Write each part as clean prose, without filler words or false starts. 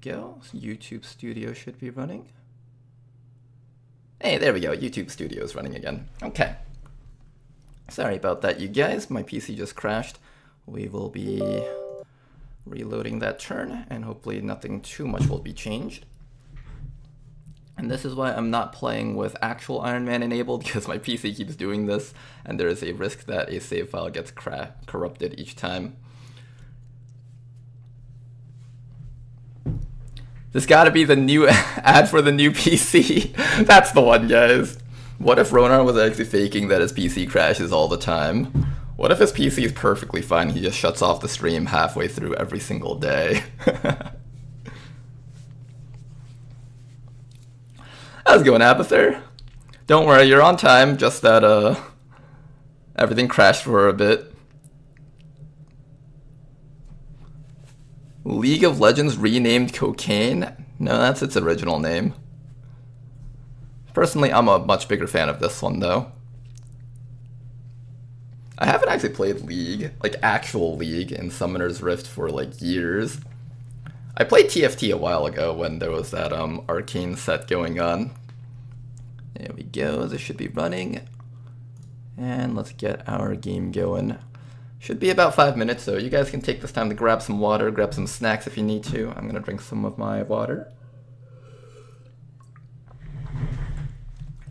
Go. YouTube Studio should be running. Hey, there we go. YouTube Studio is running again. Okay. Sorry about that, you guys. My PC just crashed. We will be reloading that turn, and hopefully nothing too much will be changed. And this is why I'm not playing with actual Iron Man enabled, because my PC keeps doing this, and there is a risk that a save file gets corrupted each time. This gotta be the new ad for the new PC. That's the one, guys. What if Ronar was actually faking that his PC crashes all the time? What if his PC is perfectly fine, he just shuts off the stream halfway through every single day? How's it going, Abather? Don't worry, you're on time, just that everything crashed for a bit. League of Legends renamed Cocaine? No, that's its original name. Personally, I'm a much bigger fan of this one, though. I haven't actually played League, like actual League, in Summoner's Rift for like years. I played TFT a while ago when there was that arcane set going on. There we go, this should be running. And let's get our game going. Should be about 5 minutes, so you guys can take this time to grab some water, grab some snacks if you need to. I'm gonna drink some of my water.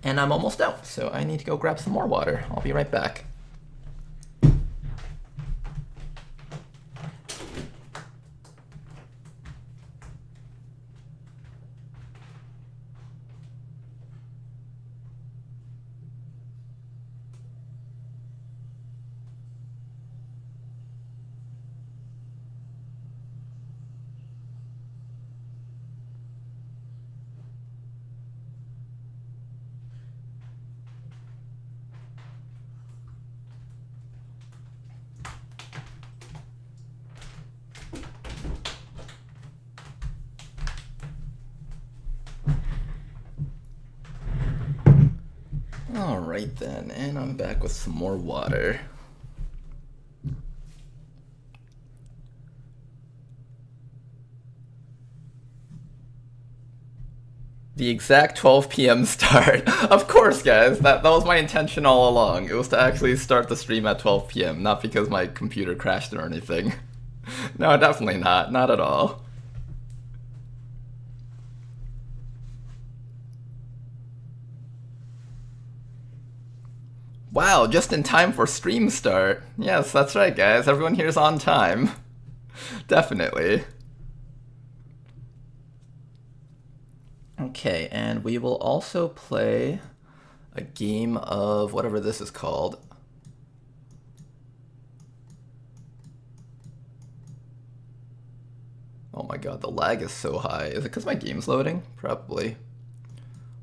And I'm almost out, so I need to go grab some more water. I'll be right back. Alright then, and I'm back with some more water. The exact 12 p.m. start. Of course, guys, that was my intention all along. It was to actually start the stream at 12 p.m., not because my computer crashed or anything. No, definitely not. Not at all. Wow, just in time for stream start. Yes, that's right, guys. Everyone here's on time. Definitely. Okay, and we will also play a game of whatever this is called. Oh my god, the lag is so high. Is it because my game's loading? Probably.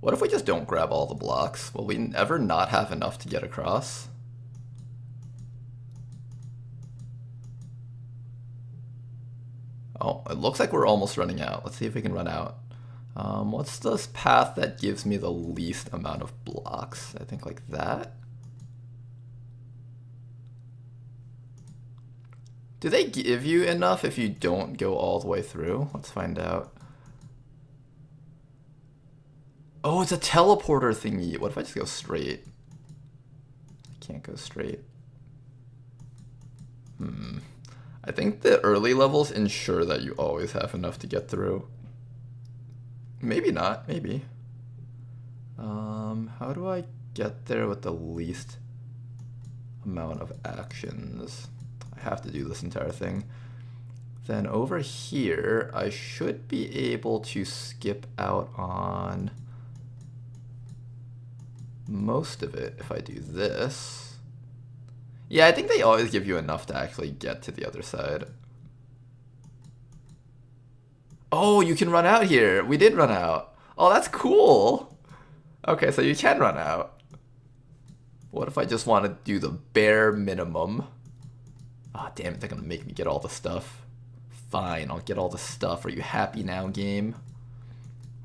What if we just don't grab all the blocks? Will we ever not have enough to get across? Oh, it looks like we're almost running out. Let's see if we can run out. What's this path that gives me the least amount of blocks? I think like that. Do they give you enough if you don't go all the way through? Let's find out. Oh, it's a teleporter thingy. What if I just go straight? I can't go straight. I think the early levels ensure that you always have enough to get through. Maybe not, maybe. How do I get there with the least amount of actions? I have to do this entire thing. Then over here, I should be able to skip out on most of it if I do this. Yeah, I think they always give you enough to actually get to the other side. Oh, you can run out here. We did run out. Oh, that's cool. Okay, so you can run out. What if I just want to do the bare minimum? Ah, damn it, they're gonna make me get all the stuff. Fine, I'll get all the stuff. Are you happy now, game?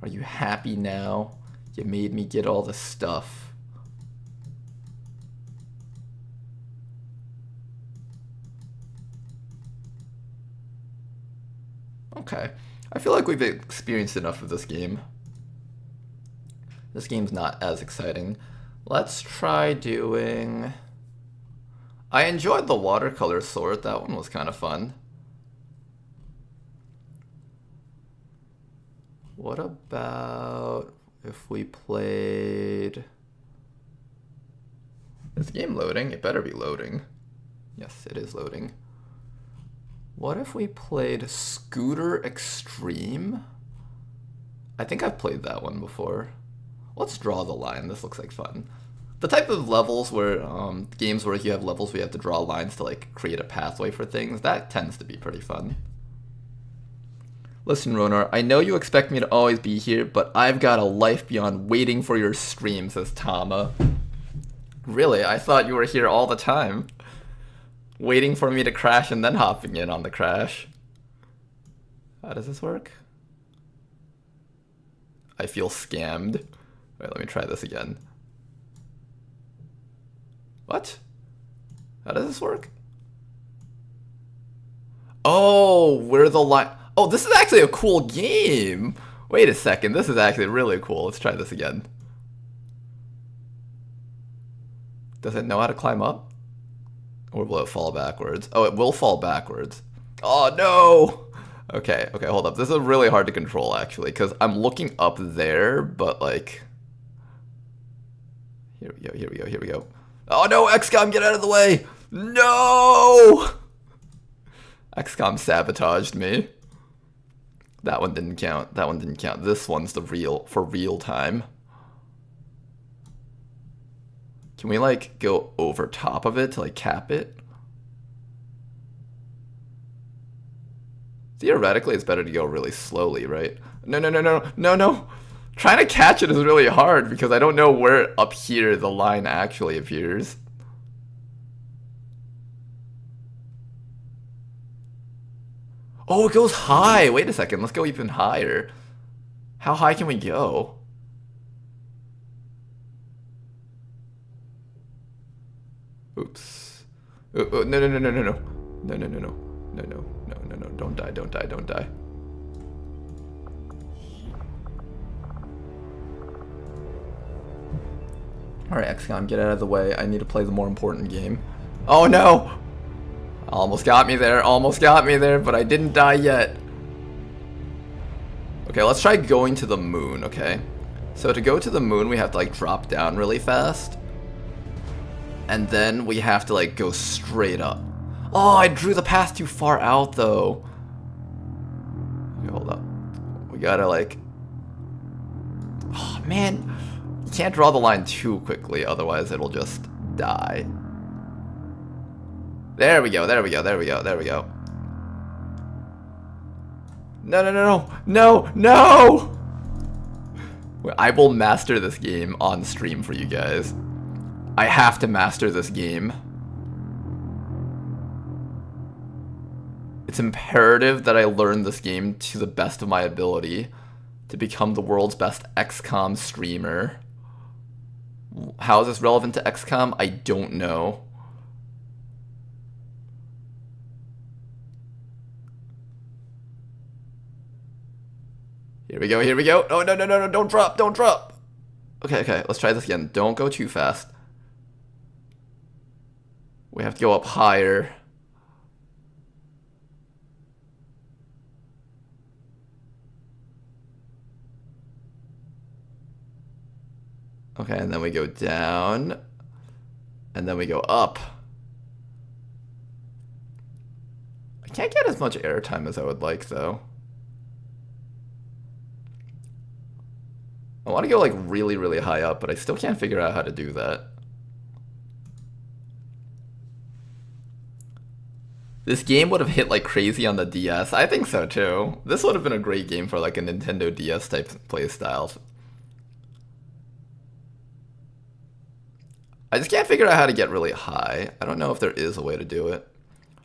Are you happy now? You made me get all the stuff. Okay. I feel like we've experienced enough of this game. This game's not as exciting. Let's try doing... I enjoyed the watercolor sword. That one was kind of fun. What about if we played... Is the game loading? It better be loading. Yes, it is loading. What if we played Scooter Extreme? I think I've played that one before. Let's draw the line. This looks like fun. The type of levels where, games where you have levels where you have to draw lines to like create a pathway for things, that tends to be pretty fun. Listen, Ronar, I know you expect me to always be here, but I've got a life beyond waiting for your stream, says Tama. Really? I thought you were here all the time. Waiting for me to crash and then hopping in on the crash. How does this work? I feel scammed. Wait, let me try this again. What? How does this work? Oh, where the line... Oh, this is actually a cool game! Wait a second, this is actually really cool. Let's try this again. Does it know how to climb up? Or will it fall backwards? Oh, it will fall backwards. Oh, no! Okay, hold up. This is really hard to control, actually, because I'm looking up there, but, like... Here we go. Oh, no! XCOM, get out of the way! No! XCOM sabotaged me. That one didn't count. This one's the for real time. Can we, like, go over top of it to, like, cap it? Theoretically, it's better to go really slowly, right? No. Trying to catch it is really hard because I don't know where up here the line actually appears. Oh, it goes high! Wait a second, let's go even higher. How high can we go? Oops. No, don't die. Alright, XCOM, get out of the way. I need to play the more important game. Oh no! Almost got me there, but I didn't die yet. Okay, let's try going to the moon, okay? So to go to the moon, we have to, like, drop down really fast. And then we have to, like, go straight up. Oh, I drew the path too far out, though. Okay, hold up. We gotta, like... Oh, man. You can't draw the line too quickly, otherwise it'll just die. There we go. No! I will master this game on stream for you guys. I have to master this game. It's imperative that I learn this game to the best of my ability to become the world's best XCOM streamer. How is this relevant to XCOM? I don't know. Here we go. Oh, no, don't drop. Okay, let's try this again. Don't go too fast. We have to go up higher. Okay, and then we go down. And then we go up. I can't get as much airtime as I would like, though. I want to go, like, really, really high up, but I still can't figure out how to do that. This game would have hit like crazy on the DS. I think so, too. This would have been a great game for, like, a Nintendo DS type playstyle. I just can't figure out how to get really high. I don't know if there is a way to do it.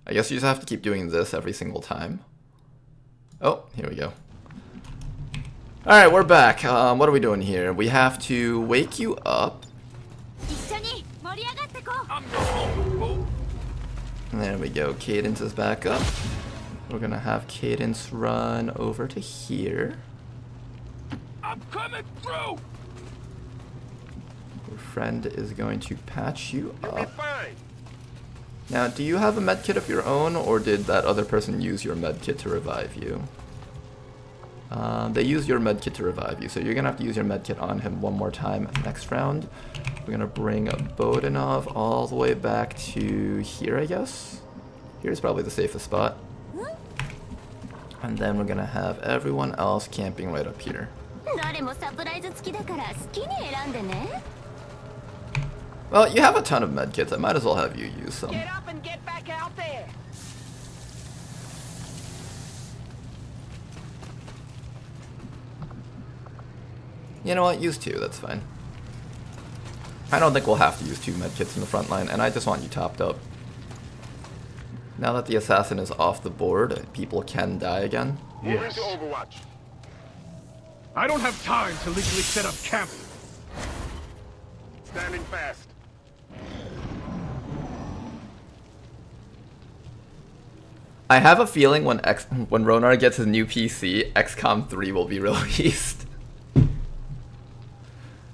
I guess you just have to keep doing this every single time. Oh, here we go. Alright, we're back. What are we doing here? We have to wake you up. There we go. Cadence is back up. We're gonna have Cadence run over to here. I'm coming through. Your friend is going to patch you You'll be up. fine. Now, do you have a medkit of your own, or did that other person use your medkit to revive you? They used your medkit to revive you, so you're gonna have to use your medkit on him one more time next round. We're gonna bring Bodanov all the way back to here, I guess. Here's probably the safest spot. And then we're gonna have everyone else camping right up here. Well, you have a ton of medkits. I might as well have you use some. Get up and get back out there. You know what? Use 2. That's fine. I don't think we'll have to use 2 medkits in the front line, and I just want you topped up. Now that the assassin is off the board, people can die again. Moving to Overwatch. I don't have time to legally set up camp. Standing fast. I have a feeling when Ronar gets his new PC, XCOM 3 will be released.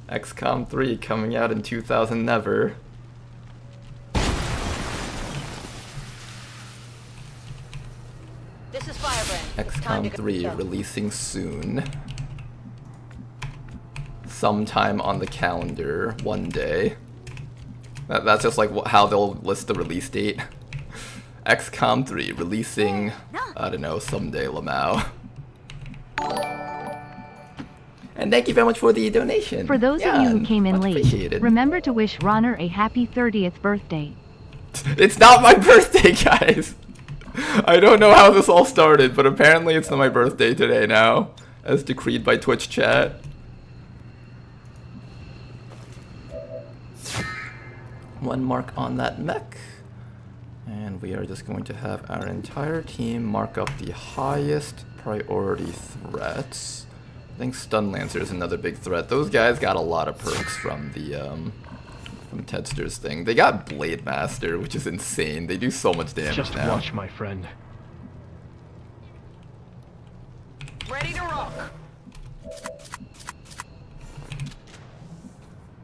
XCOM 3 coming out in 2000 never. This is Firebrand. XCOM 3 releasing soon. Sometime on the calendar, one day. That's just like how they'll list the release date. XCOM 3 releasing, I don't know, someday, Lamau. And thank you very much for the donation. For those of you who came in late, appreciated. remember to wish Ronar a happy 30th birthday. It's not my birthday, guys! I don't know how this all started, but apparently it's not my birthday today now, as decreed by Twitch chat. One mark on that mech. And we are just going to have our entire team mark up the highest priority threats. I think Stun Lancer is another big threat. Those guys got a lot of perks from the from Tedster's thing. They got Blade Master, which is insane. They do so much damage Just now. watch, my friend. Ready to rock.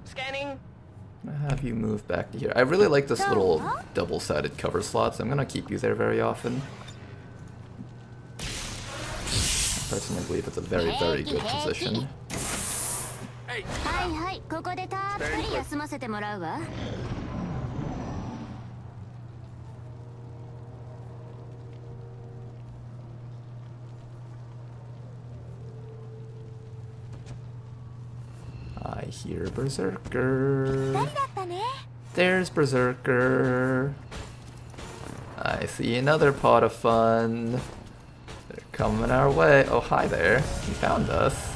Scanning. I'm gonna have you move back to here. I really like this little double-sided cover slot, so I'm gonna keep you there very often. I personally believe it's a very, very good position. Hey. I hear Berserker. There's Berserker. I see another pot of fun. They're coming our way. Oh, hi there. You found us.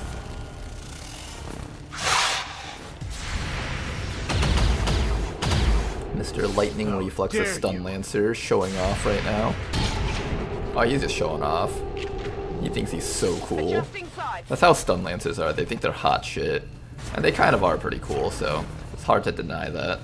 Mr. Lightning Reflexes Stun Lancer showing off right now. Oh, he's just showing off. He thinks he's so cool. Adjusting sides. That's how Stun Lancers are. They think they're hot shit. And they kind of are pretty cool, so it's hard to deny that.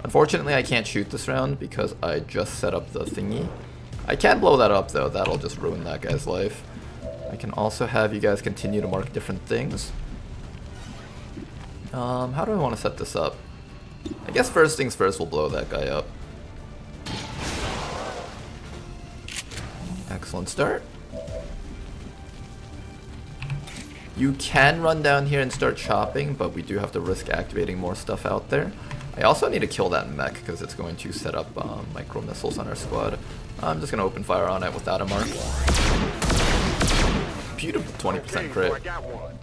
Unfortunately, I can't shoot this round because I just set up the thingy. I can blow that up though, that'll just ruin that guy's life. I can also have you guys continue to mark different things. How do I want to set this up? I guess first things first, we'll blow that guy up. Excellent start. You can run down here and start chopping, but we do have to risk activating more stuff out there. I also need to kill that mech because it's going to set up micro missiles on our squad. I'm just going to open fire on it without a mark. Beautiful 20% crit. I got one.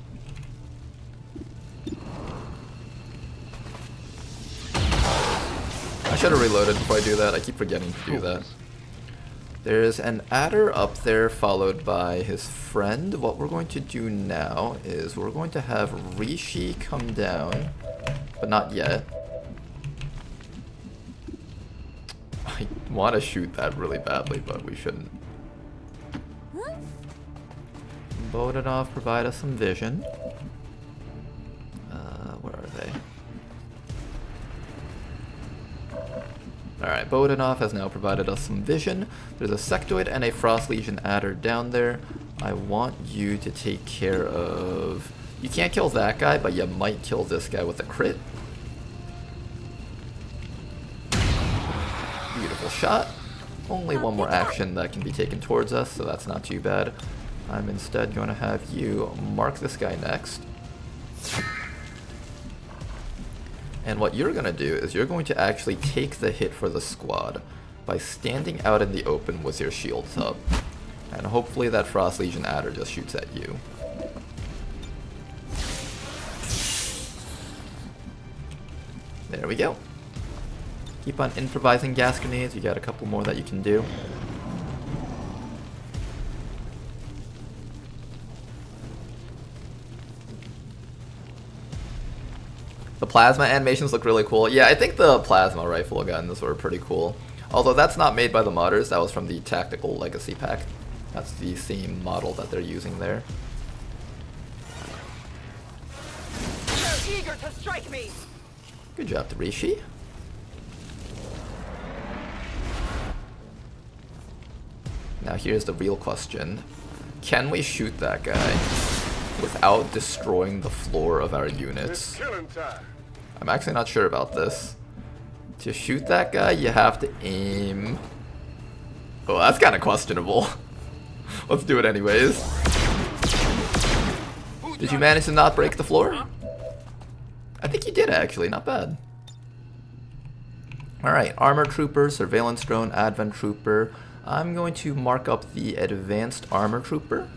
I should have reloaded before I do that. I keep forgetting to do that. There's an adder up there followed by his friend. What we're going to do now is we're going to have Rishi come down, but not yet. I want to shoot that really badly, but we shouldn't. Bodanov, provide us some vision. Where are they? Alright, Bodenov has now provided us some vision. There's a Sectoid and a Frost Legion adder down there. I want you to take care of... You can't kill that guy, but you might kill this guy with a crit. Beautiful shot. Only one more action that can be taken towards us, so that's not too bad. I'm instead going to have you mark this guy next. And what you're going to do is you're going to actually take the hit for the squad by standing out in the open with your shields up. And hopefully that Frost Legion adder just shoots at you. There we go. Keep on improvising gas grenades. You got a couple more that you can do. The plasma animations look really cool. Yeah, I think the plasma rifle guns were pretty cool. Although that's not made by the modders, that was from the Tactical Legacy pack. That's the same model that they're using there. They're eager to strike me. Good job, Rishi. Now here's the real question. Can we shoot that guy without destroying the floor of our units? I'm actually not sure about this. To shoot that guy, you have to aim... Oh, that's kind of questionable. Let's do it anyways. Did you manage to not break the floor? I think you did actually, not bad. Alright, Armor Trooper, Surveillance Drone, Advent Trooper. I'm going to mark up the Advanced Armor Trooper.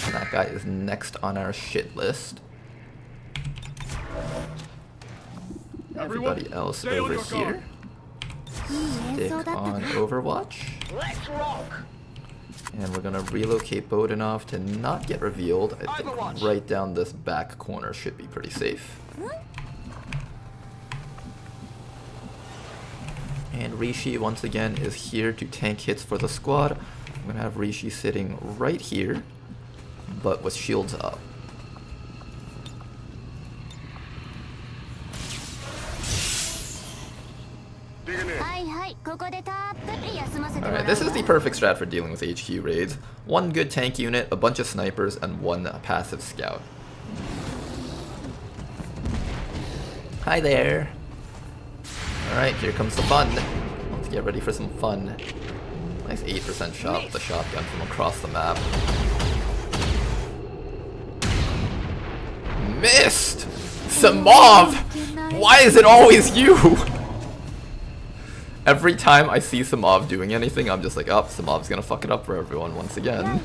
And that guy is next on our shit list. Everybody else over here. Stick on Overwatch. Let's rock. And we're gonna relocate Bodenov to not get revealed. I think right down this back corner should be pretty safe. And Rishi once again is here to tank hits for the squad. I'm gonna have Rishi sitting right here, but with shields up. Alright, this is the perfect strat for dealing with HQ raids. One good tank unit, a bunch of snipers, and one passive scout. Hi there! Alright, here comes the fun. Let's get ready for some fun. Nice 8% shot with the shotgun from across the map. Missed! Samov! Why is it always you? Every time I see Samov doing anything, I'm just like, oh, Samov's gonna fuck it up for everyone once again.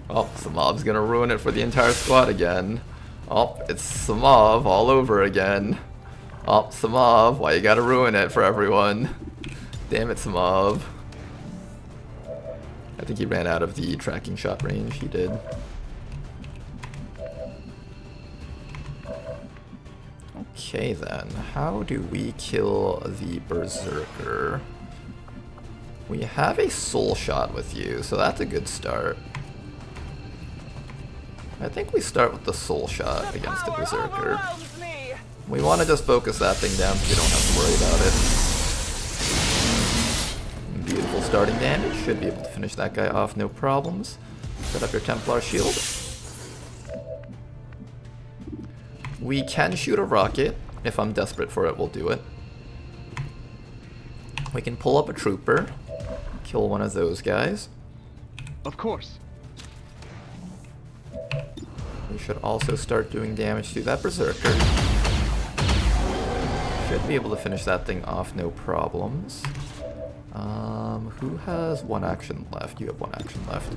Oh, Samov's gonna ruin it for the entire squad again. Oh, it's Samov all over again. Oh, Samov, why you gotta ruin it for everyone? Damn it, Samov. I think he ran out of the tracking shot range, he did. Okay then, how do we kill the Berserker? We have a soul shot with you, so that's a good start. I think we start with the soul shot against the Berserker. We want to just focus that thing down so we don't have to worry about it. Beautiful starting damage, should be able to finish that guy off no problems. Set up your Templar shield. We can shoot a rocket. If I'm desperate for it, we'll do it. We can pull up a trooper, kill one of those guys. Of course. We should also start doing damage to that Berserker. Should be able to finish that thing off no problems. Who has one action left? You have one action left.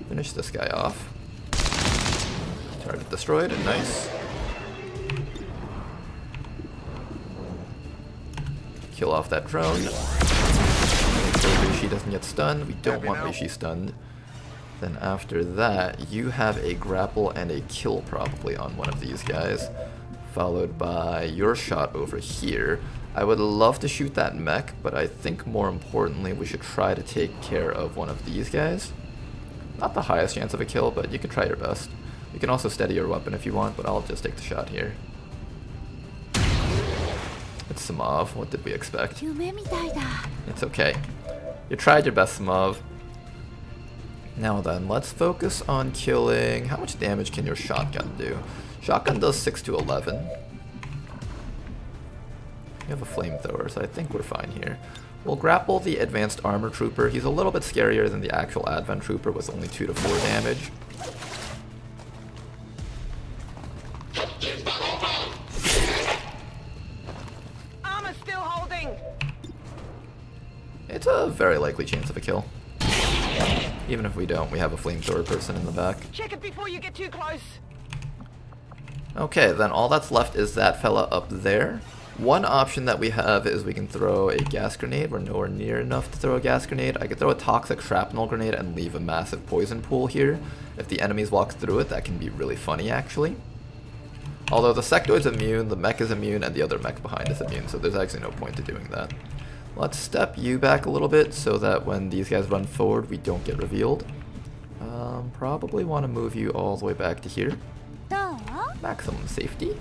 Finish this guy off. Target destroyed, and nice. Kill off that drone. Make sure Rishi doesn't get stunned. We don't want Rishi stunned. Then after that, you have a grapple and a kill probably on one of these guys, followed by your shot over here. I would love to shoot that mech, but I think more importantly we should try to take care of one of these guys. Not the highest chance of a kill, but you can try your best. You can also steady your weapon if you want, but I'll just take the shot here. It's Samav. What did we expect? It's okay. You tried your best, Samav. Now then, let's focus on killing... How much damage can your shotgun do? Shotgun does 6 to 11. You have a flamethrower, so I think we're fine here. We'll grapple the advanced armor trooper. He's a little bit scarier than the actual advent trooper with only 2 to 4 damage. Armor's still holding. It's a very likely chance of a kill. Even if we don't, we have a flamethrower person in the back. Check it before you get too close. Okay, then all that's left is that fella up there. One option that we have is we can throw a gas grenade. We're nowhere near enough to throw a gas grenade. I could throw a toxic shrapnel grenade and leave a massive poison pool here. If the enemies walk through it, that can be really funny actually. Although the sectoid's immune, the mech is immune, and the other mech behind is immune, so there's actually no point to doing that. Let's step you back a little bit so that when these guys run forward, we don't get revealed. Probably want to move you all the way back to here. Maximum safety.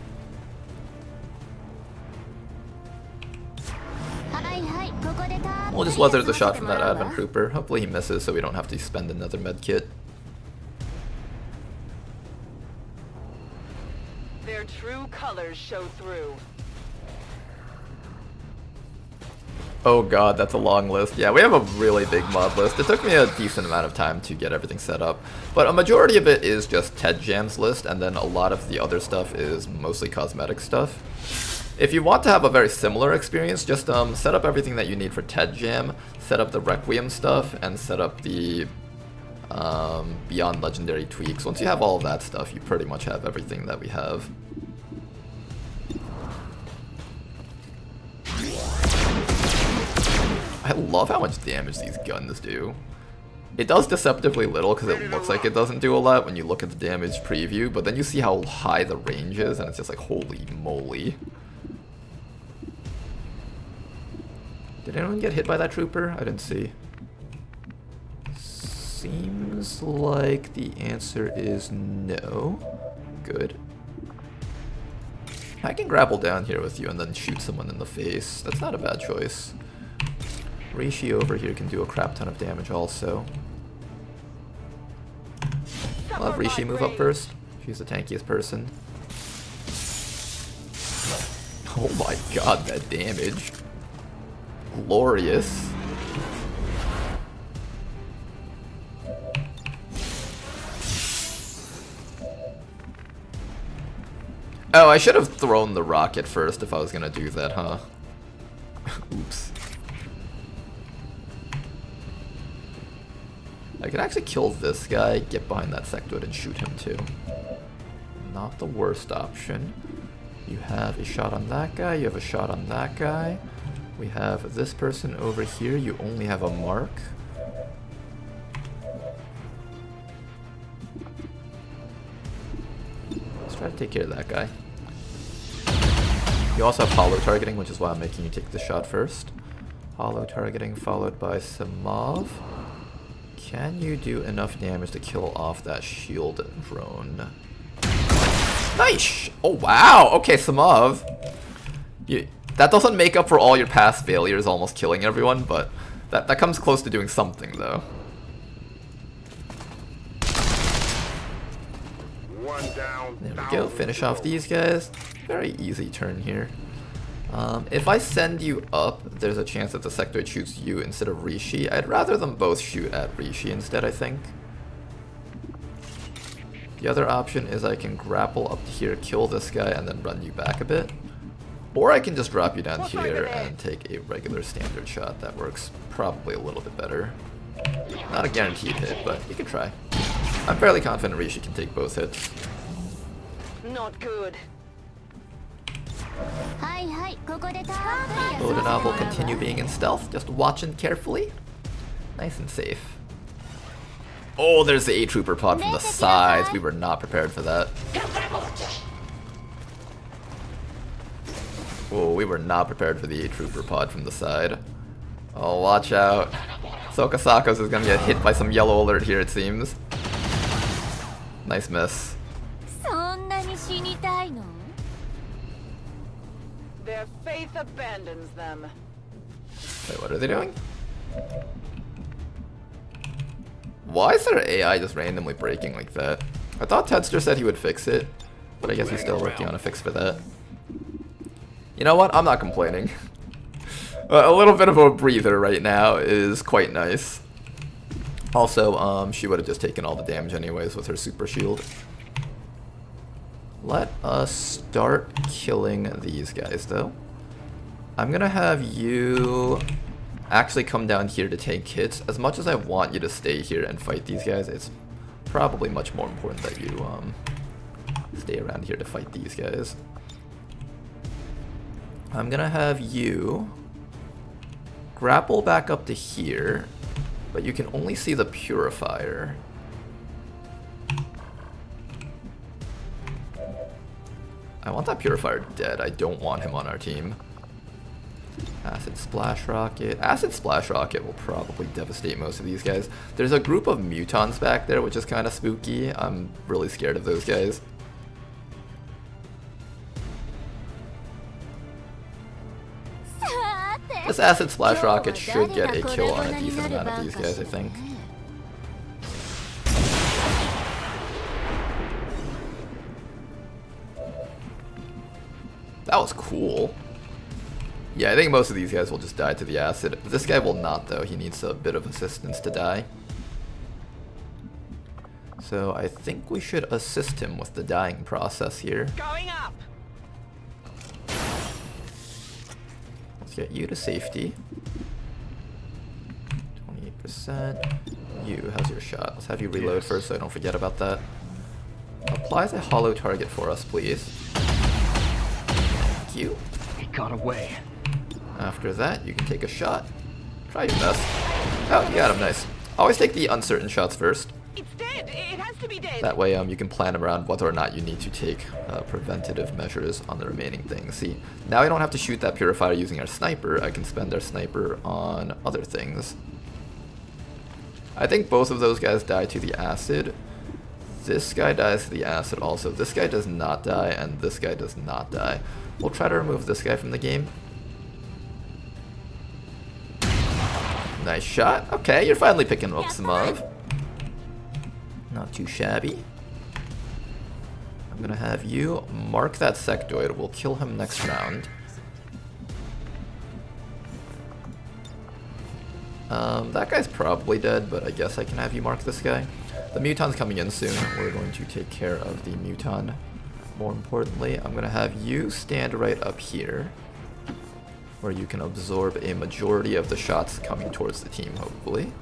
We'll just weather the shot from that advent trooper. Hopefully he misses so we don't have to spend another med kit. Their true colors show through. Oh god, that's a long list. Yeah, we have a really big mod list. It took me a decent amount of time to get everything set up, but a majority of it is just Ted Jam's list, and then a lot of the other stuff is mostly cosmetic stuff. If you want to have a very similar experience, just set up everything that you need for Ted Jam, set up the Requiem stuff, and set up the Beyond Legendary tweaks. Once you have all of that stuff, you pretty much have everything that we have. I love how much damage these guns do. It does deceptively little because it looks like it doesn't do a lot when you look at the damage preview, but then you see how high the range is and it's just like, holy moly. Did anyone get hit by that trooper? I didn't see. Seems like the answer is no. Good. I can grapple down here with you and then shoot someone in the face. That's not a bad choice. Rishi over here can do a crap ton of damage also. I'll have Rishi move up first. She's the tankiest person. Oh my god, that damage. Glorious. Oh, I should have thrown the rocket first if I was gonna do that, huh? Oops. I can actually kill this guy, get behind that sectoid, and shoot him too. Not the worst option. You have a shot on that guy, you have a shot on that guy. We have this person over here, you only have a mark. Let's try to take care of that guy. You also have hollow targeting, which is why I'm making you take the shot first. Hollow targeting followed by Samav. Can you do enough damage to kill off that shield drone? Nice! Oh wow! Okay, Samav. That doesn't make up for all your past failures almost killing everyone, but that comes close to doing something though. There we go, finish off these guys. Very easy turn here. If I send you up, there's a chance that the sectoid shoots you instead of Rishi. I'd rather them both shoot at Rishi instead, I think. The other option is I can grapple up to here, kill this guy, and then run you back a bit. Or I can just drop you down here and take a regular standard shot. That works probably a little bit better. Not a guaranteed hit, but you can try. I'm fairly confident Rishi can take both hits. Not good. Odinov will continue being in stealth, just watching carefully. Nice and safe. Oh, there's the A-Trooper pod from the sides. We were not prepared for that. Oh, we were not prepared for the A-Trooper pod from the side. Oh, watch out. Sokasakos is gonna get hit by some yellow alert here, it seems. Nice miss. Their faith abandons them. Wait, what are they doing? Why is their AI just randomly breaking like that? I thought Tedster said he would fix it, but I guess he's still working on a fix for that. You know what? I'm not complaining. A little bit of a breather right now is quite nice. Also, she would have just taken all the damage anyways with her super shield. Let us start killing these guys, though. I'm gonna have you actually come down here to take hits. As much as I want you to stay here and fight these guys, it's probably much more important that you stay around here to fight these guys. I'm gonna have you grapple back up to here, but you can only see the purifier. I want that purifier dead. I don't want him on our team. Acid Splash Rocket. Acid Splash Rocket will probably devastate most of these guys. There's a group of mutons back there, which is kind of spooky. I'm really scared of those guys. This Acid Splash Rocket should get a kill on a decent amount of these guys, I think. That was cool. Yeah, I think most of these guys will just die to the acid. This guy will not, though. He needs a bit of assistance to die. So I think we should assist him with the dying process here. Going up. Let's get you to safety. 28%. You, how's your shot? Let's have you reload first so I don't forget about that. Applies a hollow target for us, please. Thank you. He got away. After that, you can take a shot. Try your best. Oh, you got him, nice. Always take the uncertain shots first. It's dead. It has to be dead. That way, you can plan around whether or not you need to take preventative measures on the remaining things. See, now I don't have to shoot that purifier using our sniper. I can spend our sniper on other things. I think both of those guys die to the acid. This guy dies to the acid also. This guy does not die, and this guy does not die. We'll try to remove this guy from the game. Nice shot. Okay, you're finally picking up some of. Not too shabby. I'm gonna have you mark that sectoid. We'll kill him next round. That guy's probably dead, but I guess I can have you mark this guy. The muton's coming in soon. We're going to take care of the muton. More importantly, I'm gonna have you stand right up here, where you can absorb a majority of the shots coming towards the team, hopefully.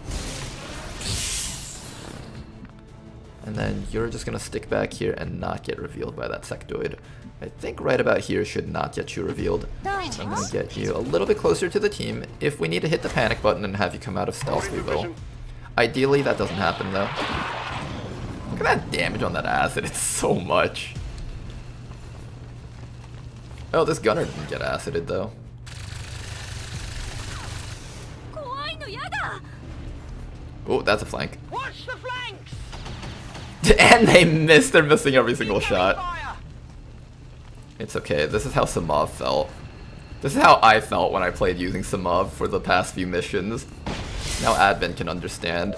And then you're just gonna stick back here and not get revealed by that sectoid. I think right about here should not get you revealed. So I'm gonna get you a little bit closer to the team. If we need to hit the panic button and have you come out of stealth, we will. Ideally, that doesn't happen though. Look at that damage on that acid, it's so much. Oh, this gunner didn't get acided though. Oh, that's a flank. Watch the flanks. And they missed. They're missing every single shot. Fire. It's okay. This is how Samov felt. This is how I felt when I played using Samov for the past few missions. Now Advent can understand.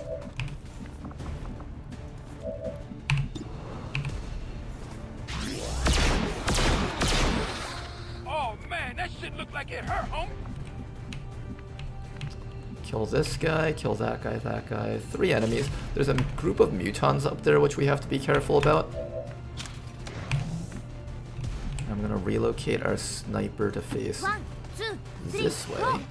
Oh man, that shit looked like it hurt, homie. Kill this guy, kill that guy, that guy. 3 enemies. There's a group of mutons up there which we have to be careful about. I'm gonna relocate our sniper to face this way.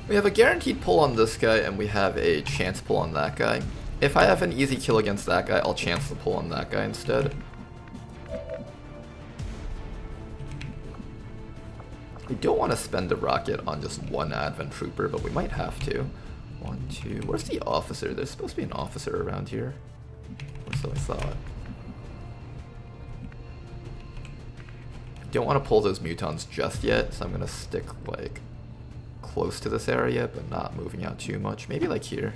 We have a guaranteed pull on this guy and we have a chance pull on that guy. If I have an easy kill against that guy, I'll chance the pull on that guy instead. We don't want to spend a rocket on just one Advent Trooper, but we might have to. 1, 2, where's the officer? There's supposed to be an officer around here. Or so I thought. Don't want to pull those mutons just yet, so I'm going to stick like close to this area, but not moving out too much. Maybe like here.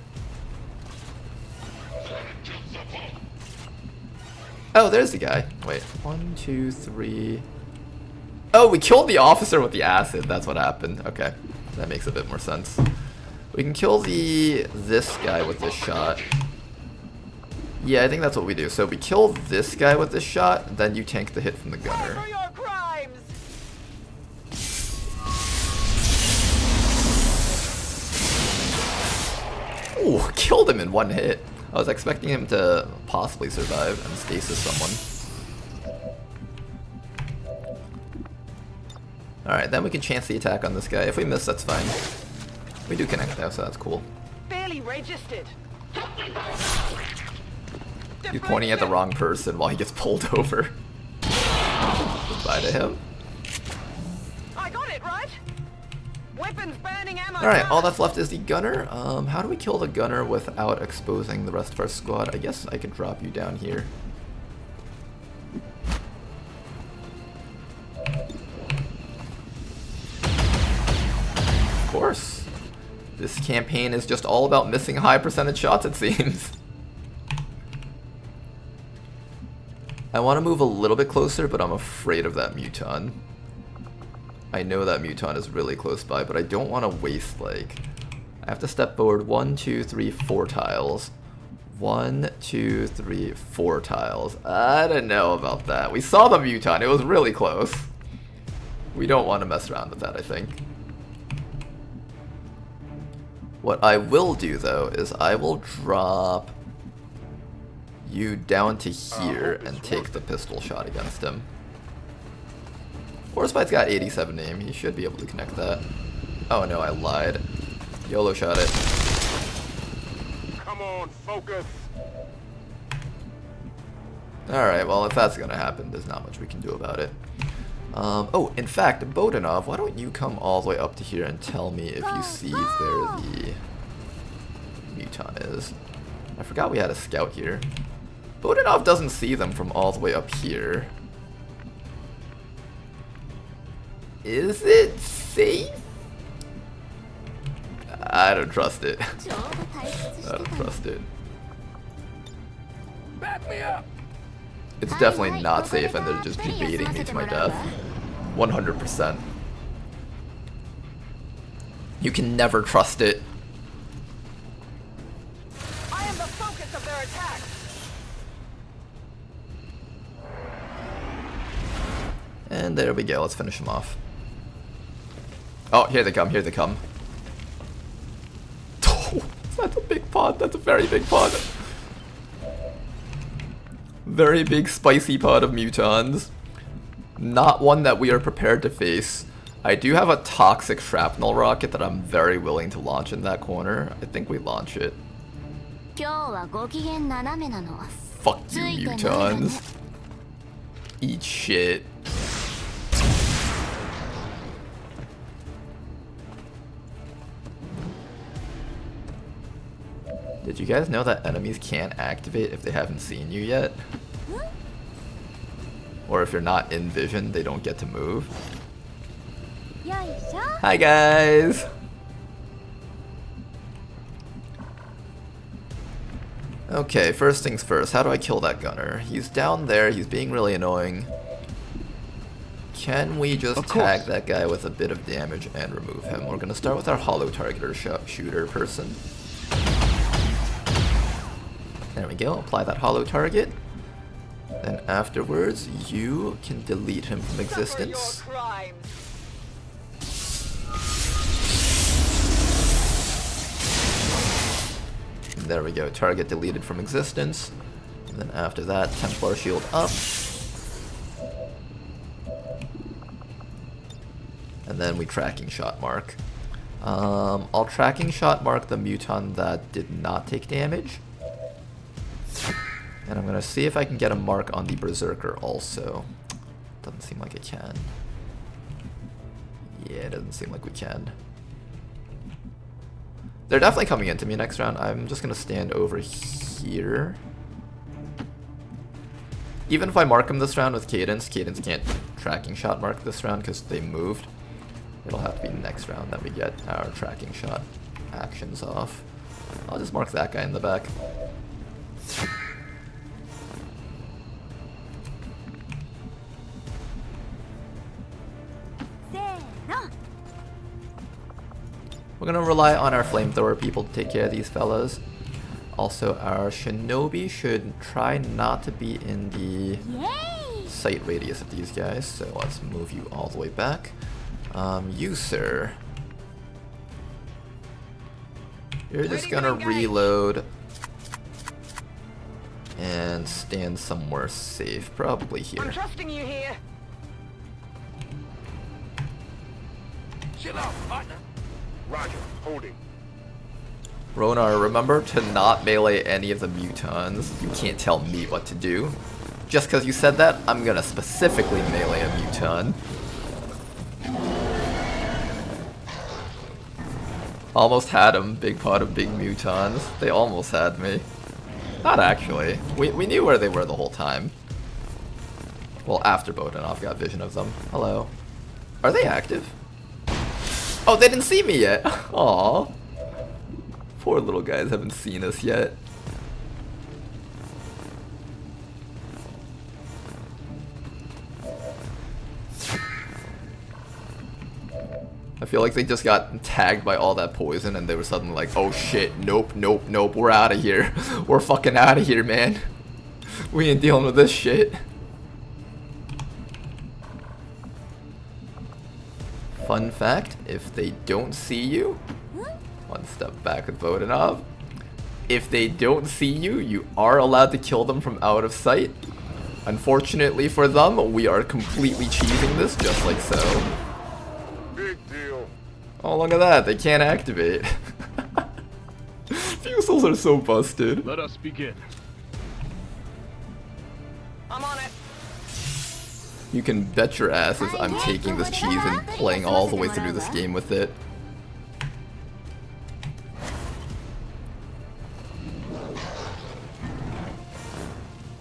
Oh, there's the guy. Wait, 1, 2, 3. Oh, we killed the officer with the acid. That's what happened. Okay, that makes a bit more sense. We can kill this guy with this shot. Yeah, I think that's what we do. So we kill this guy with this shot, then you tank the hit from the gunner. For your crimes. Ooh, killed him in one hit. I was expecting him to possibly survive and stasis someone. Alright, then we can chance the attack on this guy. If we miss, that's fine. We do connect though, so that's cool. Barely registered. He's pointing at the wrong person while he gets pulled over. Goodbye to him. I got it right. Weapons burning ammo. Alright, all that's left is the gunner. How do we kill the gunner without exposing the rest of our squad? I guess I can drop you down here. Of course. This campaign is just all about missing high percentage shots, it seems. I want to move a little bit closer, but I'm afraid of that muton. I know that muton is really close by, but I don't want to waste, like... I have to step forward 1, 2, 3, 4 tiles. 1, 2, 3, 4 tiles. I don't know about that. We saw the muton. It was really close. We don't want to mess around with that, I think. What I will do, though, is I will drop you down to here and take the pistol shot against him. Horsebite's got 87 aim. He should be able to connect that. Oh no, I lied. YOLO shot it. Come on, focus. Alright, well if that's gonna happen, there's not much we can do about it. Oh, in fact, Bodanov, why don't you come all the way up to here and tell me if you see where the muton is. I forgot we had a scout here. Bodanov doesn't see them from all the way up here. Is it safe? I don't trust it. I don't trust it. Back me up. It's definitely not safe and they're just baiting me to my death. 100%. You can never trust it. I am the focus of their attack. And there we go, let's finish him off. Oh, here they come, here they come. Oh, that's a big pod, that's a very big pod. Very big spicy pod of mutons. Not one that we are prepared to face. I do have a toxic shrapnel rocket that I'm very willing to launch in that corner. I think we launch it. Fuck you, mutons. Eat shit. Did you guys know that enemies can't activate if they haven't seen you yet? Or if you're not in vision, they don't get to move? Hi guys! Okay, first things first, how do I kill that gunner? He's down there, he's being really annoying. Can we just tag that guy with a bit of damage and remove him? We're gonna start with our hollow targeter shooter person. There we go, apply that hollow target. Then afterwards, you can delete him from existence. And there we go, target deleted from existence. And then after that, Templar shield up. And then we tracking shot mark. I'll tracking shot mark the muton that did not take damage. And I'm gonna see if I can get a mark on the Berserker also. Doesn't seem like I can. Yeah, it doesn't seem like we can. They're definitely coming into me next round. I'm just gonna stand over here. Even if I mark them this round with Cadence, Cadence can't tracking shot mark this round because they moved. It'll have to be next round that we get our tracking shot actions off. I'll just mark that guy in the back. We're gonna rely on our flamethrower people to take care of these fellas. Also, our shinobi should try not to be in the sight radius of these guys, so let's move you all the way back. You, sir, you're just gonna reload and stand somewhere safe, probably here. I'm trusting you here. Chill out, partner. Roger, holding. Ronar, remember to not melee any of the mutons. You can't tell me what to do. Just because you said that, I'm gonna specifically melee a muton. Almost had him, big pot of big mutons. They almost had me. Not actually. We knew where they were the whole time. Well, after Bodanov got vision of them. Hello. Are they active? Oh, they didn't see me yet. Aww. Poor little guys haven't seen us yet. I feel like they just got tagged by all that poison and they were suddenly like, oh shit, nope, nope, nope, we're out of here. We're fucking out of here, man. We ain't dealing with this shit. Fun fact, if they don't see you, one step back with Bodanov. If they don't see you, you are allowed to kill them from out of sight. Unfortunately for them, we are completely cheesing this just like so. Big deal. Oh, look at that, they can't activate. Fusils are so busted. Let us begin. I'm on it. You can bet your asses I'm taking this cheese and playing all the way through this game with it.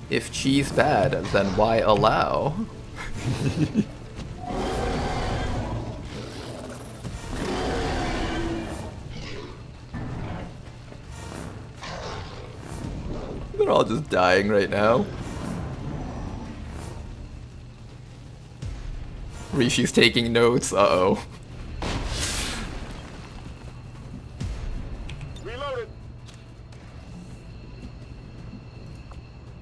If cheese bad, then why allow? They're all just dying right now. Rishi's taking notes, uh-oh. Reloaded.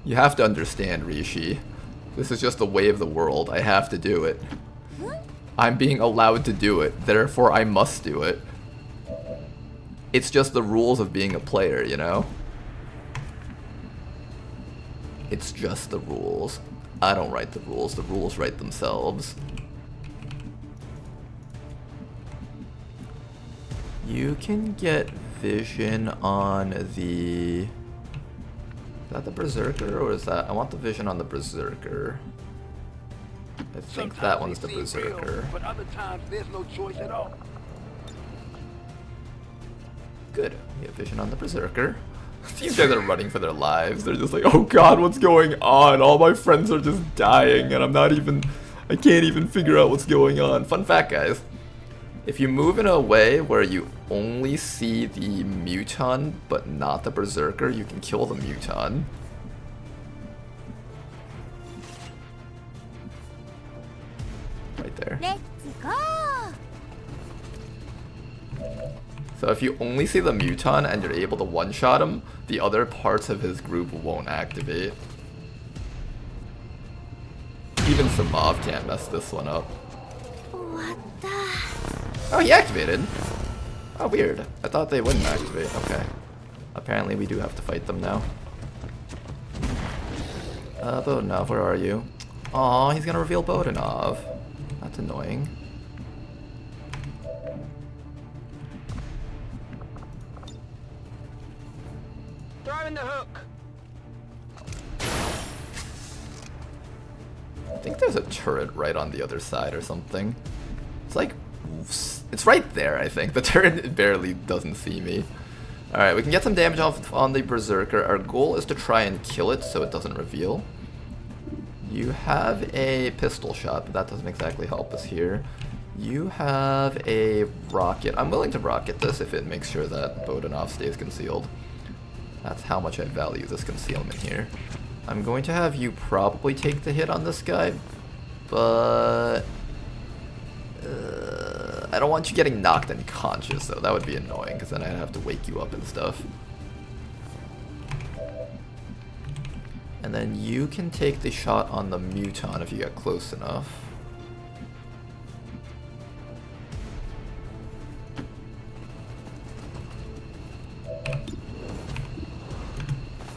You have to understand, Rishi. This is just the way of the world. I have to do it. I'm being allowed to do it, therefore I must do it. It's just the rules of being a player, you know? It's just the rules. I don't write the rules write themselves. You can get vision on the... Is that the Berserker, or is that... I want the vision on the Berserker. I think that one's the Berserker. But other times there's no choice at all. Good. We have vision on the Berserker. These guys are running for their lives. They're just like, oh god, what's going on? All my friends are just dying, and I can't even figure out what's going on. Fun fact, guys. If you move in a way where you only see the muton, but not the Berserker, you can kill the muton. Right there. Let's go! So if you only see the muton and you're able to one-shot him, the other parts of his group won't activate. Even Samov can't mess this one up. What the? Oh, he activated. Oh, weird. I thought they wouldn't activate. Okay. Apparently we do have to fight them now. Bodanov, where are you? Aw, he's gonna reveal Bodanov. That's annoying. Throw in the hook. I think there's a turret right on the other side or something. It's like... It's right there, I think. The turret barely doesn't see me. Alright, we can get some damage off on the Berserker. Our goal is to try and kill it so it doesn't reveal. You have a pistol shot, but that doesn't exactly help us here. You have a rocket. I'm willing to rocket this if it makes sure that Bodanov stays concealed. That's how much I value this concealment here. I'm going to have you probably take the hit on this guy, but... I don't want you getting knocked unconscious though. That would be annoying because then I'd have to wake you up and stuff. And then you can take the shot on the Muton if you get close enough.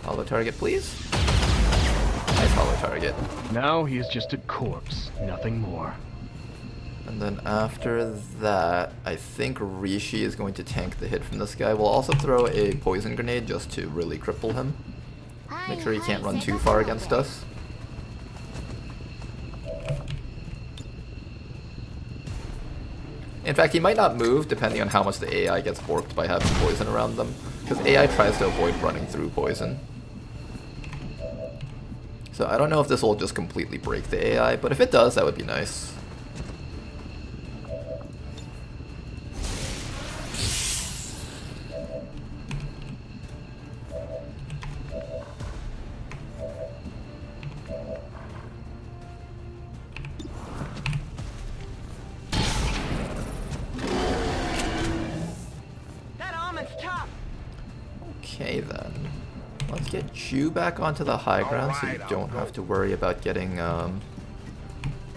Hollow target, please. Nice hollow target. Now he is just a corpse, nothing more. And then after that, I think Rishi is going to tank the hit from this guy. We'll also throw a poison grenade just to really cripple him. Make sure he can't run too far against us. In fact, he might not move depending on how much the AI gets borked by having poison around them, because AI tries to avoid running through poison. So I don't know if this will just completely break the AI, but if it does, that would be nice. Okay then, let's get you back onto the high ground so you don't have to worry about getting,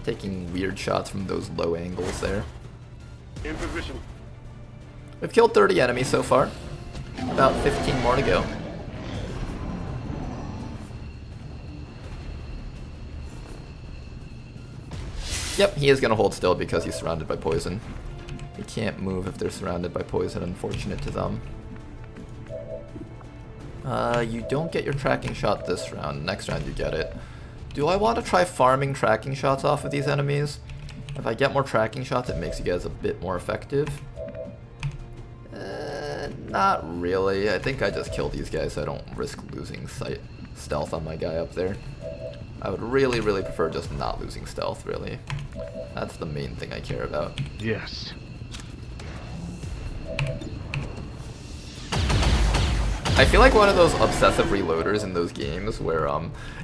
taking weird shots from those low angles there. In position. We've killed 30 enemies so far, about 15 more to go. Yep, he is going to hold still because he's surrounded by poison. He can't move if they're surrounded by poison, unfortunate to them. You don't get your tracking shot this round. Next round you get it. Do I want to try farming tracking shots off of these enemies? If I get more tracking shots, it makes you guys a bit more effective. Not really. I think I just kill these guys so I don't risk losing stealth on my guy up there. I would really, really prefer just not losing stealth, really. That's the main thing I care about. Yes. I feel like one of those obsessive reloaders in those games where,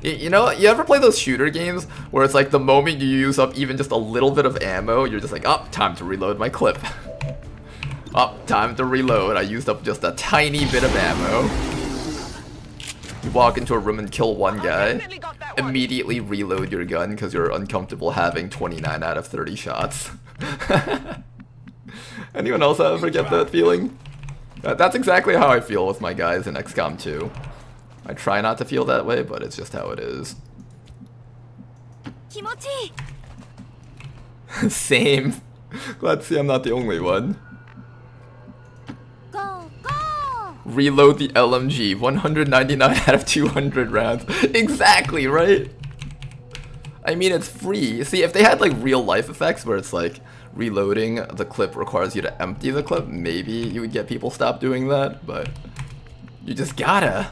you know, you ever play those shooter games where it's like the moment you use up even just a little bit of ammo, you're just like, oh, time to reload my clip. Oh, time to reload. I used up just a tiny bit of ammo. You walk into a room and kill one guy, immediately reload your gun because you're uncomfortable having 29 out of 30 shots. Anyone else ever get that feeling? That's exactly how I feel with my guys in XCOM 2. I try not to feel that way, but it's just how it is. Same. Glad to see I'm not the only one. Go, go! Reload the LMG, 199 out of 200 rounds. Exactly, right? I mean, it's free. See, if they had like real life effects where it's like reloading the clip requires you to empty the clip, maybe you would get people stop doing that, but you just gotta.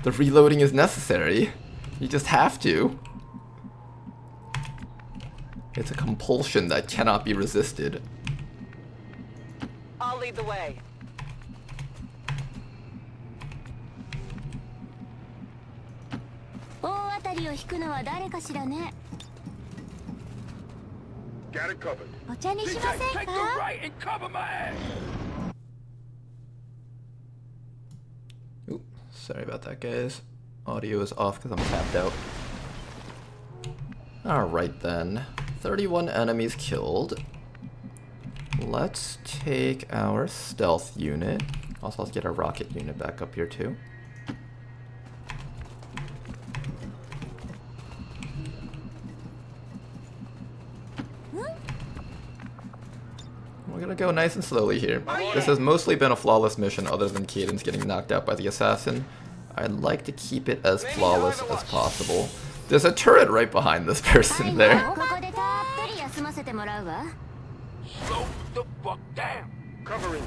The reloading is necessary. You just have to. It's a compulsion that cannot be resisted. I'll lead the way. Got it covered. お茶にしませんか? Take the right and cover my ass. Ooh, sorry about that, guys. Audio is off because I'm tapped out. Alright then. 31 enemies killed. Let's take our stealth unit. Also, let's get our rocket unit back up here too. We're gonna go nice and slowly here. This has mostly been a flawless mission other than Cadence getting knocked out by the assassin. I'd like to keep it as flawless as possible. There's a turret right behind this person there. Slow the fuck down. Covering.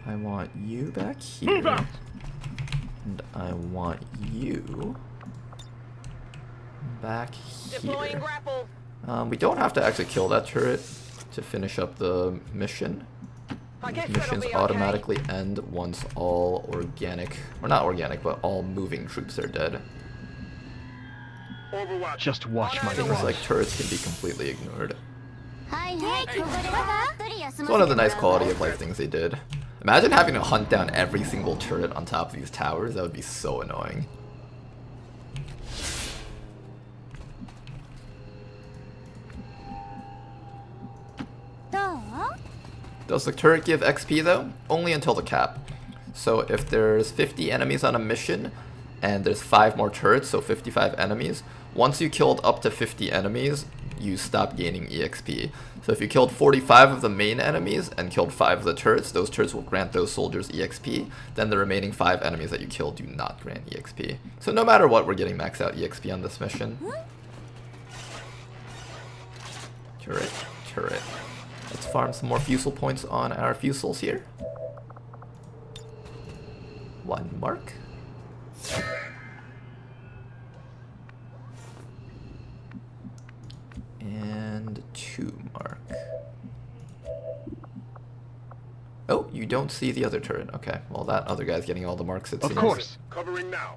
I want you back here. Move out. And I want you back Deploying here. grapple. We don't have to actually kill that turret to finish up the mission. I guess that'll Missions be automatically end once all organic, or not organic, but all moving troops are dead. Just watch my Things front. like turrets can be completely ignored. はいはい、ここでたっぷり休 It's ま one せ of て the もら nice うわ quality of life things they did. Imagine having to hunt down every single turret on top of these towers. That would be so annoying. Does the turret give XP though? Only until the cap. So if there's 50 enemies on a mission and there's 5 more turrets, so 55 enemies, once you killed up to 50 enemies, you stop gaining EXP. So if you killed 45 of the main enemies and killed 5 of the turrets, those turrets will grant those soldiers EXP. Then the remaining 5 enemies that you killed do not grant EXP. So no matter what, we're getting max out EXP on this mission. Turret, turret. Let's farm some more fusel points on our fusels here. 1 mark. And 2 mark. Oh, you don't see the other turret. Okay, well that other guy's getting all the marks it Of seems. course. Covering now.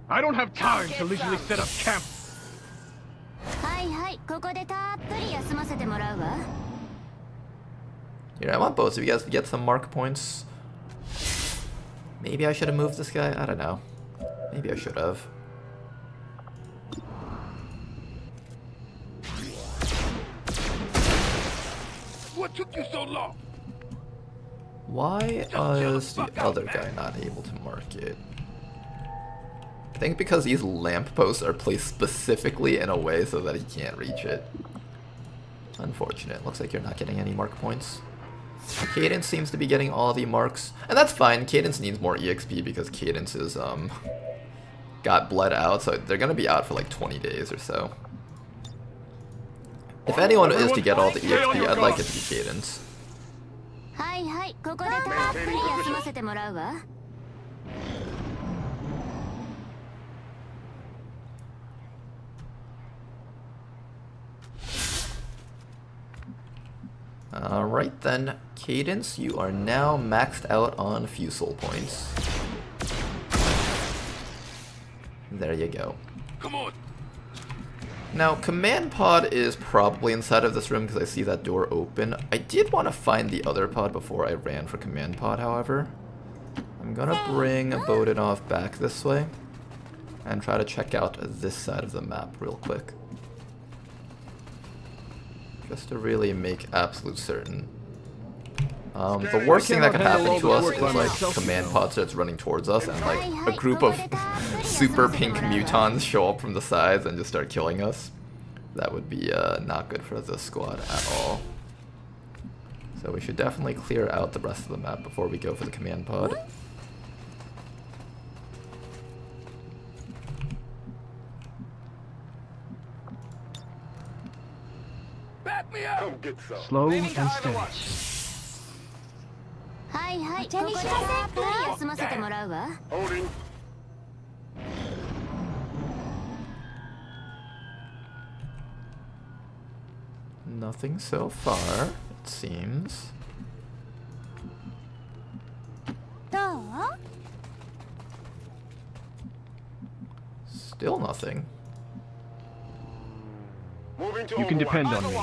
I don't have time to leisurely set up camp. はいはい、ここでたっぷり休ませてもらうわ Here, I want both of you guys to get some mark points. Maybe I should have moved this guy? I don't know. Maybe I should have. What took you so long? Why is the other guy not able to mark it? I think because these lampposts are placed specifically in a way so that he can't reach it. Unfortunate. Looks like you're not getting any mark points. Cadence seems to be getting all the marks. And that's fine. Cadence needs more EXP because Cadence is, got bled out. So they're going to be out for like 20 days or so. If anyone is to get all the EXP, I'd like it to be Cadence. はいはい、ここでたっぷり休ませてもらうわ Alright then, Cadence, you are now maxed out on fusel points. There you go. Come on. Now, command pod is probably inside of this room because I see that door open. I did want to find the other pod before I ran for command pod, however. I'm gonna bring Bodinov back this way and try to check out this side of the map real quick. Just to really make absolute certain. The worst thing that could happen to us is like command pod starts running towards us and like a group of super pink mutons show up from the sides and just start killing us. That would be not good for the squad at all. So we should definitely clear out the rest of the map before we go for the command pod. Back me up. Come get some. Slow and steady. はいはい、ここでたっぷり休ませてもらうわ Holding. Nothing so far, it seems. どう Still nothing. Moving to you can depend on me.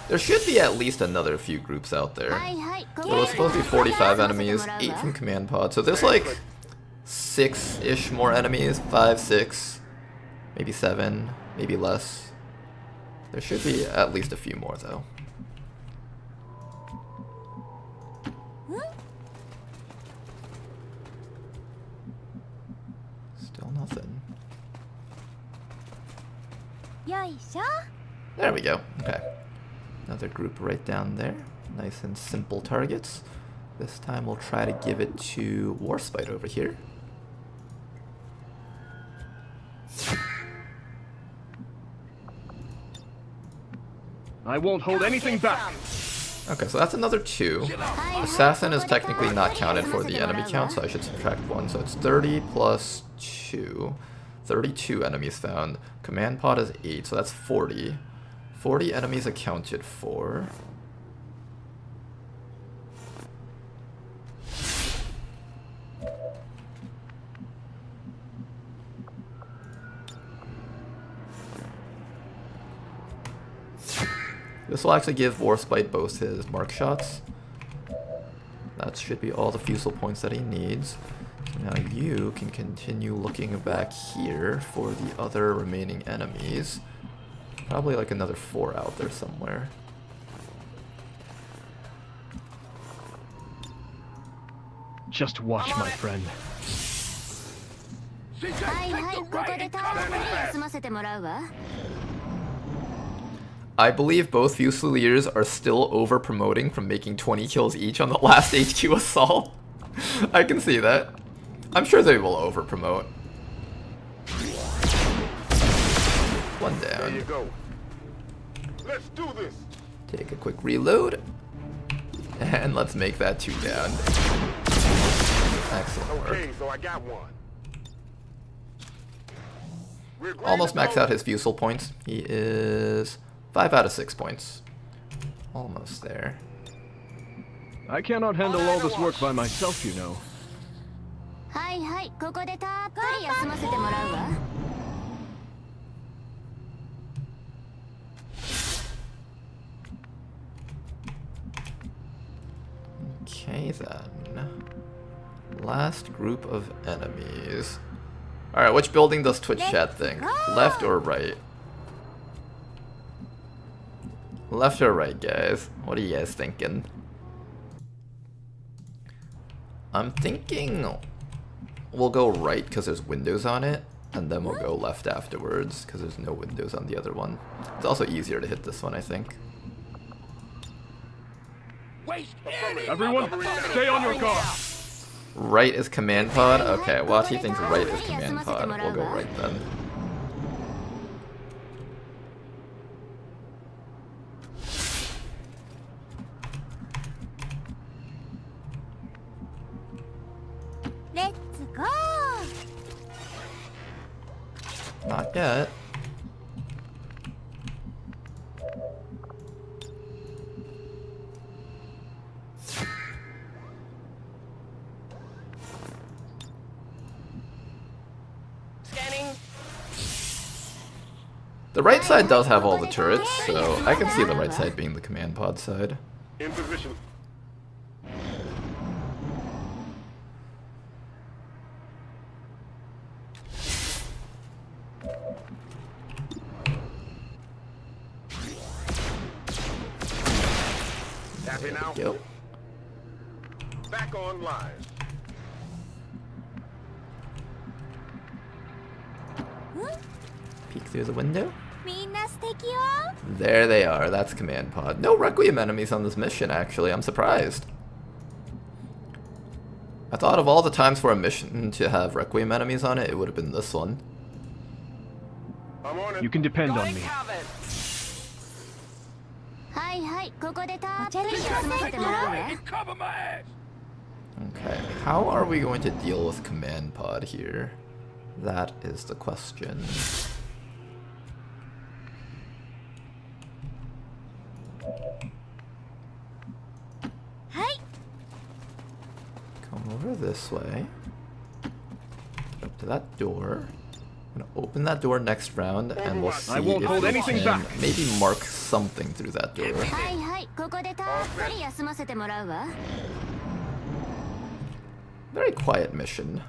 There should be at least another few groups out there. はいはい、ここ There で was たっ supposed ぷ to り be 45 休ませて enemies, もらう 8 わ from command pod, so there's like 6-ish more enemies, 5, 6, maybe 7, maybe less. There should be at least a few more though. Still nothing. よいしょ There we go. Okay. Another group right down there. Nice and simple targets. This time we'll try to give it to Warspite over here. I won't hold anything back. Okay, so that's another 2. Assassin is technically not counted for the enemy count, so I should subtract 1. So it's 30 plus 2. 32 enemies found. Command pod is 8, so that's 40. 40 enemies accounted for. This will actually give Warspite both his mark shots. That should be all the fusel points that he needs. So now you can continue looking back here for the other remaining enemies. Probably like another 4 out there somewhere. Just watch, my friend. はいはいここでたっぷり休ませてもらうわ I believe both Fusiliers are still over-promoting from making 20 kills each on the last HQ assault. I can see that. I'm sure they will over-promote. One down. There you go. Let's do this. Take a quick reload. And let's make that 2 down. Excellent work. Okay, so I got one. We're ready Almost to maxed go. out his Fusel points. He is 5 out of 6 points. Almost there. I cannot handle all this work by myself, you know. はいはいここでたっぷり休ませてもらうわ Okay then. Last group of enemies. Alright, which building does Twitch chat think? Left or right? Left or right, guys? What are you guys thinking? I'm thinking we'll go right because there's windows on it, and then we'll go left afterwards because there's no windows on the other one. It's also easier to hit this one, I think. Everyone, stay on your guard. Right is command pod? Okay, Wati thinks right is command pod. We'll go right then. Let's go Not yet. Scanning. The right side does have all the turrets, so I can see the right side being the command pod side. In position. Happy now? Yo. Back online. Peek through the window. みんな素敵よ There they are, that's command pod. No Requiem enemies on this mission, actually. I'm surprised. I thought of all the times for a mission to have Requiem enemies on it, it would have been this one. I'm on it. You can depend on Going me. covered. はいはいここでたっぷり休ませてもらうわ Cover my ass. Okay, how are we going to deal with command pod here? That is the question. Come over this way. Get up to that door. I'm gonna open that door next round, and we'll see I won't if hold we anything can back. maybe mark something through that door. はいはいここでたっぷり休ませてもらうわ Very quiet mission.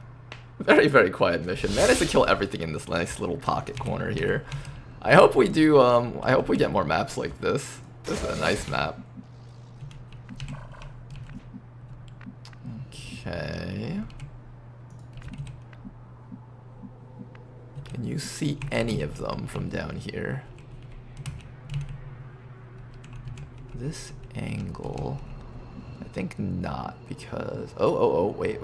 Very, very quiet mission. Managed to kill everything in this nice little pocket corner here. I hope we do, I hope we get more maps like this. This is a nice map. Okay. Can you see any of them from down here? This angle... I think not, because... Oh, wait.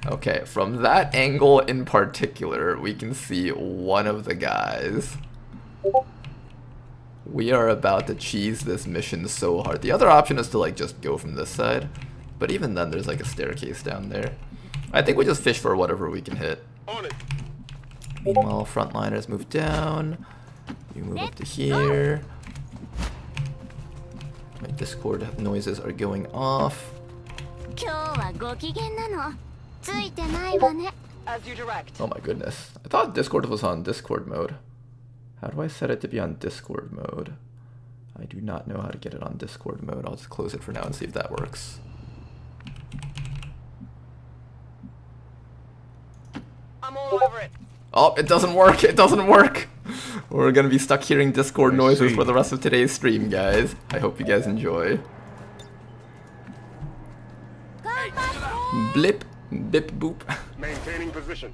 Okay, from that angle in particular, we can see one of the guys. We are about to cheese this mission so hard. The other option is to like just go from this side, but even then there's like a staircase down there. I think we just fish for whatever we can hit. On it. Meanwhile, frontliners move down. You move up to here. My Discord noises are going off. 今日はご機嫌なのついてないわね。 As you direct. Oh my goodness. I thought Discord was on Discord mode. How do I set it to be on Discord mode? I do not know how to get it on Discord mode. I'll just close it for now and see if that works. I'm all over it. Oh, it doesn't work. It doesn't work. We're gonna be stuck hearing Discord noises for the rest of today's stream, guys. I hope you guys enjoy. Blip, bip, boop. Maintaining position.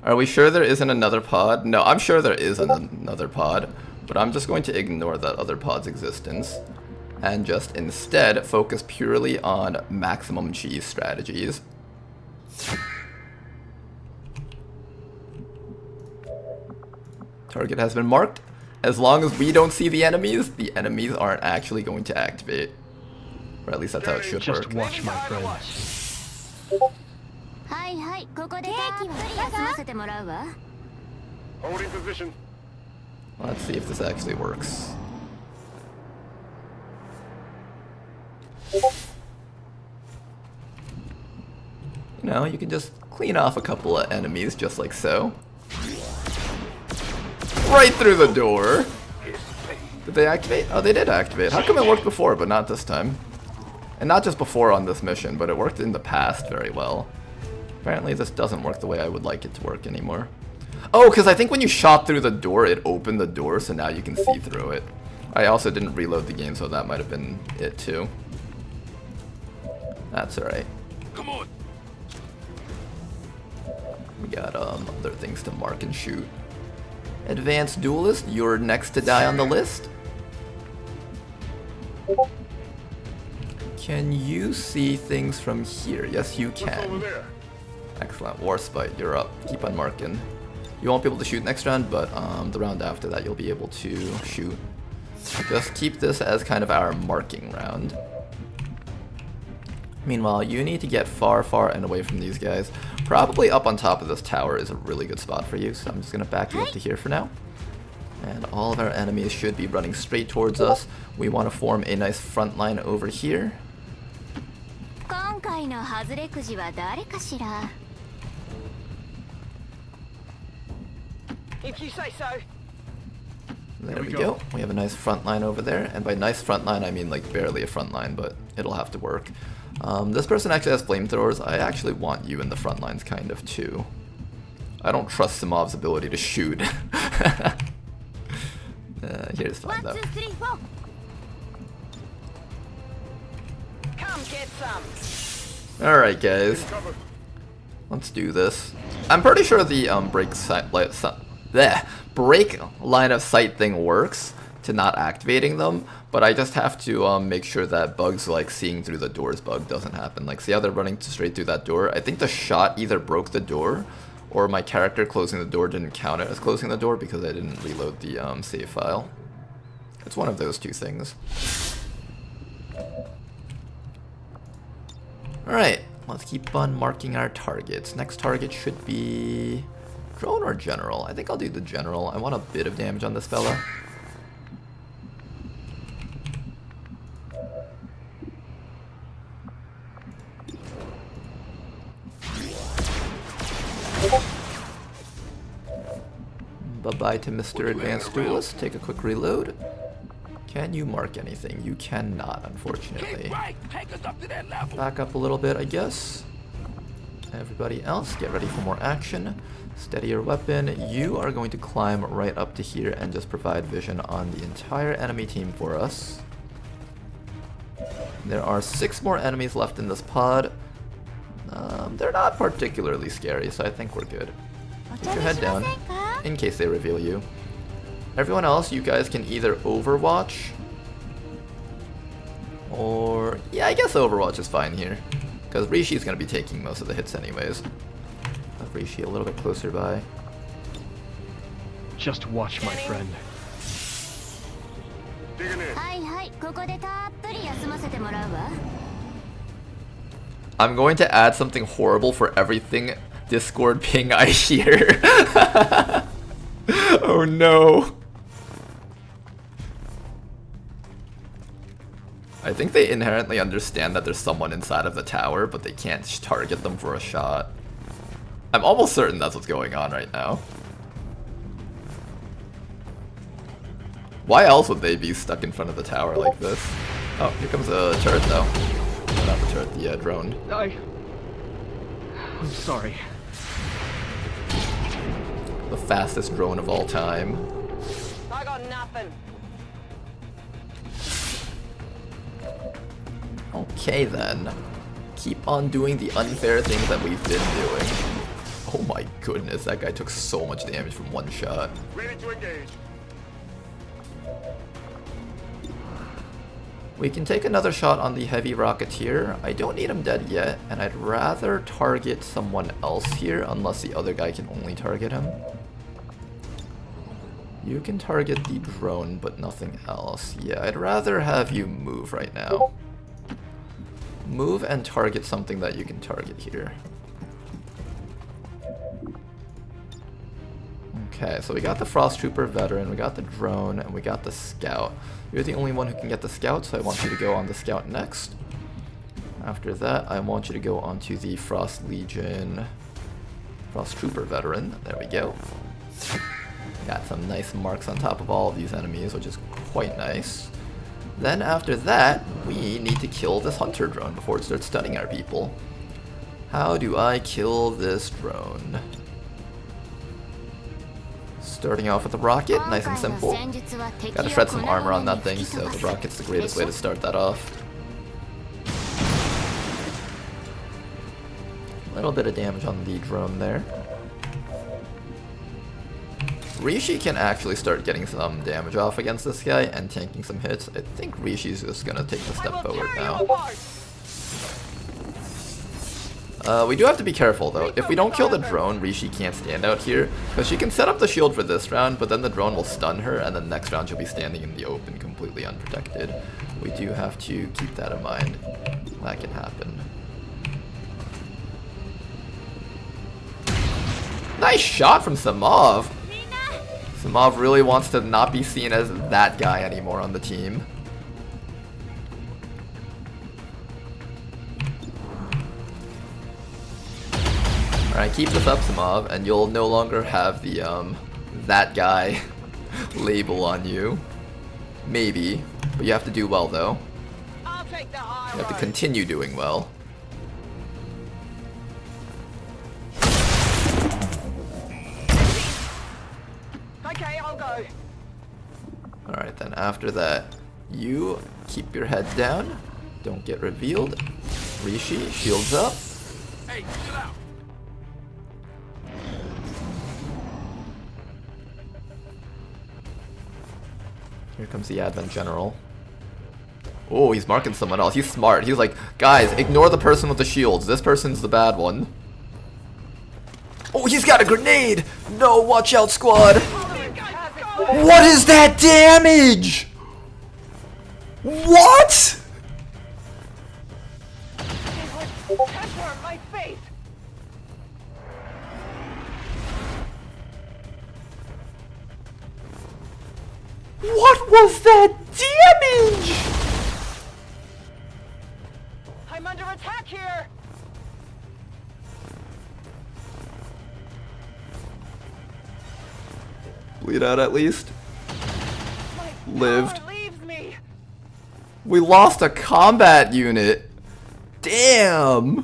Are we sure there isn't another pod? No, I'm sure there is another pod, but I'm just going to ignore that other pod's existence and just instead focus purely on maximum cheese strategies. Target has been marked. As long as we don't see the enemies aren't actually going to activate. Or at least that's how it should work. Just watch, my friend. はいはい、ここでたっぷり休ませてもらうわ。 Holding position. Let's see if this actually works. You know, you can just clean off a couple of enemies just like so. Right through the door. Did they activate? Oh, they did activate. How come it worked before, but not this time? And not just before on this mission, but it worked in the past very well. Apparently this doesn't work the way I would like it to work anymore. Oh, because I think when you shot through the door, it opened the door, so now you can see through it. I also didn't reload the game, so that might have been it too. That's alright. Come on. We got other things to mark and shoot. Advanced Duelist, you're next to die on the list. Can you see things from here? Yes, you What's over can. there? Excellent. Warspite, you're up. Keep on marking. You won't be able to shoot next round, but the round after that you'll be able to shoot. Just keep this as kind of our marking round. Meanwhile, you need to get far, far and away from these guys. Probably up on top of this tower is a really good spot for you, so I'm just going to back you up to here for now. And all of our enemies should be running straight towards us. We want to form a nice front line over here. 今回の外れくじは誰かしら。 If you say so. There we go. We have a nice front line over there. And by nice front line, I mean like barely a front line, but it'll have to work. This person actually has flamethrowers. I actually want you in the front lines kind of too. I don't trust Simov's ability to shoot. Here's fine though. 1, 2, 3, 4. Come get some. Alright guys. Let's do this. I'm pretty sure the break line of sight thing works to not activating them, but I just have to make sure that bugs like seeing through the doors bug doesn't happen. Like see how they're running straight through that door? I think the shot either broke the door or my character closing the door didn't count it as closing the door because I didn't reload the save file. It's one of those two things. Alright, let's keep on marking our targets. Next target should be drone or general. I think I'll do the general. I want a bit of damage on this fella. Bye-bye to Mr. Advanced Duelist. Take a quick reload. Can you mark anything? You cannot, unfortunately. Back up a little bit, I guess. Everybody else, get ready for more action. Steady your weapon. You are going to climb right up to here and just provide vision on the entire enemy team for us. There are 6 more enemies left in this pod. They're not particularly scary, so I think we're good. Put your head down, in case they reveal you. Everyone else, you guys can either Overwatch, or... yeah, I guess Overwatch is fine here, because Rishi's going to be taking most of the hits anyways. Have Rishi a little bit closer by. Just watch, my friend. Digging in. はいはい、ここでたっぷり休ませてもらうわ。 I'm going to add something horrible for everything Discord ping I hear. Oh no. I think they inherently understand that there's someone inside of the tower, but they can't target them for a shot. I'm almost certain that's what's going on right now. Why else would they be stuck in front of the tower like this? Oh, here comes a turret though. Oh, not the turret, the drone. I'm sorry. The fastest drone of all time. I got nothing. Okay then. Keep on doing the unfair things that we've been doing. Oh my goodness, that guy took so much damage from one shot. Ready to engage. We can take another shot on the heavy rocketeer. I don't need him dead yet, and I'd rather target someone else here, unless the other guy can only target him. You can target the drone, but nothing else. Yeah, I'd rather have you move right now. Move and target something that you can target here. Okay, so we got the Frost Trooper veteran, we got the drone, and we got the scout. You're the only one who can get the scout, so I want you to go on the scout next. After that, I want you to go onto the Frost Legion Frost Trooper veteran. There we go. Got some nice marks on top of all of these enemies, which is quite nice. Then after that, we need to kill this hunter drone before it starts stunning our people. How do I kill this drone? Starting off with a rocket, nice and simple. Gotta shred some armor on that thing, so the rocket's the greatest way to start that off. A little bit of damage on the drone there. Rishi can actually start getting some damage off against this guy and tanking some hits. I think Rishi's just gonna take the step forward now. We do have to be careful though. If we don't kill the drone, Rishi can't stand out here, because she can set up the shield for this round, but then the drone will stun her, and then next round she'll be standing in the open completely unprotected. We do have to keep that in mind. That can happen. Nice shot from Samov! Samov really wants to not be seen as that guy anymore on the team. Alright, keep this up, Samov, and you'll no longer have the, that guy label on you. Maybe. But you have to do well, though. I'll take the high You have to road. continue doing well. Okay, I'll go. Alright, then after that, you keep your head down. Don't get revealed. Rishi, shields up. Hey, chill out. Here comes the Advent General. Oh, he's marking someone else. He's smart. He's like, guys, ignore the person with the shields. This person's the bad one. Oh, he's got a grenade! No, watch out, squad! What is that damage? What? Temper my face. What was that damage? I'm under attack here. Bleed out at least. My Lived. power leaves me. We lost a combat unit. Damn.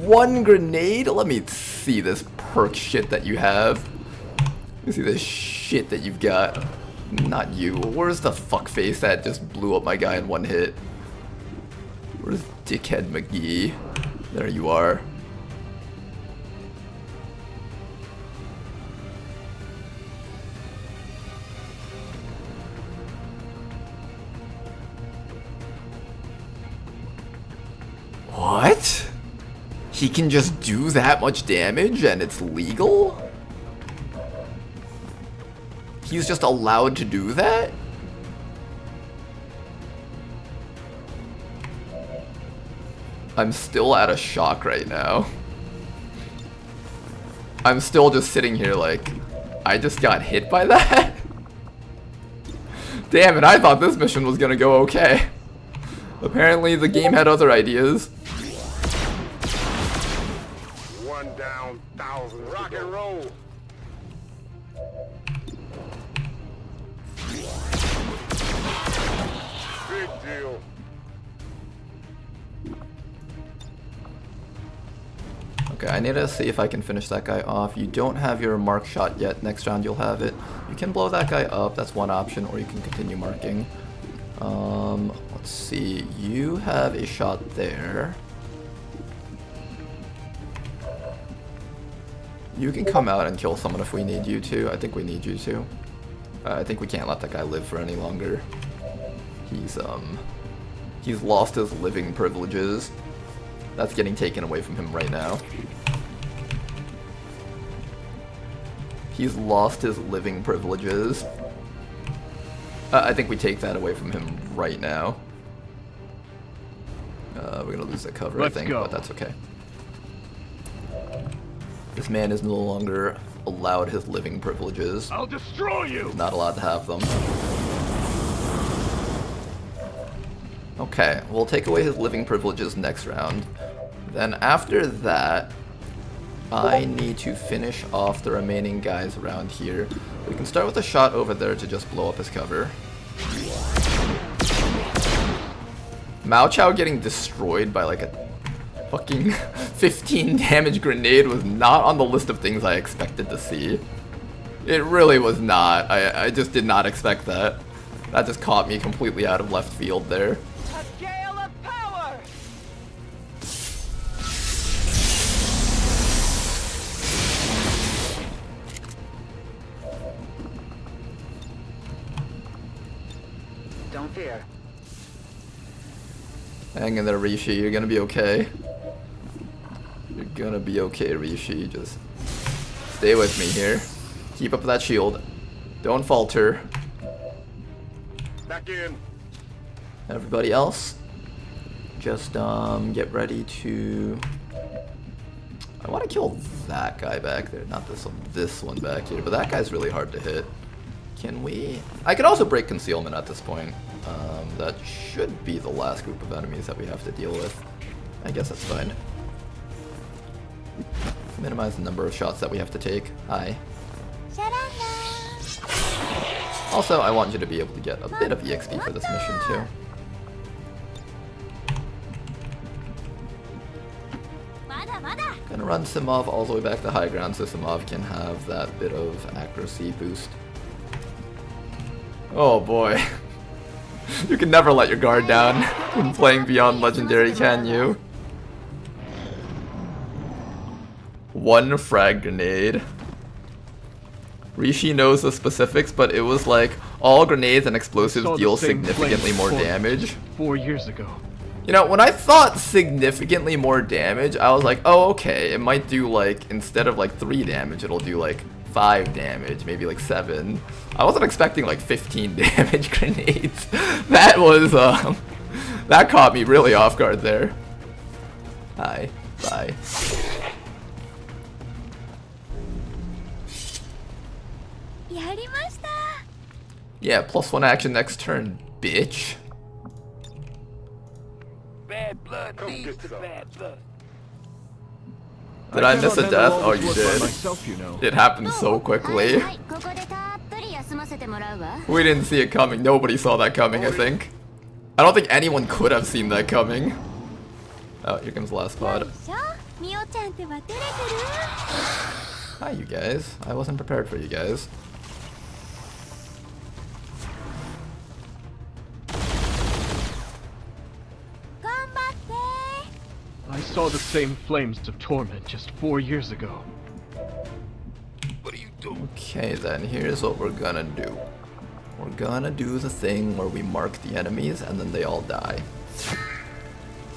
One grenade? Let me see this perk shit that you have. Let me see this shit that you've got. Not you. Where's the fuckface that just blew up my guy in one hit? Where's Dickhead McGee? There you are. What? He can just do that much damage and it's legal? He's just allowed to do that? I'm still out of shock right now. I'm still just sitting here like, I just got hit by that? Damn it, I thought this mission was gonna go okay. Apparently the game had other ideas. One down, thousands. Rock and roll. Big deal. Okay, I need to see if I can finish that guy off. You don't have your mark shot yet. Next round you'll have it. You can blow that guy up, that's one option, or you can continue marking. Let's see. You have a shot there. You can come out and kill someone if we need you to. I think we need you to. I think we can't let that guy live for any longer. He's lost his living privileges. That's getting taken away from him right now. He's lost his living privileges. I think we take that away from him right now. We're gonna lose the cover, I think, but that's okay. This man is no longer allowed his living privileges. I'll destroy you. He's not allowed to have them. Okay, we'll take away his living privileges next round. Then after that, I need to finish off the remaining guys around here. We can start with a shot over there to just blow up his cover. Mao Chao getting destroyed by like a fucking 15 damage grenade was not on the list of things I expected to see. It really was not. I just did not expect that. That just caught me completely out of left field there. A gale of power! Don't fear. Hang in there, Rishi. You're gonna be okay. You're gonna be okay, Rishi. Just stay with me here. Keep up that shield. Don't falter. Back in. Everybody else, just get ready to... I want to kill that guy back there, not this one back here, but that guy's really hard to hit. Can we... I could also break concealment at this point. That should be the last group of enemies that we have to deal with. I guess that's fine. Minimize the number of shots that we have to take. Hi. Also, I want you to be able to get a bit of EXP for this mission too. Gonna run Simov all the way back to high ground so Simov can have that bit of accuracy boost. Oh boy. You can never let your guard down when playing Beyond Legendary, can you? One frag grenade. Rishi knows the specifics, but it was like all grenades and explosives deal significantly more damage. 4 years ago. You know, when I thought significantly more damage, I was like, oh, okay, it might do like, instead of like 3 damage, it'll do like 5 damage, maybe like 7. I wasn't expecting like 15 damage grenades. That was, that caught me really off guard there. Hi, bye. Yeah, +1 action next turn, bitch. Bad blood leads to bad blood. Did I miss a death? Oh, you did. Myself, you know. It happened so quickly. We didn't see it coming. Nobody saw that coming, I think. I don't think anyone could have seen that coming. Oh, here comes the last pod. Hi, you guys. I wasn't prepared for you guys. I saw the same flames of torment just 4 years ago. What are you doing? Okay, then here's what we're gonna do. We're gonna do the thing where we mark the enemies and then they all die.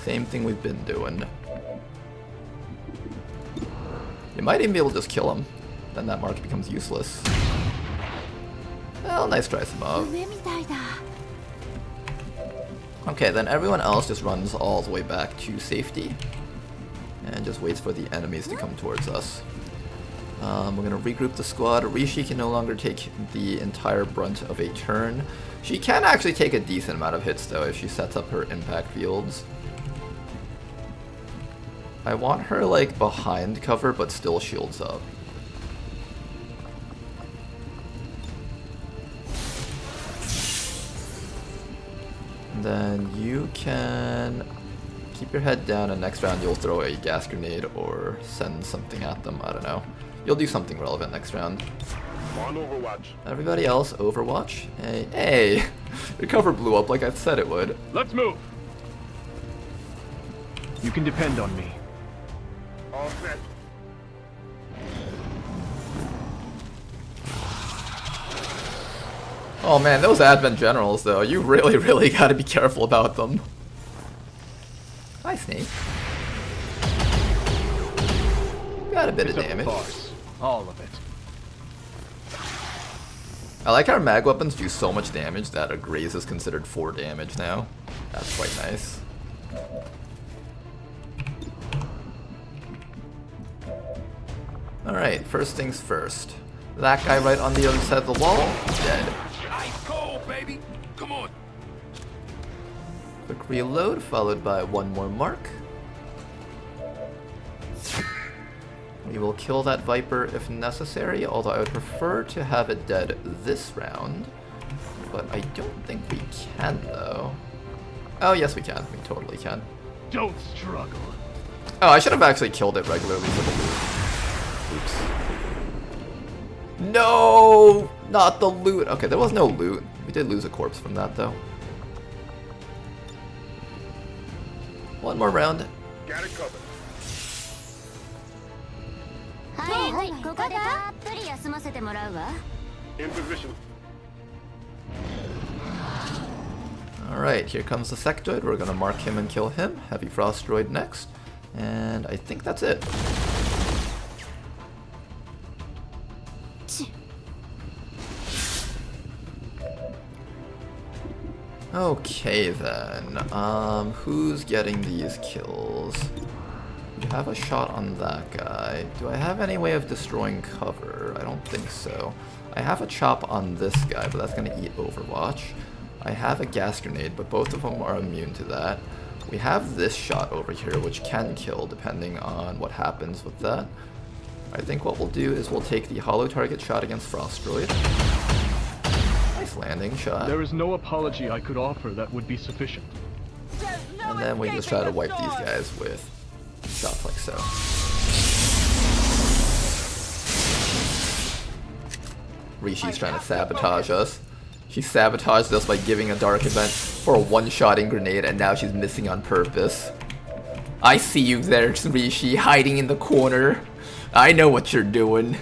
Same thing we've been doing. You might even be able to just kill them. Then that mark becomes useless. Well, nice try, Simov. Okay, then everyone else just runs all the way back to safety. And just waits for the enemies to come towards us. We're gonna regroup the squad. Rishi can no longer take the entire brunt of a turn. She can actually take a decent amount of hits though if she sets up her impact fields. I want her like behind cover but still shields up. And then you can keep your head down and next round you'll throw a gas grenade or send something at them, I don't know. You'll do something relevant next round. On Overwatch. Everybody else, Overwatch. Hey, your cover blew up like I said it would. Let's move. You can depend on me. All set. Oh man, those Advent Generals though, you really gotta be careful about them. Hi Snake. Got a bit of damage. All of it. I like how mag weapons do so much damage that a graze is considered 4 damage now. That's quite nice. Alright, first things first. That guy right on the other side of the wall, dead. Ice cold, baby. Come on. Quick reload, followed by one more mark. We will kill that Viper if necessary, although I would prefer to have it dead this round. But I don't think we can, though. Oh, yes we can. We totally can. Don't struggle. Oh, I should have actually killed it regularly for the loot. Oops. No! Not the loot! Okay, there was no loot. We did lose a corpse from that, though. One more round. Got it covered. はいはい、ここでたっぷり休ませてもらうわ。 In position. Alright, here comes the sectoid. We're gonna mark him and kill him. Heavy Frost droid next. And I think that's it. Okay then, who's getting these kills? You have a shot on that guy. Do I have any way of destroying cover? I don't think so. I have a chop on this guy, but that's gonna eat Overwatch. I have a gas grenade, but both of them are immune to that. We have this shot over here, which can kill depending on what happens with that. I think what we'll do is we'll take the hollow target shot against Frost Droid. Nice landing shot. There is no apology I could offer that would be sufficient. And then we just try to wipe these guys with shots like so. Rishi's trying to sabotage us. She sabotaged us by giving a dark event for a one-shotting grenade, and now she's missing on purpose. I see you there, Rishi, hiding in the corner. I know what you're doing.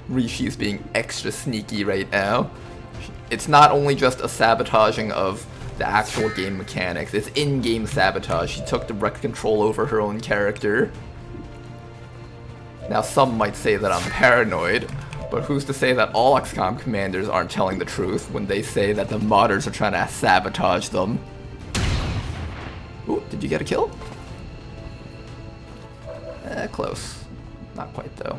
Rishi's being extra sneaky right now. It's not only just a sabotaging of the actual game mechanics, it's in-game sabotage. She took direct control over her own character. Now some might say that I'm paranoid, but who's to say that all XCOM commanders aren't telling the truth when they say that the modders are trying to sabotage them? Ooh, did you get a kill? Close. Not quite though.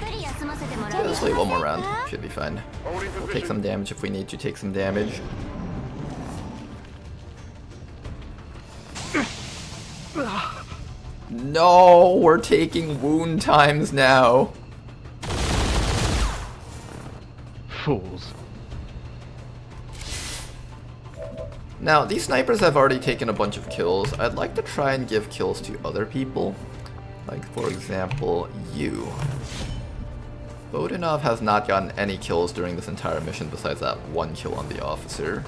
Yeah, let's wait one more round. Should be fine. We'll take some damage if we need to take some damage. No, we're taking wound times now. Fools. Now, these snipers have already taken a bunch of kills. I'd like to try and give kills to other people. Like, for example, you. Vodinov has not gotten any kills during this entire mission besides that one kill on the officer.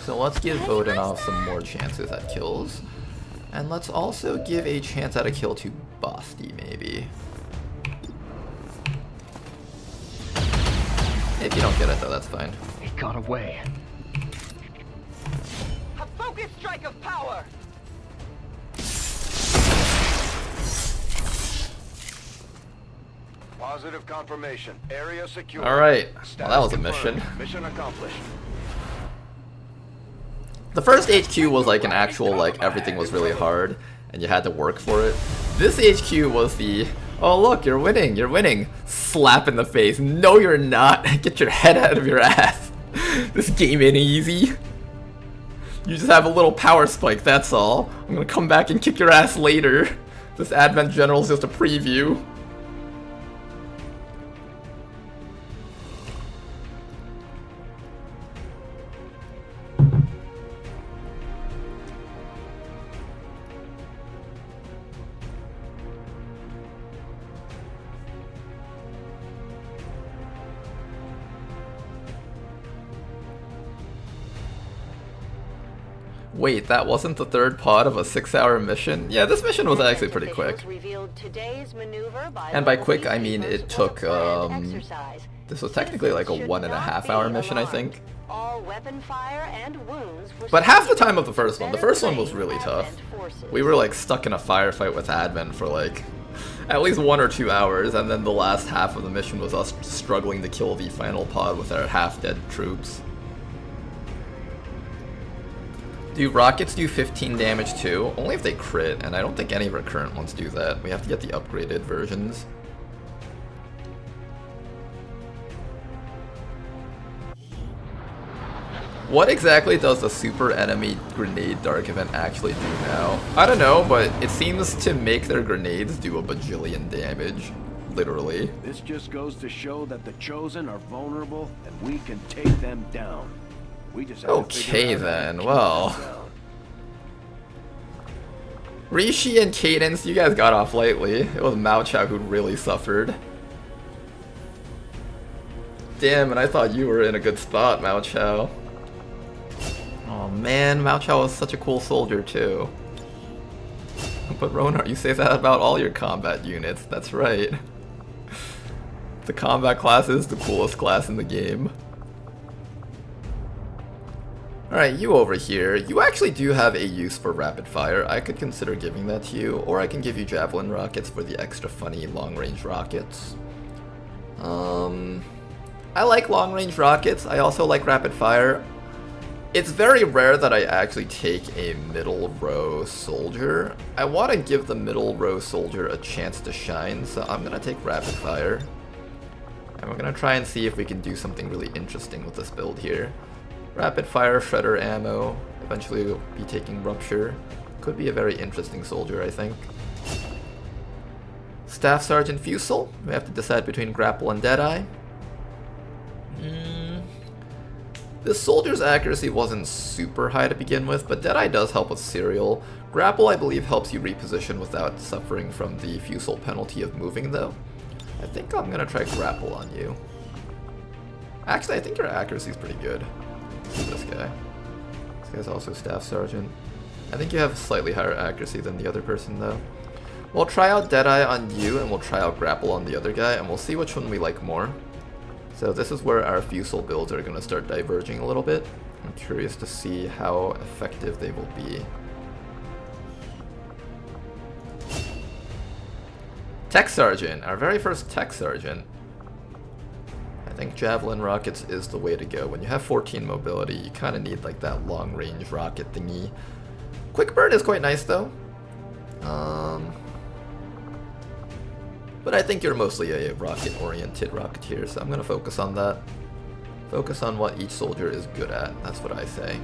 So let's give Vodinov some more chances at kills. And let's also give a chance at a kill to Basti, maybe. If you don't get it though, that's fine. It got away. A focus strike of power! Positive confirmation. Area secure. Alright, well Status that was a confirmed. mission. Mission accomplished. The first HQ was like an actual, like, everything was really hard, and you had to work for it. This HQ was the, oh look, you're winning, slap in the face. No, you're not. Get your head out of your ass. This game ain't easy. You just have a little power spike, that's all. I'm gonna come back and kick your ass later. This Advent General's just a preview. Wait, that wasn't the third pod of a 6-hour mission? Yeah, this mission was actually pretty quick. And by quick, I mean it took, this was technically like a 1.5 hour mission, I think. But half the time of the first one was really tough. We were like stuck in a firefight with Advent for like at least 1 or 2 hours, and then the last half of the mission was us struggling to kill the final pod with our half-dead troops. Do rockets do 15 damage too? Only if they crit, and I don't think any of our current ones do that. We have to get the upgraded versions. What exactly does the super enemy grenade dark event actually do now? I don't know, but it seems to make their grenades do a bajillion damage. Literally. This just goes to show that the Chosen are vulnerable and we can take them down. We just have okay then, well. Rishi and Cadence, you guys got off lightly. It was Mao Chao who really suffered. Damn, and I thought you were in a good spot, Mao Chao. Oh man, Mao Chao was such a cool soldier too. But Ronar, you say that about all your combat units, that's right. The combat class is the coolest class in the game. Alright, you over here. You actually do have a use for rapid fire. I could consider giving that to you, or I can give you javelin rockets for the extra funny long-range rockets. I like long-range rockets. I also like rapid fire. It's very rare that I actually take a middle row soldier. I want to give the middle row soldier a chance to shine, so I'm going to take rapid fire. And we're going to try and see if we can do something really interesting with this build here. Rapid fire, shredder ammo, eventually we'll be taking rupture. Could be a very interesting soldier, I think. Staff Sergeant Fusel, we have to decide between grapple and Deadeye. This soldier's accuracy wasn't super high to begin with, but Deadeye does help with serial. Grapple, I believe, helps you reposition without suffering from the Fusel penalty of moving, though. I think I'm gonna try grapple on you. Actually, I think your accuracy is pretty good. This guy. This guy's also Staff Sergeant. I think you have slightly higher accuracy than the other person, though. We'll try out Deadeye on you, and we'll try out Grapple on the other guy, and we'll see which one we like more. So this is where our Fusel builds are going to start diverging a little bit. I'm curious to see how effective they will be. Tech Sergeant, our very first Tech Sergeant. I think Javelin Rockets is the way to go. When you have 14 mobility, you kind of need like that long-range rocket thingy. Quick Burn is quite nice though. But I think you're mostly a rocket-oriented rocketeer, so I'm going to focus on that. Focus on what each soldier is good at, that's what I say.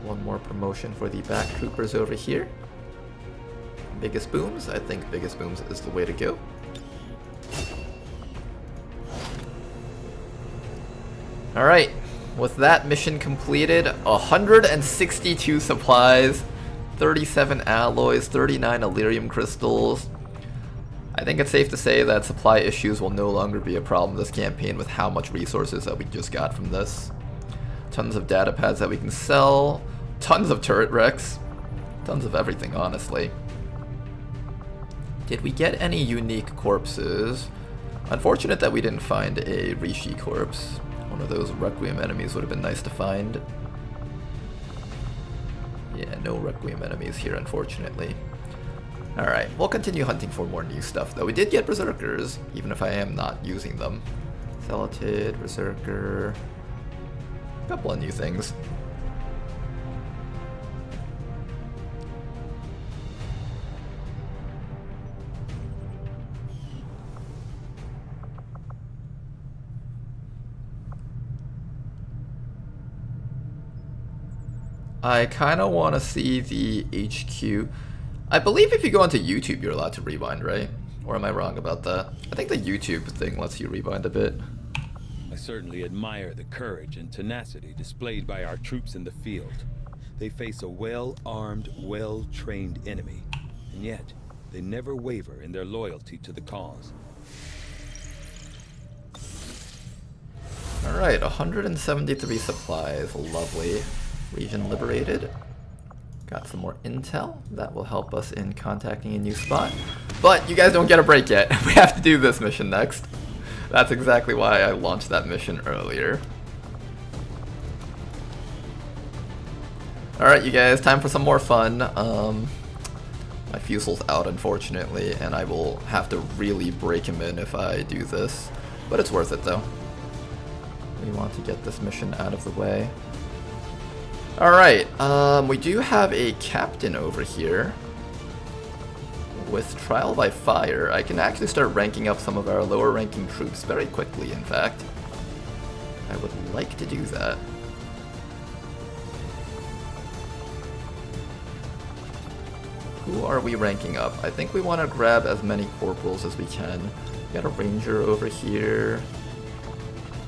One more promotion for the back troopers over here. Biggest Booms, I think Biggest Booms is the way to go. Alright, with that mission completed, 162 supplies, 37 alloys, 39 Elerium crystals. I think it's safe to say that supply issues will no longer be a problem this campaign with how much resources that we just got from this. Tons of data pads that we can sell, tons of turret wrecks, tons of everything, honestly. Did we get any unique corpses? Unfortunate that we didn't find a Rishi corpse. One of those Requiem enemies would have been nice to find. Yeah, no Requiem enemies here, unfortunately. Alright, we'll continue hunting for more new stuff, though. We did get Berserkers, even if I am not using them. Celatid, Berserker. couple of new things. I kind of want to see the HQ. I believe if you go onto YouTube, you're allowed to rewind, right? Or am I wrong about that? I think the YouTube thing lets you rewind a bit. I certainly admire the courage and tenacity displayed by our troops in the field. They face a well-armed, well-trained enemy, and yet they never waver in their loyalty to the cause. Alright, 173 supplies, lovely. Region liberated. Got some more intel. That will help us in contacting a new spot. But you guys don't get a break yet. We have to do this mission next. That's exactly why I launched that mission earlier. Alright, you guys, time for some more fun. My fusel's out, unfortunately, and I will have to really break him in if I do this. But it's worth it, though. We want to get this mission out of the way. Alright, we do have a captain over here. With trial by fire, I can actually start ranking up some of our lower ranking troops very quickly, in fact. I would like to do that. Who are we ranking up? I think we want to grab as many corporals as we can. We got a ranger over here.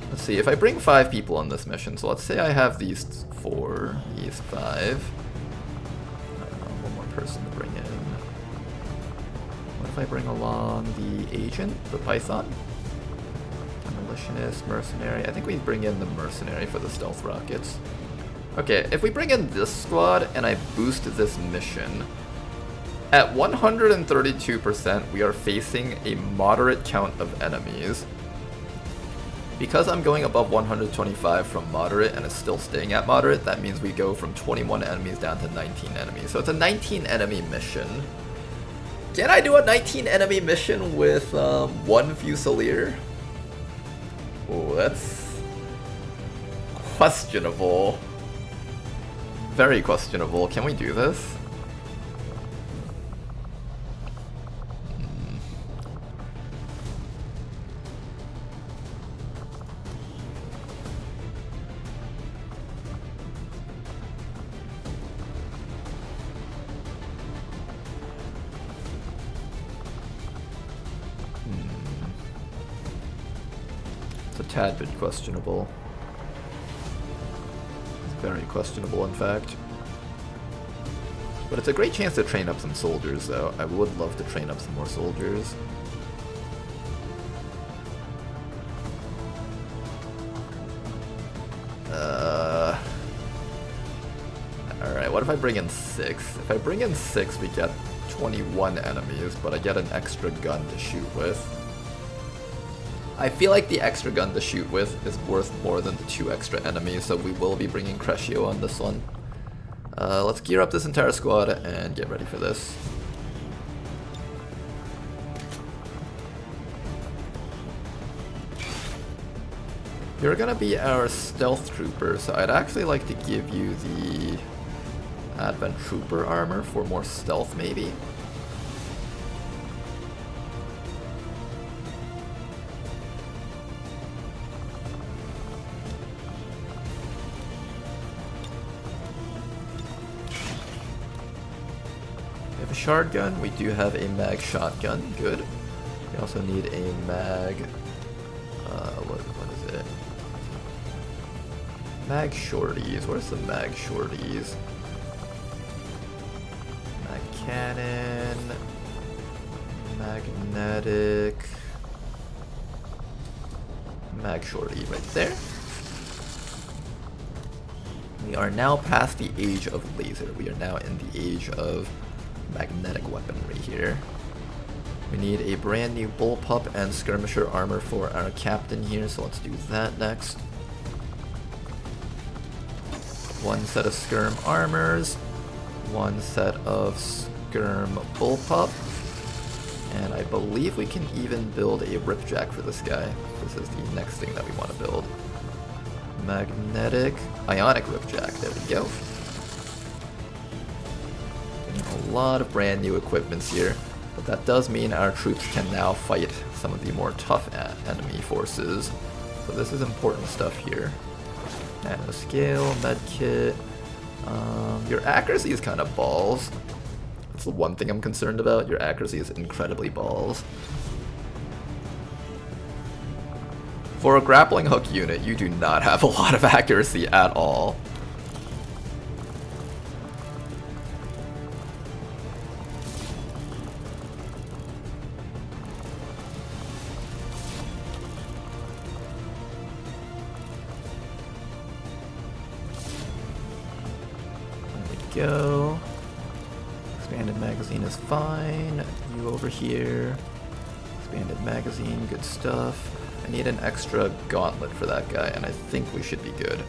Let's see, if I bring 5 people on this mission, so let's say I have these 4, these 5. One more person to bring in. What if I bring along the agent, the Python? Demolitionist, mercenary. I think we bring in the mercenary for the stealth rockets. Okay, if we bring in this squad and I boost this mission, at 132%, we are facing a moderate count of enemies. Because I'm going above 125 from moderate and it's still staying at moderate, that means we go from 21 enemies down to 19 enemies. So it's a 19 enemy mission. Can I do a 19 enemy mission with 1 Fusilier? Oh, that's questionable. Very questionable. Can we do this? It's a tad bit questionable. It's very questionable, in fact. But it's a great chance to train up some soldiers, though. I would love to train up some more soldiers. Alright, what if I bring in 6? If I bring in 6, we get 21 enemies, but I get an extra gun to shoot with. I feel like the extra gun to shoot with is worth more than the 2 extra enemies, so we will be bringing Crescio on this one. Let's gear up this entire squad and get ready for this. You're gonna be our stealth trooper, so I'd actually like to give you the Advent Trooper armor for more stealth, maybe. We have a shard gun. We do have a mag shotgun. Good. We also need a mag. What is it? Mag shorties. Where's the mag shorties? Mag cannon. Magnetic. Mag shorty right there. We are now past the age of laser. We are now in the age of magnetic weaponry here. We need a brand new bullpup and skirmisher armor for our captain here, so let's do that next. 1 set of skirm armors, 1 set of skirm bullpup, and I believe we can even build a ripjack for this guy. This is the next thing that we want to build. magnetic, ionic ripjack. There we go. A lot of brand new equipments here, but that does mean our troops can now fight some of the more tough enemy forces. So this is important stuff here. Nanoscale, medkit. Your accuracy is kind of balls. That's the one thing I'm concerned about. Your accuracy is incredibly balls. For a grappling hook unit, you do not have a lot of accuracy at all. Go. Expanded magazine is fine. You over here. Expanded magazine, good stuff. I need an extra gauntlet for that guy, and I think we should be good.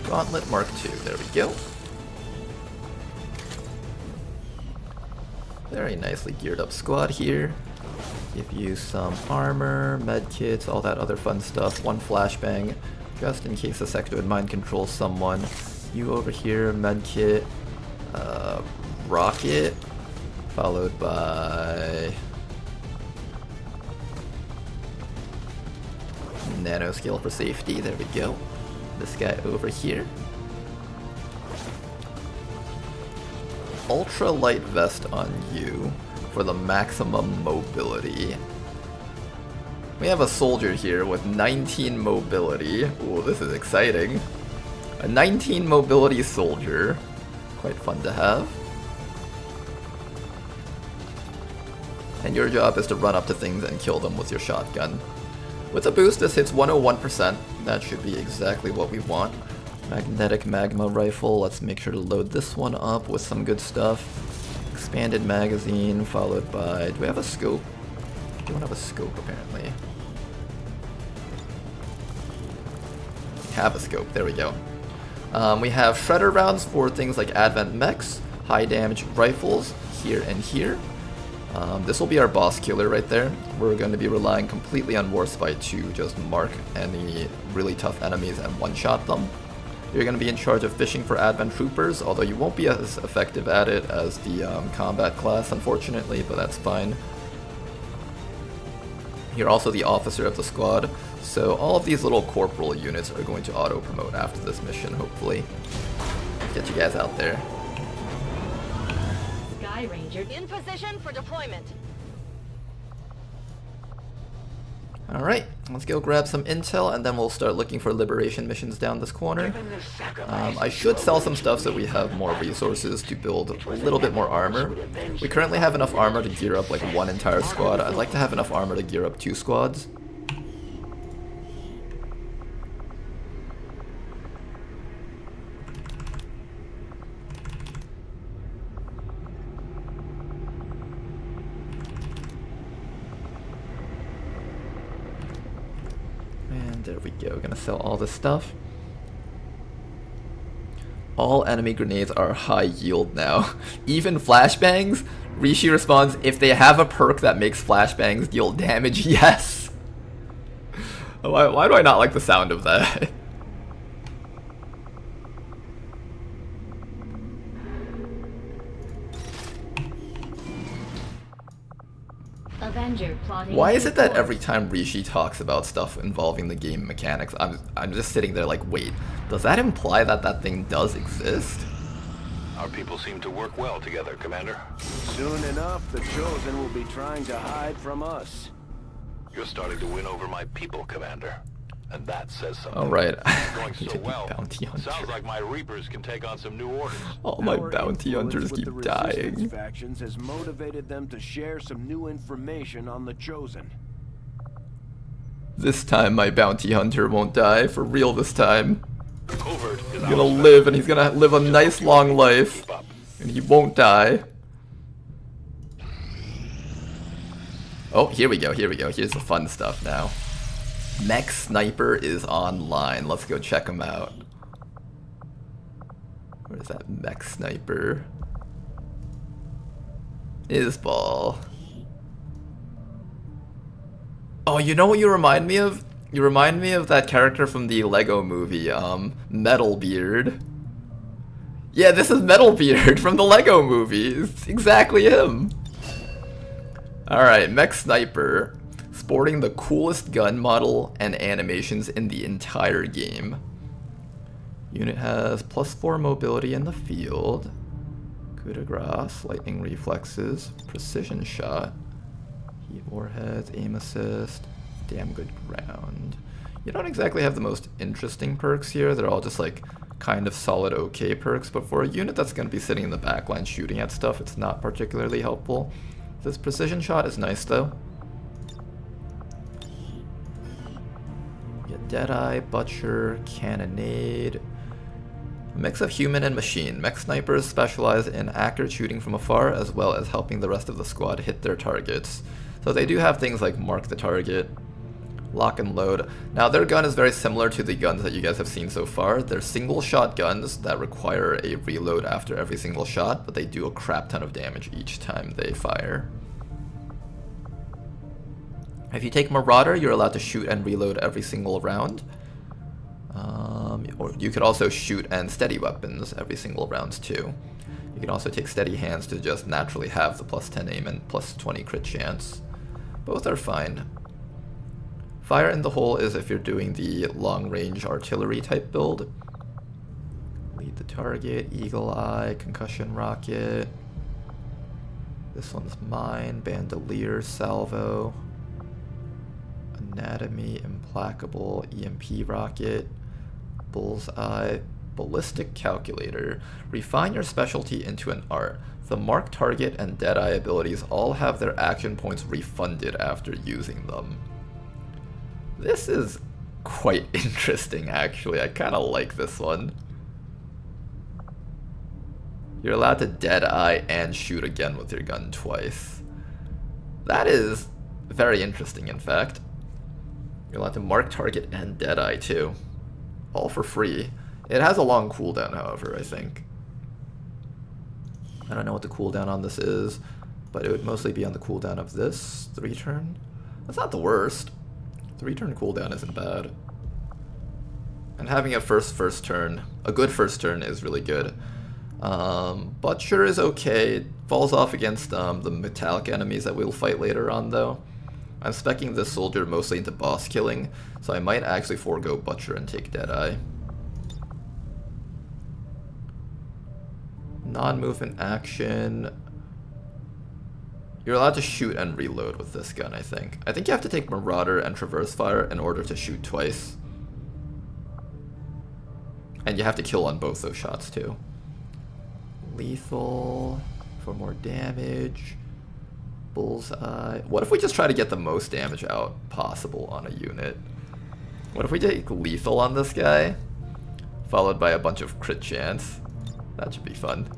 Gauntlet Mark II, there we go. Very nicely geared up squad here. Give you some armor, medkits, all that other fun stuff. One flashbang, just in case the sectoid mind controls someone. You over here, medkit, rocket, followed by nanoscale for safety. There we go. This guy over here. Ultra light vest on you for the maximum mobility. We have a soldier here with 19 mobility. Ooh, this is exciting. A 19 mobility soldier. Quite fun to have. And your job is to run up to things and kill them with your shotgun. With a boost, this hits 101%. That should be exactly what we want. Magnetic magma rifle. Let's make sure to load this one up with some good stuff. Expanded magazine, followed by... Do we have a scope? We don't have a scope, apparently. We have a scope. There we go. We have shredder rounds for things like advent mechs, high damage rifles, here and here. This will be our boss killer right there. We're going to be relying completely on Warspite to just mark any really tough enemies and one-shot them. You're going to be in charge of fishing for advent troopers, although you won't be as effective at it as the combat class, unfortunately, but that's fine. You're also the officer of the squad, so all of these little corporal units are going to auto-promote after this mission, hopefully. Let's get you guys out there. Sky Ranger in position for deployment. Alright, let's go grab some intel and then we'll start looking for liberation missions down this corner. I should sell some stuff so we have more resources to build a little bit more armor. We currently have enough armor to gear up like one entire squad. I'd like to have enough armor to gear up 2 squads. There we go, gonna sell all this stuff. All enemy grenades are high yield now. Even flashbangs? Rishi responds, if they have a perk that makes flashbangs deal damage, yes! Why do I not like the sound of that? Why is it that every time Rishi talks about stuff involving the game mechanics, I'm just sitting there like, wait, does that imply that that thing does exist? Our people seem to work well together, Commander. Soon enough, the Chosen will be trying to hide from us. You're starting to win over my people, Commander. And that says something. Alright. Going so well. Bounty hunter. Sounds like my Reapers can take on some new orders. All my Our bounty hunters influence with keep the Resistance dying. factions has motivated them to share some new information on the Chosen. This time my bounty hunter won't die, for real this time. Covert is He's gonna live, and he's gonna live a nice long life, and he won't die. Oh, here we go, here we go. Here's the fun stuff now. Mech Sniper is online. Let's go check him out. Where's that Mech Sniper? His ball. Oh, you know what you remind me of? You remind me of that character from the Lego movie, Metalbeard. Yeah, this is Metalbeard from the Lego movie. It's exactly him. Alright, Mech Sniper. Sporting the coolest gun model and animations in the entire game. Unit has +4 mobility in the field. Coup de grace, lightning reflexes, precision shot, heat warheads, aim assist, damn good ground. You don't exactly have the most interesting perks here. They're all just like kind of solid okay perks, but for a unit that's going to be sitting in the backline shooting at stuff, it's not particularly helpful. This precision shot is nice though. You get Deadeye, Butcher, Cannonade. A mix of human and machine. Mech snipers specialize in accurate shooting from afar as well as helping the rest of the squad hit their targets. So they do have things like mark the target, lock and load. Now their gun is very similar to the guns that you guys have seen so far. They're single shot guns that require a reload after every single shot, but they do a crap ton of damage each time they fire. If you take Marauder, you're allowed to shoot and reload every single round. Or you could also shoot and steady weapons every single round too. You can also take steady hands to just naturally have the +10 aim and +20 crit chance. Both are fine. Fire in the hole is if you're doing the long range artillery type build. Lead the target, Eagle Eye, concussion rocket. This one's mine, bandolier, salvo. Anatomy, implacable, EMP rocket, bullseye, ballistic calculator. Refine your specialty into an art. The mark target and Deadeye abilities all have their action points refunded after using them. This is quite interesting actually. I kind of like this one. You're allowed to Deadeye and shoot again with your gun twice. That is very interesting in fact. You're allowed to mark target and Deadeye too. All for free. It has a long cooldown, however, I think. I don't know what the cooldown on this is, but it would mostly be on the cooldown of this 3-turn. That's not the worst. 3-turn cooldown isn't bad. And having a first turn, a good first turn is really good. Butcher is okay. It falls off against the metallic enemies that we'll fight later on though. I'm speccing this soldier mostly into boss killing, so I might actually forego Butcher and take Deadeye. Non-movement action. You're allowed to shoot and reload with this gun, I think. I think you have to take Marauder and Traverse Fire in order to shoot twice. And you have to kill on both those shots too. Lethal for more damage. Bullseye. What if we just try to get the most damage out possible on a unit? What if we take lethal on this guy, followed by a bunch of crit chance? That should be fun.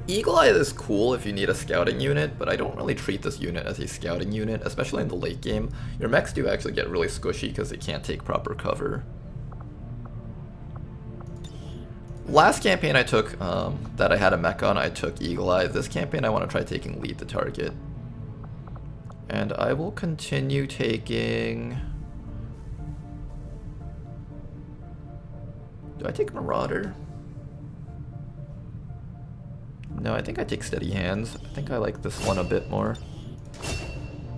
Eagle Eye is cool if you need a scouting unit, but I don't really treat this unit as a scouting unit, especially in the late game. Your mechs do actually get really squishy because they can't take proper cover. Last campaign I took, that I had a mech on, I took Eagle Eye. This campaign I want to try taking Lead the Target. And I will continue taking... Do I take Marauder? No, I think I take Steady Hands. I think I like this one a bit more.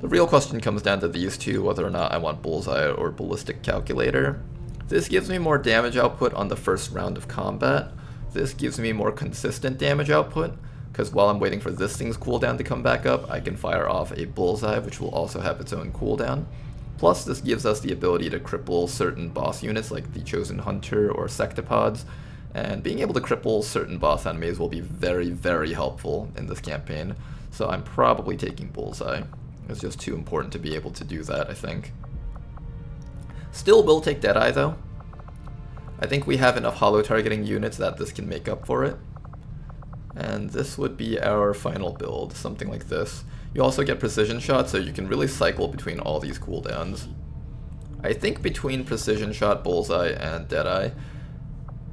The real question comes down to these two, whether or not I want Bullseye or Ballistic Calculator. This gives me more damage output on the first round of combat. This gives me more consistent damage output, because while I'm waiting for this thing's cooldown to come back up, I can fire off a Bullseye, which will also have its own cooldown. Plus, this gives us the ability to cripple certain boss units like the Chosen Hunter or Sectopods, and being able to cripple certain boss enemies will be very, very helpful in this campaign, so I'm probably taking Bullseye. It's just too important to be able to do that, I think. Still will take Deadeye though. I think we have enough hollow targeting units that this can make up for it. And this would be our final build, something like this. You also get precision shot, so you can really cycle between all these cooldowns. I think between precision shot, Bullseye, and Deadeye,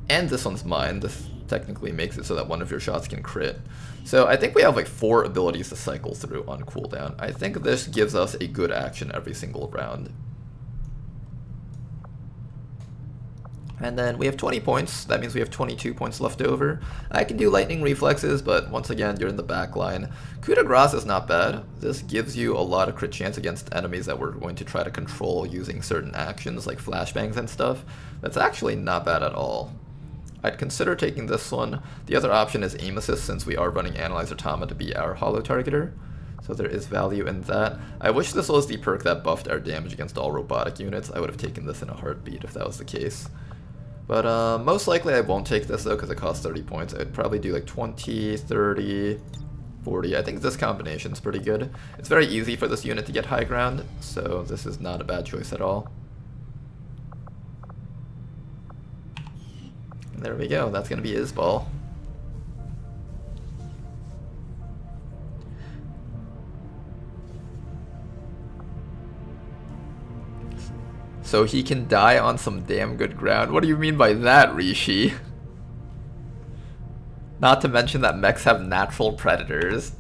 and this one's mine, technically makes it so that one of your shots can crit. So I think we have like 4 abilities to cycle through on cooldown. I think this gives us a good action every single round. And then we have 20 points, that means we have 22 points left over. I can do lightning reflexes, but once again, you're in the back line. Coup de grace is not bad. This gives you a lot of crit chance against enemies that we're going to try to control using certain actions like flashbangs and stuff. That's actually not bad at all. I'd consider taking this one. The other option is aim assist, since we are running Analyzer Tama to be our holo targeter. So there is value in that. I wish this was the perk that buffed our damage against all robotic units. I would have taken this in a heartbeat if that was the case. But most likely I won't take this though, because it costs 30 points. I'd probably do like 20, 30, 40. I think this combination is pretty good. It's very easy for this unit to get high ground, so this is not a bad choice at all. And there we go, that's going to be Isbal. So he can die on some damn good ground. What do you mean by that, Rishi? Not to mention that mechs have natural predators.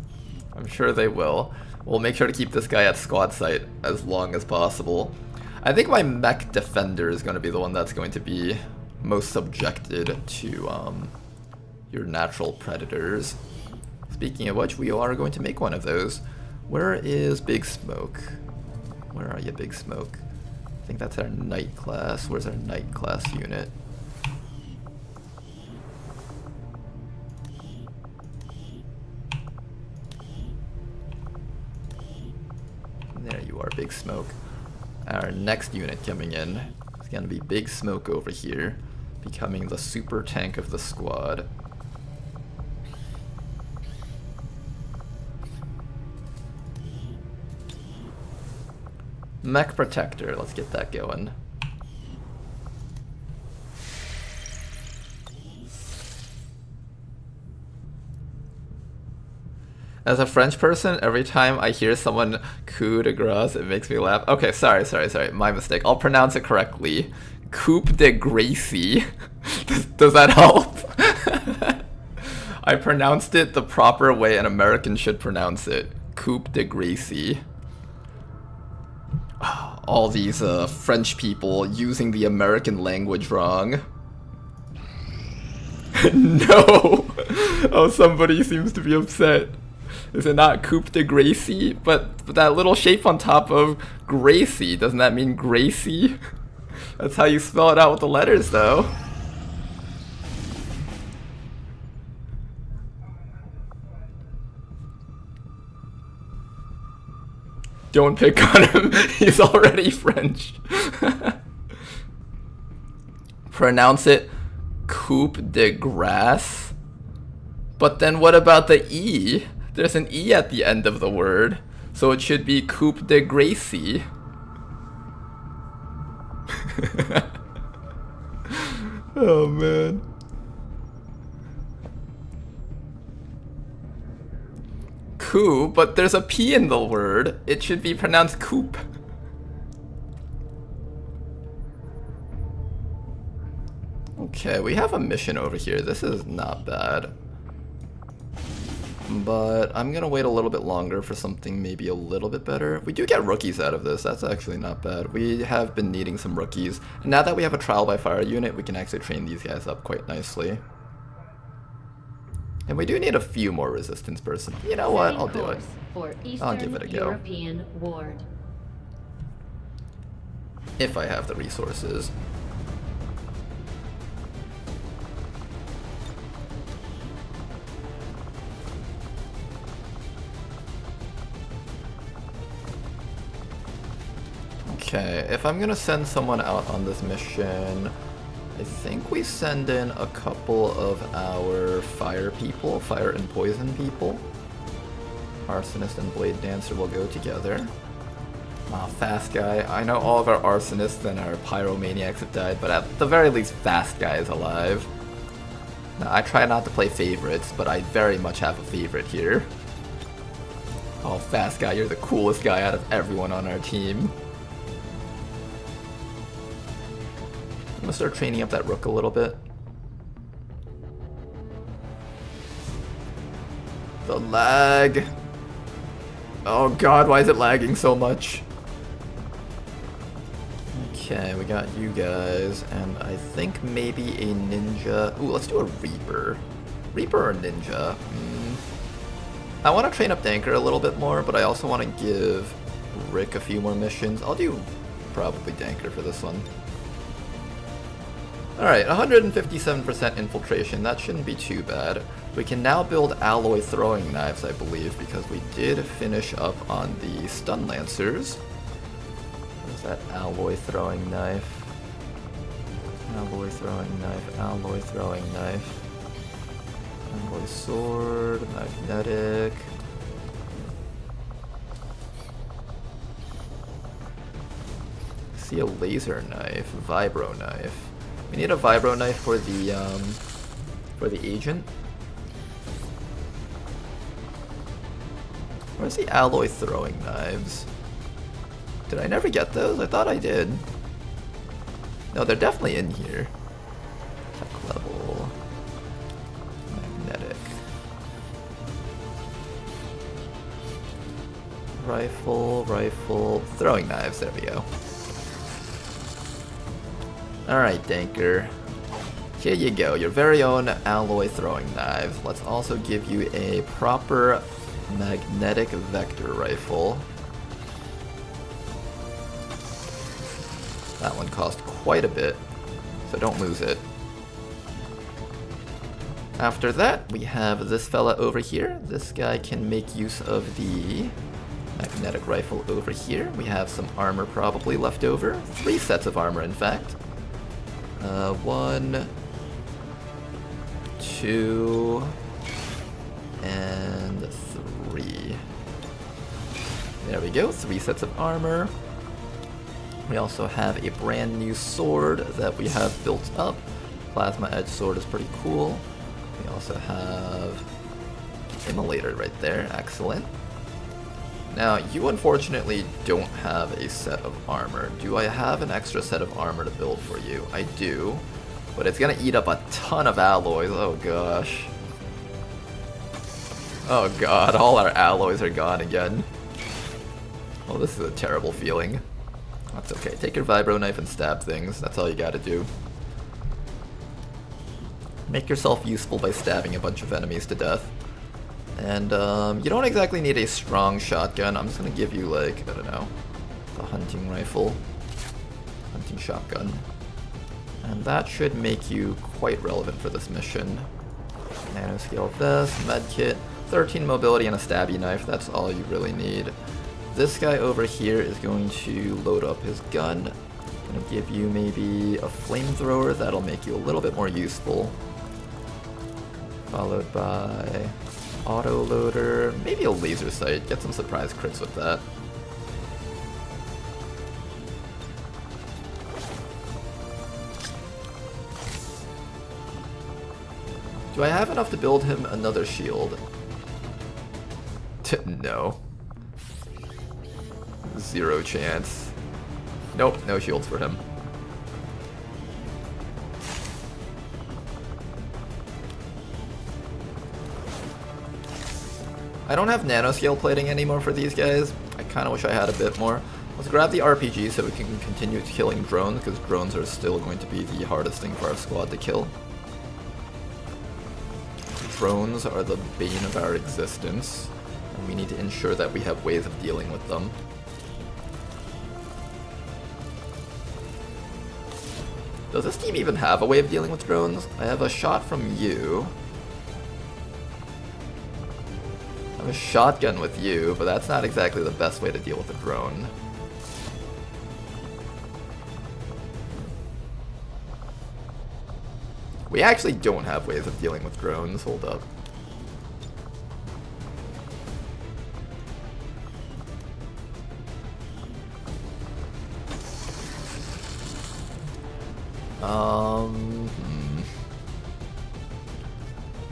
I'm sure they will. We'll make sure to keep this guy at squad sight as long as possible. I think my mech defender is going to be the one that's going to be most subjected to your natural predators. Speaking of which, we are going to make one of those. Where is Big Smoke? Where are you, Big Smoke? I think that's our Knight class. Where's our Knight class unit? There you are, Big Smoke. Our next unit coming in is going to be Big Smoke over here, becoming the super tank of the squad. Mech Protector, let's get that going. As a French person, every time I hear someone coup de grace, it makes me laugh. Okay, sorry, my mistake. I'll pronounce it correctly. Coup de grace. Does that help? I pronounced it the proper way an American should pronounce it. Coup de grace. All these French people using the American language wrong. No! Oh, somebody seems to be upset. Is it not Coupe de Gracie? But that little shape on top of Gracie, doesn't that mean Gracie? That's how you spell it out with the letters, though. Don't pick on him, he's already French. Pronounce it Coupe de Grace. But then what about the E? There's an E at the end of the word, so it should be Coupe de Gracie. Oh man. Coup, but there's a P in the word. It should be pronounced coupe. Okay, we have a mission over here. This is not bad. But I'm gonna wait a little bit longer for something maybe a little bit better. We do get rookies out of this. That's actually not bad. We have been needing some rookies. And now that we have a trial by fire unit, we can actually train these guys up quite nicely. And we do need a few more resistance personnel. You know what? I'll do it. I'll give it a go. European Ward. If I have the resources. Okay, if I'm gonna send someone out on this mission, I think we send in a couple of our fire people, fire and poison people. Arsonist and Blade Dancer will go together. Fast guy. I know all of our arsonists and our pyromaniacs have died, but at the very least, fast guy is alive. Now, I try not to play favorites, but I very much have a favorite here. Oh, fast guy, you're the coolest guy out of everyone on our team. I'm gonna start training up that rook a little bit. The lag. Oh god, why is it lagging so much? Okay, we got you guys, and I think maybe a ninja. Ooh, let's do a Reaper. Reaper or ninja? I want to train up Danker a little bit more, but I also want to give Rick a few more missions. I'll do probably Danker for this one. Alright, 157% infiltration, that shouldn't be too bad. We can now build alloy throwing knives, I believe, because we did finish up on the stun lancers. Where's that alloy throwing knife? Alloy throwing knife, alloy throwing knife. Alloy sword, magnetic. I see a laser knife, vibro knife. We need a vibro knife for the agent. Where's the alloy throwing knives? Did I never get those? I thought I did. No, they're definitely in here. Tech level. Magnetic. Rifle. Throwing knives, there we go. Alright, Danker. Here you go, your very own alloy throwing knives. Let's also give you a proper magnetic vector rifle. That one cost quite a bit, so don't lose it. After that, we have this fella over here. This guy can make use of the magnetic rifle over here. We have some armor probably left over. 3 sets of armor, in fact. 1, 2, and 3. There we go, 3 sets of armor. We also have a brand new sword that we have built up. Plasma edge sword is pretty cool. We also have immolator right there, excellent. Now, you unfortunately don't have a set of armor. Do I have an extra set of armor to build for you? I do, but it's gonna eat up a ton of alloys, oh gosh. Oh god, all our alloys are gone again. Well, this is a terrible feeling. That's okay, take your vibro knife and stab things, that's all you gotta do. Make yourself useful by stabbing a bunch of enemies to death. And you don't exactly need a strong shotgun. I'm just gonna give you, like, I don't know, a hunting rifle, hunting shotgun. And that should make you quite relevant for this mission. Nanoscale this, medkit, 13 mobility and a stabby knife, that's all you really need. This guy over here is going to load up his gun. Gonna give you maybe a flamethrower, that'll make you a little bit more useful. Followed by autoloader, maybe a laser sight, get some surprise crits with that. Do I have enough to build him another shield? No. 0 chance. Nope, no shields for him. I don't have nanoscale plating anymore for these guys. I kind of wish I had a bit more. Let's grab the RPG so we can continue killing drones, because drones are still going to be the hardest thing for our squad to kill. Drones are the bane of our existence, and we need to ensure that we have ways of dealing with them. Does this team even have a way of dealing with drones? I have a shot from you. A shotgun with you, but that's not exactly the best way to deal with a drone. We actually don't have ways of dealing with drones, hold up.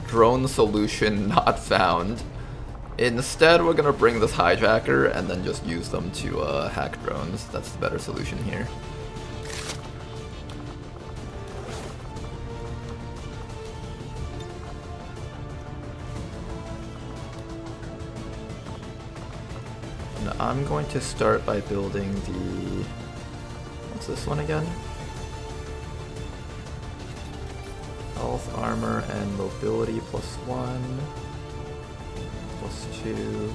Drone solution not found. Instead, we're gonna bring this hijacker and then just use them to hack drones. That's the better solution here. I'm going to start by building the... What's this one again? Health, armor, and mobility +1, +2.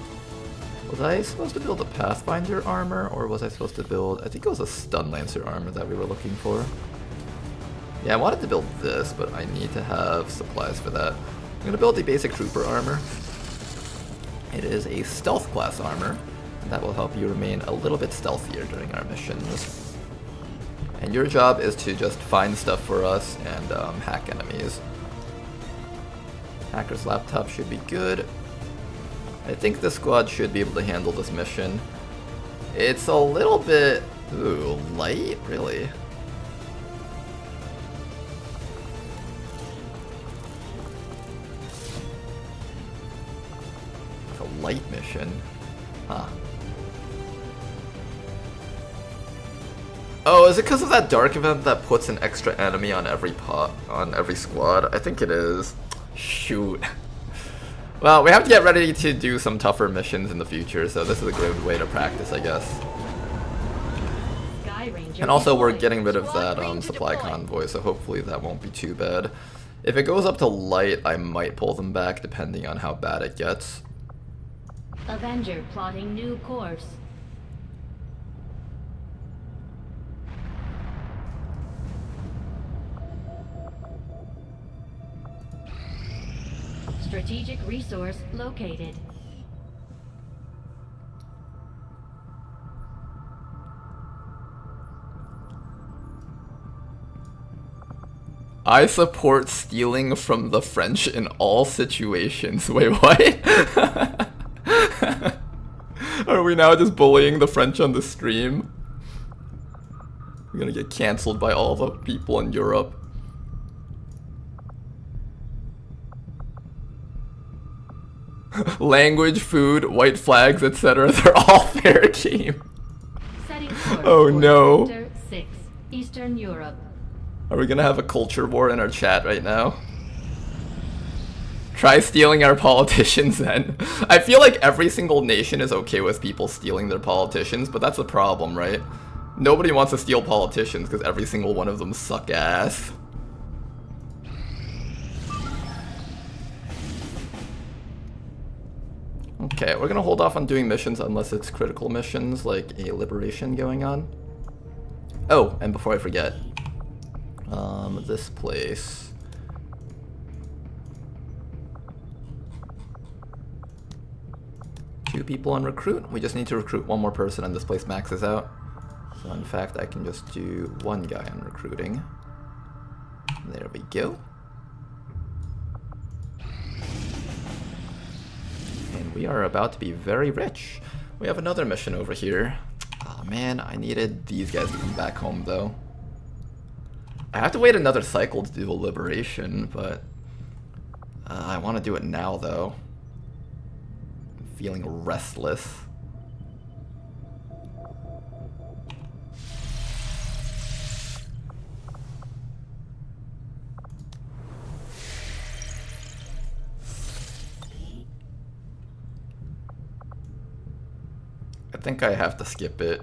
Was I supposed to build a Pathfinder armor, or was I supposed to build... I think it was a Stun Lancer armor that we were looking for. Yeah, I wanted to build this, but I need to have supplies for that. I'm going to build the basic Trooper armor. It is a stealth class armor, and that will help you remain a little bit stealthier during our missions. And your job is to just find stuff for us and hack enemies. Hacker's laptop should be good. I think the squad should be able to handle this mission. It's a little bit... Ooh, light? Really? It's a light mission. Huh. Oh, is it because of that dark event that puts an extra enemy on every squad? I think it is. Shoot. Well, we have to get ready to do some tougher missions in the future, so this is a good way to practice, I guess. And also, we're getting rid of that supply convoy, so hopefully that won't be too bad. If it goes up to light, I might pull them back, depending on how bad it gets. Avenger plotting new course. Strategic resource located. I support stealing from the French in all situations. Wait, what? Are we now just bullying the French on the stream? We're gonna get cancelled by all the people in Europe. Language, food, white flags, etc. They're all fair game. Oh no. Sector 6, Eastern Europe. Are we gonna have a culture war in our chat right now? Try stealing our politicians then. I feel like every single nation is okay with people stealing their politicians, but that's the problem, right? Nobody wants to steal politicians because every single one of them suck ass. Okay, we're gonna hold off on doing missions unless it's critical missions, like a liberation going on. Oh, and before I forget, this place. Two people on recruit. We just need to recruit one more person and this place maxes out. So in fact, I can just do one guy on recruiting. There we go. And we are about to be very rich. We have another mission over here. Oh man, I needed these guys to come back home though. I have to wait another cycle to do a liberation, but I want to do it now though. I'm feeling restless. I think I have to skip it.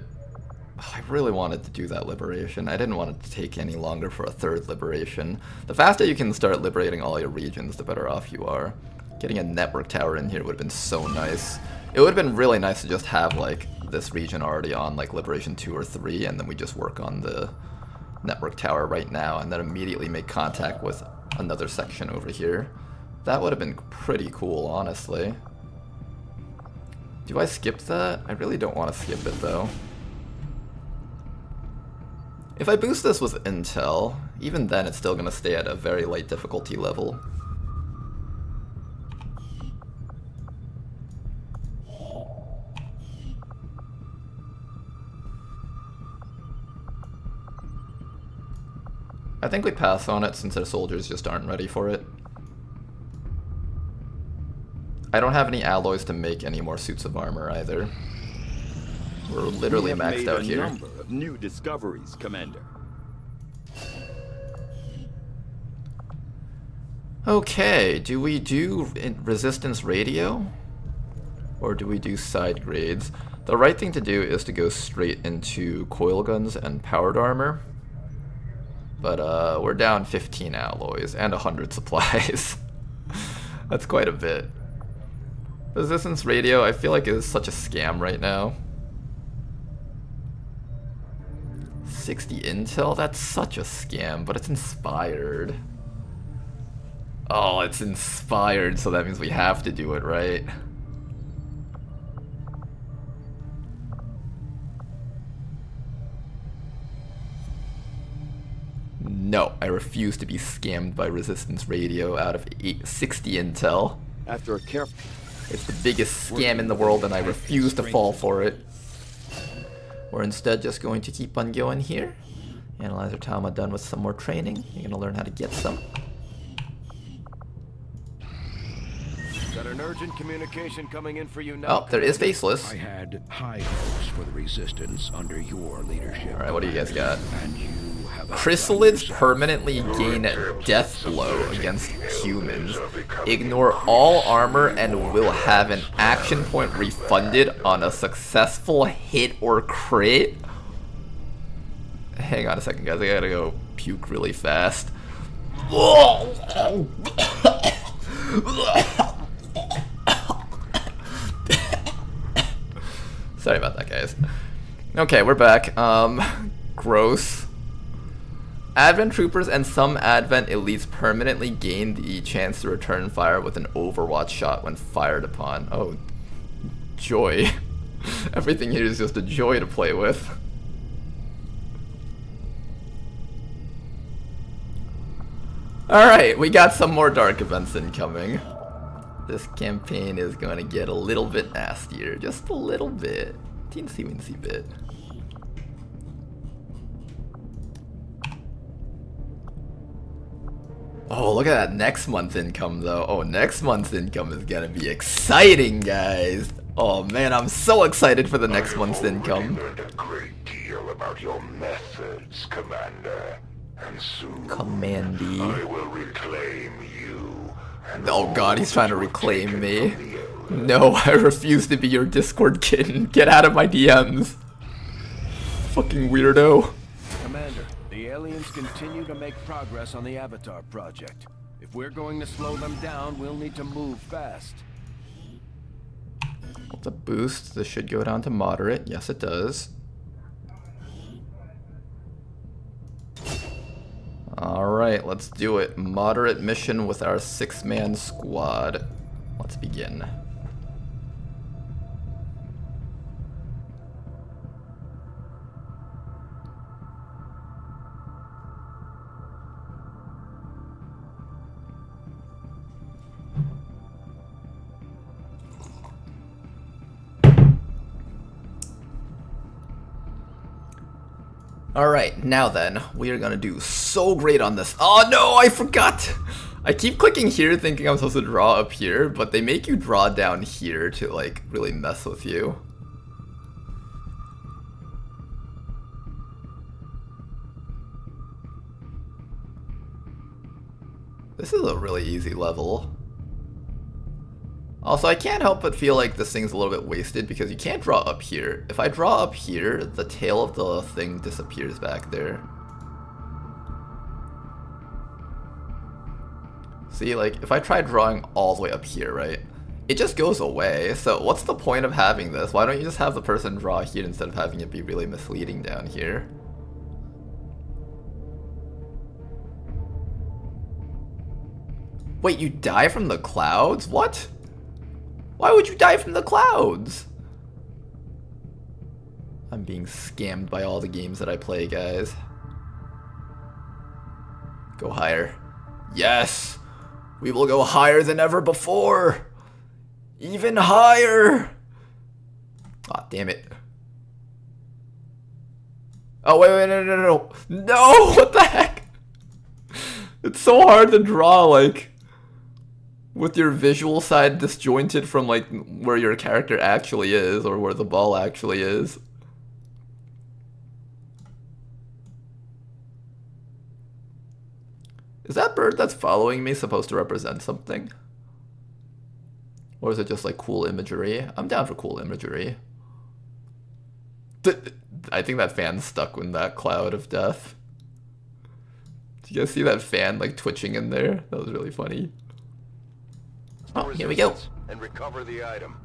I really wanted to do that liberation. I didn't want it to take any longer for a third liberation. The faster you can start liberating all your regions, the better off you are. Getting a network tower in here would have been so nice. It would have been really nice to just have like this region already on like liberation 2 or 3, and then we just work on the network tower right now and then immediately make contact with another section over here. That would have been pretty cool, honestly. Do I skip that? I really don't want to skip it though. If I boost this with intel, even then it's still going to stay at a very light difficulty level. I think we pass on it since our soldiers just aren't ready for it. I don't have any alloys to make any more suits of armor either. We're literally maxed out here. Number of new discoveries, Commander. Okay, do we do resistance radio? Or do we do side grades? The right thing to do is to go straight into coil guns and powered armor. But we're down 15 alloys and 100 supplies. That's quite a bit. Resistance radio, I feel like is such a scam right now. 60 intel? That's such a scam, but it's inspired. Oh, it's inspired, so that means we have to do it, right? No, I refuse to be scammed by resistance radio out of 60 intel. After a careful... It's the biggest scam in the world and I refuse to fall for it. We're instead just going to keep on going here. Analyzer Tama done with some more training. You're gonna learn how to get some. Got an urgent communication coming in for you now. Oh, there is Faceless. I had high hopes for the Resistance under your leadership. Alright, what do you guys got? And you have Chrysalids permanently gain death blow against humans. Ignore all armor and will have an action point refunded on a successful hit or crit. Hang on a second, guys. I gotta go puke really fast. Sorry about that, guys. Okay, we're back. Gross. Advent troopers and some Advent elites permanently gain the chance to return fire with an Overwatch shot when fired upon. Oh, joy. Everything here is just a joy to play with. Alright, we got some more dark events incoming. This campaign is gonna get a little bit nastier. Just a little bit. Teensy-weensy bit. Oh, look at that next month's income, though. Oh, next month's income is gonna be exciting, guys. Oh, man, I'm so excited for the next month's income. Learned a great deal about your methods, Commander. And soon, Commandy. I will reclaim you. Oh god, he's trying to reclaim me. No, I refuse to be your Discord kitten. Get out of my DMs. Fucking weirdo. Commander, the aliens continue to make progress on the Avatar project. If we're going to slow them down, we'll need to move fast. What's a boost? This should go down to moderate. Yes, it does. Alright, let's do it. Moderate mission with our 6-man squad. Let's begin. Alright, now then, we are gonna do so great on this. Oh no, I forgot! I keep clicking here thinking I'm supposed to draw up here, but they make you draw down here to, like, really mess with you. This is a really easy level. Also, I can't help but feel like this thing's a little bit wasted because you can't draw up here. If I draw up here, the tail of the thing disappears back there. See, like, if I try drawing all the way up here, right? It just goes away. So what's the point of having this? Why don't you just have the person draw here instead of having it be really misleading down here? Wait, you die from the clouds? What? Why would you die from the clouds? I'm being scammed by all the games that I play, guys. Go higher. Yes! We will go higher than ever before! Even higher! Aw, damn it. Oh, wait, no. No! What the heck? It's so hard to draw, like, with your visual side disjointed from, like, where your character actually is, or where the ball actually is. Is that bird that's following me supposed to represent something? Or is it just, like, cool imagery? I'm down for cool imagery. I think that fan's stuck in that cloud of death. Do you guys see that fan like twitching in there? That was really funny. Oh, here we go. And recover the item.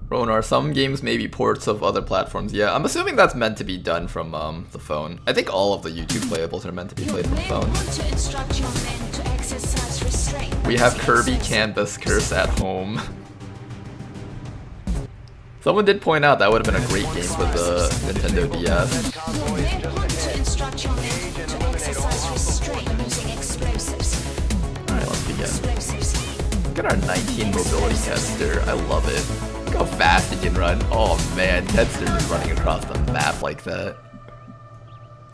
Ronar, some games may be ports of other platforms. Yeah, I'm assuming that's meant to be done from the phone. I think all of the YouTube playables are meant to be played from the phone. We have Kirby Canvas Curse at home. Someone did point out that would have been a great game for the Nintendo DS. Alright, let's begin. Look at our 19 mobility tester. I love it. Look how fast he can run. Oh man, Tedster is running across the map like that.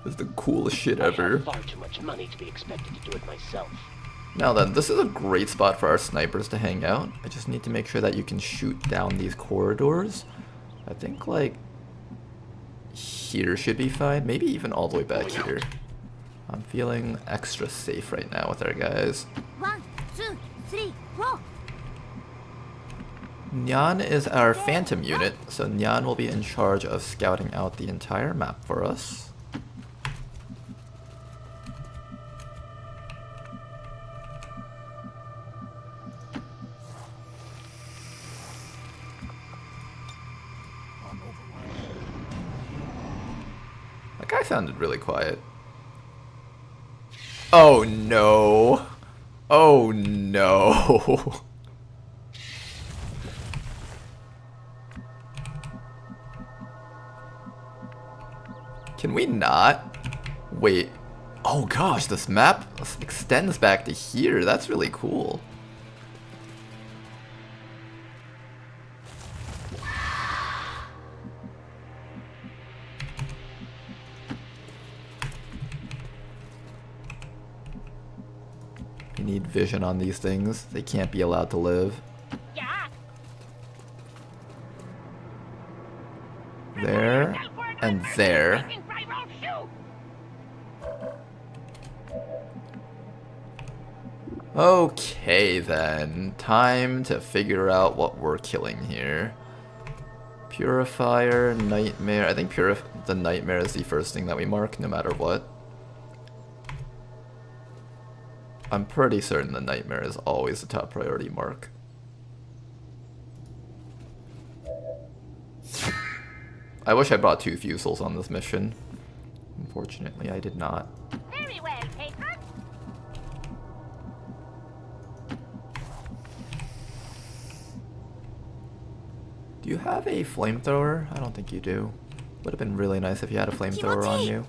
This is the coolest shit ever. Far too much money to be expected to do it myself. Now then, this is a great spot for our snipers to hang out. I just need to make sure that you can shoot down these corridors. I think like here should be fine. Maybe even all the way back here. I'm feeling extra safe right now with our guys. 1, 2, 3, 4. Nyan is our phantom unit, so Nyan will be in charge of scouting out the entire map for us. That guy sounded really quiet. Oh no. Oh no. Can we not? Wait. Oh gosh, this map extends back to here. That's really cool. We need vision on these things. They can't be allowed to live. There and there. Okay then, time to figure out what we're killing here. Purifier, Nightmare. I think the Nightmare is the first thing that we mark no matter what. I'm pretty certain the Nightmare is always the top priority mark. I wish I brought 2 fusils on this mission. Unfortunately, I did not. Very well, Paper. Do you have a flamethrower? I don't think you do. Would have been really nice if you had a flamethrower on you.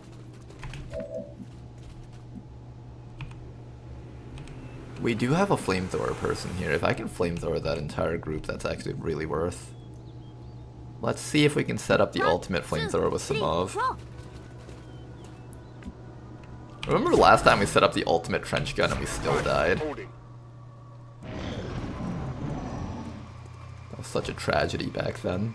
We do have a flamethrower person here. If I can flamethrower that entire group, that's actually really worth. Let's see if we can set up the ultimate flamethrower with Samov. Remember last time we set up the ultimate trench gun and we still died? That was such a tragedy back then.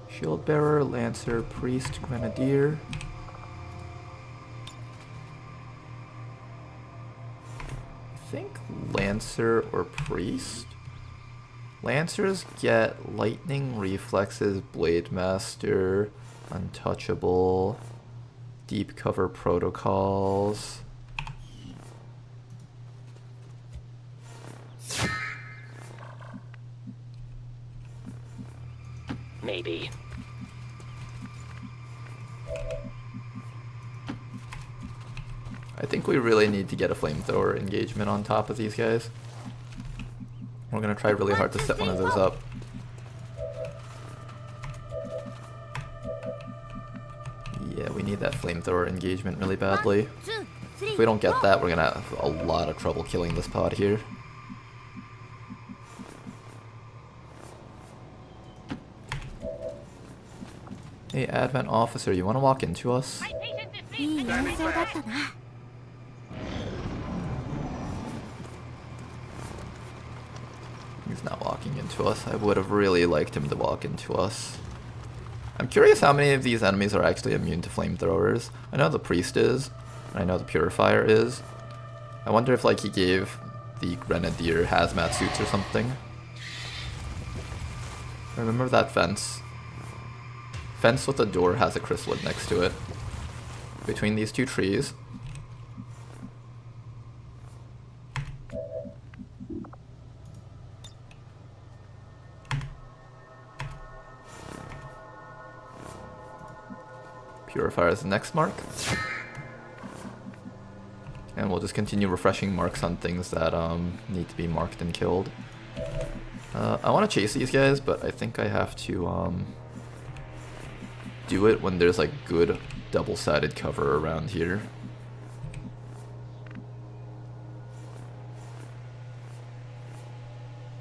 Shield Bearer, Lancer, Priest, Grenadier. I think Lancer or Priest? Lancers get Lightning, Reflexes, Blade Master, Untouchable, Deep Cover Protocols. Maybe. I think we really need to get a flamethrower engagement on top of these guys. We're gonna try really hard to set one of those up. Yeah, we need that flamethrower engagement really badly. If we don't get that, we're gonna have a lot of trouble killing this pod here. Hey, Advent Officer, you wanna walk into us? He's not walking into us. I would have really liked him to walk into us. I'm curious how many of these enemies are actually immune to flamethrowers. I know the priest is, and I know the purifier is. I wonder if like he gave the grenadier hazmat suits or something. Remember that fence? Fence with a door has a chrysalid next to it. Between these two trees. Purifier is the next mark. And we'll just continue refreshing marks on things that need to be marked and killed. I want to chase these guys, but I think I have to do it when there's like good double-sided cover around here.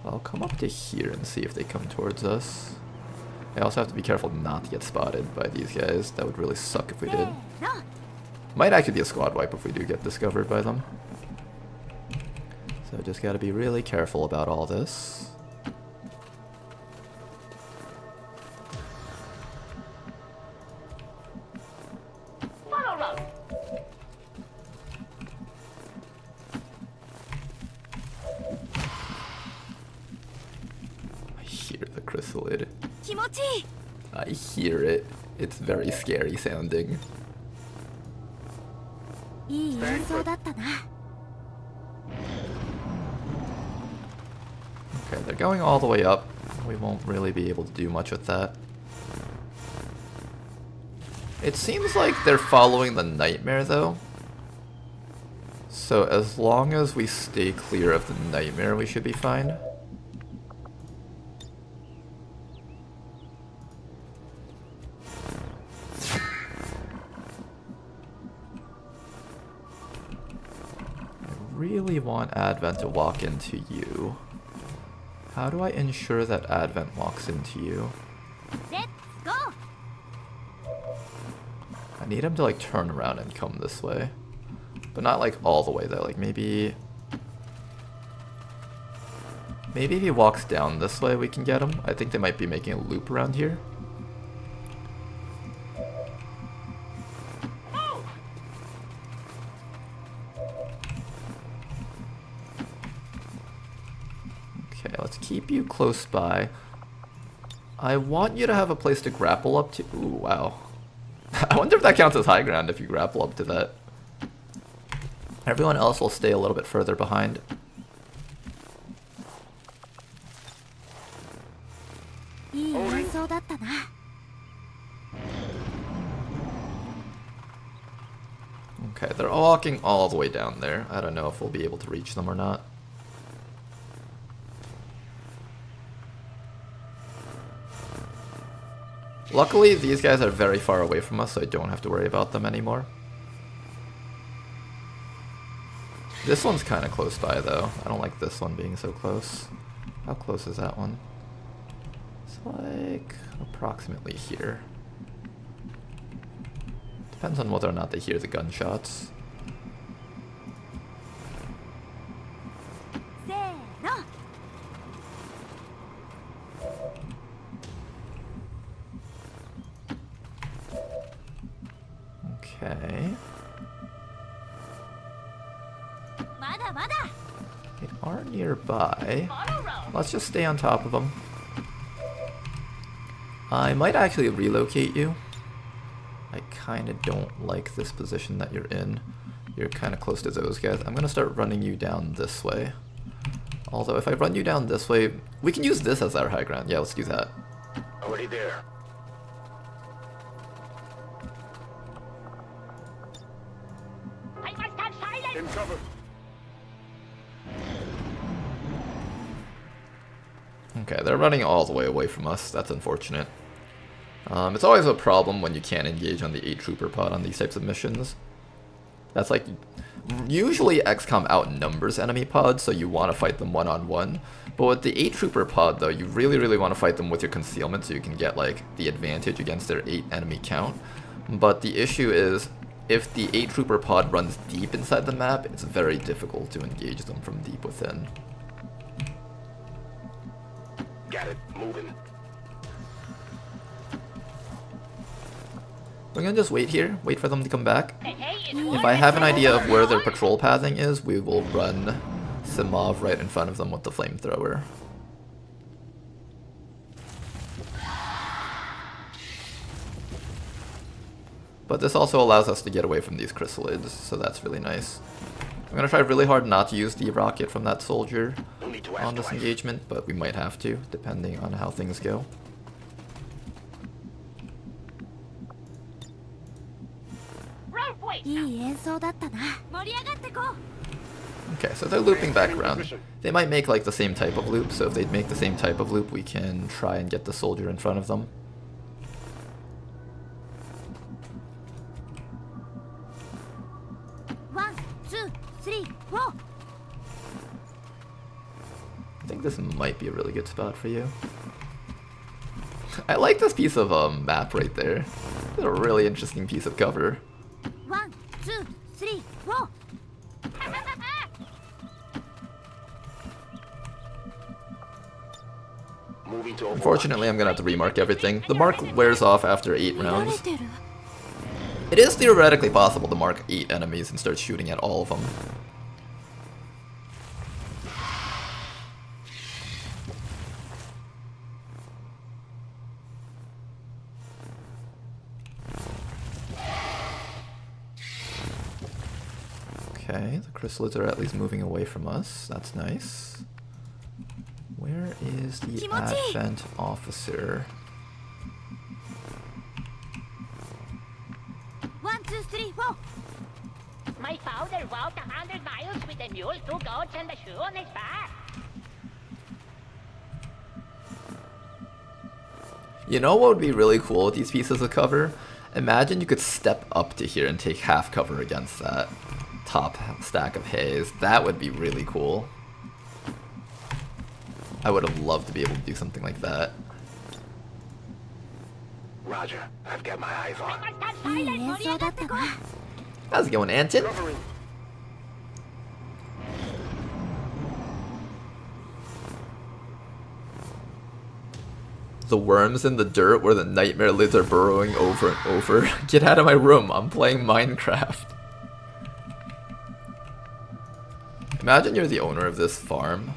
I'll come up to here and see if they come towards us. I also have to be careful not to get spotted by these guys. That would really suck if we did. Might actually be a squad wipe if we do get discovered by them. So just gotta be really careful about all this. I hear the chrysalid. I hear it. It's very scary sounding. Okay, they're going all the way up. We won't really be able to do much with that. It seems like they're following the nightmare though. So as long as we stay clear of the nightmare, we should be fine. I really want Advent to walk into you. How do I ensure that Advent walks into you? Let's go. I need him to like turn around and come this way. But not like all the way though, like maybe if he walks down this way we can get him. I think they might be making a loop around here. Okay, let's keep you close by. I want you to have a place to grapple up to. Ooh, wow. I wonder if that counts as high ground if you grapple up to that. Everyone else will stay a little bit further behind. Okay, they're walking all the way down there. I don't know if we'll be able to reach them or not. Luckily, these guys are very far away from us, so I don't have to worry about them anymore. This one's kind of close by, though. I don't like this one being so close. How close is that one? It's like approximately here. Depends on whether or not they hear the gunshots. Okay. They are nearby. Let's just stay on top of them. I might actually relocate you. I kind of don't like this position that you're in. You're kind of close to those guys. I'm going to start running you down this way. Although if I run you down this way, we can use this as our high ground. Yeah, let's do that. Already there. In cover. Okay, they're running all the way away from us. That's unfortunate. It's always a problem when you can't engage on the 8-trooper pod on these types of missions. That's like, usually XCOM outnumbers enemy pods, so you want to fight them one-on-one. But with the 8-trooper pod though, you really want to fight them with your concealment so you can get like the advantage against their 8 enemy count. But the issue is, if the 8-trooper pod runs deep inside the map, it's very difficult to engage them from deep within. Got it. Moving. We're gonna just wait here, wait for them to come back. If I have an idea of where their patrol pathing is, we will run Simov right in front of them with the flamethrower. But this also allows us to get away from these chrysalids, so that's really nice. I'm gonna try really hard not to use the rocket from that soldier on this engagement, but we might have to, depending on how things go. Okay, so they're looping back around. They might make like the same type of loop, so if they make the same type of loop, we can try and get the soldier in front of them. I think this might be a really good spot for you. I like this piece of map right there. It's a really interesting piece of cover. 1, 2, 3, 4. Unfortunately, I'm gonna have to remark everything. The mark wears off after 8 rounds. It is theoretically possible to mark 8 enemies and start shooting at all of them. Okay, the chrysalids are at least moving away from us. That's nice. Where is the Advent officer? 1, 2, 3, 4. My father walked 100 miles with a mule, 2 goats, and a shoe on his back. You know what would be really cool with these pieces of cover? Imagine you could step up to here and take half cover against that top stack of haze. That would be really cool. I would have loved to be able to do something like that. Roger. I've got my eyes on. How's it going, Anton? The worms in the dirt where the nightmare lids are burrowing over and over. Get out of my room, I'm playing Minecraft. Imagine you're the owner of this farm.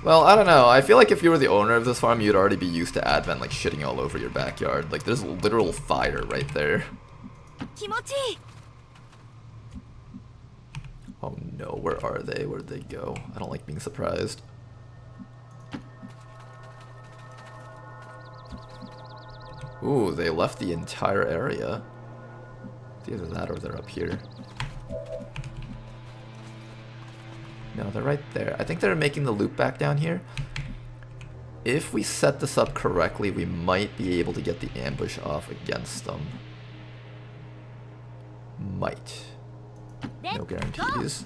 Well, I don't know, I feel like if you were the owner of this farm, you'd already be used to Advent like shitting all over your backyard. Like, there's literal fire right there. Oh no, where are they? Where'd they go? I don't like being surprised. Ooh, they left the entire area. It's either that or they're up here. No, they're right there. I think they're making the loop back down here. If we set this up correctly, we might be able to get the ambush off against them. Might. No guarantees.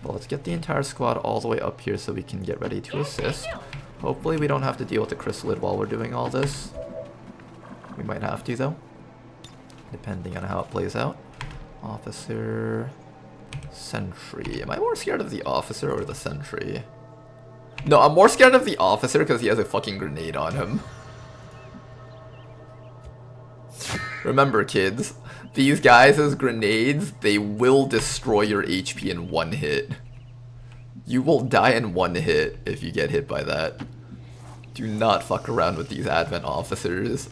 But let's get the entire squad all the way up here so we can get ready to assist. Hopefully we don't have to deal with the chrysalid while we're doing all this. We might have to though, depending on how it plays out. Officer, sentry. Am I more scared of the officer or the sentry? No, I'm more scared of the officer because he has a fucking grenade on him. Remember kids, these guys as grenades, they will destroy your HP in 1 hit. You will die in 1 hit if you get hit by that. Do not fuck around with these Advent officers.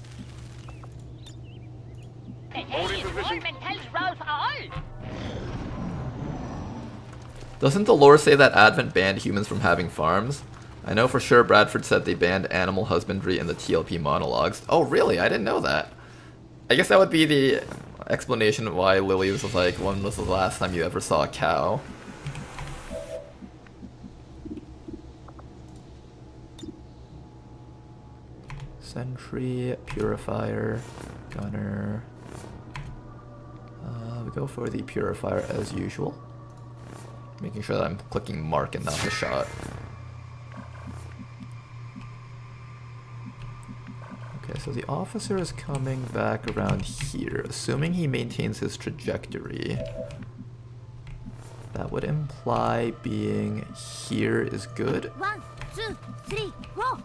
Doesn't the lore say that Advent banned humans from having farms? I know for sure Bradford said they banned animal husbandry in the TLP monologues. Oh really? I didn't know that. I guess that would be the explanation of why Lily was like, when was the last time you ever saw a cow? Sentry, purifier, gunner. We go for the purifier as usual. Making sure that I'm clicking mark and not the shot. Okay, so the officer is coming back around here, assuming he maintains his trajectory. That would imply being here is good. 1, 2, 3, 4.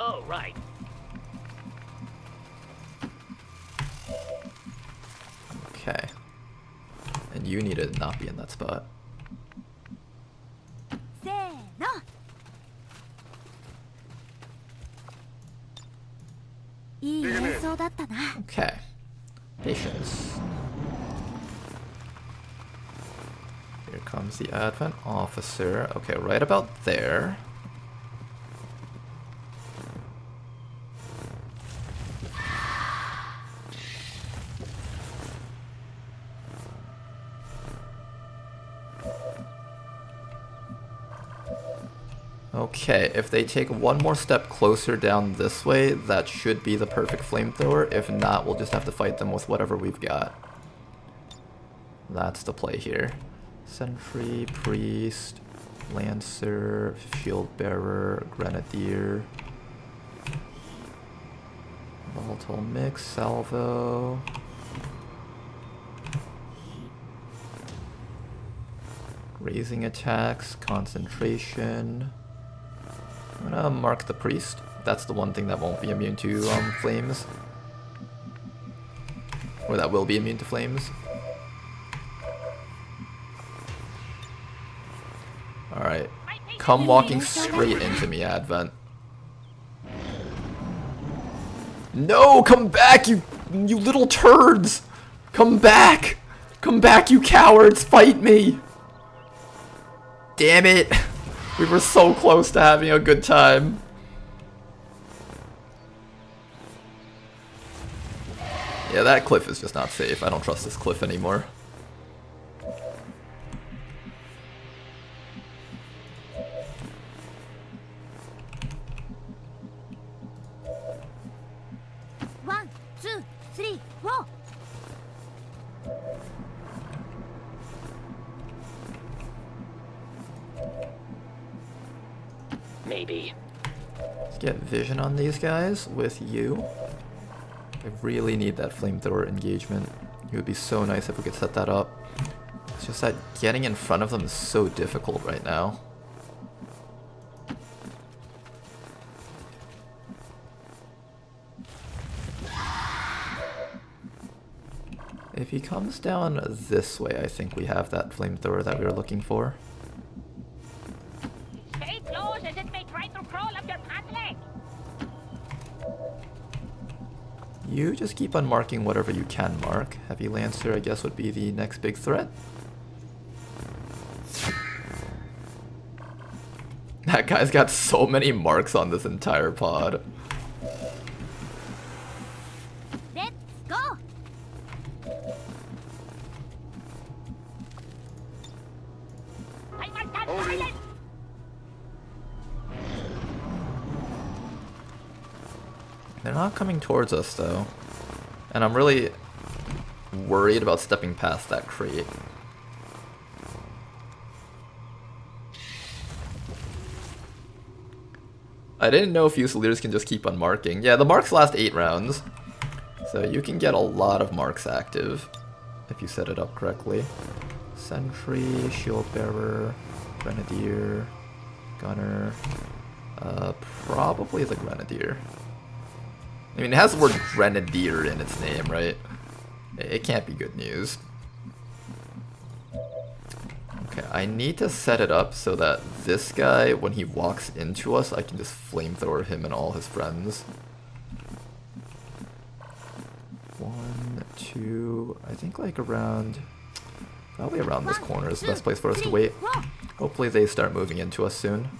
Oh, right. Okay. And you need to not be in that spot. せーの。いい演奏だったな。Okay. Patience. Here comes the Advent Officer. Okay, right about there. Okay, if they take one more step closer down this way, that should be the perfect flamethrower. If not, we'll just have to fight them with whatever we've got. That's the play here. Sentry, Priest, Lancer, Shield Bearer, Grenadier, Volatile Mix, Salvo. Raising attacks, concentration. I'm gonna mark the Priest. That's the one thing that won't be immune to flames. Or that will be immune to flames. Alright. Come walking straight into me, Advent. No! Come back, you little turds! Come back! Come back, you cowards! Fight me! Damn it! We were so close to having a good time. Yeah, that cliff is just not safe. I don't trust this cliff anymore. One, two, three, four. Maybe. Let's get vision on these guys with you. I really need that flamethrower engagement. It would be so nice if we could set that up. It's just that getting in front of them is so difficult right now. If he comes down this way, I think we have that flamethrower that we were looking for. Stay close as it may try to crawl up your pant leg. You just keep on marking whatever you can mark. Heavy Lancer, I guess, would be the next big threat. That guy's got so many marks on this entire pod. Let's go. I want that silence. They're not coming towards us, though. And I'm really worried about stepping past that crate. I didn't know Fusiliers can just keep on marking. Yeah, the marks last 8 rounds. So you can get a lot of marks active if you set it up correctly. Sentry, Shield Bearer, Grenadier, Gunner. Probably the Grenadier. I mean, it has the word Grenadier in its name, right? It can't be good news. Okay, I need to set it up so that this guy, when he walks into us, I can just flamethrower him and all his friends. 1, 2, I think like around, probably around this corner is the best place for us to wait. Hopefully they start moving into us soon.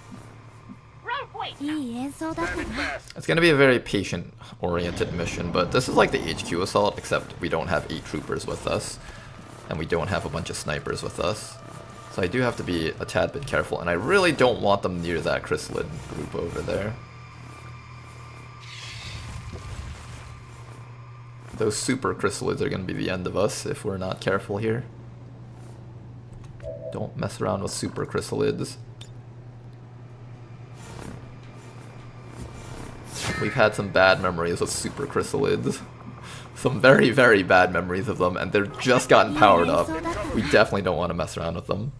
It's going to be a very patient-oriented mission, but this is like the HQ assault, except we don't have 8 troopers with us, and we don't have a bunch of snipers with us. So I do have to be a tad bit careful, and I really don't want them near that chrysalid group over there. Those super chrysalids are going to be the end of us if we're not careful here. Don't mess around with super chrysalids. We've had some bad memories of super chrysalids. Some very, very bad memories of them, and they've just gotten powered up. We definitely don't want to mess around with them.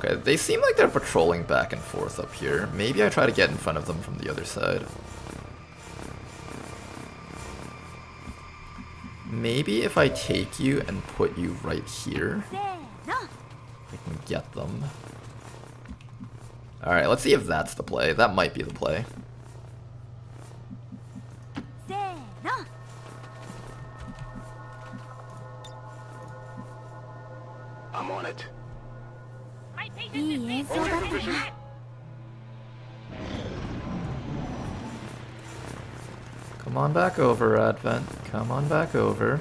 Okay, they seem like they're patrolling back and forth up here. Maybe I try to get in front of them from the other side. Maybe if I take you and put you right here, I can get them. Alright, let's see if that's the play. That might be the play. I'm on it. Come on back over, Advent. Come on back over.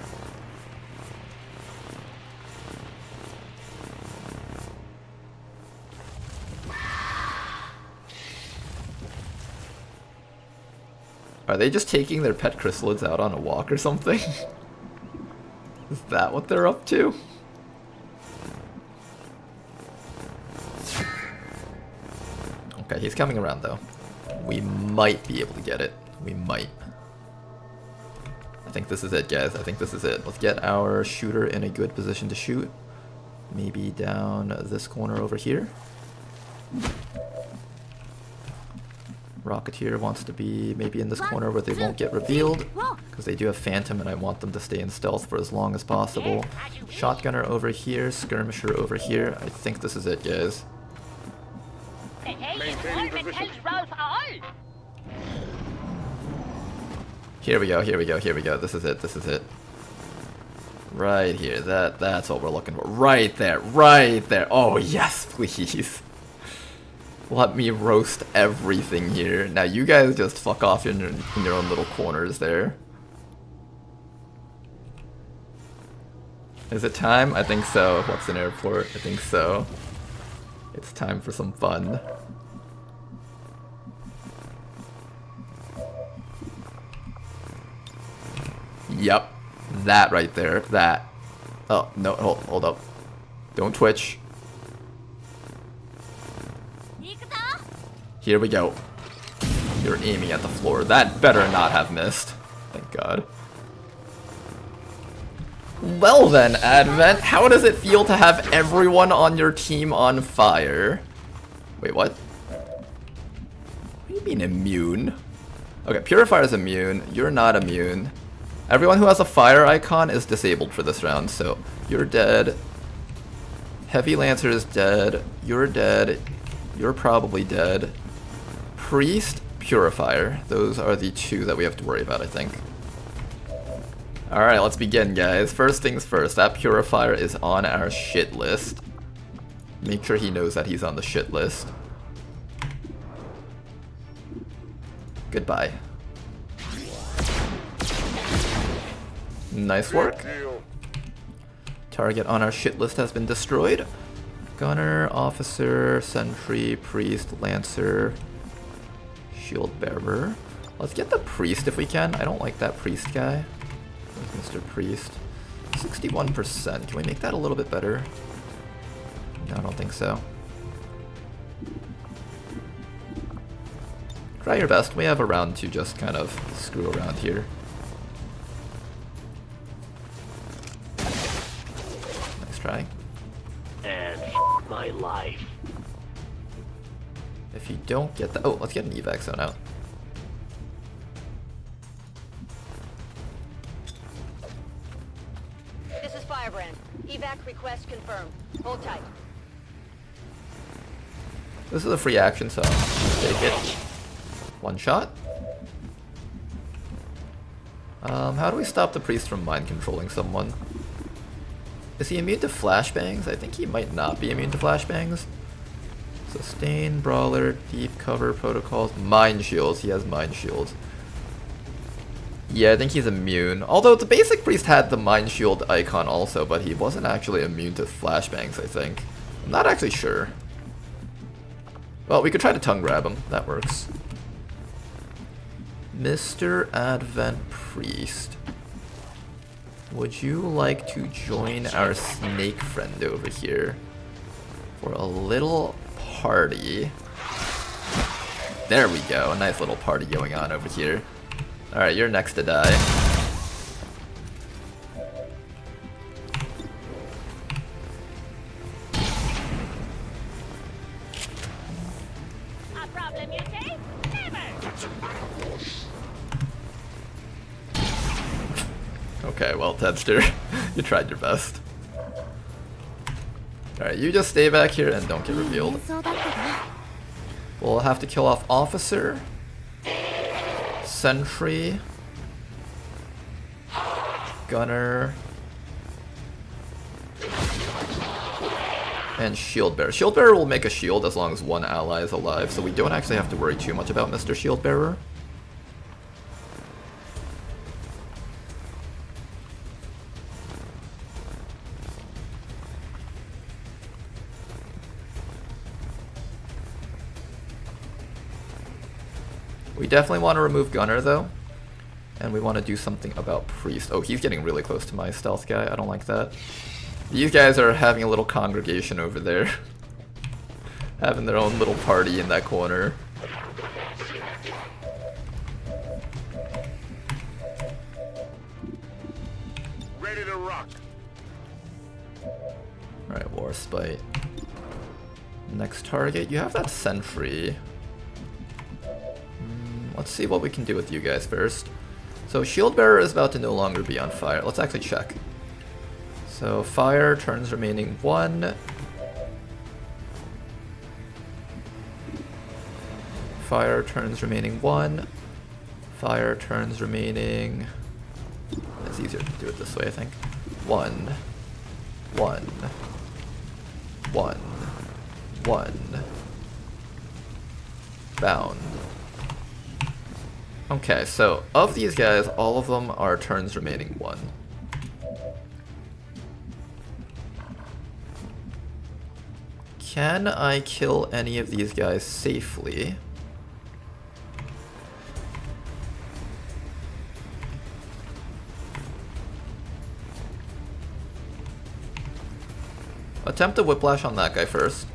Are they just taking their pet chrysalids out on a walk or something? Is that what they're up to? Okay, he's coming around though. We might be able to get it. We might. I think this is it, guys. I think this is it. Let's get our shooter in a good position to shoot. Maybe down this corner over here. Rocketeer wants to be maybe in this corner where they won't get revealed, because they do have Phantom and I want them to stay in stealth for as long as possible. Shotgunner over here, Skirmisher over here. I think this is it, guys. Here we go, here we go, here we go. This is it, this is it. Right here, that's what we're looking for. Right there, right there. Oh yes, please. Let me roast everything here. Now you guys just fuck off in your own little corners there. Is it time? I think so. What's an airport? I think so. It's time for some fun. Yep. That right there. That. Oh, no. Hold up. Don't twitch. Here we go. You're aiming at the floor. That better not have missed. Thank God. Well then, Advent, how does it feel to have everyone on your team on fire? Wait, what? What do you mean immune? Okay, Purifier's immune. You're not immune. Everyone who has a fire icon is disabled for this round, so you're dead. Heavy Lancer is dead. You're dead. You're probably dead. Priest, Purifier. Those are the two that we have to worry about, I think. Alright, let's begin, guys. First things first, that Purifier is on our shit list. Make sure he knows that he's on the shit list. Goodbye. Nice work. Target on our shit list has been destroyed. Gunner, Officer, Sentry, Priest, Lancer, Shield Bearer. Let's get the Priest if we can. I don't like that Priest guy. Where's Mr. Priest? 61%. Can we make that a little bit better? No, I don't think so. Try your best. We have a round to just kind of screw around here. Nice try. And my life. If you don't get that, oh, let's get an evac zone out. This is Firebrand. Evac request confirmed. Hold tight. This is a free action, so take it. One shot. How do we stop the priest from mind controlling someone? Is he immune to flashbangs? I think he might not be immune to flashbangs. Sustain, brawler, deep cover protocols, mind shields. He has mind shields. Yeah, I think he's immune. Although the basic priest had the mind shield icon also, but he wasn't actually immune to flashbangs, I think. I'm not actually sure. Well, we could try to tongue grab him. That works. Mr. Advent Priest. Would you like to join our snake friend over here for a little party? There we go, a nice little party going on over here. Alright, you're next to die. Okay, well, Tedster, you tried your best. Alright, you just stay back here and don't get revealed. We'll have to kill off Officer, Sentry, Gunner, and Shield Bearer. Shield Bearer will make a shield as long as one ally is alive, so we don't actually have to worry too much about Mr. Shield Bearer. We definitely want to remove Gunner though, and we want to do something about Priest. Oh, he's getting really close to my stealth guy. I don't like that. These guys are having a little congregation over there. Having their own little party in that corner. Ready to rock. Alright, War Spite. Next target, you have that Sentry. Let's see what we can do with you guys first. So Shield Bearer is about to no longer be on fire. Let's actually check. So fire, turns remaining 1. Fire, turns remaining 1. Fire, turns remaining... It's easier to do it this way, I think. 1. 1. 1. 1. Bound. Okay, so of these guys, all of them are turns remaining 1. Can I kill any of these guys safely? Attempt a whiplash on that guy first.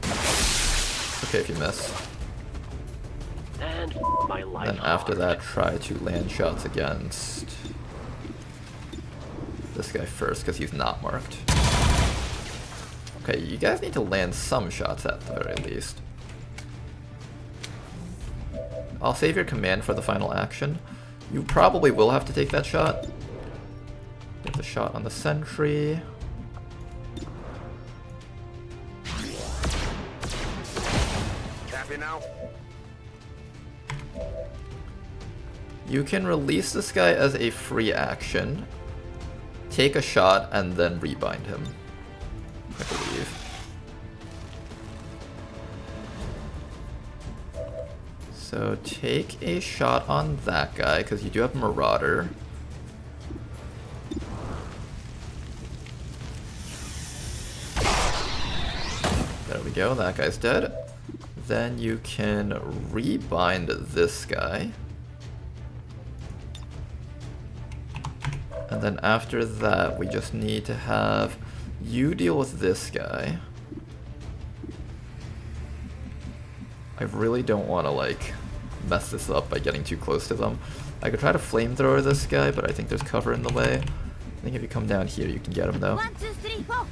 Okay, if you miss. And my life. Then after that, try to land shots against this guy first, because he's not marked. Okay, you guys need to land some shots at the very least. I'll save your command for the final action. You probably will have to take that shot. Get the shot on the sentry. Happy now? You can release this guy as a free action, take a shot, and then rebind him, I believe. So take a shot on that guy, because you do have Marauder. There we go, that guy's dead. Then you can rebind this guy. And then after that, we just need to have you deal with this guy. I really don't want to, like, mess this up by getting too close to them. I could try to flamethrower this guy, but I think there's cover in the way. I think if you come down here, you can get him, though. 1, 2, 3, 4.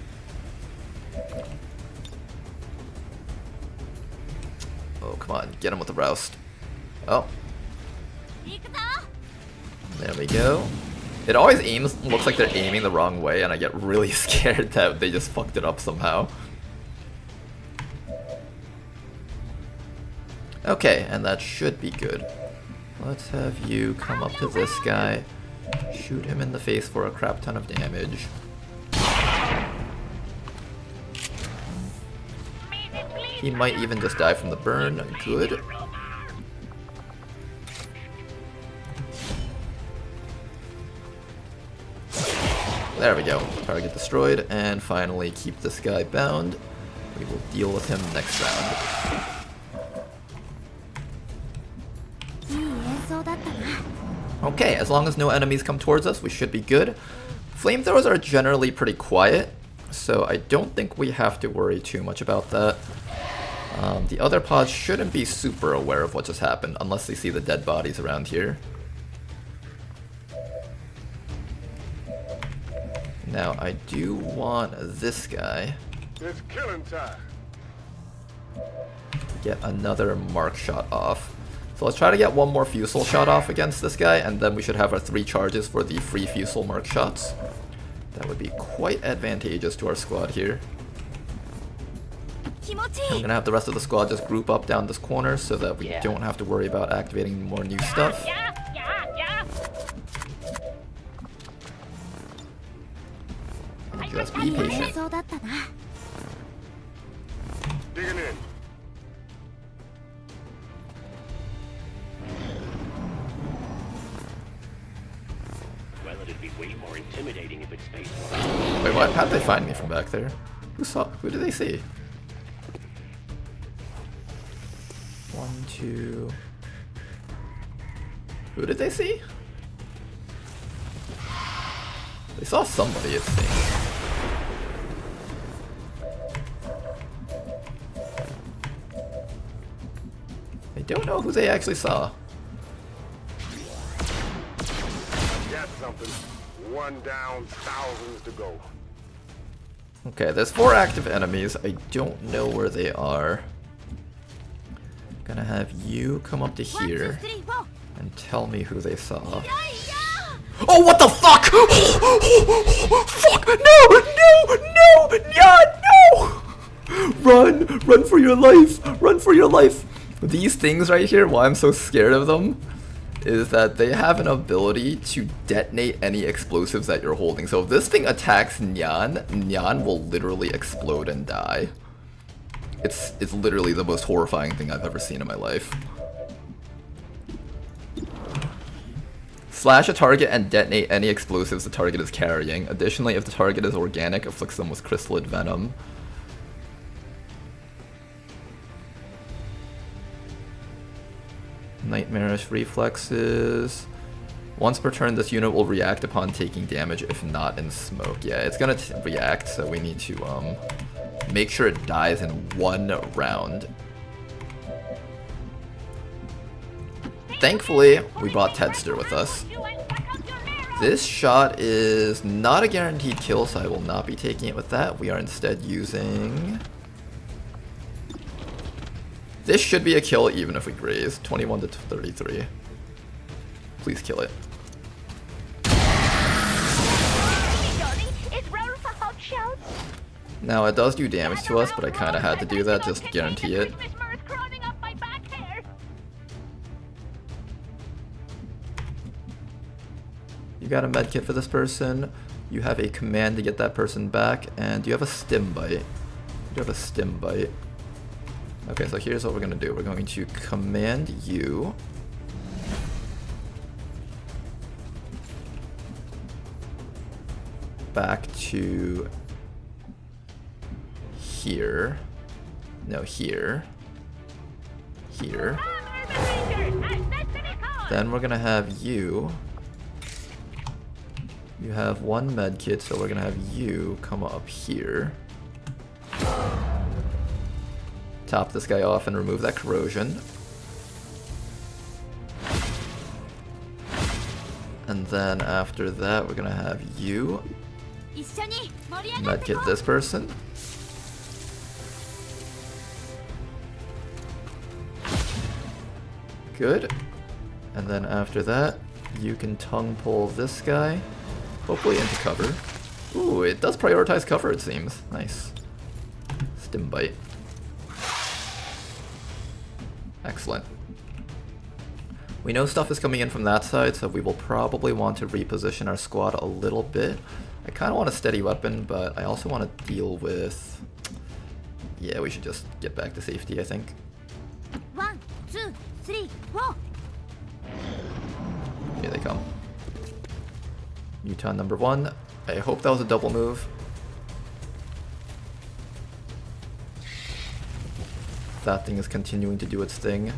Oh, come on, get him with the roust. Oh. There we go. It always looks like they're aiming the wrong way, and I get really scared that they just fucked it up somehow. Okay, and that should be good. Let's have you come up to this guy, shoot him in the face for a crap ton of damage. He might even just die from the burn. Good. There we go. Target destroyed, and finally keep this guy bound. We will deal with him next round. Okay, as long as no enemies come towards us, we should be good. Flamethrowers are generally pretty quiet, so I don't think we have to worry too much about that. The other pods shouldn't be super aware of what just happened, unless they see the dead bodies around here. Now, I do want this guy It's killing time. to get another mark shot off. So let's try to get one more Fusel shot off against this guy, and then we should have our 3 charges for the free Fusel mark shots. That would be quite advantageous to our squad here. I'm gonna have the rest of the squad just group up down this corner so that we don't have to worry about activating more new stuff. Just be patient. Digging in. Well, it'd be way more intimidating if it's space. Wait, what? How'd they find me from back there? Who did they see? 1, 2. Who did they see? They saw somebody, it seems. I don't know who they actually saw. Got something. 1 down, thousands to go. Okay, there's 4 active enemies. I don't know where they are. Gonna have you come up to here and tell me who they saw. Oh, what the fuck? Fuck! No! Run for your life! Run for your life! These things right here, why I'm so scared of them, is that they have an ability to detonate any explosives that you're holding. So if this thing attacks Nyan, Nyan will literally explode and die. It's literally the most horrifying thing I've ever seen in my life. Slash a target and detonate any explosives the target is carrying. Additionally, if the target is organic, afflicts them with crystalid venom. Nightmarish reflexes. Once per turn, this unit will react upon taking damage if not in smoke. Yeah, it's gonna react, so we need to make sure it dies in 1 round. Thankfully, we brought Tedster with us. This shot is not a guaranteed kill, so I will not be taking it with that. We are instead using... This should be a kill even if we graze. 21 to 33. Please kill it. Now it does do damage to us, but I kind of had to do that just to guarantee it. You got a medkit for this person. You have a command to get that person back, and you have a stim bite. You have a stim bite. Okay, so here's what we're gonna do. We're going to command you back to here. No, here. Here. Then we're gonna have you. You have 1 medkit, so we're gonna have you come up here. Top this guy off and remove that corrosion. And then after that, we're gonna have you medkit this person. Good. And then after that, you can tongue pull this guy, hopefully into cover. Ooh, it does prioritize cover, it seems. Nice. Stim bite. Excellent. We know stuff is coming in from that side, so we will probably want to reposition our squad a little bit. I kind of want a steady weapon, but I also want to deal with... Yeah, we should just get back to safety, I think. 1, 2, 3, 4. Here they come. Newton number 1. I hope that was a double move. That thing is continuing to do its thing.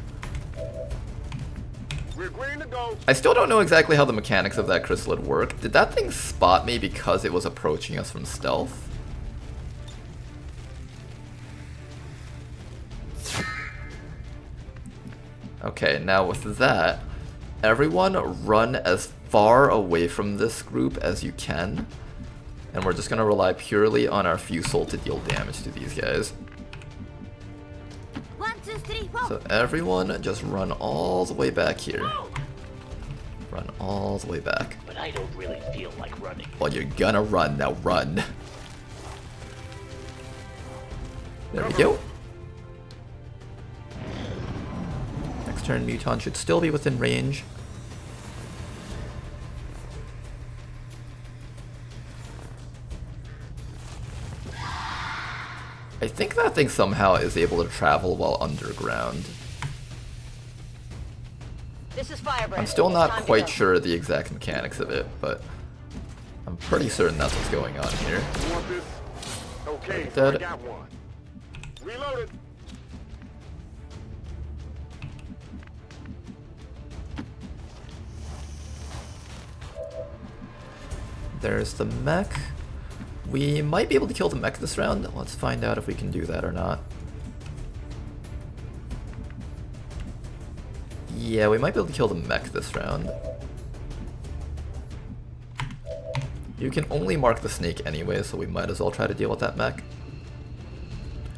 We're green to go. I still don't know exactly how the mechanics of that chrysalid work. Did that thing spot me because it was approaching us from stealth? Okay, now with that, everyone run as far away from this group as you can. And we're just going to rely purely on our Fusel to deal damage to these guys. 1, 2, So everyone just run all the way back here. Run all the way back. But I don't really feel like running. Well, you're gonna run, now run. There we go. Next turn, Muton should still be within range. I think that thing somehow is able to travel while underground. This is Firebrand. I'm still It's not time to quite go. sure the exact mechanics of it, but I'm pretty certain that's what's going on here. You want this? Okay, so I I got one. Reloaded. There's the mech. We might be able to kill the mech this round. Let's find out if we can do that or not. Yeah, we might be able to kill the mech this round. You can only mark the snake anyway, so we might as well try to deal with that mech.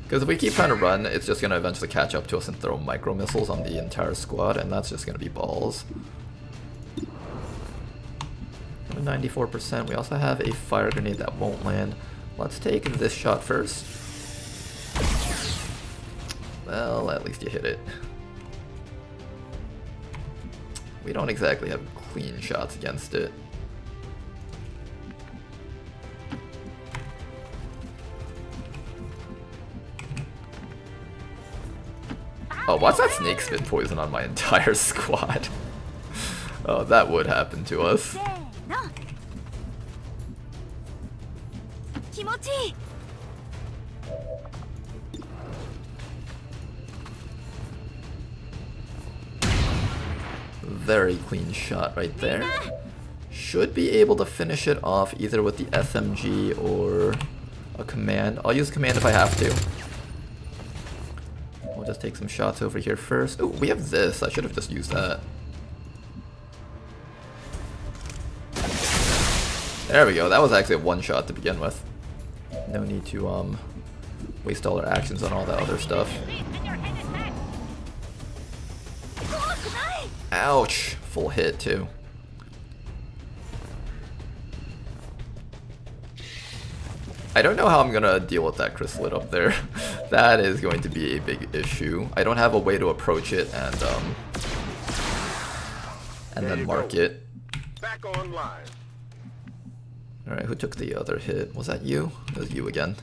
Because if we keep trying to run, it's just going to eventually catch up to us and throw micro missiles on the entire squad, and that's just going to be balls. 94%. We also have a fire grenade that won't land. Let's take this shot first. Well, at least you hit it. We don't exactly have clean shots against it. Oh, why's that snake spit poison on my entire squad? Oh, that would happen to us. Very clean shot right there. Should be able to finish it off either with the SMG or a command. I'll use a command if I have to. We'll just take some shots over here first. Oh, we have this. I should have just used that. There we go. That was actually a one shot to begin with. No need to waste all our actions on all that other stuff. Ouch! Full hit too. I don't know how I'm gonna deal with that chrysalid up there. That is going to be a big issue. I don't have a way to approach it and then mark it. Back online. Alright, who took the other hit? Was that you? It was you again.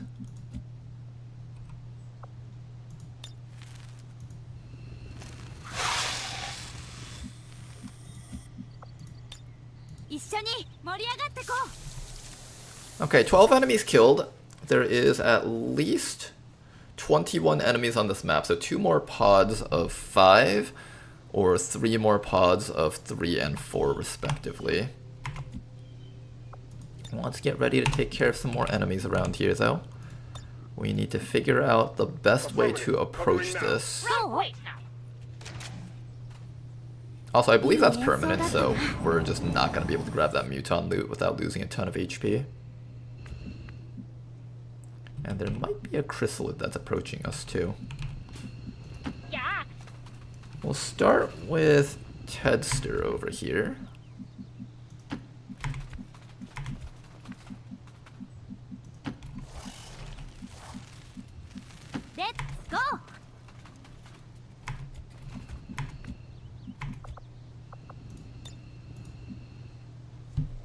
Okay, 12 enemies killed. There is at least 21 enemies on this map, so 2 more pods of 5 or 3 more pods of 3 and 4 respectively. Let's get ready to take care of some more enemies around here though. We need to figure out the best way to approach this. Also, I believe that's permanent, so we're just not going to be able to grab that Muton loot without losing a ton of HP. And there might be a chrysalid that's approaching us too. We'll start with Tedster over here. Let's go.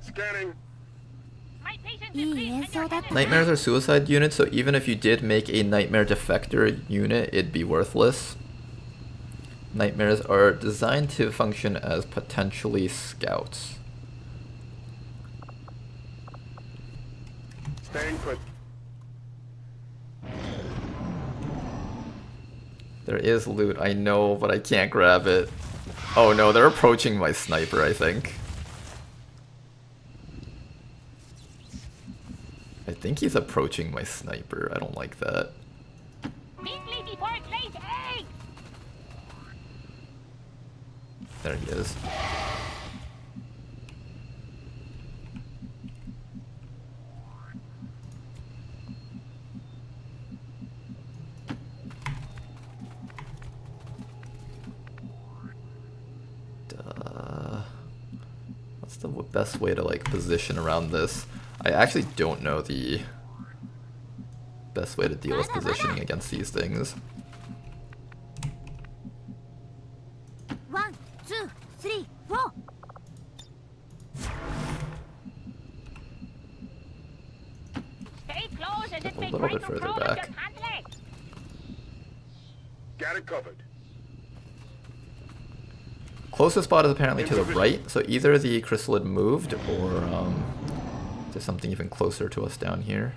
Scanning. Nightmares are suicide units, so even if you did make a Nightmare Defector unit, it'd be worthless. Nightmares are designed to function as potentially scouts. Staying put. There is loot, I know, but I can't grab it. Oh no, they're approaching my sniper, I think. I think he's approaching my sniper. I don't like that. There he is. What's the best way to like position around this? I actually don't know the best way to deal with positioning against these things. 1, 2, 3, 4. Stay close as it A may little try bit to further crawl at your back. pant leg. Got it covered. Closest spot is apparently to the right, so either the chrysalid moved or there's something even closer to us down here.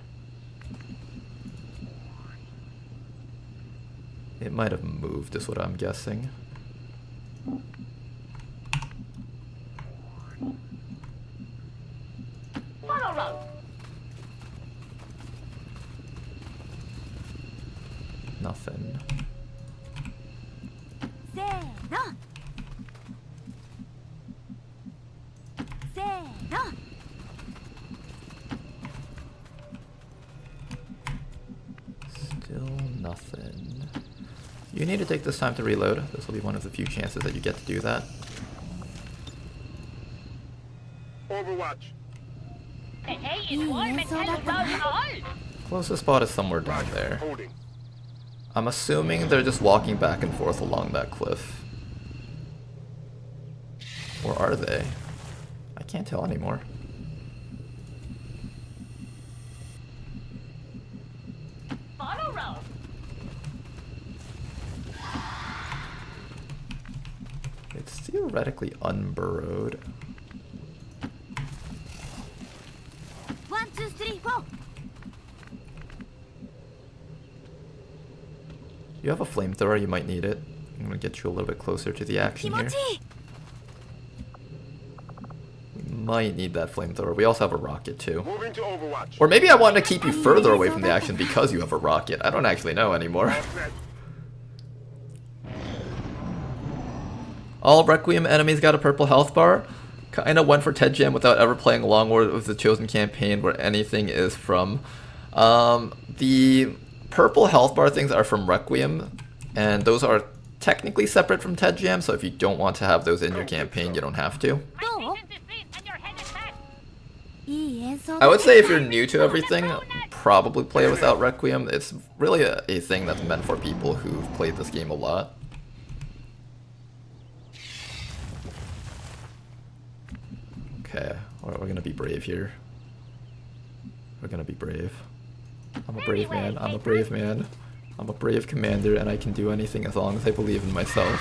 It might have moved is what I'm guessing. Follow road. Nothing. せーのせーの Still nothing. You need to take this time to reload. This will be one of the few chances that you get to do that. Overwatch. The hay is warm and tells about all. Closest spot is somewhere down there. Holding. I'm assuming they're just walking back and forth along that cliff. Or are they? I can't tell anymore. Follow road. It's theoretically unburrowed. 1, 2, 3, 4. You have a flamethrower, you might need it. I'm gonna get you a little bit closer to the action here. 気持ちいい We might need that flamethrower. We also have a rocket too. Moving to Overwatch. Or maybe I want to keep you further away from the action because you have a rocket. I don't actually know anymore. All set. All Requiem enemies got a purple health bar. Kinda went for Ted Jam without ever playing a Long War with the Chosen campaign where anything is from. The purple health bar things are from Requiem, and those are technically separate from Ted Jam, so if you don't want to have those in your campaign, you don't have to. My vision's asleep and your head is back. いい演奏 I would say if you're new to everything, probably play without Requiem. It's really a thing that's meant for people who've played this game a lot. Okay, we're gonna be brave here. We're gonna be brave. I'm a brave man, I'm a brave man. I'm a brave commander and I can do anything as long as I believe in myself.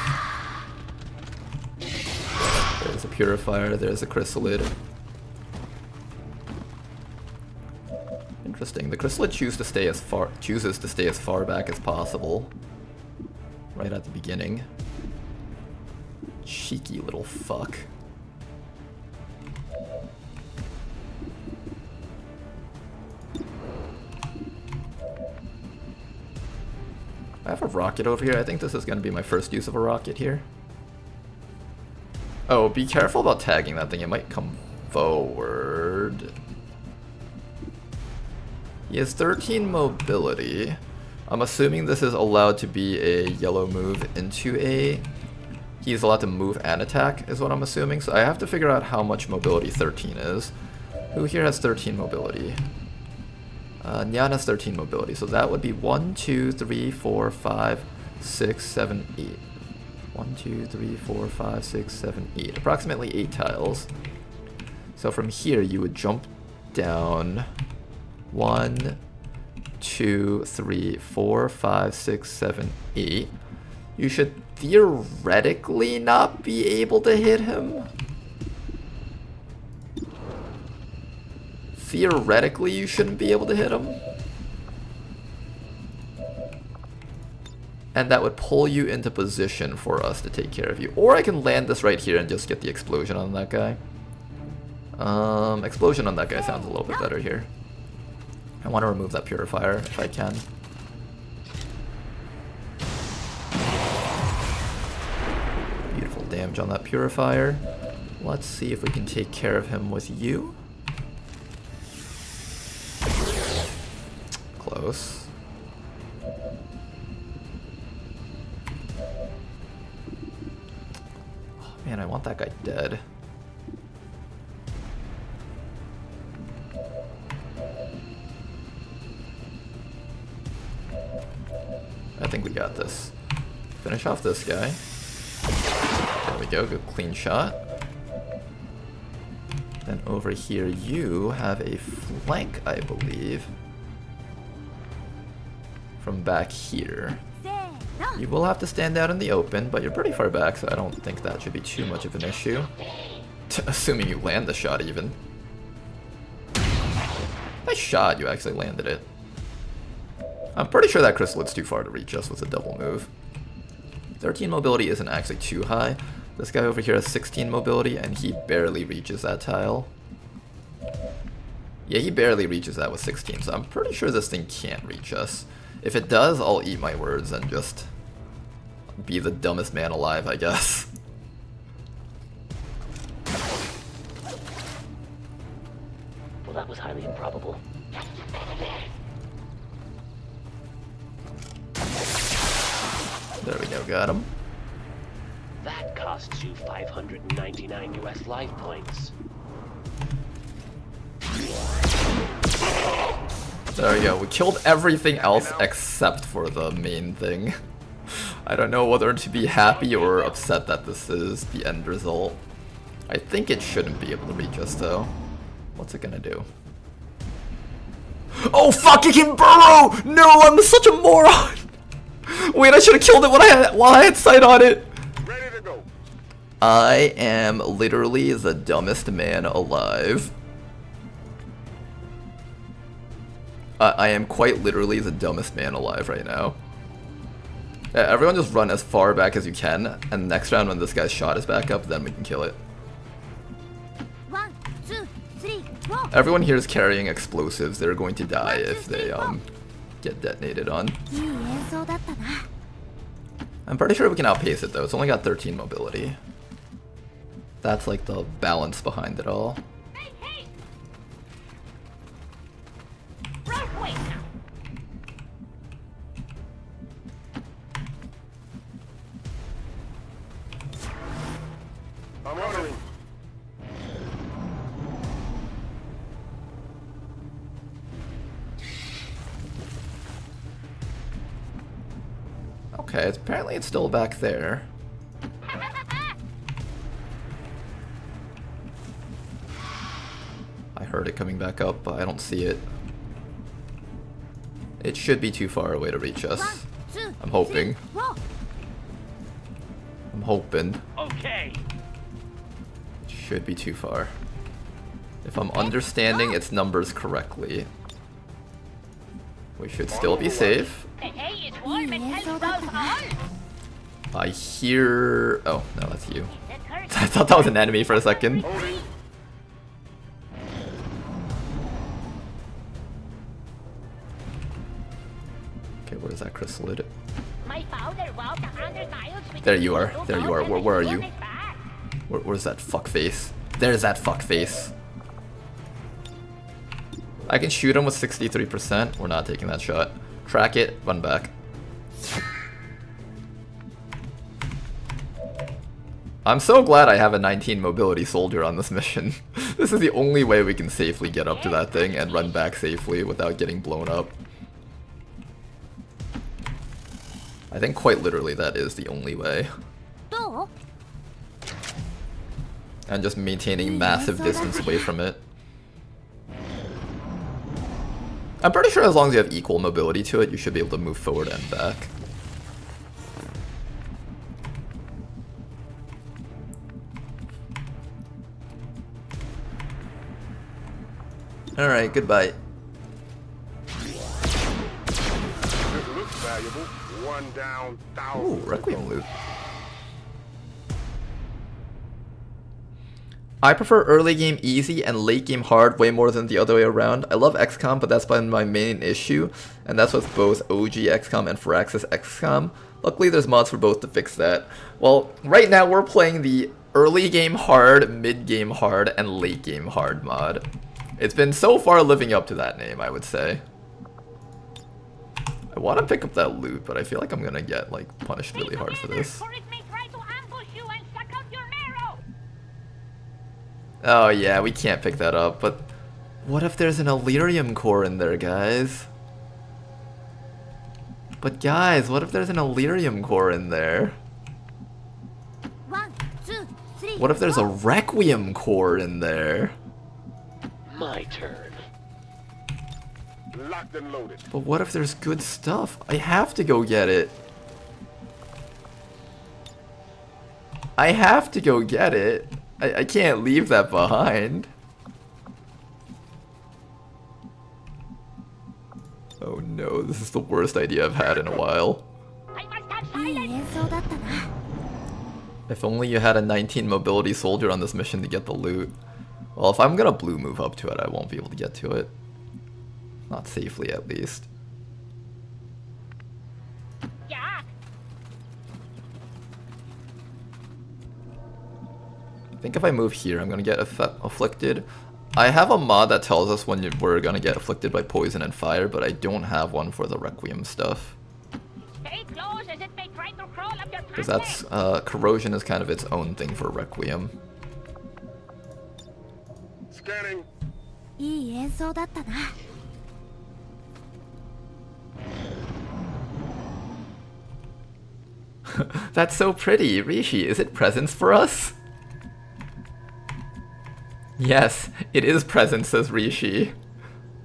There's a purifier, there's a chrysalid. Interesting, the chrysalid chooses to stay as far back as possible. Right at the beginning. Cheeky little fuck. I have a rocket over here. I think this is going to be my first use of a rocket here. Oh, be careful about tagging that thing. It might come forward. He has 13 mobility. I'm assuming this is allowed to be a yellow move into a... He's allowed to move and attack, is what I'm assuming. So I have to figure out how much mobility 13 is. Who here has 13 mobility? Nyan has 13 mobility, so that would be 1, 2, 3, 4, 5, 6, 7, 8. 1, 2, 3, 4, 5, 6, 7, 8. Approximately 8 tiles. So from here you would jump down 1, 2, 3, 4, 5, 6, 7, 8. You should theoretically not be able to hit him. Theoretically, you shouldn't be able to hit him. And that would pull you into position for us to take care of you. Or I can land this right here and just get the explosion on that guy. Explosion on that guy sounds a little bit better here. I want to remove that purifier if I can. Beautiful damage on that purifier. Let's see if we can take care of him with you. Close. Oh, man, I want that guy dead. this. Finish off this guy. There we go, good clean shot. Then over here you have a flank, I believe. From back here. You will have to stand out in the open, but you're pretty far back, so I don't think that should be too much of an issue. Assuming you land the shot even. Nice shot, you actually landed it. I'm pretty sure that chrysalid's too far to reach us with a double move. 13 mobility isn't actually too high. This guy over here has 16 mobility and he barely reaches that tile. Yeah, he barely reaches that with 16, so I'm pretty sure this thing can't reach us. If it does, I'll eat my words and just be the dumbest man alive, I guess. Well, that was highly improbable. There we go, got him. That costs you 599 US life points. There we go, we killed everything else except for the main thing. I don't know whether to be happy or upset that this is the end result. I think it shouldn't be able to reach us though. What's it gonna do? Oh fuck, it can burrow! No, I'm such a moron! Wait, I should have killed it while I had sight on it! Ready to go. I am literally the dumbest man alive. I am quite literally the dumbest man alive right now. Yeah, everyone just run as far back as you can, and next round when this guy's shot is back up, then we can kill it. 1, 2, 3, 4. Everyone here is carrying explosives. They're going to die if they get detonated on. I'm pretty sure we can outpace it though. It's only got 13 mobility. That's like the balance behind it all. Hey, hey! Right way now. I'm ordering. Okay, apparently it's still back there. I heard it coming back up, but I don't see it. It should be too far away to reach us. I'm hoping. I'm hoping. Okay. It should be too far. If I'm understanding its numbers correctly. We should still be safe. Hey, it's warm and hell rolls on. I hear... Oh, no, that's you. I thought that was an enemy for a second. Okay, where's that chrysalid? My father walked 100 miles with There you are. There you are. Where are you? Where's that fuck face? There's that fuck face. I can shoot him with 63%. We're not taking that shot. Track it, run back. I'm so glad I have a 19 mobility soldier on this mission. This is the only way we can safely get up to that thing and run back safely without getting blown up. I think quite literally that is the only way. And just maintaining massive distance away from it. I'm pretty sure as long as you have equal mobility to it, you should be able to move forward and back. Alright, goodbye. This looks valuable. One down, Ooh, thousands. Requiem loot. I prefer early game easy and late game hard way more than the other way around. I love XCOM, but that's been my main issue, and that's with both OG XCOM and Firaxis XCOM. Luckily there's mods for both to fix that. Well, right now we're playing the early game hard, mid game hard, and late game hard mod. It's been so far living up to that name, I would say. I want to pick up that loot, but I feel like I'm gonna get like punished really hard for this. Oh yeah, we can't pick that up, but what if there's an Elerium core in there, guys? But guys, what if there's an Illyrium core in there? 1, 2, 3. What if there's a Requiem core in there? My turn. Locked and loaded. But what if there's good stuff? I have to go get it. I have to go get it. I can't leave that behind. Oh no, this is the worst idea I've had in a while. If only you had a 19 mobility soldier on this mission to get the loot. Well, if I'm gonna blue move up to it, I won't be able to get to it. Not safely, at least. Yeah. I think if I move here, I'm gonna get afflicted. I have a mod that tells us when we're gonna get afflicted by poison and fire, but I don't have one for the Requiem stuff. Stay close as it may try to crawl up your Because that's, corrosion is kind of its own thing for Requiem. Scanning. いい演奏だったな。 That's so pretty, Rishi. Is it presents for us? Yes, it is presents, says Rishi.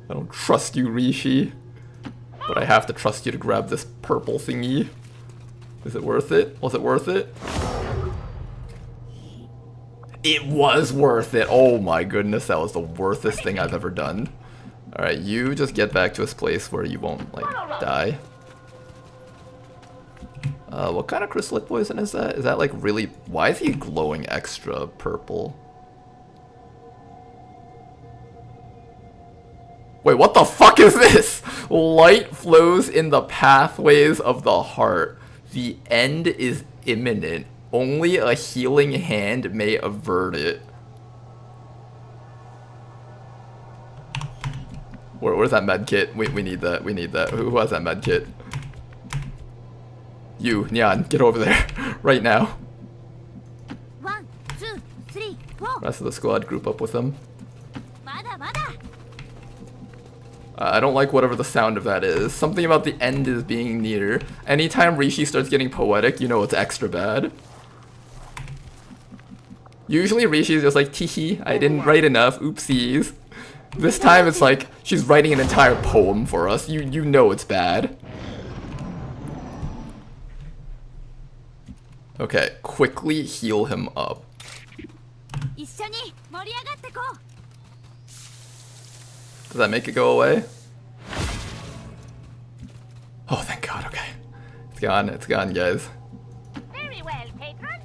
I don't trust you, Rishi. But I have to trust you to grab this purple thingy. Is it worth it? Was it worth it? It was worth it! Oh my goodness, that was the worthest thing I've ever done. Alright, you just get back to this place where you won't, like, die. What kind of chrysalid poison is that? Is that like really... Why is he glowing extra purple? Wait, what the fuck is this? Light flows in the pathways of the heart. The end is imminent. Only a healing hand may avert it. Where's that med kit? We need that. We need that. Who has that med kit? You, Nyan, get over there. Right now. 1, 2, 3, 4. Rest of the squad, group up with them. まだまだ。 I don't like whatever the sound of that is. Something about the end is being near. Anytime Rishi starts getting poetic, you know it's extra bad. Usually Rishi's just like, teehee, I didn't write enough, oopsies. This time it's like, she's writing an entire poem for us. You know it's bad. Okay, quickly heal him up. 一緒に盛り上がってこう。 Does that make it go away? Oh, thank God, okay. It's gone, guys. Very well, patron.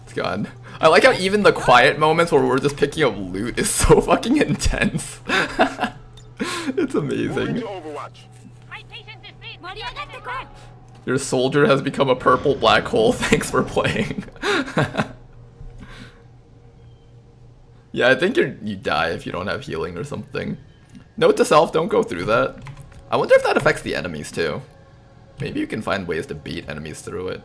It's gone. I like how even the quiet moments where we're just picking up loot is so fucking intense. It's amazing. Overwatch. My patient is dead. 盛り上がってこう。 Your soldier has become a purple black hole. Thanks for playing. Yeah, I think you die if you don't have healing or something. Note to self, don't go through that. I wonder if that affects the enemies too. Maybe you can find ways to beat enemies through it.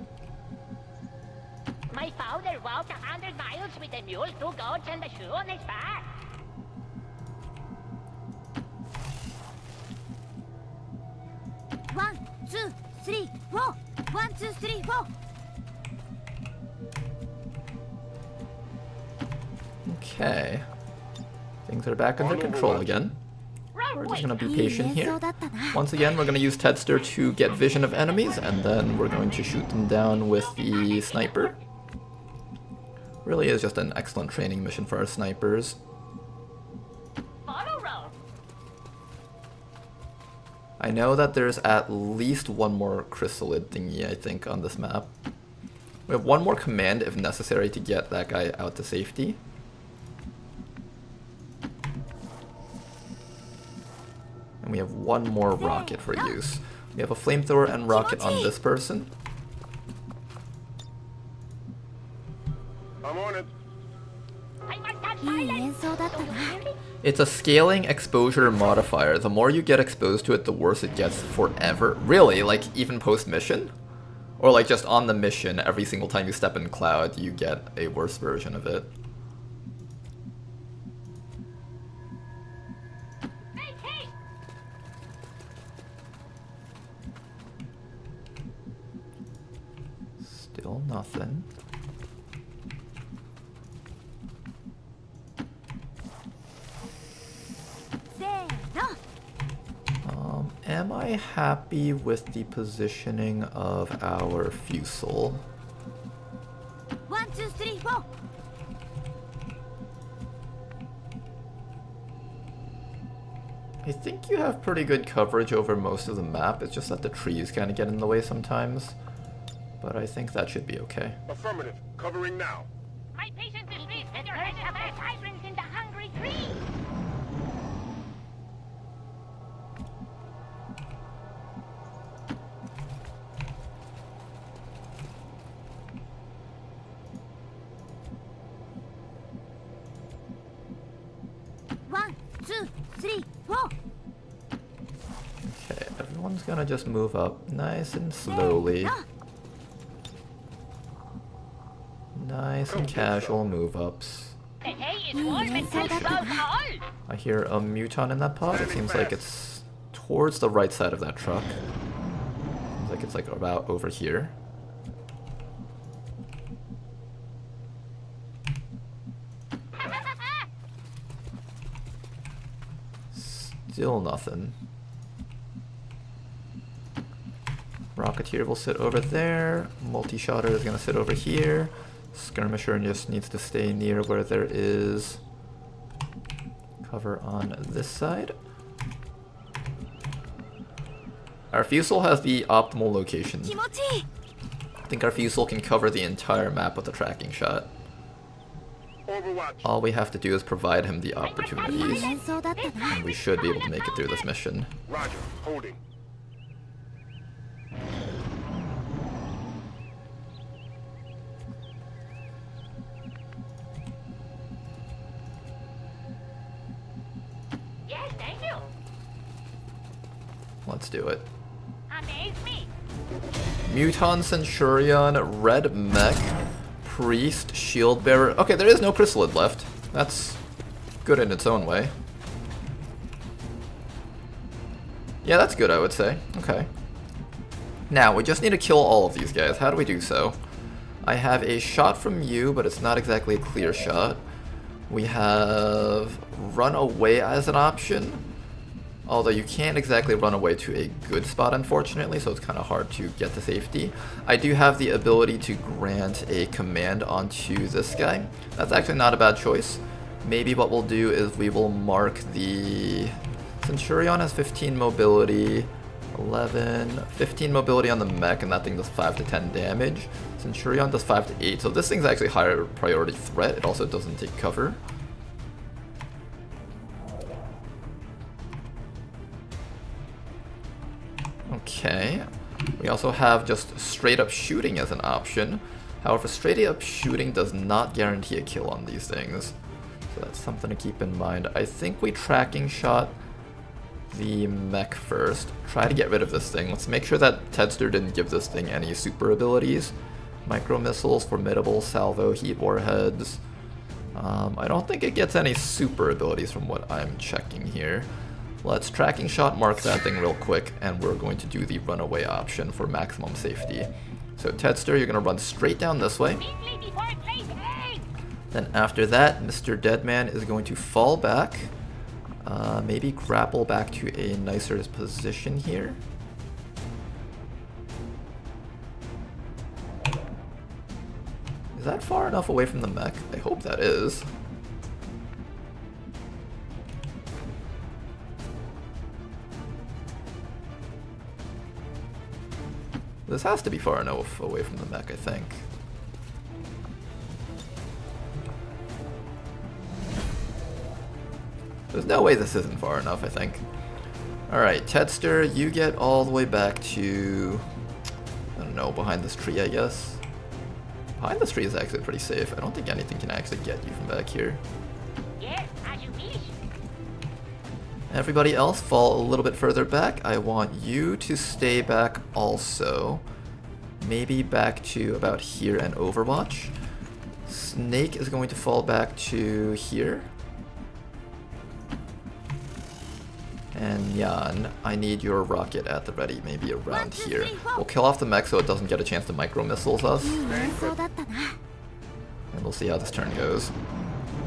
My father walked 100 miles with a mule, 2 goats, and a shoe on his back. 1, 2, 3, 4. 1, 2, 3, 4. Okay. Things are back under control again. We're just gonna be patient here. Once again, we're gonna use Tedster to get vision of enemies, and then we're going to shoot them down with the sniper. Really is just an excellent training mission for our snipers. Auto roll. I know that there's at least one more chrysalid thingy, I think, on this map. We have one more command if necessary to get that guy out to safety. And we have one more rocket for use. We have a flamethrower and rocket on this person. I'm on it. I must have いい silence. 演奏だったな。 It's a scaling exposure modifier. The more you get exposed to it, the worse it gets forever. Really? Like, even post-mission? Or like just on the mission, every single time you step in Cloud, you get a worse version of it. Make haste. am I happy with the positioning of our Fusel? 1, 2, 3, 4. I think you have pretty good coverage over most of the map. It's just that the trees kind of get in the way sometimes. But I think that should be okay. Affirmative. Covering now. My patient is being better heard of their sirens in the hungry tree. One, two, three, four. Okay, everyone's gonna just move up nice and slowly. Nice and casual move-ups. The hay is warm and full of all. I hear a muton in that pod. It seems like it's towards the right side of that truck. Seems like it's like about over here. Still nothing. Rocketeer will sit over there. Multi-shotter is gonna sit over here. Skirmisher just needs to stay near where there is cover on this side. Our Fusel has the optimal location. I think our Fusel can cover the entire map with a tracking shot. Overwatch. All we have to do is provide him the opportunities, and we should be able to make it through this mission. Roger. Holding. Yes, thank you. Let's do it. Amaze me. Muton Centurion, Red Mech, Priest, Shield Bearer. Okay, there is no Chrysalid left. That's good in its own way. Yeah, that's good, I would say. Okay. Now, we just need to kill all of these guys. How do we do so? I have a shot from you, but it's not exactly a clear shot. We have run away as an option. Although you can't exactly run away to a good spot, unfortunately, so it's kind of hard to get to safety. I do have the ability to grant a command onto this guy. That's actually not a bad choice. Maybe what we'll do is we will mark the... Centurion has 15 mobility, 15 mobility on the mech, and that thing does 5 to 10 damage. Centurion does 5 to 8, so this thing's actually higher priority threat. It also doesn't take cover. Okay, we also have just straight up shooting as an option. However, straight up shooting does not guarantee a kill on these things. So that's something to keep in mind. I think we tracking shot the mech first. Try to get rid of this thing. Let's make sure that Tedster didn't give this thing any super abilities. Micro missiles, formidable, salvo, heat warheads. I don't think it gets any super abilities from what I'm checking here. Let's tracking shot mark that thing real quick, and we're going to do the runaway option for maximum safety. So Tedster, you're going to run straight down this way. Then after that, Mr. Deadman is going to fall back. Maybe grapple back to a nicer position here. Is that far enough away from the mech? I hope that is. This has to be far enough away from the mech, I think. There's no way this isn't far enough, I think. Alright, Tedster, you get all the way back to... I don't know, behind this tree, I guess. Behind this tree is actually pretty safe. I don't think anything can actually get you from back here. Yes, as you wish. Everybody else fall a little bit further back. I want you to stay back also. Maybe back to about here and Overwatch. Snake is going to fall back to here. And Jan, I need your rocket at the ready, maybe around here. We'll kill off the mech so it doesn't get a chance to micro-missiles us. And we'll see how this turn goes.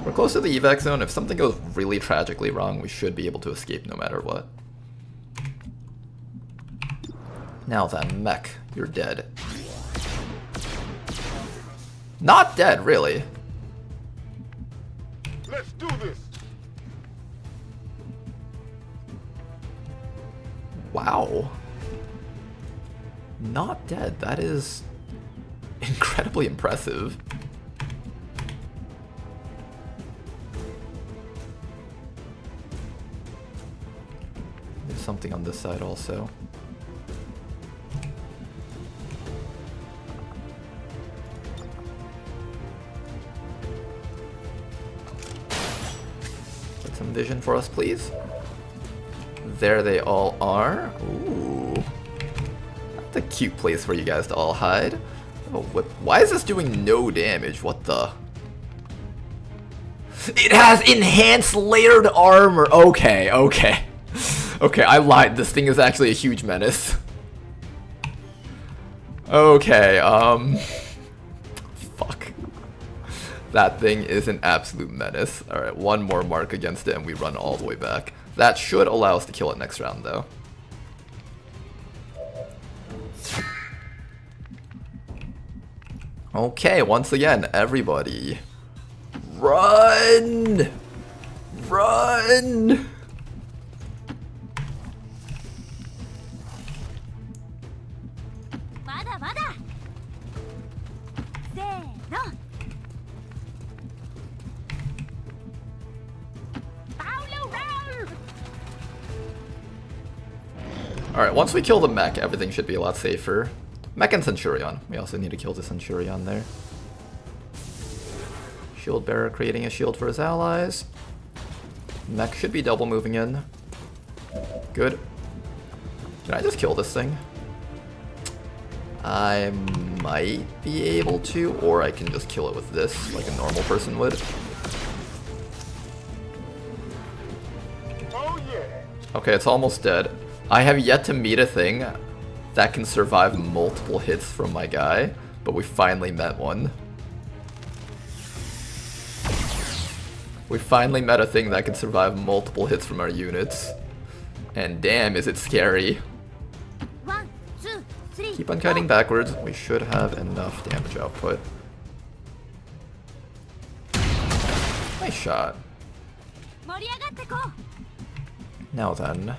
We're close to the evac zone. If something goes really tragically wrong, we should be able to escape no matter what. Now then, mech, you're dead. Not dead, really. Let's do this. Wow. Not dead. That is incredibly impressive. There's something on this side also. Put some vision for us, please. There they all are. Ooh. That's a cute place for you guys to all hide. Oh, why is this doing no damage? What the? It has enhanced layered armor. Okay, okay. Okay, I lied. This thing is actually a huge menace. Okay, fuck. That thing is an absolute menace. Alright, one more mark against it and we run all the way back. That should allow us to kill it next round, though. Okay, once again, everybody. Run! Run! Alright, once we kill the mech, everything should be a lot safer. Mech and Centurion. We also need to kill the Centurion there. Shield bearer creating a shield for his allies. Mech should be double moving in. Good. Can I just kill this thing? I might be able to, or I can just kill it with this, like a normal person would. Oh yeah. Okay, it's almost dead. I have yet to meet a thing that can survive multiple hits from my guy, but we finally met one. We finally met a thing that can survive multiple hits from our units. And damn, is it scary. 1, 2, 3. Keep on cutting backwards. We should have enough damage output. Nice shot. Now then,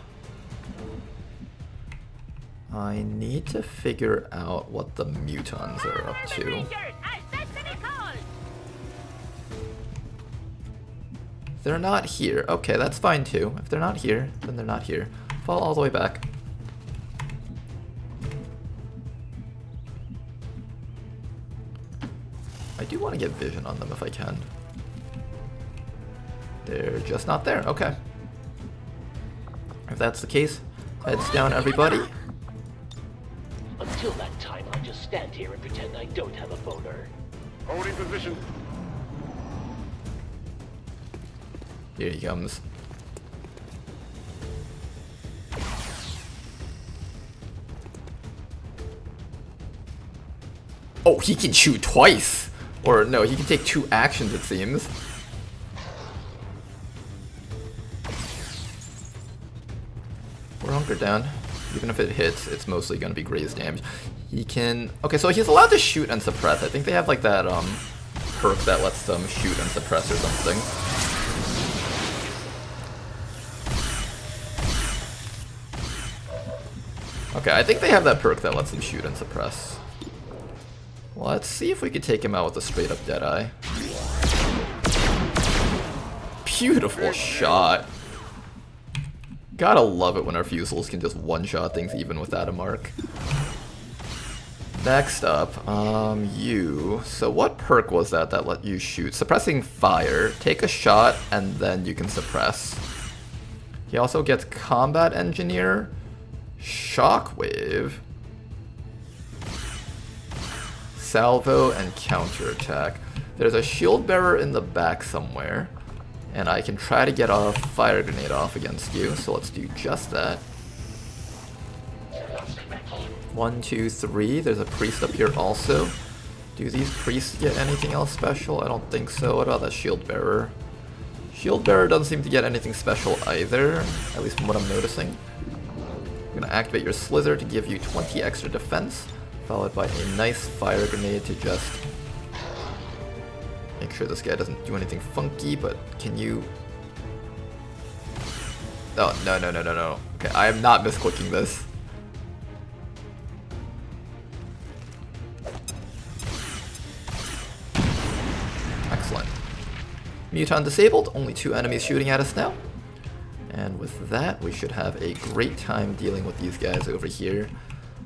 I need to figure out what the mutons are up to. They're not here. Okay, that's fine too. If they're not here, then they're not here. Fall all the way back. I do want to get vision on them if I can. They're just not there. Okay. If that's the case, heads down, everybody. Until that time, I'll just stand here and pretend I don't have a boner. Holding position. Here he comes. Oh, he can shoot twice! Or no, he can take 2 actions, it seems. We're hunkered down. Even if it hits, it's mostly going to be graze damage. He can... Okay, so he's allowed to shoot and suppress. I think they have like that perk that lets them shoot and suppress or something. Okay, I think they have that perk that lets them shoot and suppress. Let's see if we can take him out with a straight up Deadeye. Beautiful shot. Gotta love it when our Fusils can just one-shot things even without a mark. Next up, you. So what perk was that that let you shoot? Suppressing fire. Take a shot and then you can suppress. He also gets Combat Engineer, Shockwave, Salvo, and Counterattack. There's a Shield Bearer in the back somewhere. And I can try to get a fire grenade off against you, so let's do just that. 1, 2, 3. There's a priest up here also. Do these priests get anything else special? I don't think so. What about that shield bearer? Shield bearer doesn't seem to get anything special either, at least from what I'm noticing. I'm gonna activate your Slither to give you 20 extra defense, followed by a nice fire grenade to just make sure this guy doesn't do anything funky, but can you... Oh, no, no, no, no, no. Okay, I am not misclicking this. Excellent. Muton disabled, only 2 enemies shooting at us now. And with that, we should have a great time dealing with these guys over here.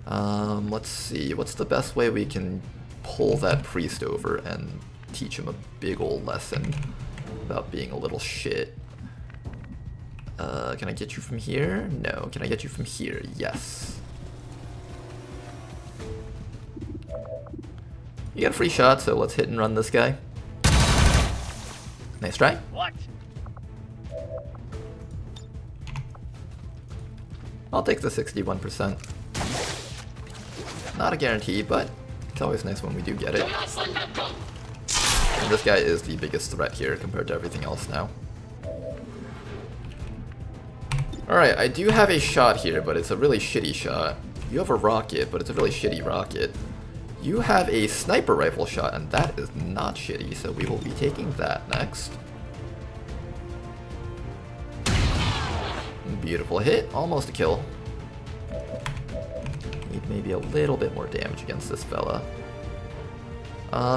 Let's see, what's the best way we can pull that priest over and teach him a big old lesson about being a little shit? Can I get you from here? No. Can I get you from here? Yes. You got a free shot, so let's hit and run this guy. Nice try. What? I'll take the 61%. Not a guarantee, but it's always nice when we do get it. And this guy is the biggest threat here compared to everything else now. Alright, I do have a shot here, but it's a really shitty shot. You have a rocket, but it's a really shitty rocket. You have a sniper rifle shot, and that is not shitty, so we will be taking that next. Beautiful hit, almost a kill. Need maybe a little bit more damage against this fella.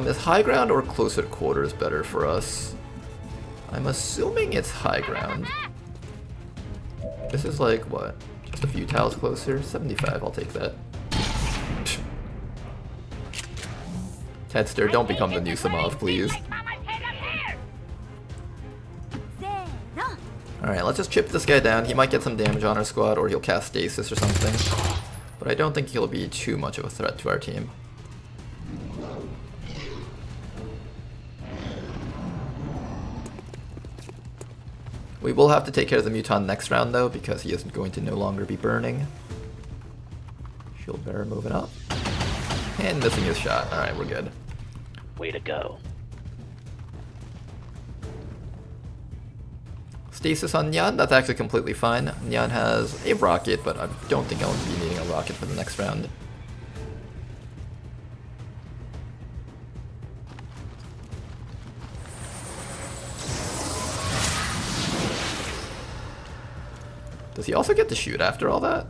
Is high ground or closer to quarters better for us? I'm assuming it's high ground. This is like, what? Just a few tiles closer? 75, I'll take that. Tedster, don't become the new Samov, please. Alright, let's just chip this guy down. He might get some damage on our squad, or he'll cast stasis or something. But I don't think he'll be too much of a threat to our team. We will have to take care of the Muton next round, though, because he isn't going to no longer be burning. Shield bearer moving up. And missing his shot. Alright, we're good. Way to go. Stasis on Nyan, that's actually completely fine. Nyan has a rocket, but I don't think I'll be needing a rocket for the next round. Does he also get to shoot after all that?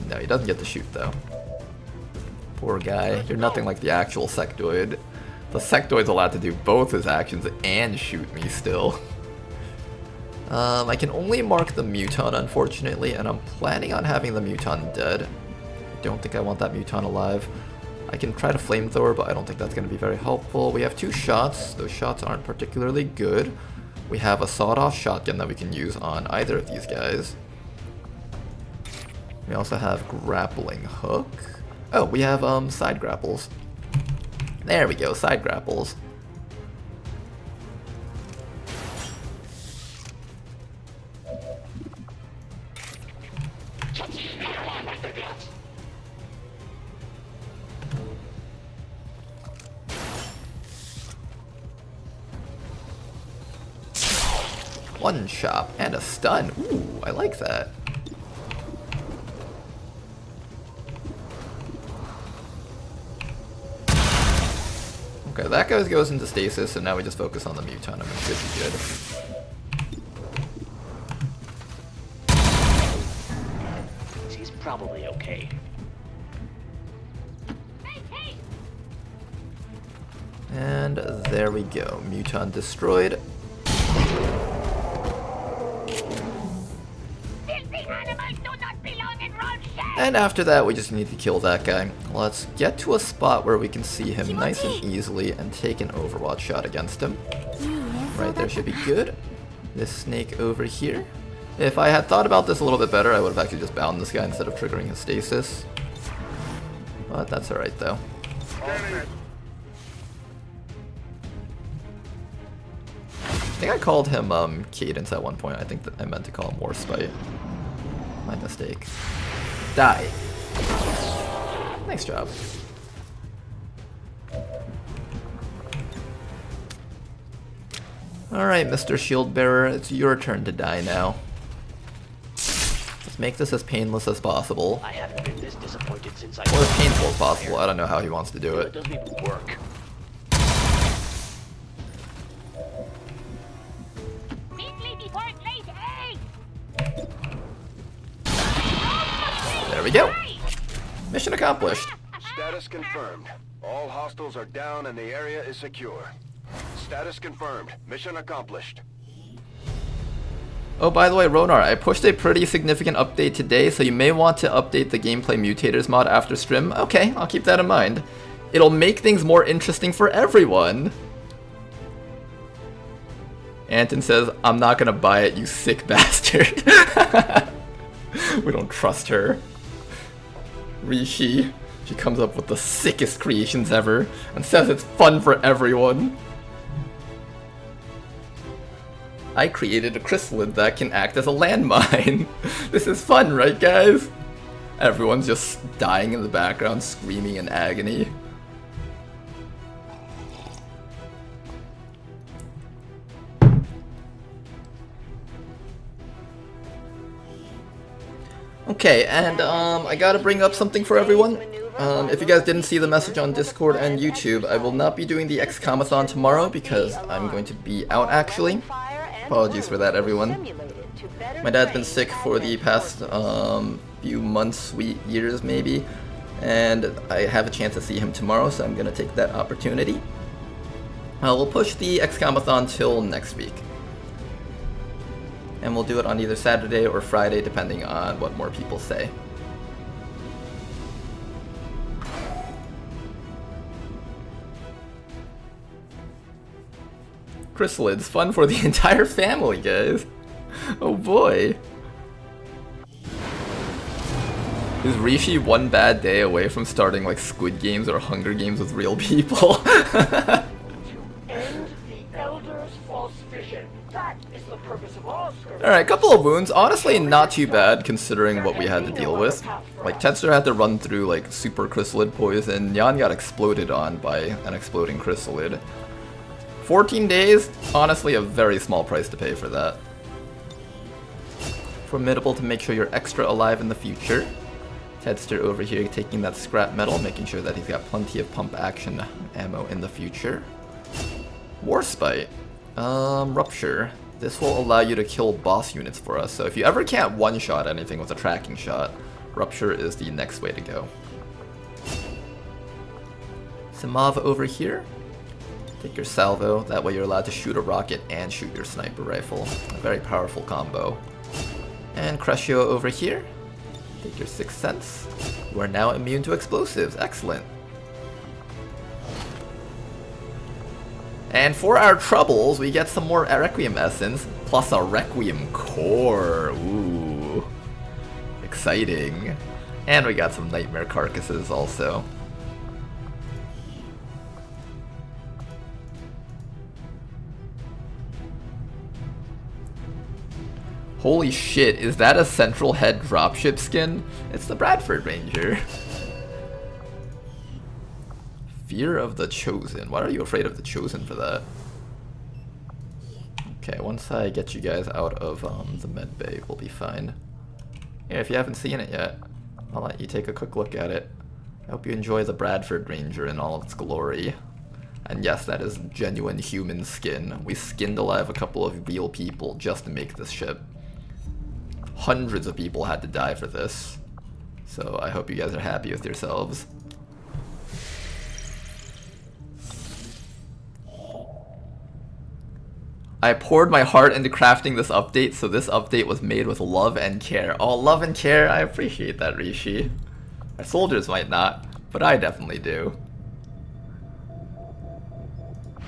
No, he doesn't get to shoot though. Poor guy. You're nothing like the actual sectoid. The sectoid's allowed to do both his actions and shoot me still. I can only mark the Muton, unfortunately, and I'm planning on having the Muton dead. I don't think I want that Muton alive. I can try to flamethrower, but I don't think that's going to be very helpful. We have 2 shots. Those shots aren't particularly good. We have a sawed-off shotgun that we can use on either of these guys. We also have grappling hook. Oh, we have side grapples. There we go, side grapples. One shot and a stun. Ooh, I like that. Okay, that guy goes into stasis, and now we just focus on the Muton, and we should be good. He's probably okay. And there we go. Muton destroyed. And after that, we just need to kill that guy. Let's get to a spot where we can see him nice and easily and take an Overwatch shot against him. Right there should be good. This snake over here. If I had thought about this a little bit better, I would have actually just bound this guy instead of triggering his stasis. But that's alright though. I think I called him Cadence at one point. I think that I meant to call him Warspite. My mistake. Die. Nice job. Alright, Mr. Shield Bearer, it's your turn to die now. Let's make this as painless as possible. I haven't been this disappointed since I... Or as painful as possible. I don't know how he wants to do It it. doesn't even work. There we go. Mission accomplished. Status confirmed. All hostiles are down and the area is secure. Status confirmed. Mission accomplished. Oh, by the way, Ronar, I pushed a pretty significant update today, so you may want to update the Gameplay Mutators mod after stream. Okay, I'll keep that in mind. It'll make things more interesting for everyone. Anton says, I'm not gonna buy it, you sick bastard. We don't trust her. Rishi, she comes up with the sickest creations ever and says it's fun for everyone. I created a chrysalid that can act as a landmine. This is fun, right guys? Everyone's just dying in the background, screaming in agony. Okay, and I gotta bring up something for everyone. If you guys didn't see the message on Discord and YouTube, I will not be doing the XCOM-a-thon tomorrow because I'm going to be out actually. Apologies for that, everyone. My dad's been sick for the past few months, years maybe, and I have a chance to see him tomorrow, so I'm gonna take that opportunity. We'll push the XCOM-a-thon till next week. And we'll do it on either Saturday or Friday, depending on what more people say. Chrysalids, fun for the entire family, guys. Oh boy. Is Rishi one bad day away from starting like Squid Games or Hunger Games with real people? To end the Elder's false vision. That is the purpose of all skirmish. Alright, couple of wounds. Honestly, not too bad considering what we had to deal with. Like, Tetsuer had to run through like super chrysalid poison. Jan got exploded on by an exploding chrysalid. 14 days, honestly a very small price to pay for that. Formidable to make sure you're extra alive in the future. Tedster over here taking that scrap metal, making sure that he's got plenty of pump action ammo in the future. Warspite. Rupture. This will allow you to kill boss units for us, so if you ever can't one-shot anything with a tracking shot, Rupture is the next way to go. Simav over here. Take your salvo, that way you're allowed to shoot a rocket and shoot your sniper rifle. A very powerful combo. And Crescio over here. Take your Sixth Sense. You are now immune to explosives. Excellent. And for our troubles, we get some more Requiem Essence, plus a Requiem Core. Ooh. Exciting. And we got some Nightmare Carcasses also. Holy shit, is that a Central Head dropship skin? It's the Bradford Ranger. Fear of the Chosen. Why are you afraid of the Chosen for that? Okay, once I get you guys out of the med bay, we'll be fine. Yeah, if you haven't seen it yet, I'll let you take a quick look at it. I hope you enjoy the Bradford Ranger in all of its glory. And yes, that is genuine human skin. We skinned alive a couple of real people just to make this ship. Hundreds of people had to die for this. So I hope you guys are happy with yourselves. I poured my heart into crafting this update, so this update was made with love and care. Oh, love and care, I appreciate that, Rishi. Our soldiers might not, but I definitely do.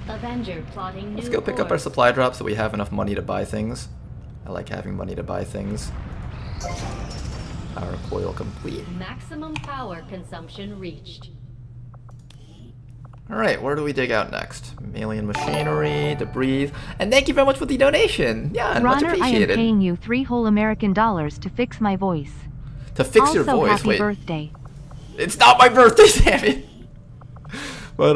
Avenger plotting Let's new go pick up our course. supply drop so we have enough money to buy things. I like having money to buy things. Power coil complete. Maximum power consumption reached. Alright, where do we dig out next? Alien machinery, debris, and thank you very much for the donation! Yeah, much Ronner, I am appreciated. paying you $3 whole American dollars to fix my voice. To fix also, your voice, happy wait. birthday. It's not my birthday, damn it! But,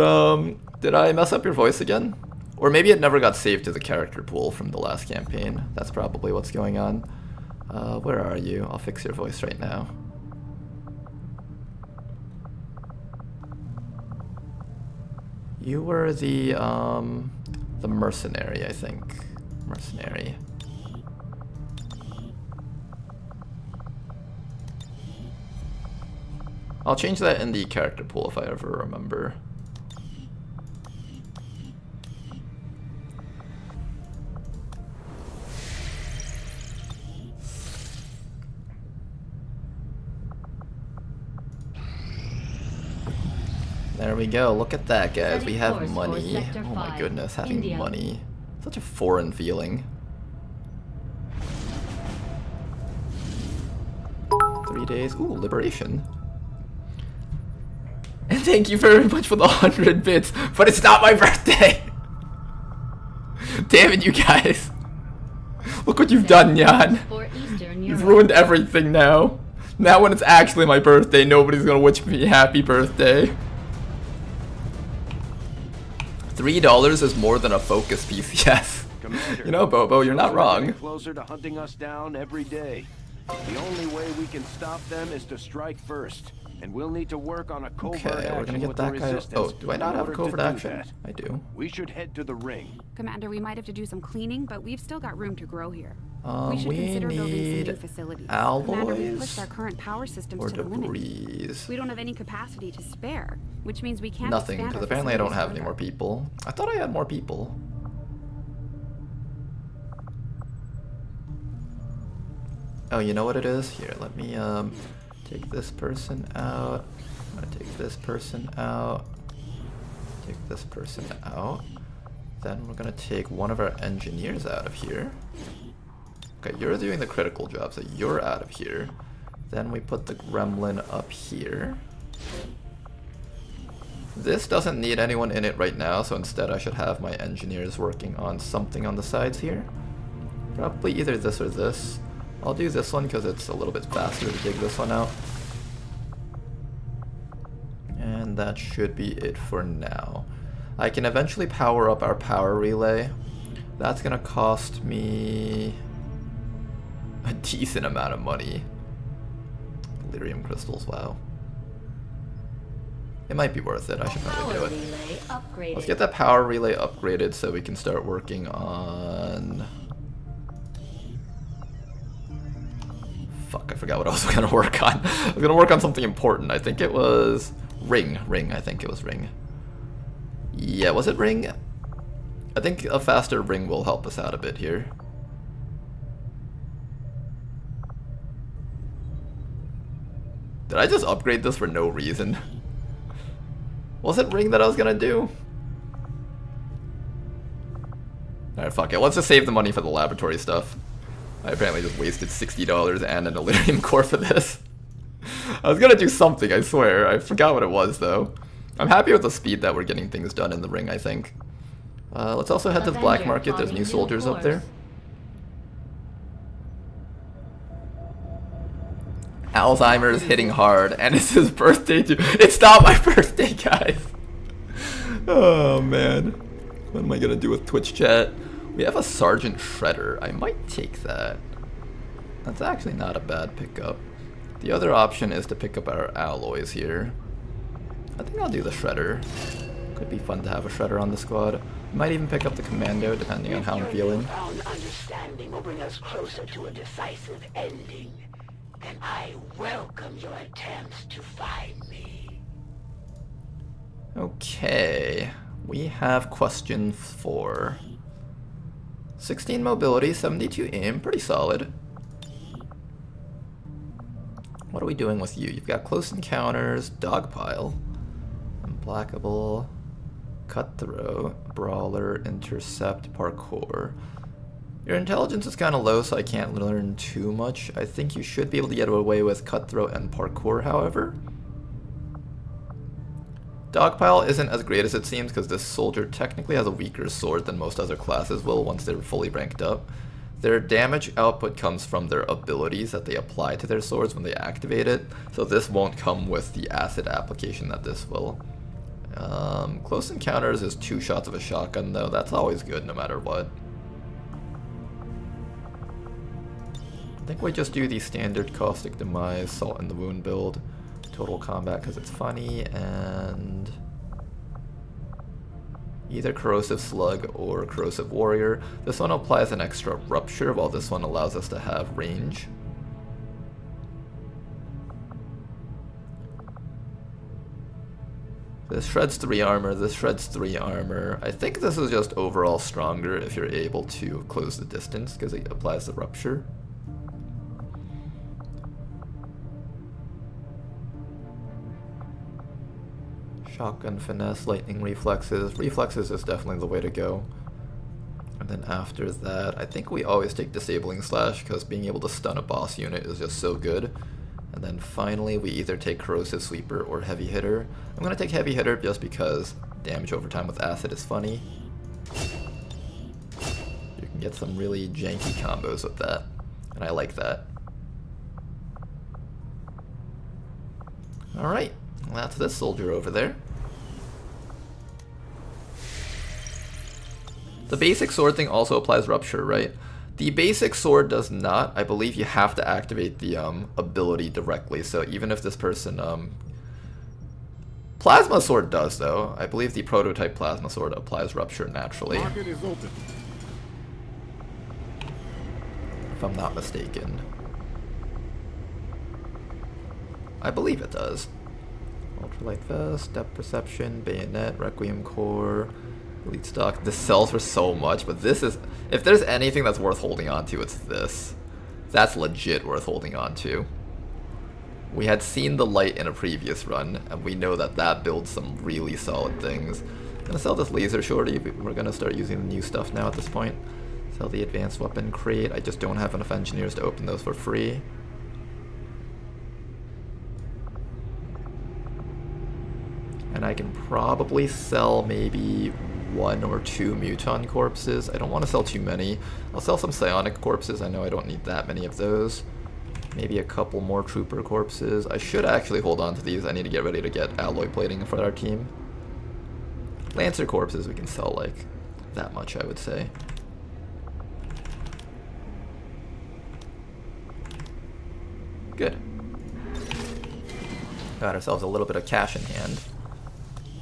did I mess up your voice again? Or maybe it never got saved to the character pool from the last campaign. That's probably what's going on. Where are you? I'll fix your voice right now. You were the mercenary, I think. Mercenary. I'll change that in the character pool if I ever remember. There we go. Look at that, guys. We have money. Oh my goodness, having money. Such a foreign feeling. 3 days. Ooh, liberation. And thank you very much for the 100 bits, but it's not my birthday! Damn it, you guys. Look what you've done, Jan. You've ruined everything now. Now when it's actually my birthday, nobody's gonna wish me happy birthday. $3 is more than a focus piece, yes. Commander, you know, Bobo, you're not wrong. Closer to hunting us down every day. The only way we can stop them is to strike first, and we'll need to work on a covert Okay, we're gonna get that guy. Oh, do I not have a covert action? I do. We should head to the ring. Commander, we might have to do some cleaning, but we've still got room to grow here. We should consider building some new need facilities. alloys Commander, we've pushed our current power systems or to the limit. debris. We don't have any capacity to spare, which means we can't Nothing, expand because our apparently I don't have facilities any more people. I thought I had more people. Oh, you know what it is? Here, let me take this person out. I'm gonna take this person out. Take this person out. Then we're gonna take one of our engineers out of here. Okay, you're doing the critical job, so you're out of here. Then we put the gremlin up here. This doesn't need anyone in it right now, so instead I should have my engineers working on something on the sides here. Probably either this or this. I'll do this one because it's a little bit faster to dig this one out. And that should be it for now. I can eventually power up our power relay. That's gonna cost me a decent amount of money. Delirium crystals, wow. It might be worth it, I should probably do it. Let's get that power relay upgraded so we can start working on... Fuck, I forgot what I was gonna work on. I was gonna work on something important. I think it was... Ring, I think it was ring. Yeah, was it ring? I think a faster ring will help us out a bit here. Did I just upgrade this for no reason? Was it ring that I was gonna do? Alright, fuck it. Let's just save the money for the laboratory stuff. I apparently just wasted $60 and an Illyrium core for this. I was gonna do something, I swear. I forgot what it was, though. I'm happy with the speed that we're getting things done in the ring, I think. Let's also head to the black market. There's new soldiers up there. Alzheimer's hitting hard, and it's his birthday too. It's not my birthday, guys. Oh, man. What am I gonna do with Twitch chat? We have a Sergeant Shredder. I might take that. That's actually not a bad pickup. The other option is to pick up our alloys here. I think I'll do the Shredder. Could be fun to have a Shredder on the squad. Might even pick up the Commando, depending on how I'm feeling. Newfound understanding will bring us closer to a decisive ending. And I welcome your attempts to find me. Okay, we have question 4. 16 mobility, 72 aim, pretty solid. What are we doing with you? You've got close encounters, dogpile, implacable, cutthroat, brawler, intercept, parkour. Your intelligence is kind of low, so I can't learn too much. I think you should be able to get away with cutthroat and parkour, however. Dogpile isn't as great as it seems because this soldier technically has a weaker sword than most other classes will once they're fully ranked up. Their damage output comes from their abilities that they apply to their swords when they activate it, so this won't come with the acid application that this will. Close encounters is 2 shots of a shotgun though, that's always good no matter what. I think we just do the standard Caustic Demise, Salt in the Wound build, Total Combat because it's funny, and either Corrosive Slug or Corrosive Warrior. This one applies an extra Rupture, while this one allows us to have range. This shreds 3 armor, this shreds 3 armor. I think this is just overall stronger if you're able to close the distance because it applies the Rupture. Shotgun Finesse, Lightning Reflexes. Reflexes is definitely the way to go. And then after that, I think we always take Disabling Slash because being able to stun a boss unit is just so good. And then finally, we either take Corrosive Sweeper or Heavy Hitter. I'm going to take Heavy Hitter just because damage over time with Acid is funny. You can get some really janky combos with that, and I like that. Alright, that's this soldier over there. The basic sword thing also applies Rupture, right? The basic sword does not. I believe you have to activate the ability directly, so even if this person... Plasma Sword does, though. I believe the prototype Plasma Sword applies Rupture naturally. Market is open. If I'm not mistaken. I believe it does. Ultralight Vest, Depth Perception, Bayonet, Requiem Core... Elite stock. This sells for so much, but this is... If there's anything that's worth holding on to, it's this. That's legit worth holding on to. We had seen the light in a previous run, and we know that that builds some really solid things. I'm gonna sell this Laser Shorty. We're gonna start using the new stuff now at this point. Sell the Advanced Weapon Crate. I just don't have enough engineers to open those for free. And I can probably sell maybe 1 or 2 Muton Corpses. I don't want to sell too many. I'll sell some Psionic Corpses. I know I don't need that many of those. Maybe a couple more Trooper Corpses. I should actually hold on to these. I need to get ready to get Alloy Plating for our team. Lancer Corpses we can sell like that much, I would say. Good. Got ourselves a little bit of cash in hand.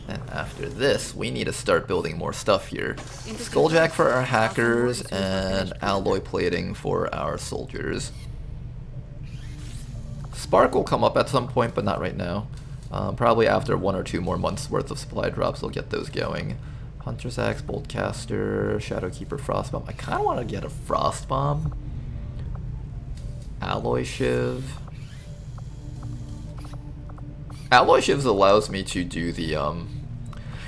And after this, we need to start building more stuff here. Skulljack for our hackers, and alloy plating for our soldiers. Spark will come up at some point, but not right now. Probably after 1 or 2 more months worth of supply drops, we'll get those going. Hunter's Axe, Boltcaster, Shadowkeeper, Frostbomb. I kind of want to get a Frostbomb. Alloy Shiv. Alloy Shivs allows me to do the,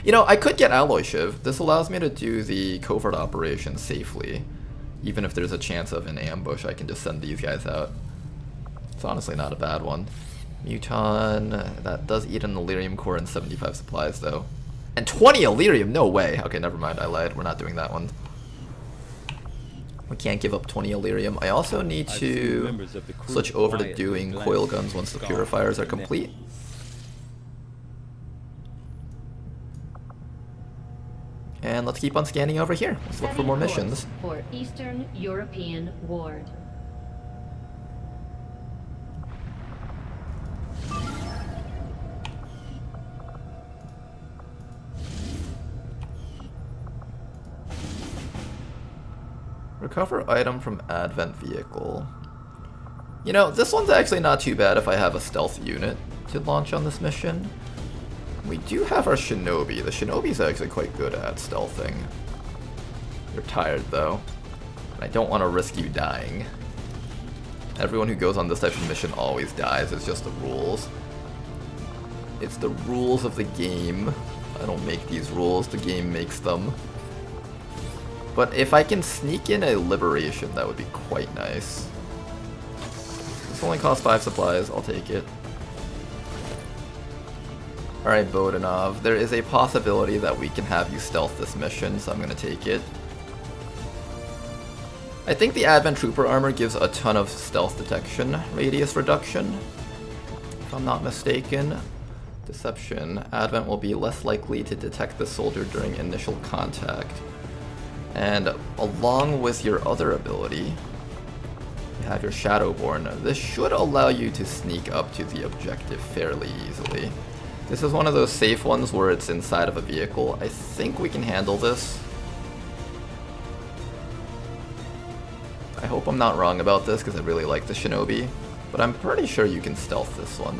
you know, I could get Alloy Shiv. This allows me to do the covert operation safely. Even if there's a chance of an ambush, I can just send these guys out. It's honestly not a bad one. Muton, that does eat an Illyrium core and 75 supplies, though. And 20 Illyrium? No way! Okay, never mind, I lied. We're not doing that one. We can't give up 20 Illyrium. I also need to switch over to doing coil guns once the purifiers are complete. And let's keep on scanning over here. Let's look for more missions. For Eastern European Ward. Recover item from Advent Vehicle. You know, this one's actually not too bad if I have a stealth unit to launch on this mission. We do have our Shinobi. The Shinobi's actually quite good at stealthing. You're tired though. And I don't want to risk you dying. Everyone who goes on this type of mission always dies. It's just the rules. It's the rules of the game. I don't make these rules, the game makes them. But if I can sneak in a Liberation, that would be quite nice. This only costs 5 supplies, I'll take it. Alright, Bodanov, there is a possibility that we can have you stealth this mission, so I'm going to take it. I think the Advent Trooper armor gives a ton of stealth detection radius reduction, if I'm not mistaken. Deception. Advent will be less likely to detect the soldier during initial contact. And along with your other ability, you have your Shadowborn. This should allow you to sneak up to the objective fairly easily. This is one of those safe ones where it's inside of a vehicle. I think we can handle this. I hope I'm not wrong about this because I really like the Shinobi, but I'm pretty sure you can stealth this one.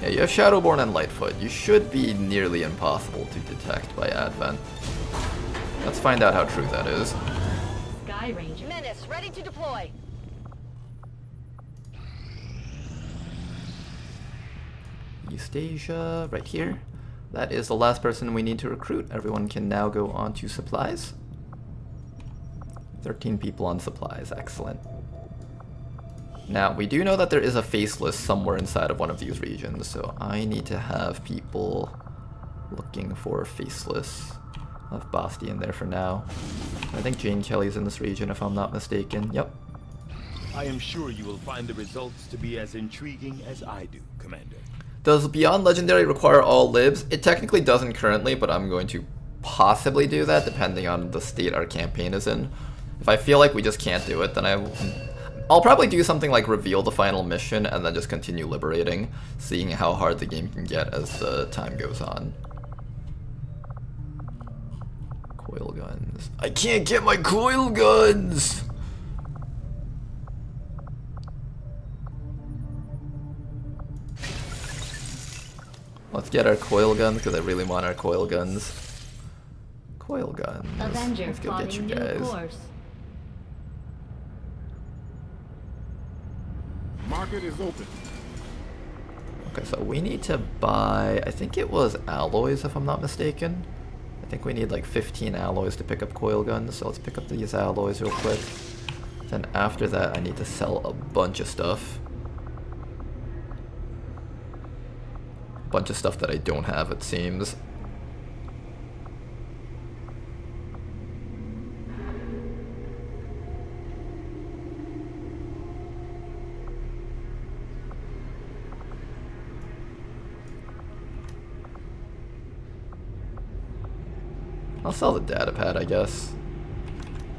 Yeah, you have Shadowborn and Lightfoot. You should be nearly impossible to detect by Advent. Let's find out how true that is. Sky Ranger. Menace, ready to deploy. East Asia, right here. That is the last person we need to recruit. Everyone can now go on to supplies. 13 people on supplies, excellent. Now, we do know that there is a faceless somewhere inside of one of these regions, so I need to have people looking for faceless. I'll have Basti in there for now. I think Jane Kelly's in this region, if I'm not mistaken. Yep. I am sure you will find the results to be as intriguing as I do, Commander. Does Beyond Legendary require all libs? It technically doesn't currently, but I'm going to possibly do that depending on the state our campaign is in. If I feel like we just can't do it, then I'll probably do something like reveal the final mission and then just continue liberating, seeing how hard the game can get as the time goes on. Coil guns. I can't get my coil guns! Let's get our coil guns because I really want our coil guns. Coil guns. Avenger Let's go get you guys. course. Market is open. Okay, so we need to buy, I think it was alloys if I'm not mistaken. I think we need like 15 alloys to pick up coil guns, so let's pick up these alloys real quick. Then after that I need to sell a bunch of stuff. A bunch of stuff that I don't have, it seems. I'll sell the data pad, I guess.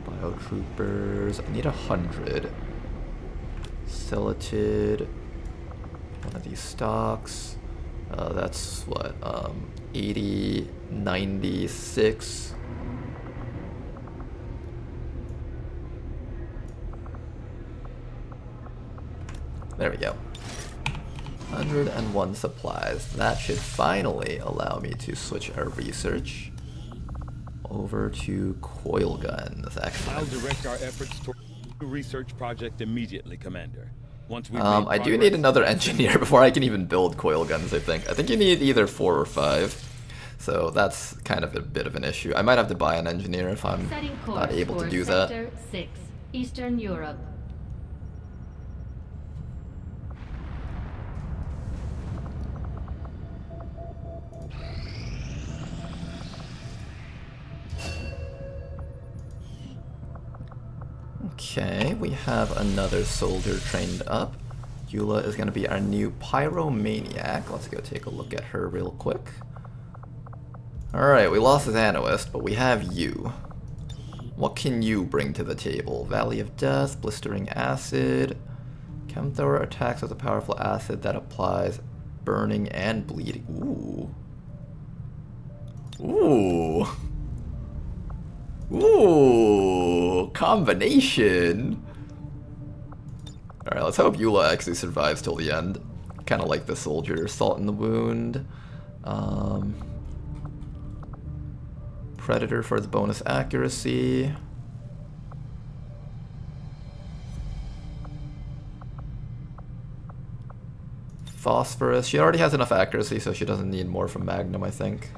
Biotroopers. I need 100. Celatid. One of these stocks. That's what? 80, 96. There we go. 101 supplies. That should finally allow me to switch our research over to coil guns. Excellent. I'll direct our efforts toward the research project immediately, Commander. Once we I do need another engineer before I can even build coil guns, I think. I think you need either 4 or 5. So that's kind of a bit of an issue. I might have to buy an engineer if I'm not able to do that. Sector 6, Eastern Europe. Okay, we have another soldier trained up. Eula is going to be our new pyromaniac. Let's go take a look at her real quick. Alright, we lost Xanoist, but we have you. What can you bring to the table? Valley of Death, Blistering Acid. Chemthor attacks with a powerful acid that applies burning and bleeding. Ooh. Ooh. Ooh, combination. Alright, let's hope Eula actually survives till the end. Kind of like the soldier. Salt in the wound. Predator for its bonus accuracy. Phosphorus. She already has enough accuracy, so she doesn't need more from Magnum, I think.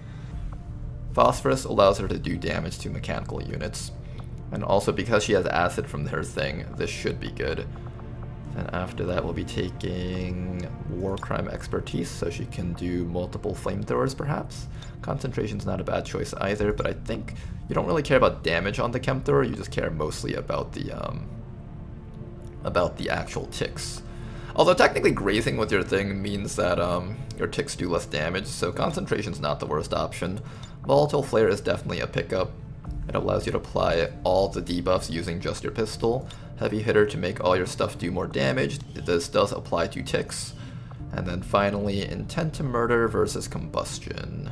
Phosphorus allows her to do damage to mechanical units. And also because she has acid from her thing, this should be good. Then after that we'll be taking War Crime Expertise, so she can do multiple flamethrowers perhaps. Concentration's not a bad choice either, but I think you don't really care about damage on the Chemthrower, you just care mostly about the about the actual ticks. Although technically grazing with your thing means that your ticks do less damage, so concentration's not the worst option. Volatile Flare is definitely a pickup. It allows you to apply all the debuffs using just your pistol. Heavy Hitter to make all your stuff do more damage. This does apply to ticks. And then finally, Intent to Murder versus Combustion.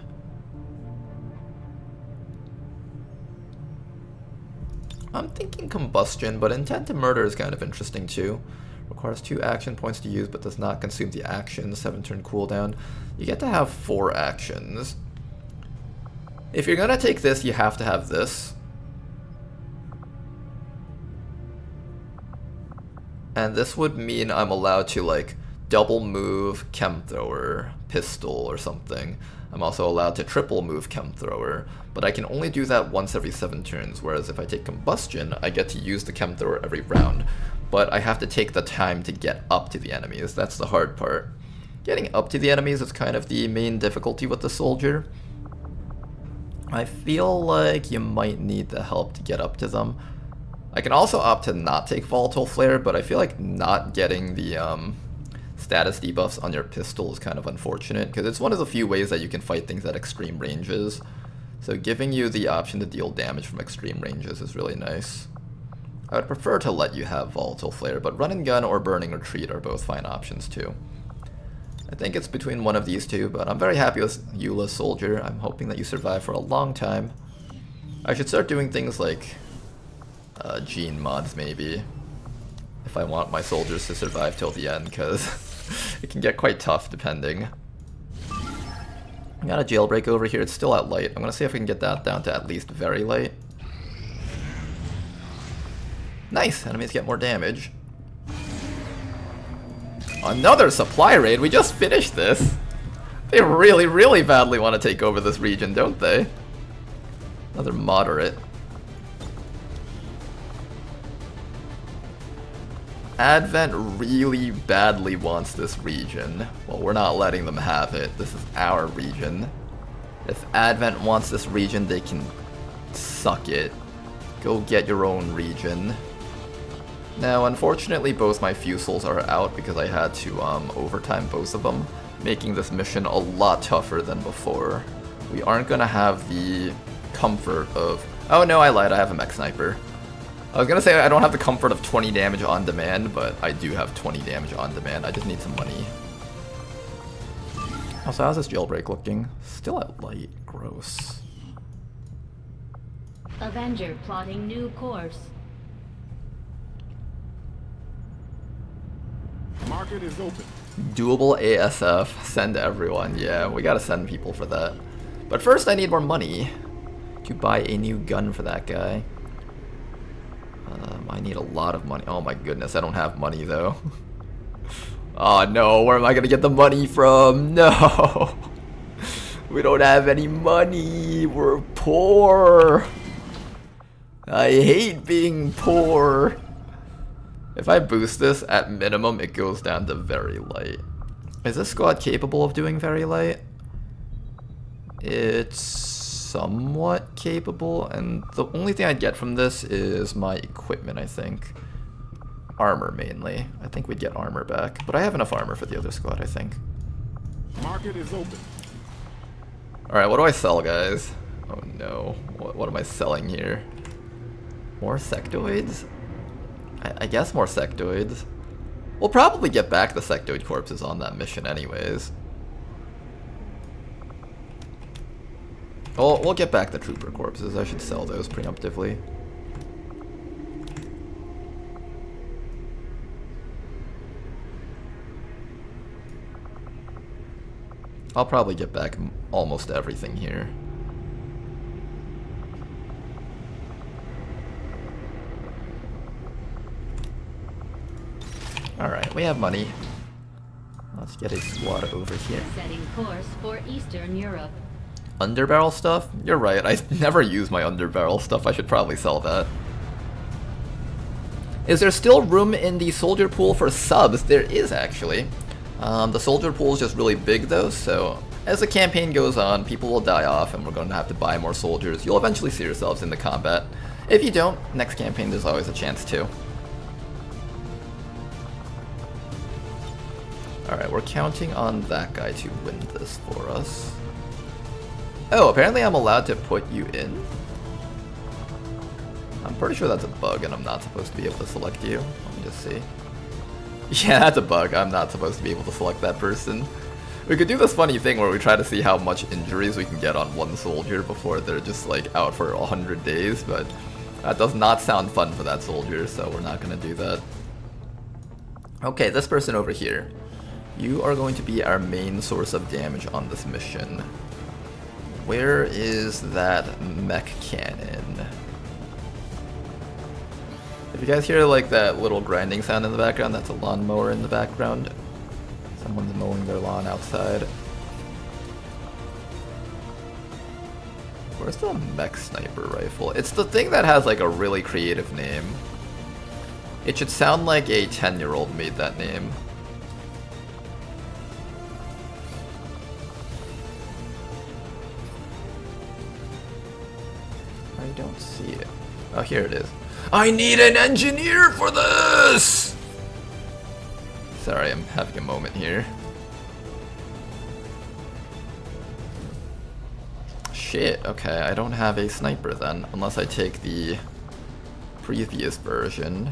I'm thinking Combustion, but Intent to Murder is kind of interesting too. Requires 2 action points to use, but does not consume the action. 7-turn cooldown. You get to have 4 actions. If you're gonna take this, you have to have this. And this would mean I'm allowed to like double move Chem Thrower, Pistol, or something. I'm also allowed to triple move Chem Thrower, but I can only do that once every 7 turns, whereas if I take Combustion, I get to use the Chem Thrower every round. But I have to take the time to get up to the enemies. That's the hard part. Getting up to the enemies is kind of the main difficulty with the soldier. I feel like you might need the help to get up to them. I can also opt to not take Volatile Flare, but I feel like not getting the status debuffs on your pistol is kind of unfortunate, because it's one of the few ways that you can fight things at extreme ranges. So giving you the option to deal damage from extreme ranges is really nice. I would prefer to let you have Volatile Flare, but Run and Gun or Burning Retreat are both fine options too. I think it's between one of these two, but I'm very happy with Eula Soldier. I'm hoping that you survive for a long time. I should start doing things like gene mods maybe, if I want my soldiers to survive till the end, because it can get quite tough depending. I got a jailbreak over here, it's still at light. I'm gonna see if we can get that down to at least very light. Nice, enemies get more damage. Another supply raid, we just finished this. They really, really badly want to take over this region, don't they? Another moderate. Advent really badly wants this region. Well, we're not letting them have it. This is our region. If Advent wants this region, they can suck it. Go get your own region. Now, unfortunately, both my Fusils are out because I had to overtime both of them, making this mission a lot tougher than before. We aren't gonna have the comfort of... Oh no, I lied, I have a mech sniper. I was gonna say I don't have the comfort of 20 damage on demand, but I do have 20 damage on demand. I just need some money. Also, how's this jailbreak looking? Still at light. Gross. Avenger plotting new course. Market is open. Doable ASF. Send everyone. Yeah, we gotta send people for that. But first I need more money to buy a new gun for that guy. I need a lot of money. Oh my goodness, I don't have money though. Oh no, where am I gonna get the money from? No! We don't have any money. We're poor. I hate being poor. If I boost this, at minimum, it goes down to very light. Is this squad capable of doing very light? It's somewhat capable, and the only thing I'd get from this is my equipment, I think. Armor, mainly. I think we'd get armor back, but I have enough armor for the other squad, I think. Market is open. Alright, what do I sell, guys? Oh no, what am I selling here? More sectoids? I guess more sectoids. We'll probably get back the sectoid corpses on that mission anyways. We'll get back the trooper corpses. I should sell those preemptively. I'll probably get back almost everything here. Alright, we have money. Let's get a squad over here. Setting course for Eastern Europe. Underbarrel stuff? You're right, I never use my underbarrel stuff. I should probably sell that. Is there still room in the soldier pool for subs? There is, actually. The soldier pool is just really big, though, so as the campaign goes on, people will die off, and we're going to have to buy more soldiers. You'll eventually see yourselves in the combat. If you don't, next campaign there's always a chance to. Alright, we're counting on that guy to win this for us. Oh, apparently I'm allowed to put you in? I'm pretty sure that's a bug and I'm not supposed to be able to select you. Let me just see. Yeah, that's a bug. I'm not supposed to be able to select that person. We could do this funny thing where we try to see how much injuries we can get on one soldier before they're just like out for 100 days, but that does not sound fun for that soldier, so we're not going to do that. Okay, this person over here. You are going to be our main source of damage on this mission. Where is that mech cannon? If you guys hear like that little grinding sound in the background, that's a lawnmower in the background. Someone's mowing their lawn outside. Where's the mech sniper rifle? It's the thing that has like a really creative name. It should sound like a 10-year-old made that name. I don't see it. Oh, here it is. I need an engineer for this! Sorry, I'm having a moment here. Shit, okay, I don't have a sniper then, unless I take the previous version.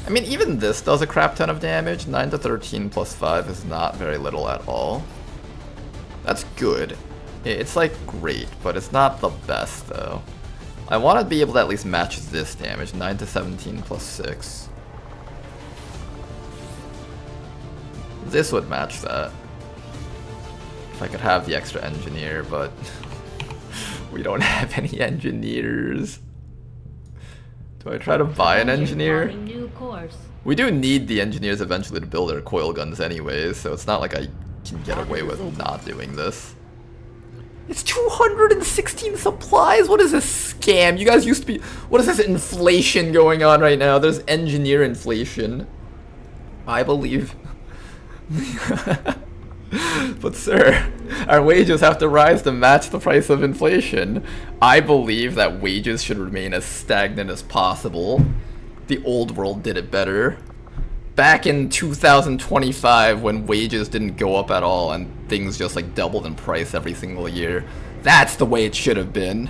I mean, even this does a crap ton of damage. 9 to 13 plus 5 is not very little at all. That's good. It's like great, but it's not the best though. I want to be able to at least match this damage. 9 to 17 plus 6. This would match that. If I could have the extra engineer, but we don't have any engineers. Do I try to buy an engineer? We do need the engineers eventually to build our coil guns anyways, so it's not like I can get away with not doing this. It's 216 supplies? What is this scam? You guys used to be... What is this inflation going on right now? There's engineer inflation. I believe... But sir, our wages have to rise to match the price of inflation. I believe that wages should remain as stagnant as possible. The old world did it better. Back in 2025, when wages didn't go up at all and things just like doubled in price every single year, that's the way it should have been.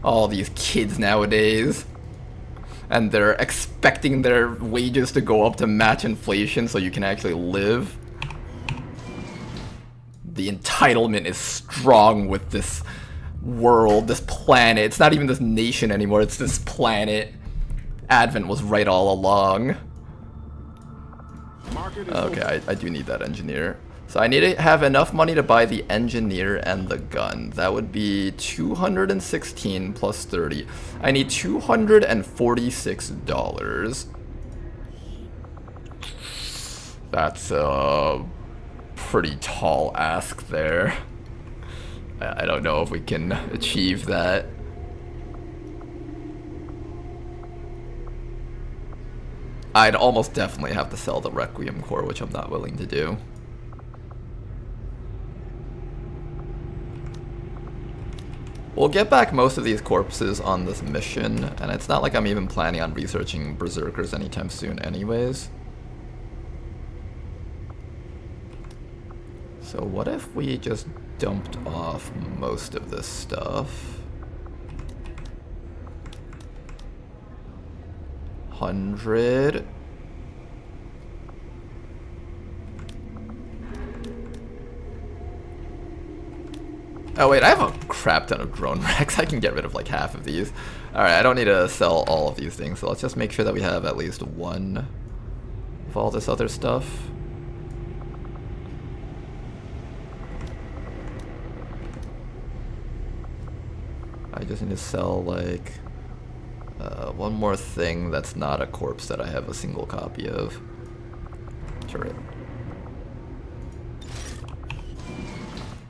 All these kids nowadays. And they're expecting their wages to go up to match inflation so you can actually live. The entitlement is strong with this world, this planet. It's not even this nation anymore, it's this planet. Advent was right all along. Okay, I do need that engineer. So I need to have enough money to buy the engineer and the gun. That would be 216 plus 30. I need $246. That's a pretty tall ask there. I don't know if we can achieve that. I'd almost definitely have to sell the Requiem core, which I'm not willing to do. We'll get back most of these corpses on this mission, and it's not like I'm even planning on researching Berserkers anytime soon anyways. So what if we just dumped off most of this stuff? 100. Oh wait, I have a crap ton of drone wrecks. I can get rid of like half of these. Alright, I don't need to sell all of these things, so let's just make sure that we have at least one of all this other stuff. I just need to sell like one more thing that's not a corpse that I have a single copy of. Turret.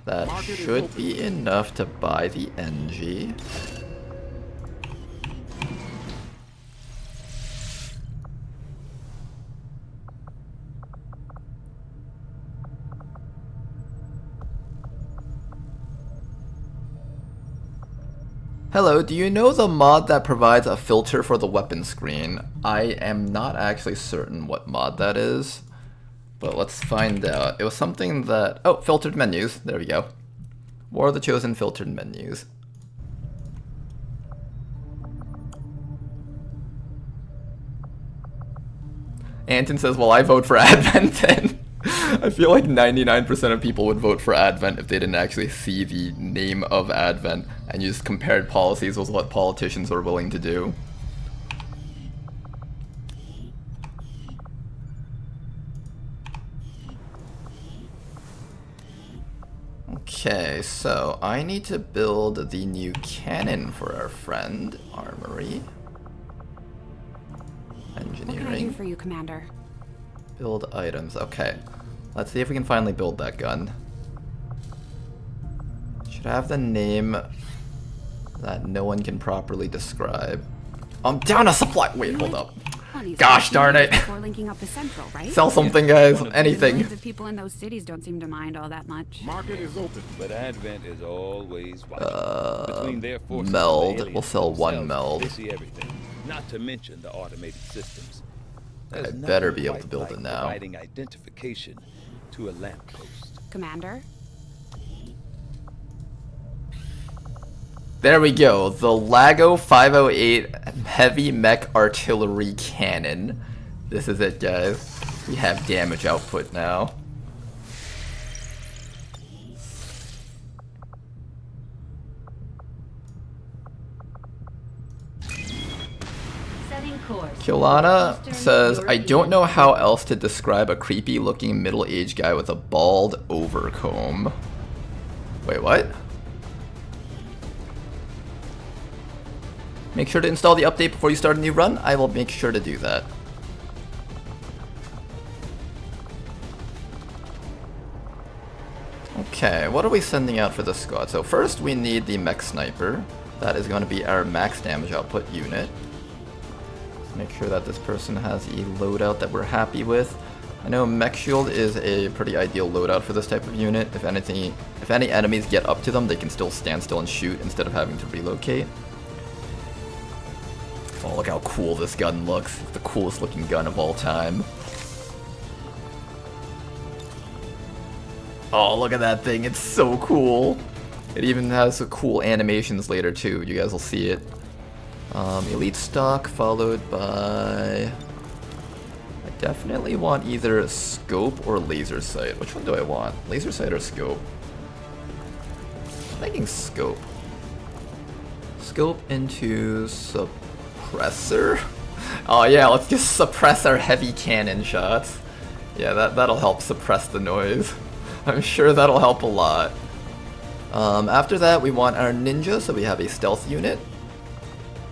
That should be enough to buy the NG. Hello, do you know the mod that provides a filter for the weapon screen? I am not actually certain what mod that is. But let's find out. It was something that... Oh, filtered menus. There we go. War of the Chosen filtered menus. Anton says, well, I vote for Advent then. I feel like 99% of people would vote for Advent if they didn't actually see the name of Advent and you just compared policies with what politicians were willing to do. Okay, so I need to build the new cannon for our friend. Armory. Engineering. What can I do for you, Commander? Build items. Okay. Let's see if we can finally build that gun. Should have the name that no one can properly describe. I'm down a supply. Wait, hold up. Gosh darn it. Before linking up the central, right? Sell something, guys. Anything. Millions of people in those cities don't seem to mind all that much. Market is open, but Advent is always watching. Between their forces, meld. We'll sell one meld. They see everything. Not to mention the automated systems. I better be able to build it now. Providing identification to a lamppost. Commander? There we go. The Lago 508 Heavy Mech Artillery Cannon. This is it, guys. We have damage output now. Kilana says, I don't know how else to describe a creepy looking middle-aged guy with a bald overcomb. Wait, what? Make sure to install the update before you start a new run. I will make sure to do that. Okay, what are we sending out for this squad? So first we need the mech sniper. That is going to be our max damage output unit. Make sure that this person has a loadout that we're happy with. I know mech shield is a pretty ideal loadout for this type of unit. If any enemies get up to them, they can still stand still and shoot instead of having to relocate. Oh, look how cool this gun looks. It's the coolest looking gun of all time. Oh, look at that thing. It's so cool. It even has cool animations later too. You guys will see it. Elite stock followed by... I definitely want either scope or laser sight. Which one do I want? Laser sight or scope? I'm thinking scope. Scope into suppressor? Oh yeah, let's just suppress our heavy cannon shots. Yeah, that'll help suppress the noise. I'm sure that'll help a lot. After that, we want our ninja, so we have a stealth unit.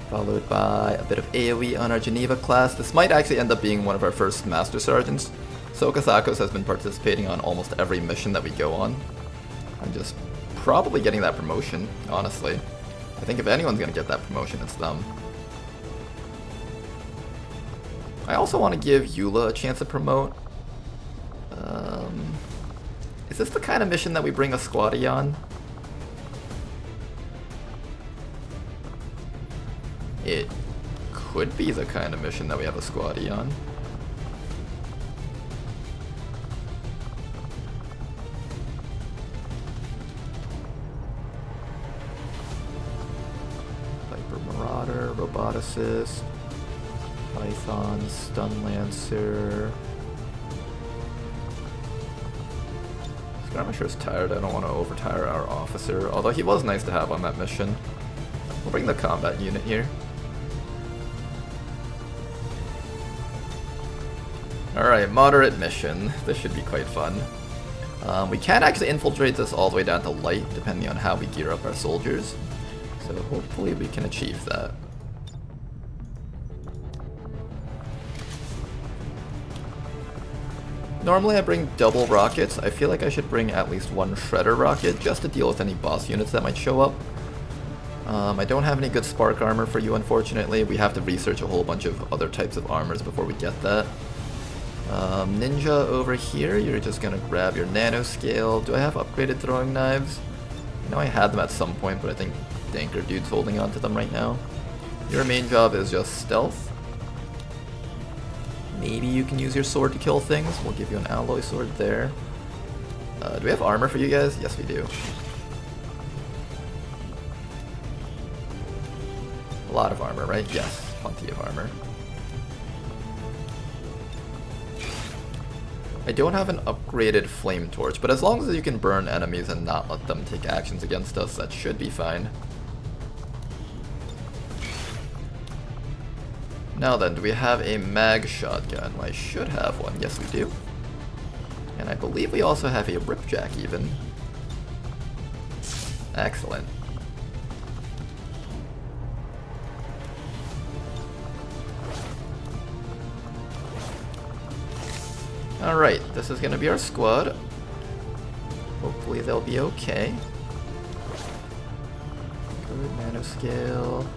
Followed by a bit of AoE on our Geneva class. This might actually end up being one of our first Master Sergeants. Sokasakos has been participating on almost every mission that we go on. I'm just probably getting that promotion, honestly. I think if anyone's gonna get that promotion, it's them. I also want to give Eula a chance to promote. Is this the kind of mission that we bring a squaddy on? It could be the kind of mission that we have a squaddy on. Viper Marauder, Roboticist, Python, Stun Lancer. Skirmisher's tired. I don't want to overtire our officer, although he was nice to have on that mission. We'll bring the combat unit here. Alright, moderate mission. This should be quite fun. We can actually infiltrate this all the way down to light, depending on how we gear up our soldiers. So hopefully we can achieve that. Normally I bring double rockets. I feel like I should bring at least one shredder rocket just to deal with any boss units that might show up. I don't have any good spark armor for you, unfortunately. We have to research a whole bunch of other types of armors before we get that. Ninja over here, you're just gonna grab your nanoscale. Do I have upgraded throwing knives? I know I had them at some point, but I think Danker Dude's holding on to them right now. Your main job is just stealth. Maybe you can use your sword to kill things. We'll give you an alloy sword there. Do we have armor for you guys? Yes, we do. A lot of armor, right? Yes, plenty of armor. I don't have an upgraded flame torch, but as long as you can burn enemies and not let them take actions against us, that should be fine. Now then, do we have a mag shotgun? Well, I should have one. Yes, we do. And I believe we also have a ripjack even. Excellent. Alright, this is gonna be our squad. Hopefully they'll be okay. Good nanoscale.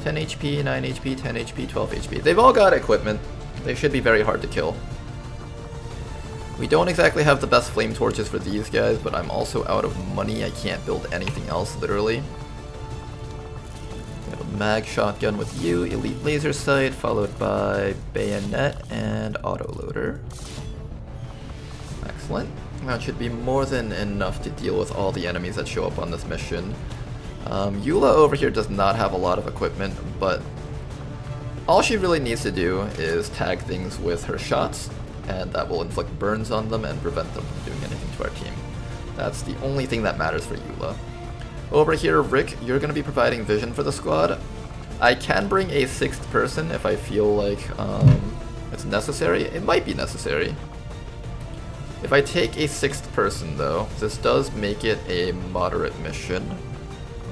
10 HP, 9 HP, 10 HP, 12 HP. They've all got equipment. They should be very hard to kill. We don't exactly have the best flame torches for these guys, but I'm also out of money. I can't build anything else, literally. We have a mag shotgun with you, elite laser sight, followed by bayonet and autoloader. Excellent. That should be more than enough to deal with all the enemies that show up on this mission. Eula over here does not have a lot of equipment, but all she really needs to do is tag things with her shots, and that will inflict burns on them and prevent them from doing anything to our team. That's the only thing that matters for Eula. Over here, Rick, you're going to be providing vision for the squad. I can bring a 6th person if I feel like it's necessary. It might be necessary. If I take a 6th person though, this does make it a moderate mission.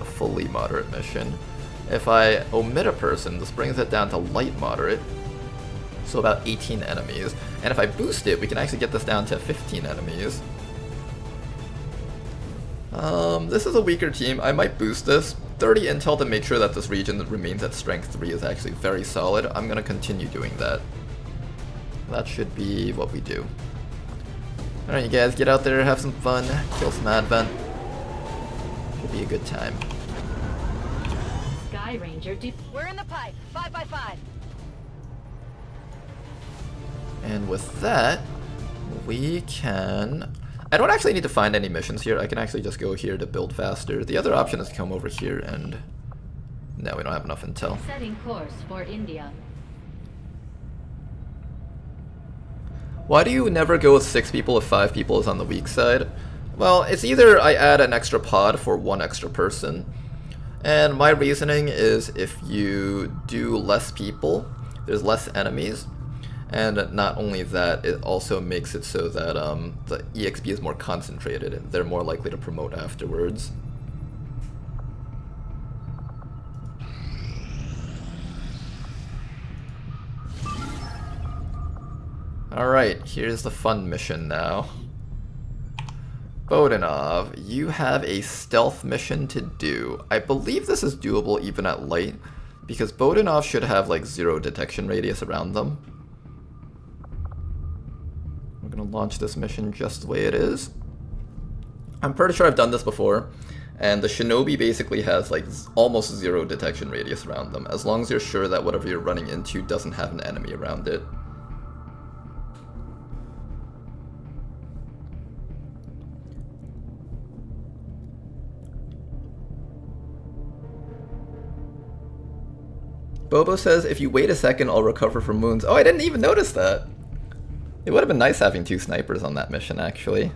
A fully moderate mission. If I omit a person, this brings it down to light moderate. So about 18 enemies. And if I boost it, we can actually get this down to 15 enemies. This is a weaker team. I might boost this. 30 intel to make sure that this region that remains at strength 3 is actually very solid. I'm going to continue doing that. That should be what we do. Alright, you guys, get out there, have some fun, kill some advent. Should be a good time. Sky Ranger, we're in the pipe. 5x5. And with that, we can... I don't actually need to find any missions here. I can actually just go here to build faster. The other option is to come over here and... No, we don't have enough intel. Setting course for India. Why do you never go with 6 people if 5 people is on the weak side? Well, it's either I add an extra pod for 1 extra person, and my reasoning is if you do less people, there's less enemies, and not only that, it also makes it so that the EXP is more concentrated and they're more likely to promote afterwards. Alright, here's the fun mission now. Bodanov, you have a stealth mission to do. I believe this is doable even at light, because Bodanov should have like 0 detection radius around them. We're gonna launch this mission just the way it is. I'm pretty sure I've done this before, and the Shinobi basically has like almost 0 detection radius around them, as long as you're sure that whatever you're running into doesn't have an enemy around it. Bobo says, if you wait a second, I'll recover from wounds. Oh, I didn't even notice that. It would have been nice having 2 snipers on that mission, actually.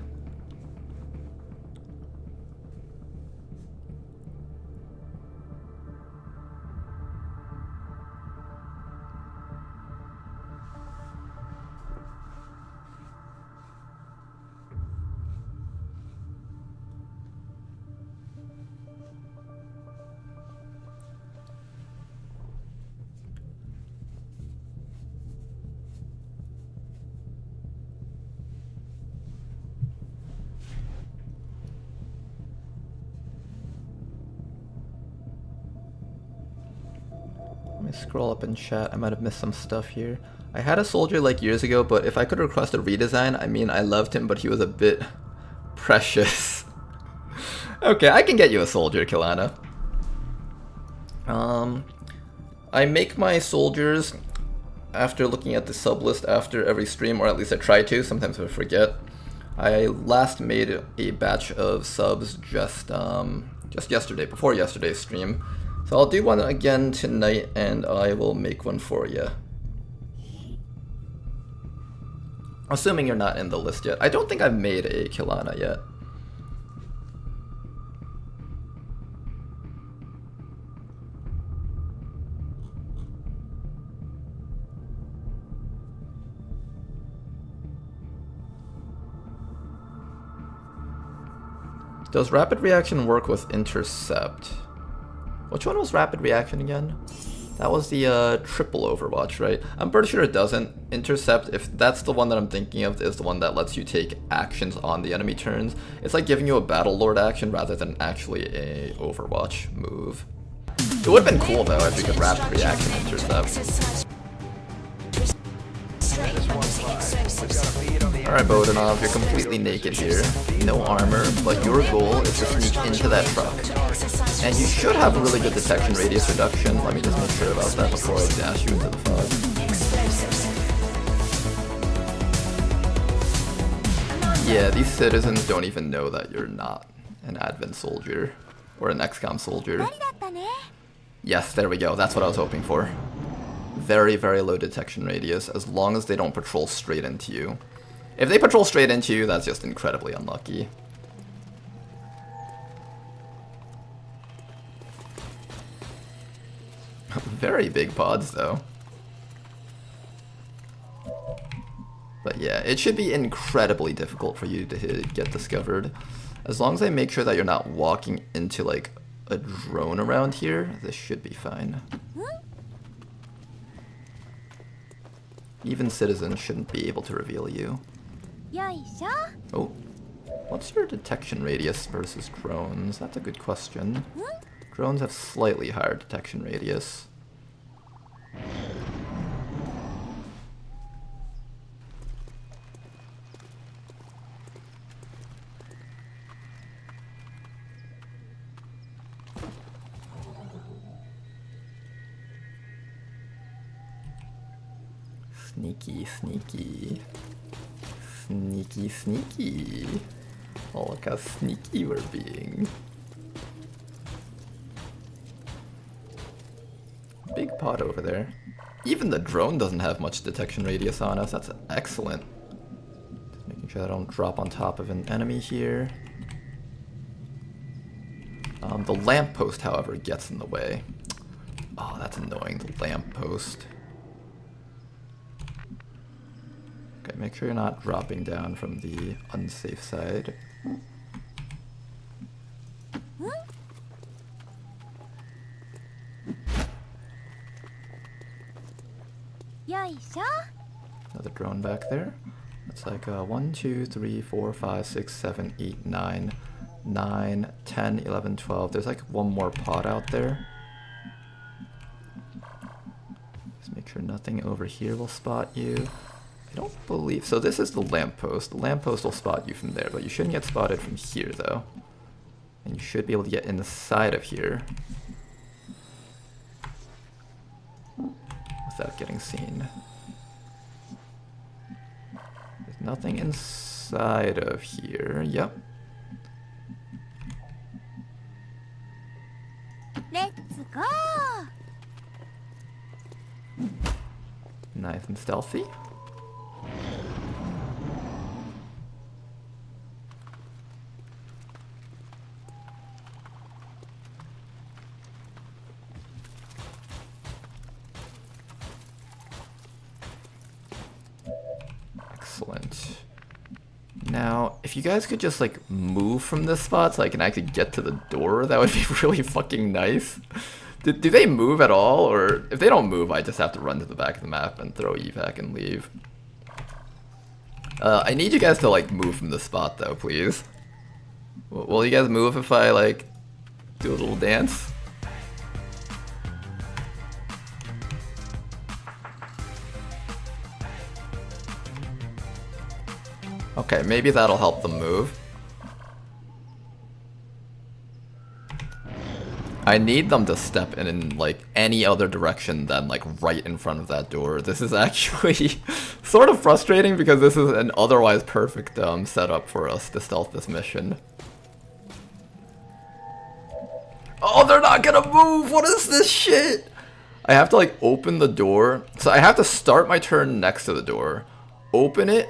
Let me scroll up in chat. I might have missed some stuff here. I had a soldier like years ago, but if I could request a redesign, I mean, I loved him, but he was a bit precious. Okay, I can get you a soldier, Kilana. I make my soldiers after looking at the sub list after every stream, or at least I try to, sometimes I forget. I last made a batch of subs just yesterday, before yesterday's stream. So I'll do one again tonight, and I will make one for you. Assuming you're not in the list yet. I don't think I've made a Kilana yet. Does rapid reaction work with intercept? Which one was rapid reaction again? That was the triple Overwatch, right? I'm pretty sure it doesn't. Intercept, if that's the one that I'm thinking of, is the one that lets you take actions on the enemy turns. It's like giving you a Battle Lord action rather than actually a Overwatch move. It would have been cool though if you could rapid reaction intercept. Alright Bodanov, you're completely naked here, no armor, but your goal is to sneak into that truck. And you should have a really good detection radius reduction. Let me just make sure about that before I dash you into the fog. Yeah, these citizens don't even know that you're not an Advent soldier, or an XCOM soldier. Yes, there we go, that's what I was hoping for. Very, very low detection radius, as long as they don't patrol straight into you. If they patrol straight into you, that's just incredibly unlucky. Very big pods, though. But yeah, it should be incredibly difficult for you to get discovered. As long as I make sure that you're not walking into, like, a drone around here, this should be fine. Even citizens shouldn't be able to reveal you. Oh, what's your detection radius versus drones? That's a good question. Drones have slightly higher detection radius. Sneaky, sneaky. Sneaky, sneaky. Oh, look how sneaky we're being. Big pod over there. Even the drone doesn't have much detection radius on us. That's excellent. Just making sure I don't drop on top of an enemy here. The lamppost, however, gets in the way. Oh, that's annoying, the lamppost. Okay, make sure you're not dropping down from the unsafe side. Another drone back there. That's like 1, 2, 3, 4, 5, 6, 7, 8, 9, 9, 10, 11, 12. There's like one more pod out there. Just make sure nothing over here will spot you. I don't believe... So this is the lamppost. The lamppost will spot you from there, but you shouldn't get spotted from here, though. And you should be able to get inside of here without getting seen. There's nothing inside of here. Yep. Let's go! Nice and stealthy. Excellent. Now, if you guys could just like move from this spot so I can actually get to the door, that would be really fucking nice. Do they move at all? Or if they don't move, I just have to run to the back of the map and throw evac and leave. I need you guys to like move from this spot though, please. Will you guys move if I like do a little dance? Okay, maybe that'll help them move. I need them to step in like any other direction than like right in front of that door. This is actually sort of frustrating because this is an otherwise perfect setup for us to stealth this mission. Oh, they're not gonna move! What is this shit? I have to like open the door. So I have to start my turn next to the door, open it,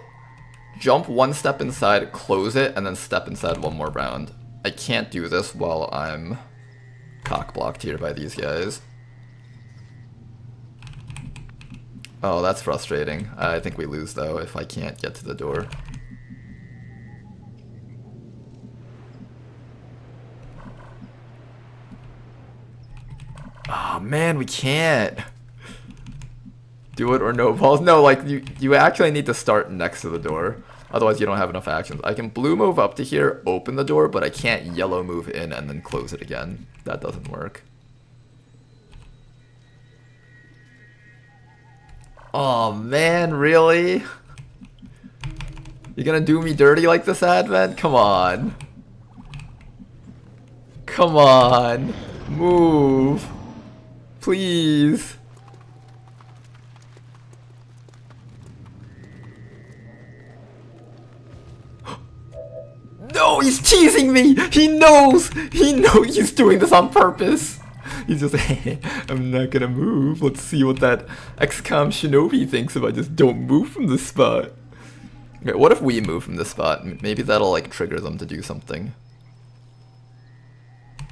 jump one step inside, close it, and then step inside one more round. I can't do this while I'm cock-blocked here by these guys. Oh, that's frustrating. I think we lose though if I can't get to the door. Oh man, we can't. Do it or no balls. No, like you actually need to start next to the door. Otherwise you don't have enough actions. I can blue move up to here, open the door, but I can't yellow move in and then close it again. That doesn't work. Oh man, really? You're gonna do me dirty like this, Advent? Come on. Come on. Move. Please. No, he's teasing me! He knows! He knows he's doing this on purpose! He's just like, I'm not gonna move. Let's see what that XCOM shinobi thinks if I just don't move from this spot. Okay, what if we move from this spot? Maybe that'll like trigger them to do something.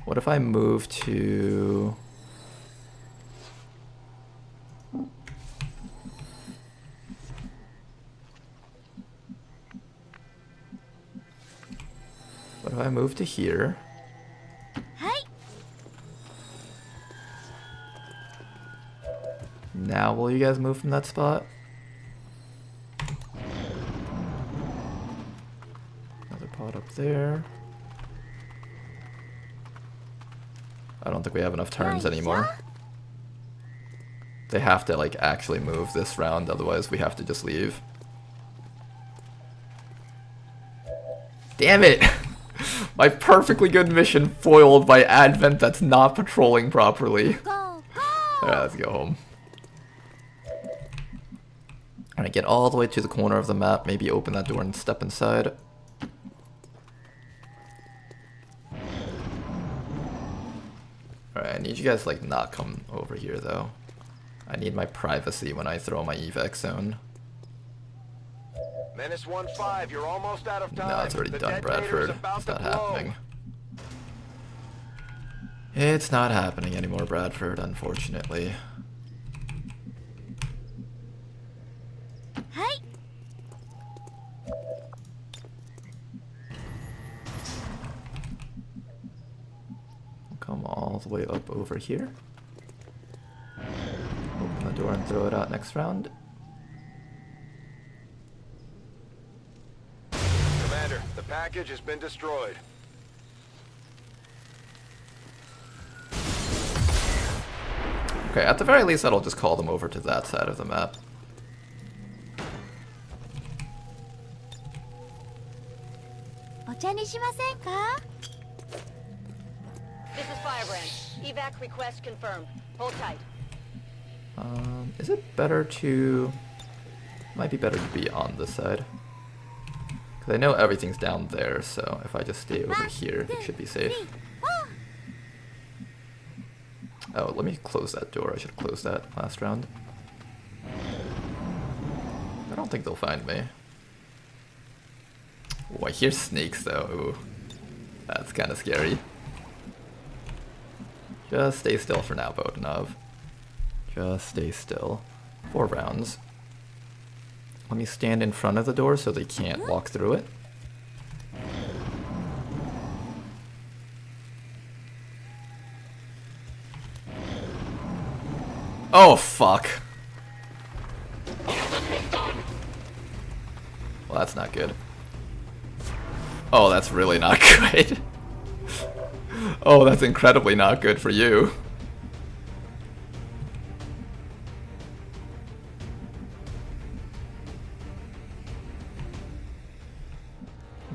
What if I move to... What if I move to here? Hi. Now will you guys move from that spot? Another pot up there. I don't think we have enough turns anymore. They have to like actually move this round, otherwise we have to just leave. Damn it! My perfectly good mission foiled by Advent that's not patrolling properly. Alright, let's go home. Alright, get all the way to the corner of the map, maybe open that door and step inside. Alright, I need you guys like not come over here though. I need my privacy when I throw my evac zone. Menace 1-5, you're almost out of time. No, it's already The done, detonator's Bradford. about It's to not blow. happening. It's not happening anymore, Bradford, unfortunately. Hi. Come all the way up over here. Open the door and throw it out next round. Commander, the package has been destroyed. Okay, at the very least, that'll just call them over to that side of the map. This is Firebrand. Evac request confirmed. Hold tight. Is it better to... Might be better to be on this side. Because I know everything's down there, so if I just stay over here, it should be safe. Oh, let me close that door. I should have closed that last round. I don't think they'll find me. Oh, I hear snakes though. Ooh, that's kind of scary. Just stay still for now, Botanov. Just stay still. 4 rounds. Let me stand in front of the door so they can't walk through it. Oh, fuck. Well, that's not good. Oh, that's really not good. Oh, that's incredibly not good for you.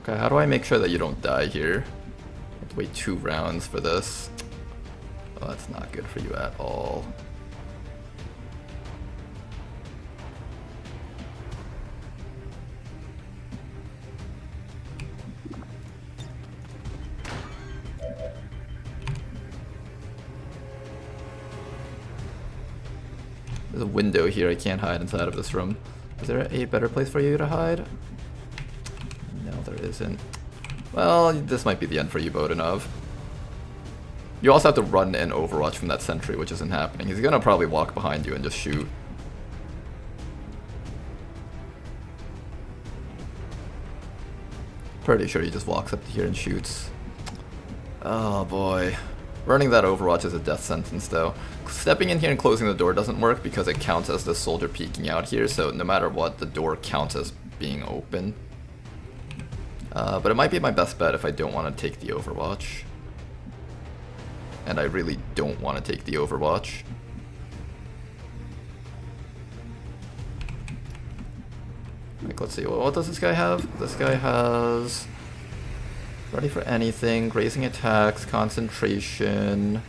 Okay, how do I make sure that you don't die here? I have to wait 2 rounds for this. that's not good for you at all. There's a window here, I can't hide inside of this room. Is there a better place for you to hide? No, there isn't. Well, this might be the end for you, Bodanov. You also have to run in Overwatch from that sentry, which isn't happening. He's gonna probably walk behind you and just shoot. Pretty sure he just walks up to here and shoots. Oh boy. Running that Overwatch is a death sentence though. Stepping in here and closing the door doesn't work because it counts as the soldier peeking out here, so no matter what, the door counts as being open. But it might be my best bet if I don't want to take the Overwatch. And I really don't want to take the Overwatch. Like, let's see, what does this guy have? This guy has... Ready for anything, grazing attacks, concentration,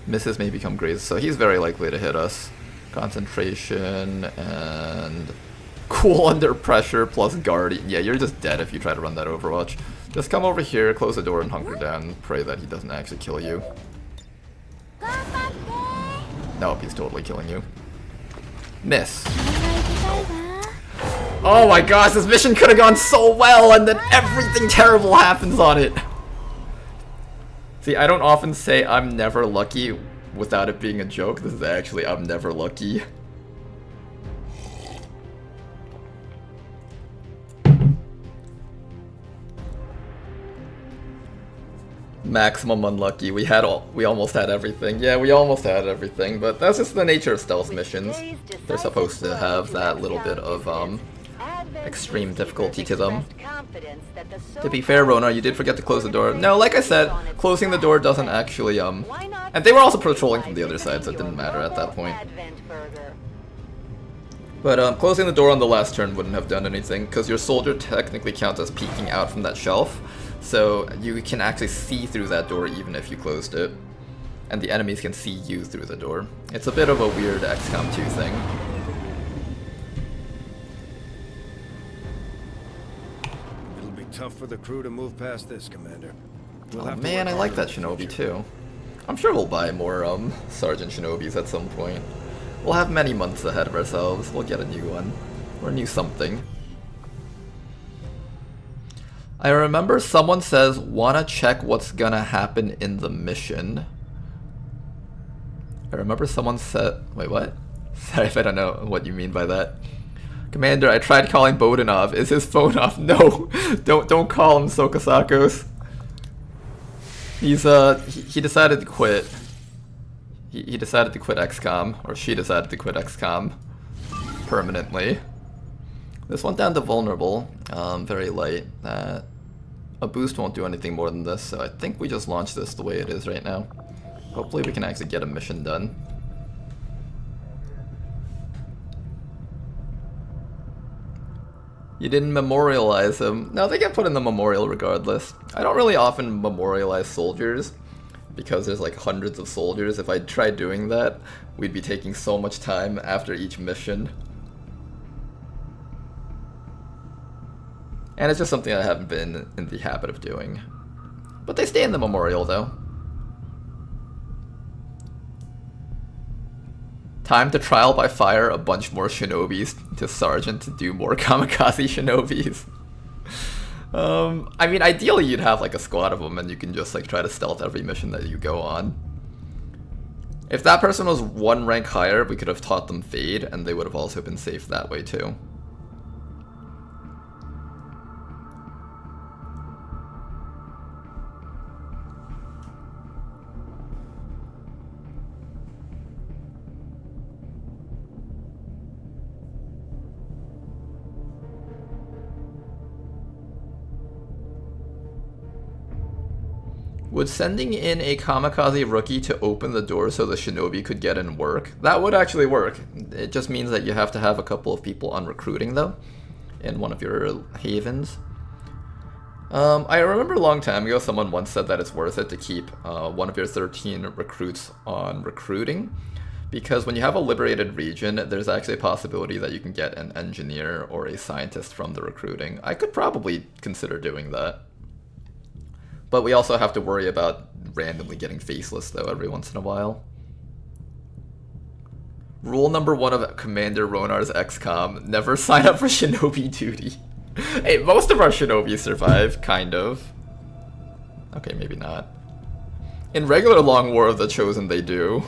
misses may become grazed, so he's very likely to hit us. Concentration and cool under pressure plus guardian. Yeah, you're just dead if you try to run that Overwatch. Just come over here, close the door and hunker down and pray that he doesn't actually kill you. Nope, he's totally killing you. Miss. Oh my gosh, this mission could have gone so well, and then everything terrible happens on it. See, I don't often say I'm never lucky without it being a joke. This is actually I'm never lucky. Maximum unlucky. We almost had everything. Yeah, we almost had everything, but that's just the nature of stealth missions. They're supposed to have that little bit of extreme difficulty to them. To be fair, Rona, you did forget to close the door. No, like I said, closing the door doesn't actually and they were also patrolling from the other side, so it didn't matter at that point. But closing the door on the last turn wouldn't have done anything, because your soldier technically counts as peeking out from that shelf, so you can actually see through that door even if you closed it. And the enemies can see you through the door. It's a bit of a weird XCOM 2 thing. It'll be tough for the crew to move past this, Commander. Oh man, I like that Shinobi too. I'm sure we'll buy more Sergeant Shinobis at some point. We'll have many months ahead of ourselves. We'll get a new one. Or a new something. I remember someone says, wanna check what's gonna happen in the mission. I remember someone said, wait, what? Sorry if I don't know what you mean by that. Commander, I tried calling Bodanov. Is his phone off? No, don't call him, Sokasakos. He's he decided to quit. He decided to quit XCOM, or she decided to quit XCOM permanently. This went down to vulnerable, very light. A boost won't do anything more than this, so I think we just launch this the way it is right now. Hopefully we can actually get a mission done. You didn't memorialize him. No, they get put in the memorial regardless. I don't really often memorialize soldiers, because there's like hundreds of soldiers. If I tried doing that, we'd be taking so much time after each mission. And it's just something I haven't been in the habit of doing. But they stay in the memorial though. Time to trial by fire a bunch more shinobis to Sergeant to do more kamikaze shinobis. I mean, ideally you'd have like a squad of them and you can just like try to stealth every mission that you go on. If that person was one rank higher, we could have taught them Fade and they would have also been safe that way too. Would sending in a kamikaze rookie to open the door so the shinobi could get in work? That would actually work. It just means that you have to have a couple of people on recruiting though, in one of your havens. I remember a long time ago someone once said that it's worth it to keep one of your 13 recruits on recruiting, because when you have a liberated region, there's actually a possibility that you can get an engineer or a scientist from the recruiting. I could probably consider doing that. But we also have to worry about randomly getting faceless though every once in a while. Rule number 1 of Commander Ronar's XCOM, never sign up for shinobi duty. Hey, most of our shinobi survive, kind of. Okay, maybe not. In regular Long War of the Chosen, they do.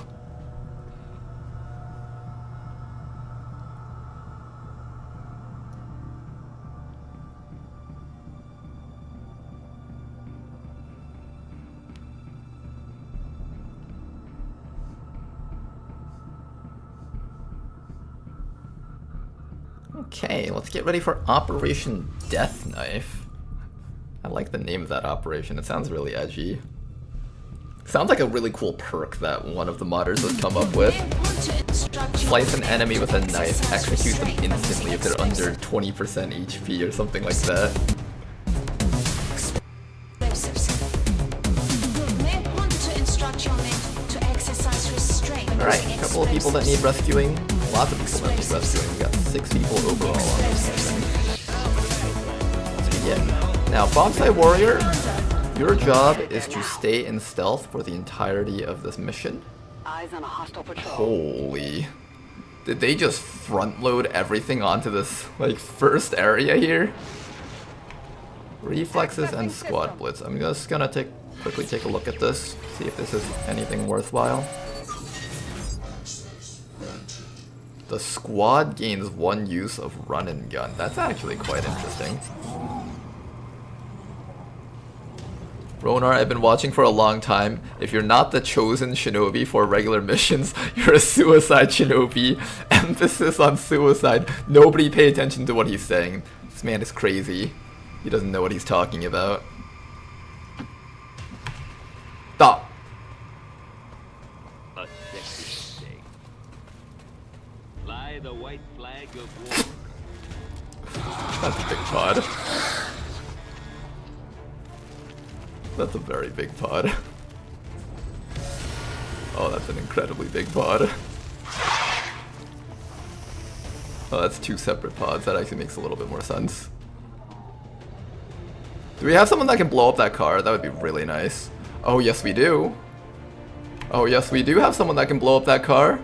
Okay, let's get ready for Operation Death Knife. I like the name of that operation, it sounds really edgy. Sounds like a really cool perk that one of the modders has come up with. Slice an enemy with a knife, execute them instantly if they're under 20% HP or something like that. Alright, a couple of people that need rescuing. Lots of people that need rescuing. We got 6 people overall on this mission. Let's begin. Now, Bonsai Warrior, your job is to stay in stealth for the entirety of this mission. Eyes on a hostile patrol. Holy. Did they just front load everything onto this, like, first area here? Reflexes and squad blitz. I'm just gonna quickly take a look at this, see if this is anything worthwhile. The squad gains 1 use of run and gun. That's actually quite interesting. Ronar, I've been watching for a long time. If you're not the chosen shinobi for regular missions, you're a suicide shinobi. Emphasis on suicide. Nobody pay attention to what he's saying. This man is crazy. He doesn't know what he's talking about. Stop. Fly the white flag of war. That's a big pod. That's a very big pod. Oh, that's an incredibly big pod. Oh, that's 2 separate pods. That actually makes a little bit more sense. Do we have someone that can blow up that car? That would be really nice. Oh, yes we do. Oh, yes we do have someone that can blow up that car.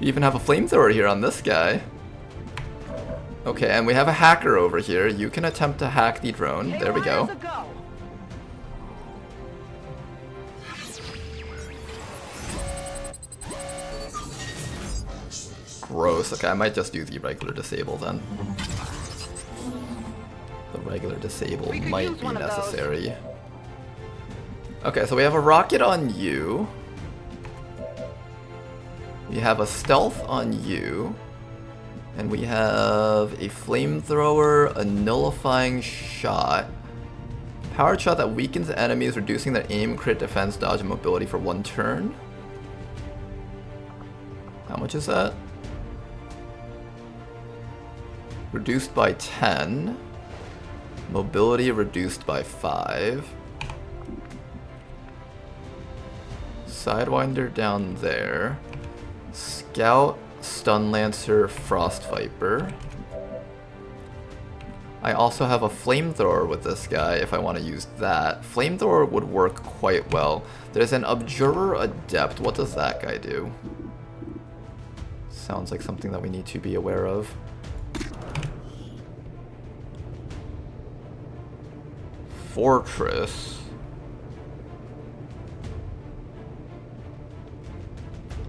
We even have a flamethrower here on this guy. Okay, and we have a hacker over here. You can attempt to hack the drone. There we go. Gross. Okay, I might just do the regular disable then. The regular disable might be necessary. Okay, so we have a rocket on you. We have a stealth on you. And we have a flamethrower, a nullifying shot. Powered shot that weakens enemies, reducing their aim, crit, defense, dodge, and mobility for 1 turn. How much is that? Reduced by 10. Mobility reduced by 5. Sidewinder down there. Scout, Stun Lancer, Frost Viper. I also have a flamethrower with this guy if I want to use that. Flamethrower would work quite well. There's an Abjurer Adept. What does that guy do? Sounds like something that we need to be aware of. Fortress.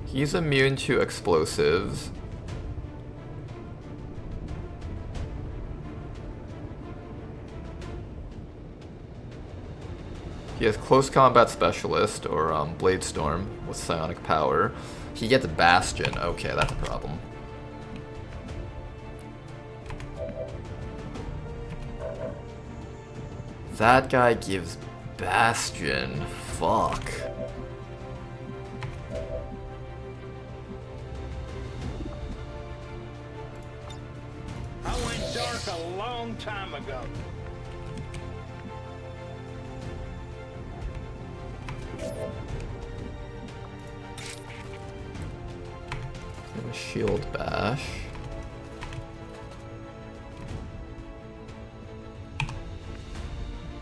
He's immune to explosives. He has Close Combat Specialist, or Blade Storm, with Psionic Power. He gets Bastion. Okay, that's a problem. That guy gives Bastion. Fuck. I went dark a long time ago. Shield bash.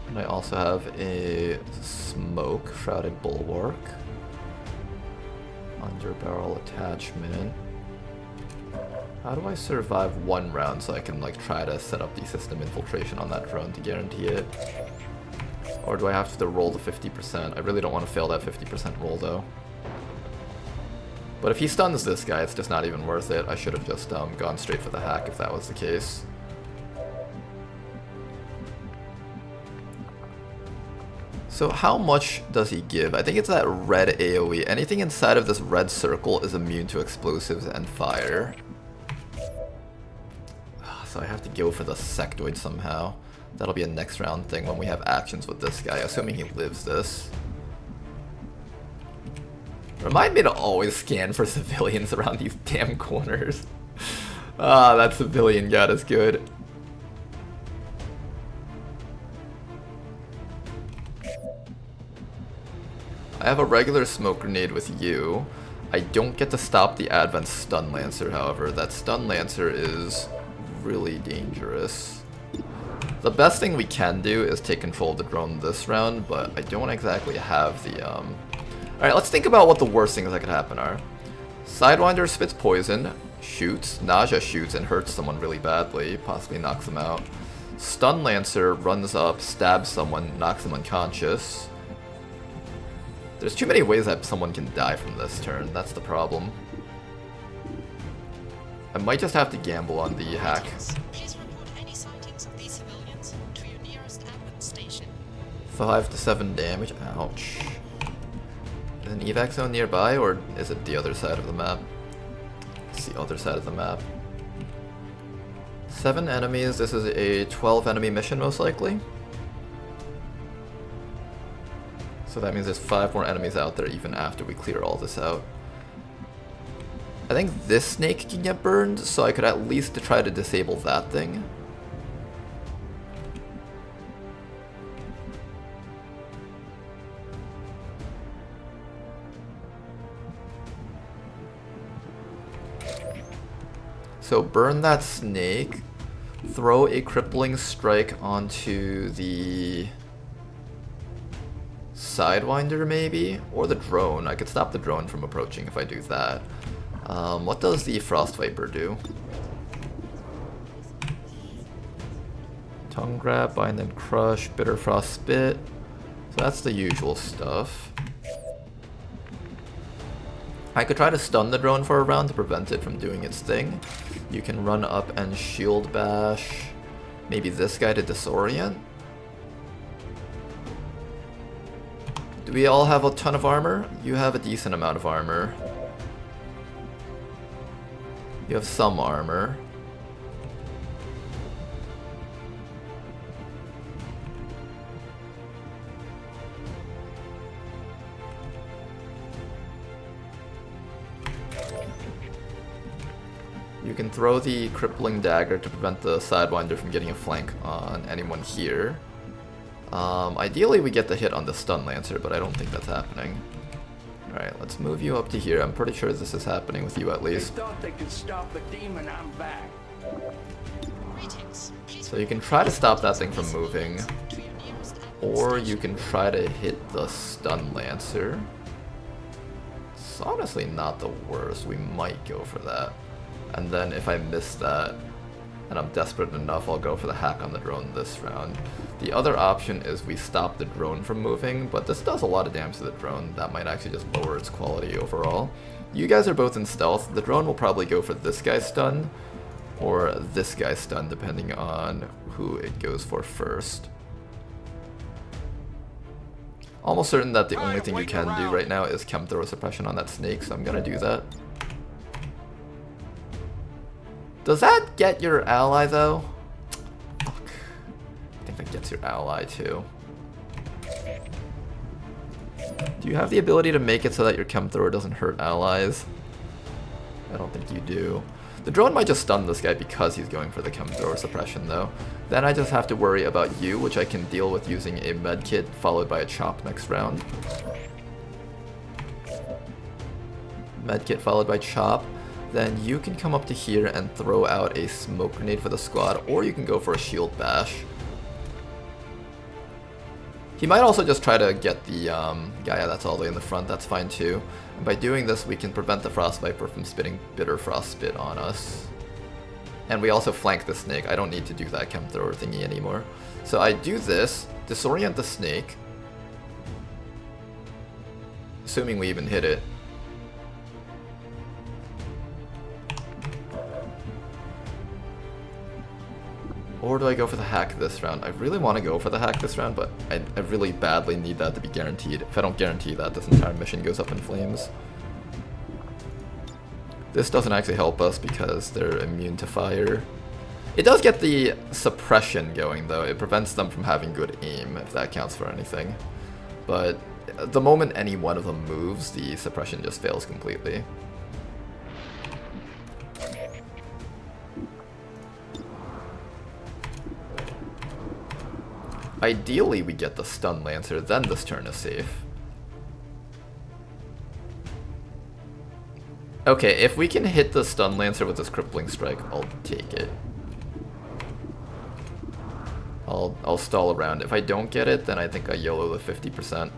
And I also have a smoke, shrouded bulwark, under barrel attachment. How do I survive 1 round so I can like try to set up the system infiltration on that drone to guarantee it? Or do I have to roll the 50%? I really don't want to fail that 50% roll though. But if he stuns this guy, it's just not even worth it. I should have just gone straight for the hack if that was the case. So how much does he give? I think it's that red AoE. Anything inside of this red circle is immune to explosives and fire. So I have to go for the sectoid somehow. That'll be a next round thing when we have actions with this guy, assuming he lives this. Remind me to always scan for civilians around these damn corners. Ah, that civilian god is good. I have a regular smoke grenade with you. I don't get to stop the Advent Stun Lancer, however. That Stun Lancer is really dangerous. The best thing we can do is take control of the drone this round, but I don't exactly have the Alright, let's think about what the worst things that could happen are. Sidewinder spits poison, shoots, nausea shoots and hurts someone really badly, possibly knocks them out. Stun Lancer runs up, stabs someone, knocks them unconscious. There's too many ways that someone can die from this turn, that's the problem. I might just have to gamble on the hack. Please report any sightings of these civilians to your nearest Advent station. 5 to 7 damage, ouch. Is an evac zone nearby, or is it the other side of the map? It's the other side of the map. 7 enemies, this is a 12 enemy mission most likely. So that means there's 5 more enemies out there even after we clear all this out. I think this snake can get burned, so I could at least try to disable that thing. So burn that snake, throw a crippling strike onto the Sidewinder maybe, or the drone. I could stop the drone from approaching if I do that. What does the Frost Viper do? Tongue Grab, Bind and Crush, Bitter Frost Spit. So that's the usual stuff. I could try to stun the drone for a round to prevent it from doing its thing. You can run up and shield bash. Maybe this guy to disorient. Do we all have a ton of armor? You have a decent amount of armor. You have some armor. You can throw the crippling dagger to prevent the Sidewinder from getting a flank on anyone here. Ideally we get the hit on the Stun Lancer, but I don't think that's happening. Alright, let's move you up to here. I'm pretty sure this is happening with you at least. They thought they could stop the demon, I'm back. So you can try to stop that thing from moving, or you can try to hit the Stun Lancer. It's honestly not the worst. We might go for that. And then if I miss that, and I'm desperate enough, I'll go for the hack on the drone this round. The other option is we stop the drone from moving, but this does a lot of damage to the drone. That might actually just lower its quality overall. You guys are both in stealth. The drone will probably go for this guy's stun, or this guy's stun, depending on who it goes for first. Almost certain that the only thing you can do right now is chem thrower suppression on that snake, so I'm gonna do that. Does that get your ally though? Fuck. I think that gets your ally too. Do you have the ability to make it so that your chem thrower doesn't hurt allies? I don't think you do. The drone might just stun this guy because he's going for the chem thrower suppression though. Then I just have to worry about you, which I can deal with using a medkit followed by a chop next round. Medkit followed by chop. then you can come up to here and throw out a smoke grenade for the squad, or you can go for a shield bash. He might also just try to get the guy that's all the way in the front, that's fine too. And by doing this, we can prevent the Frost Viper from spitting Bitter Frost Spit on us. And we also flank the snake. I don't need to do that chem thrower thingy anymore. So I do this, disorient the snake, assuming we even hit it. Or do I go for the hack this round? I really want to go for the hack this round, but I really badly need that to be guaranteed. If I don't guarantee that, this entire mission goes up in flames. This doesn't actually help us because they're immune to fire. It does get the suppression going though. It prevents them from having good aim, if that counts for anything. But the moment any one of them moves, the suppression just fails completely. Ideally, we get the Stun Lancer, then this turn is safe. Okay, if we can hit the Stun Lancer with this Crippling Strike, I'll take it. I'll stall around. If I don't get it, then I think I YOLO the 50%.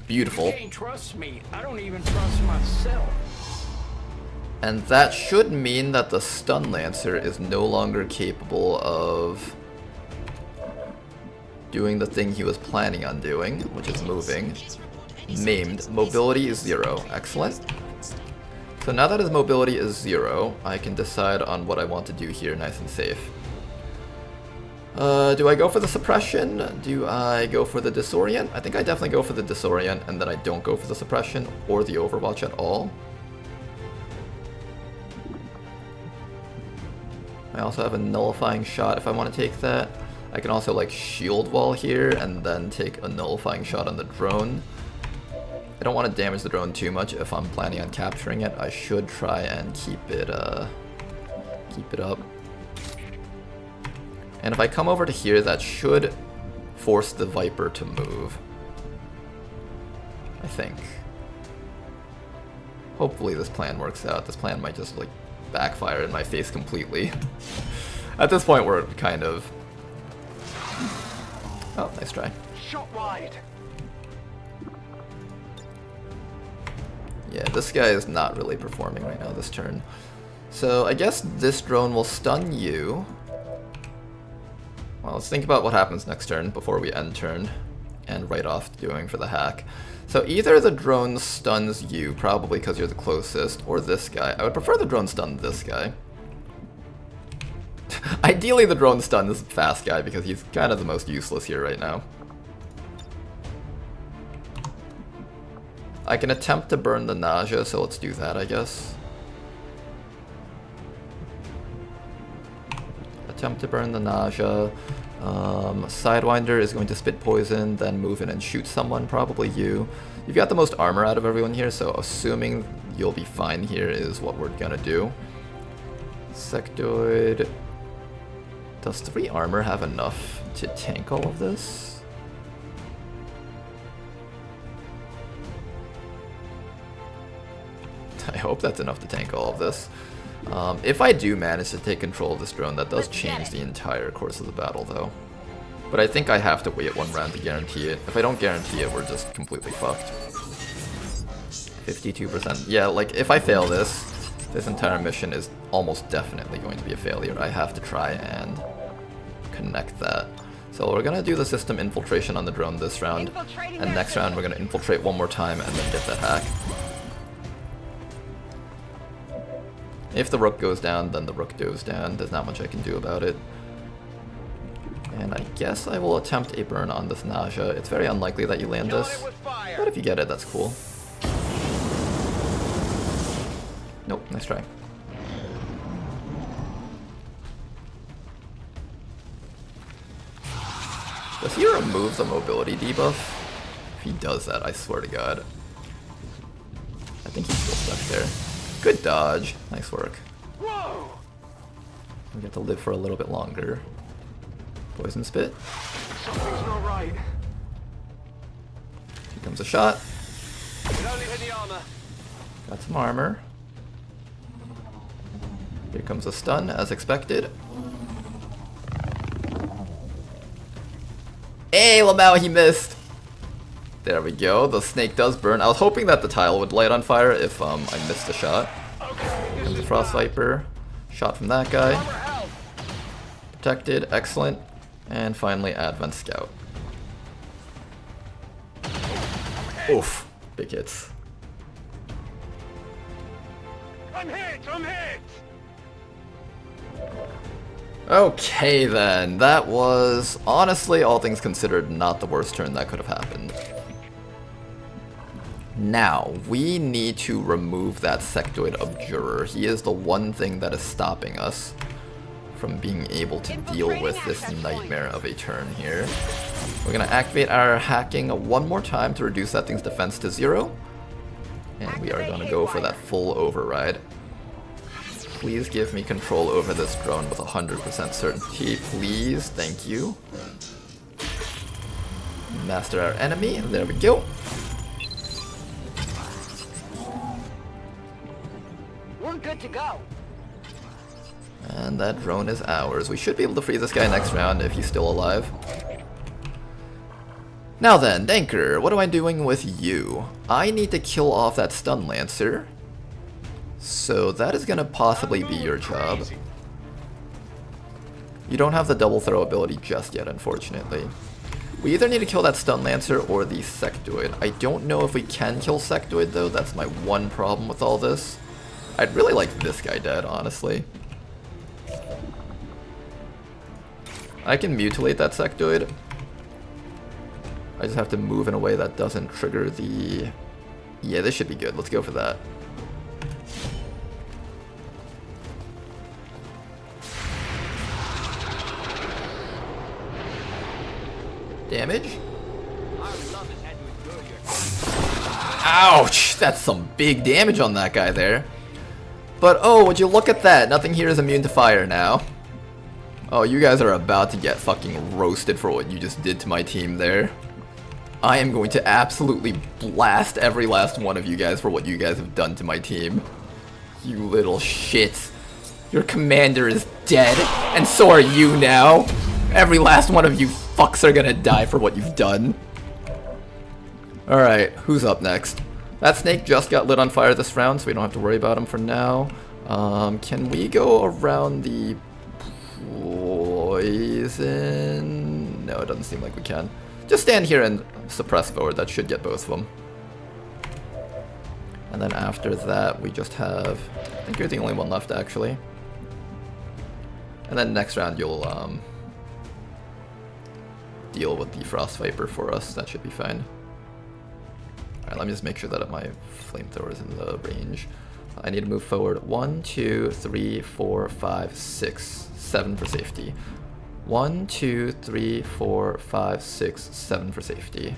Beautiful. You can't trust me. I don't even trust myself. And that should mean that the Stun Lancer is no longer capable of doing the thing he was planning on doing, which is moving. Maimed. Mobility is 0. Excellent. So now that his mobility is 0, I can decide on what I want to do here nice and safe. Do I go for the suppression? Do I go for the disorient? I think I definitely go for the disorient, and then I don't go for the suppression or the overwatch at all. I also have a nullifying shot if I want to take that. I can also like shield wall here and then take a nullifying shot on the drone. I don't want to damage the drone too much if I'm planning on capturing it. I should try and keep it up. And if I come over to here, that should force the Viper to move. I think. Hopefully this plan works out. This plan might just like backfire in my face completely. At this point we're kind of... Oh, nice try. Shot wide. Yeah, this guy is not really performing right now this turn. So I guess this drone will stun you. Well, let's think about what happens next turn before we end turn and right off doing for the hack. So either the drone stuns you, probably because you're the closest, or this guy. I would prefer the drone stun this guy. Ideally the drone stun this fast guy because he's kind of the most useless here right now. I can attempt to burn the nausea, so let's do that, I guess. Attempt to burn the nausea. Sidewinder is going to spit poison, then move in and shoot someone, probably you. You've got the most armor out of everyone here, so assuming you'll be fine here is what we're gonna do. Sectoid. Does 3 armor have enough to tank all of this? I hope that's enough to tank all of this. If I do manage to take control of this drone, that does change the entire course of the battle though. But I think I have to wait 1 round to guarantee it. If I don't guarantee it, we're just completely fucked. 52%. Yeah, like if I fail this entire mission is almost definitely going to be a failure. I have to try and connect that. So we're gonna do the system infiltration on the drone this round, and next round we're gonna infiltrate 1 more time and then get that hack. If the rook goes down, then the rook goes down. There's not much I can do about it. And I guess I will attempt a burn on this nausea. It's very unlikely that you land this, but if you get it, that's cool. Nope, nice try. Does he remove the mobility debuff? If he does that, I swear to God. I think he's still stuck there. Good dodge. Nice work. Whoa! We get to live for a little bit longer. Poison spit. Something's not right. Here comes a shot. It only hit the armor. Got some armor. Here comes a stun, as expected. Hey, Lamau, he missed! There we go, the snake does burn. I was hoping that the tile would light on fire if I missed a shot. Comes the Frost Viper. Shot from that guy. Protected, excellent. And finally, Advent Scout. Oof, big hits. I'm hit! I'm hit! Okay then, that was, honestly, all things considered, not the worst turn that could have happened. Now, we need to remove that Sectoid Abjurer. He is the one thing that is stopping us from being able to deal with this nightmare of a turn here. We're gonna activate our hacking one more time to reduce that thing's defense to 0. And we are gonna go for that full override. Please give me control over this drone with 100% certainty, please, thank you. Master our enemy, there we go. We're good to go. And that drone is ours. We should be able to freeze this guy next round if he's still alive. Now then, Danker, what am I doing with you? I need to kill off that Stun Lancer. So that is gonna possibly be your job. You don't have the double throw ability just yet, unfortunately. We either need to kill that Stun Lancer or the Sectoid. I don't know if we can kill Sectoid though, that's my one problem with all this. I'd really like this guy dead, honestly. I can mutilate that Sectoid. I just have to move in a way that doesn't trigger the... Yeah, this should be good. Let's go for that. Damage? Ouch! That's some big damage on that guy there. But oh, would you look at that? Nothing here is immune to fire now. Oh, you guys are about to get fucking roasted for what you just did to my team there. I am going to absolutely blast every last one of you guys for what you guys have done to my team. You little shits. Your commander is dead, and so are you now. Every last one of you fucks are gonna die for what you've done. Alright, who's up next? That snake just got lit on fire this round, so we don't have to worry about him for now. Can we go around the poison? No, it doesn't seem like we can. Just stand here and suppress forward, that should get both of them. And then after that, we just have... I think you're the only one left, actually. And then next round, you'll deal with the Frost Viper for us, that should be fine. Alright, let me just make sure that my flamethrower is in the range. I need to move forward 1, 2, 3, 4, 5, 6, 7 for safety. 1, 2, 3, 4, 5, 6, 7 for safety.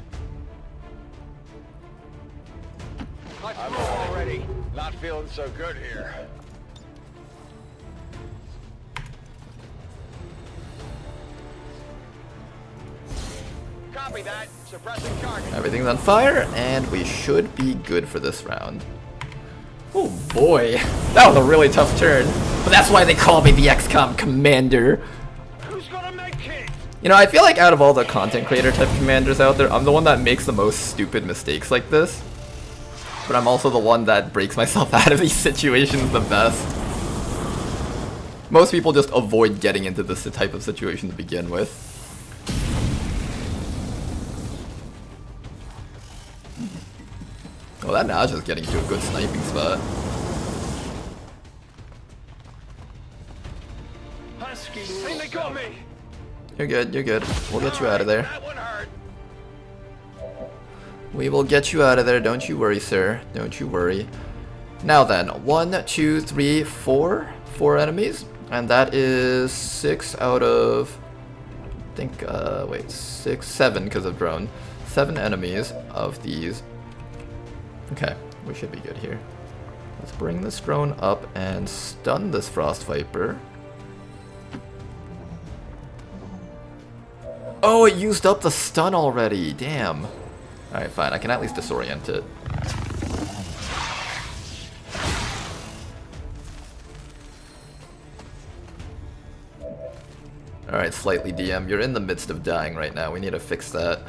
I'm already not feeling so good here. Copy that. Suppressing target. Everything's on fire, and we should be good for this round. Oh boy, that was a really tough turn. But that's why they call me the XCOM Commander. Who's gonna make it? You know, I feel like out of all the content creator type commanders out there, I'm the one that makes the most stupid mistakes like this. But I'm also the one that breaks myself out of these situations the best. Most people just avoid getting into this type of situation to begin with. Oh, that Naja's getting to a good sniping spot. Husky, think they got me. You're good, you're good. We'll get you out of there. That one hurt. We will get you out of there, don't you worry, sir. Don't you worry. Now then, 1, 2, 3, 4. 4 enemies. And that is 6 out of... I think, wait, 6, 7 because of drone. 7 enemies of these. Okay, we should be good here. Let's bring this drone up and stun this Frost Viper. Oh, it used up the stun already. Damn. Alright, fine. I can at least disorient it. Alright, slightly DM, you're in the midst of dying right now. We need to fix that.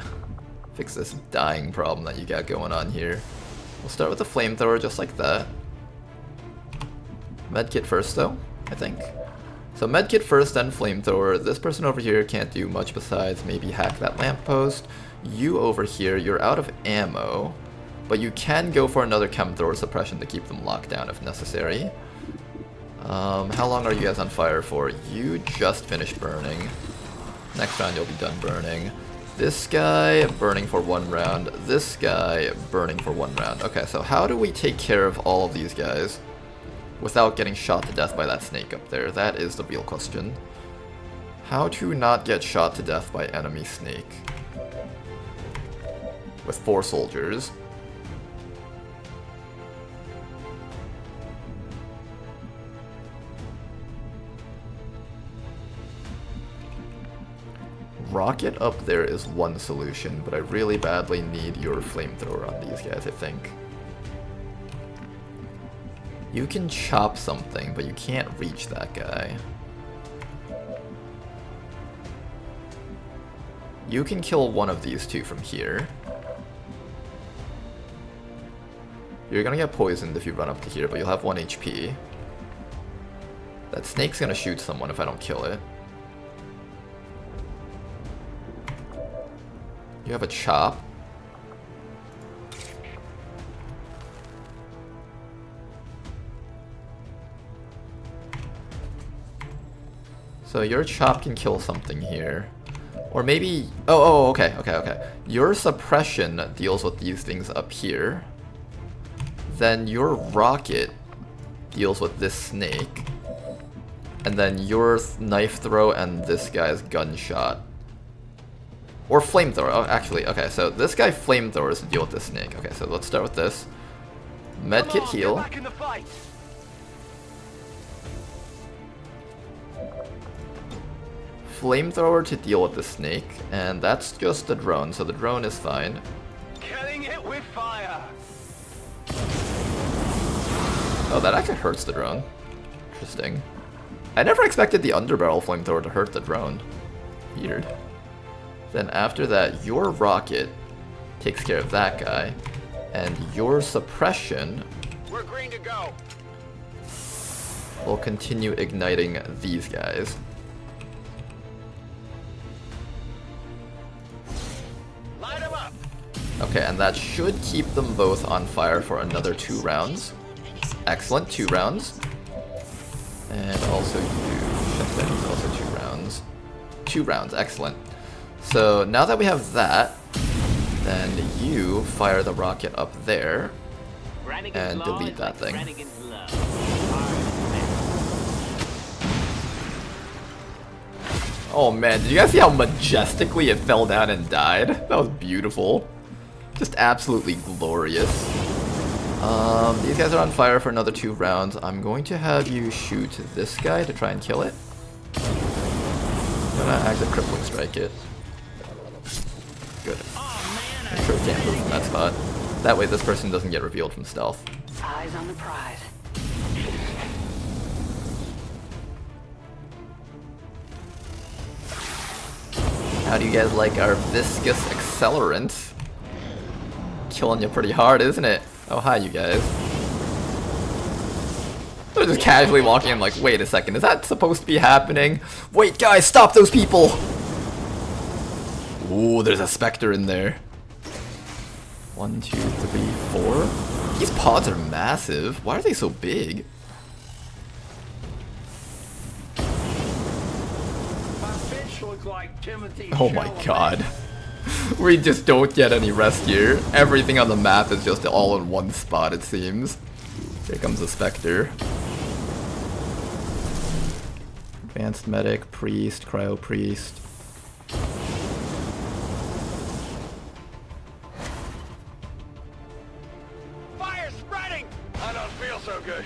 Fix this dying problem that you got going on here. We'll start with the flamethrower just like that. Medkit first though, I think. So medkit first, then flamethrower. This person over here can't do much besides maybe hack that lamppost. You over here, you're out of ammo, but you can go for another chem thrower suppression to keep them locked down if necessary. How long are you guys on fire for? You just finished burning. Next round you'll be done burning. This guy burning for 1 round. This guy burning for 1 round. Okay, so how do we take care of all of these guys without getting shot to death by that snake up there? That is the real question. How to not get shot to death by enemy snake with 4 soldiers. Rocket up there is one solution, but I really badly need your flamethrower on these guys, I think. You can chop something, but you can't reach that guy. You can kill one of these two from here. You're gonna get poisoned if you run up to here, but you'll have 1 HP. That snake's gonna shoot someone if I don't kill it. You have a chop. So your chop can kill something here. Or maybe... Oh, okay. Your suppression deals with these things up here. Then your rocket deals with this snake. And then your knife throw and this guy's gunshot. Or flamethrower. Oh, actually, okay, so this guy flamethrowers to deal with this snake. Okay, so let's start with this. Medkit heal. Flamethrower to deal with the snake, and that's just the drone, so the drone is fine. Killing it with fire. Oh, that actually hurts the drone. Interesting. I never expected the underbarrel flamethrower to hurt the drone. Weird. Then after that, your rocket takes care of that guy, and your suppression We're green to go. will continue igniting these guys. Light 'em up. Okay, and that should keep them both on fire for another 2 rounds. Excellent, 2 rounds. And also you, that is also 2 rounds. 2 rounds, excellent. So now that we have that, then you fire the rocket up there and delete that thing. Oh man, did you guys see how majestically it fell down and died? That was beautiful. Just absolutely glorious. These guys are on fire for another 2 rounds. I'm going to have you shoot this guy to try and kill it. I'm gonna actually crippling strike it. Good. Make sure it can't move from that spot. That way this person doesn't get revealed from stealth. Eyes on the prize. How do you guys like our viscous accelerant? Killing you pretty hard, isn't it? Oh, hi, you guys. They're just casually walking in like, wait a second, is that supposed to be happening? Wait, guys, stop those people! Ooh, there's a Spectre in there. 1, 2, 3, 4. These pods are massive. Why are they so big? Oh my god. We just don't get any rest here. Everything on the map is just all in one spot, it seems. Here comes the Spectre. Advanced Medic, Priest, Cryo Priest. Fire spreading. I don't feel so good.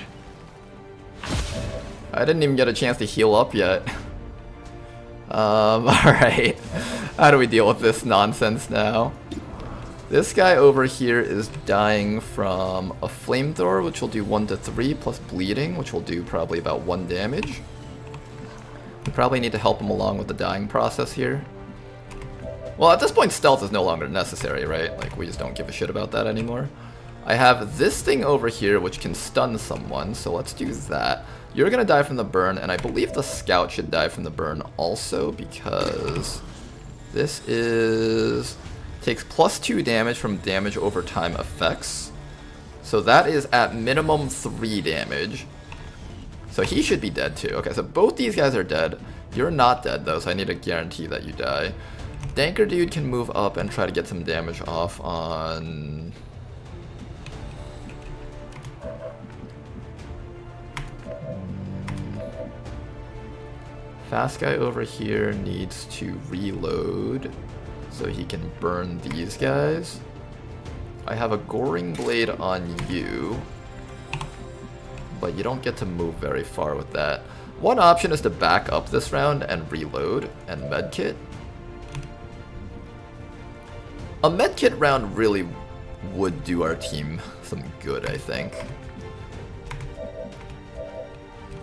I didn't even get a chance to heal up yet. Alright. How do we deal with this nonsense now? This guy over here is dying from a flamethrower, which will do 1 to 3, plus bleeding, which will do probably about 1 damage. We probably need to help him along with the dying process here. Well, at this point, stealth is no longer necessary, right? Like, we just don't give a shit about that anymore. I have this thing over here which can stun someone, so let's do that. You're gonna die from the burn, and I believe the scout should die from the burn also, because this takes +2 damage from damage over time effects. So that is at minimum 3 damage. So he should be dead too. Okay, so both these guys are dead. You're not dead though, so I need to guarantee that you die. Danker dude can move up and try to get some damage off on... Fast guy over here needs to reload so he can burn these guys. I have a goring blade on you, but you don't get to move very far with that. One option is to back up this round and reload and medkit. A medkit round really would do our team some good, I think.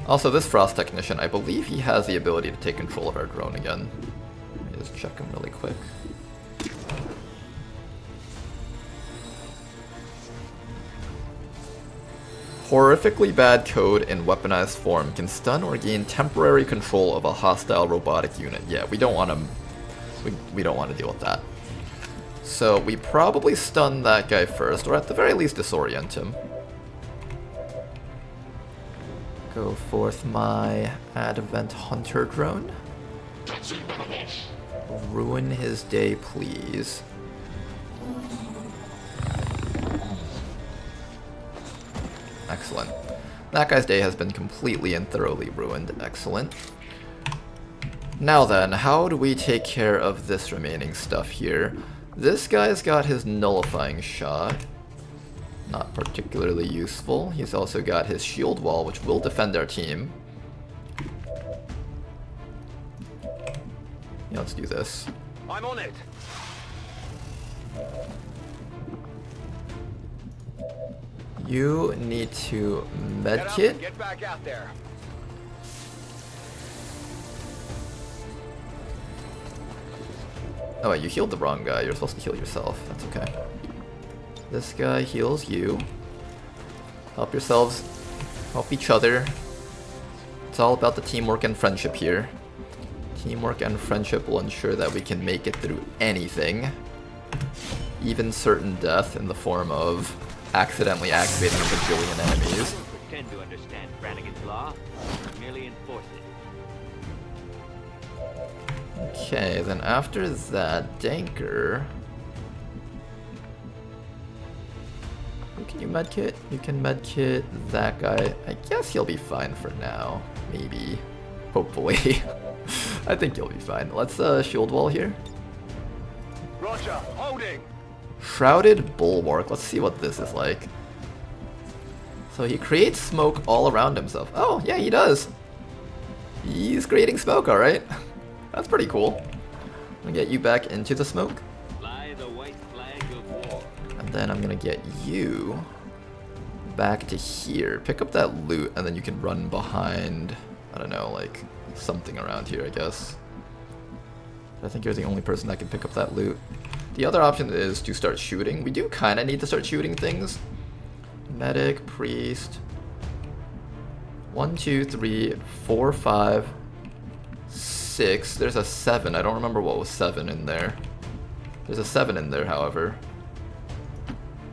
Also, this Frost Technician, I believe he has the ability to take control of our drone again. Let me just check him really quick. Horrifically bad code in weaponized form can stun or gain temporary control of a hostile robotic unit. Yeah, we don't want to. We don't want to deal with that. So we probably stun that guy first, or at the very least disorient him. Go forth my Advent Hunter drone. Ruin his day, please. Excellent. That guy's day has been completely and thoroughly ruined. Excellent. Now then, how do we take care of this remaining stuff here? This guy's got his nullifying shot. Not particularly useful. He's also got his shield wall, which will defend our team. Yeah, let's do this. I'm on it. You need to medkit. Get back out there. Oh wait, you healed the wrong guy. You're supposed to heal yourself. That's okay. This guy heals you. Help yourselves. Help each other. It's all about the teamwork and friendship here. Teamwork and friendship will ensure that we can make it through anything. Even certain death in the form of accidentally activating a bajillion enemies. Pretend to understand Brannigan's law. Merely enforce it. Okay, then after that, Danker. Who can you medkit? You can medkit that guy. I guess he'll be fine for now. Maybe. Hopefully. I think he'll be fine. Let's shield wall here. Roger, holding. Shrouded Bulwark. Let's see what this is like. So he creates smoke all around himself. Oh, yeah, he does. He's creating smoke, alright. That's pretty cool. I'm gonna get you back into the smoke. Fly the white flag of war. And then I'm gonna get you back to here. Pick up that loot, and then you can run behind, I don't know, like something around here, I guess. I think you're the only person that can pick up that loot. The other option is to start shooting. We do kind of need to start shooting things. Medic, priest. 1, 2, 3, 4, 5, 6. There's a 7. I don't remember what was 7 in there. There's a 7 in there, however.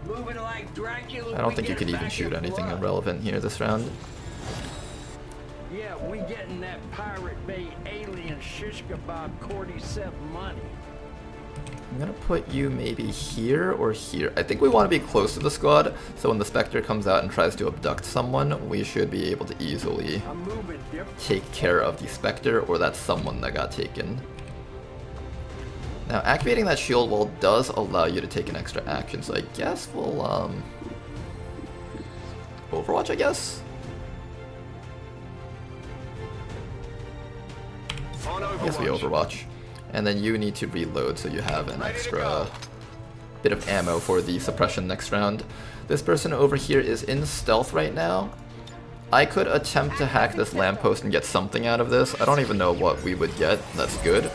Moving like Dracula, I don't think you could even shoot anything irrelevant here this round. Yeah, we getting that Pirate Bay alien shish kebab cordyceps money. I'm gonna put you maybe here or here. I think we want to be close to the squad, so when the Spectre comes out and tries to abduct someone, we should be able to easily take care of the Spectre or that someone that got taken. Now, activating that shield wall does allow you to take an extra action, so I guess we'll, Overwatch, I guess? I guess we Overwatch. And then you need to reload so you have an extra bit of ammo for the suppression next round. This person over here is in stealth right now. I could attempt to hack this lamppost and get something out of this. I don't even know what we would get. That's good.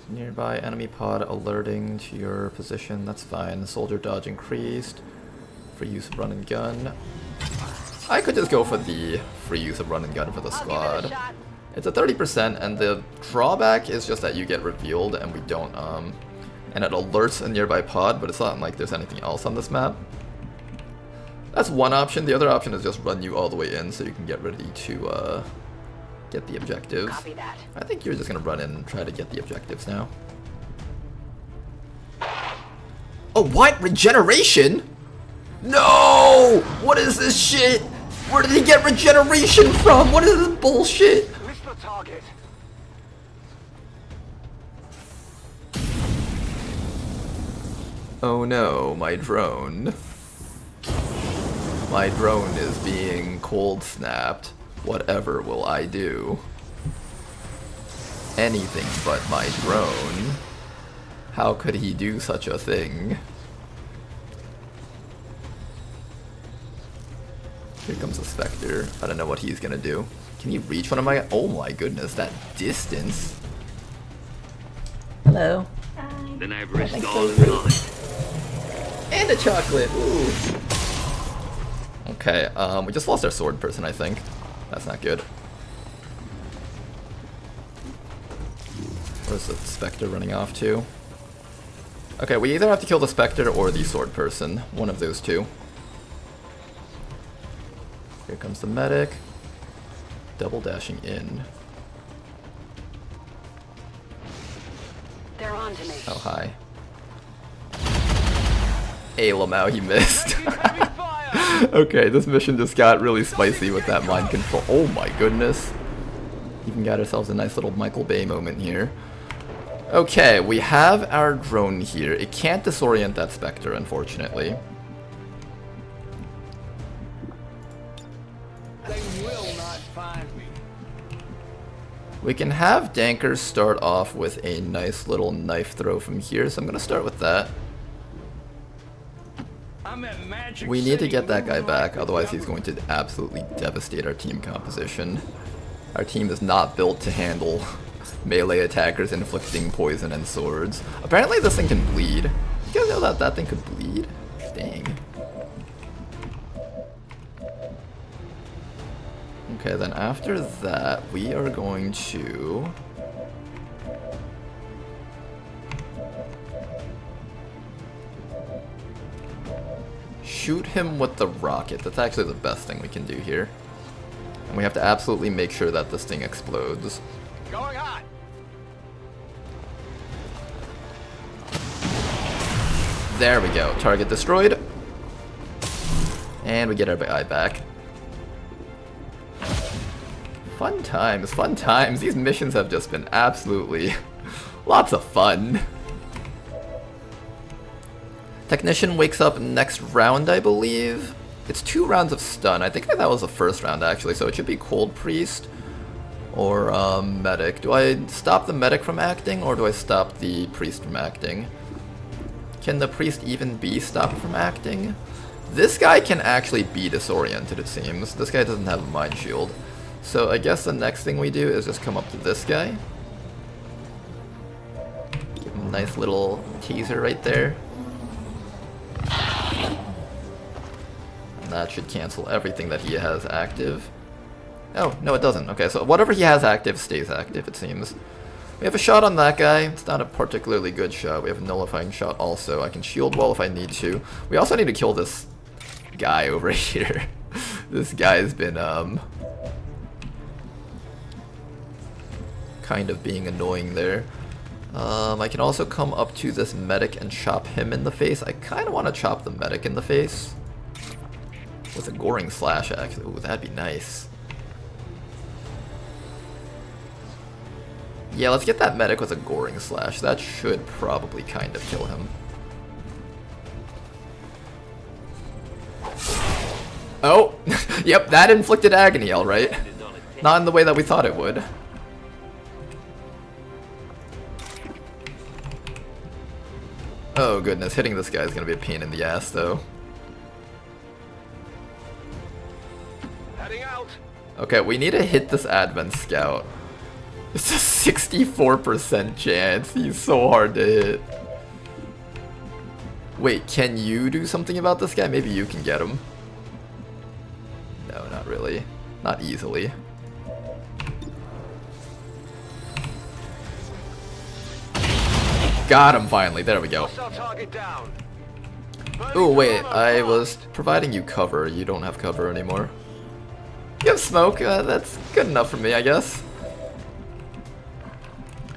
Nearby enemy pod alerting to your position. That's fine. Soldier dodge increased. Free use of run and gun. I could just go for the free use of run and gun for the squad. It's a 30%, and the drawback is just that you get revealed and we don't, and it alerts a nearby pod, but it's not like there's anything else on this map. That's one option. The other option is just run you all the way in so you can get ready to, get the objectives. Copy that. I think you're just gonna run in and try to get the objectives now. Oh, what? Regeneration? No! What is this shit? Where did he get regeneration from? What is this bullshit? Missed the target. Oh no, my drone. My drone is being cold snapped. Whatever will I do? Anything but my drone. How could he do such a thing? Here comes the Spectre. I don't know what he's gonna do. Can he reach one of my... Oh my goodness, that distance. Hello. Then I've risked all in life. And a chocolate. Ooh. Okay, we just lost our sword person, I think. That's not good. Where's the Spectre running off to? Okay, we either have to kill the Spectre or the sword person. One of those two. Here comes the medic. Double dashing in. They're on to me. Oh, hi. Hey, Lamau, he missed. Okay, this mission just got really spicy with that mind control. Oh my goodness. Even got ourselves a nice little Michael Bay moment here. Okay, we have our drone here. It can't disorient that Spectre, unfortunately. They will not find me. We can have Dankers start off with a nice little knife throw from here, so I'm going to start with that. We need to get that guy back, otherwise he's going to absolutely devastate our team composition. Our team is not built to handle melee attackers inflicting poison and swords. Apparently this thing can bleed. You guys know that that thing could bleed? Dang. Okay, then after that, we are going to... shoot him with the rocket. That's actually the best thing we can do here. And we have to absolutely make sure that this thing explodes. Going hot. There we go. Target destroyed. And we get our guy back. Fun times, fun times. These missions have just been absolutely lots of fun. Technician wakes up next round, I believe. It's 2 rounds of stun. I think that was the first round, actually, so it should be Cold Priest or Medic. Do I stop the Medic from acting, or do I stop the Priest from acting? Can the Priest even be stopped from acting? This guy can actually be disoriented, it seems. This guy doesn't have a Mind Shield. So I guess the next thing we do is just come up to this guy. Give him a nice little teaser right there. And that should cancel everything that he has active. Oh, no it doesn't. Okay, so whatever he has active stays active, it seems. We have a shot on that guy. It's not a particularly good shot. We have a nullifying shot also. I can shield wall if I need to. We also need to kill this guy over here. This guy's been, kind of being annoying there. I can also come up to this medic and chop him in the face. I kind of want to chop the medic in the face. With a goring slash, actually. Ooh, that'd be nice. Yeah, let's get that medic with a goring slash. That should probably kind of kill him. Oh! Yep, that inflicted agony, alright. Not in the way that we thought it would. Oh goodness, hitting this guy is gonna be a pain in the ass though. Heading out. Okay, we need to hit this Advent Scout. It's a 64% chance. He's so hard to hit. Wait, can you do something about this guy? Maybe you can get him. No, not really. Not easily. Got him finally. There we go. Oh wait, I was providing you cover. You don't have cover anymore. You have smoke. That's good enough for me, I guess.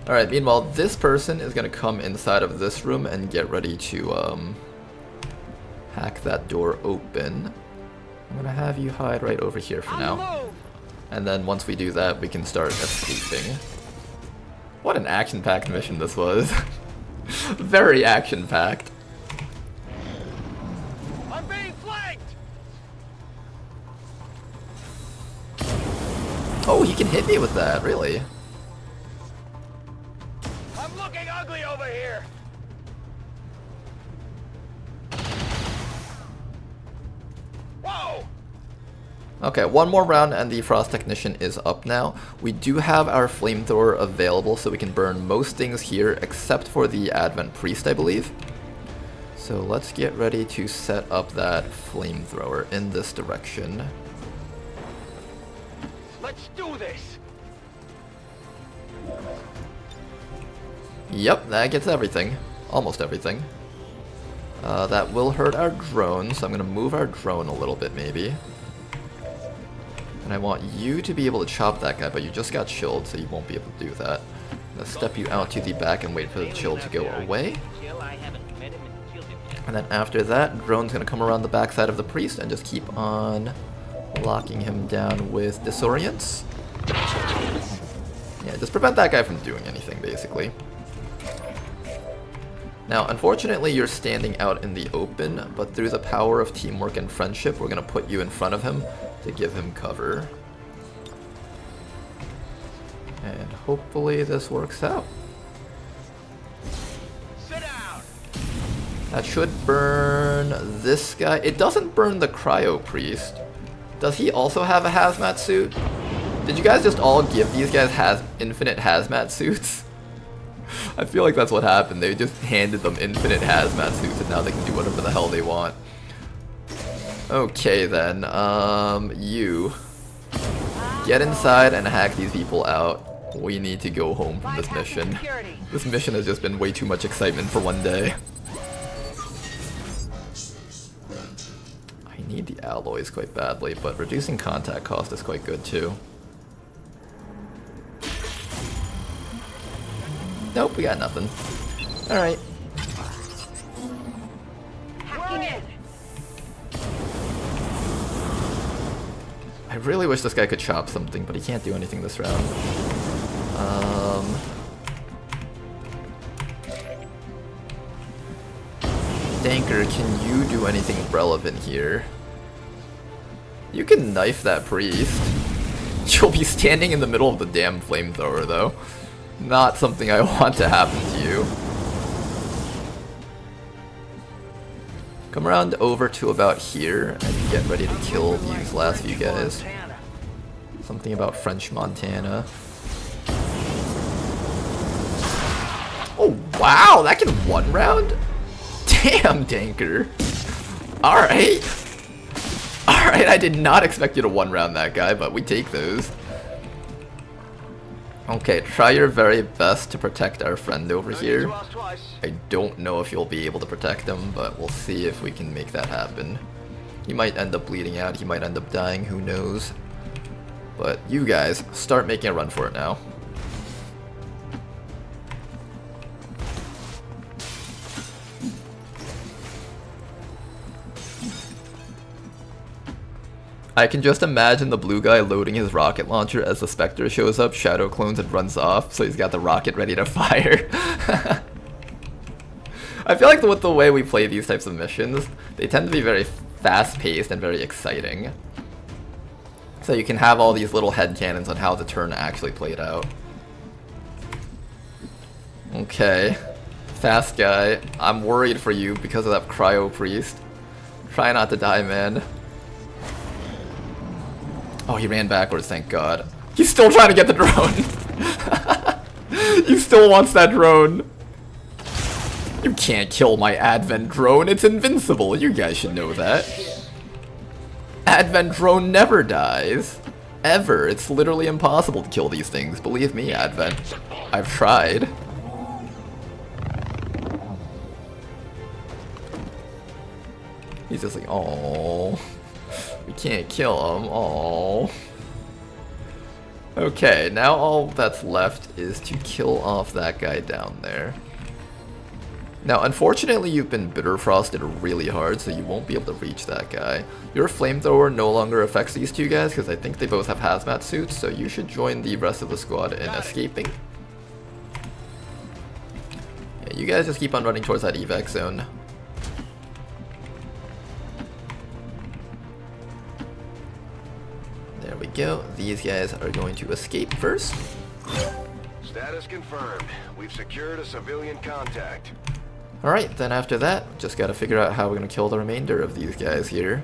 Alright, meanwhile, this person is going to come inside of this room and get ready to hack that door open. I'm going to have you hide right over here for now. And then once we do that, we can start escaping. What an action-packed mission this was. Very action-packed. I'm being flanked. Oh, he can hit me with that, really? I'm looking ugly over here. Whoa! Okay, one more round and the Frost Technician is up now. We do have our Flamethrower available, so we can burn most things here except for the Advent Priest, I believe. So let's get ready to set up that Flamethrower in this direction. Let's do this. Yep, that gets everything. Almost everything. That will hurt our drone, so I'm going to move our drone a little bit maybe. And I want you to be able to chop that guy, but you just got chilled, so you won't be able to do that. I'm going to step you out to the back and wait for the chill to go away. And then after that, drone's going to come around the backside of the priest and just keep on locking him down with disorients. Yeah, just prevent that guy from doing anything, basically. Now, unfortunately, you're standing out in the open, but through the power of teamwork and friendship, we're going to put you in front of him to give him cover. And hopefully this works out. Sit down. That should burn this guy. It doesn't burn the Cryo Priest. Does he also have a hazmat suit? Did you guys just all give these guys infinite hazmat suits? I feel like that's what happened. They just handed them infinite hazmat suits and now they can do whatever the hell they want. Okay then, you get inside and hack these people out. We need to go home from this mission. This mission has just been way too much excitement for one day. I need the alloys quite badly, but reducing contact cost is quite good too. Nope, we got nothing. Alright. I really wish this guy could chop something, but he can't do anything this round. Danker, can you do anything relevant here? You can knife that priest. You'll be standing in the middle of the damn flamethrower, though. Not something I want to happen to you. Come around over to about here and get ready to kill these last few guys. Something about French Montana. Oh wow, that can one round? Damn, Danker. Alright. Alright, I did not expect you to one round that guy, but we take those. Okay, try your very best to protect our friend over here. I don't know if you'll be able to protect him, but we'll see if we can make that happen. He might end up bleeding out, he might end up dying, who knows. But you guys, start making a run for it now. I can just imagine the blue guy loading his rocket launcher as the Spectre shows up, shadow clones and runs off, so he's got the rocket ready to fire. I feel like with the way we play these types of missions, they tend to be very fast-paced and very exciting. So you can have all these little headcanons on how the turn actually played out. Okay. Fast guy. I'm worried for you because of that Cryo Priest. Try not to die, man. Oh, he ran backwards, thank God. He's still trying to get the drone. He still wants that drone. You can't kill my Advent drone, it's invincible. You guys should know that. Advent drone never dies. Ever. It's literally impossible to kill these things. Believe me, Advent. I've tried. He's just like, oh, we can't kill him. Oh. Okay, now all that's left is to kill off that guy down there. Now, unfortunately, you've been bitter frosted really hard, so you won't be able to reach that guy. Your flamethrower no longer affects these two guys, because I think they both have hazmat suits, so you should join the rest of the squad in escaping. Yeah, you guys just keep on running towards that evac zone. There we go. These guys are going to escape first. Status confirmed. We've secured a civilian contact. Alright, then after that, just gotta figure out how we're gonna kill the remainder of these guys here.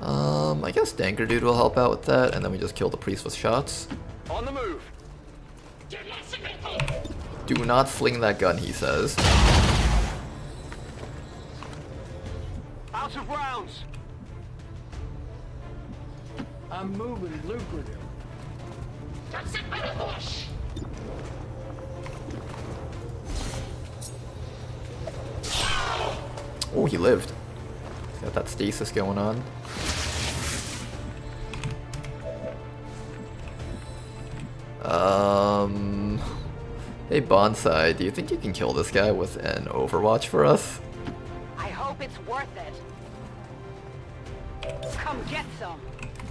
I guess Danker Dude will help out with that, and then we just kill the priest with shots. On the move. Do not fling that gun, he says. Out of rounds. I'm moving lucrative. Oh, he lived. He's got that stasis going on. Hey Bonsai, do you think you can kill this guy with an Overwatch for us? I hope it's worth it. Come get some.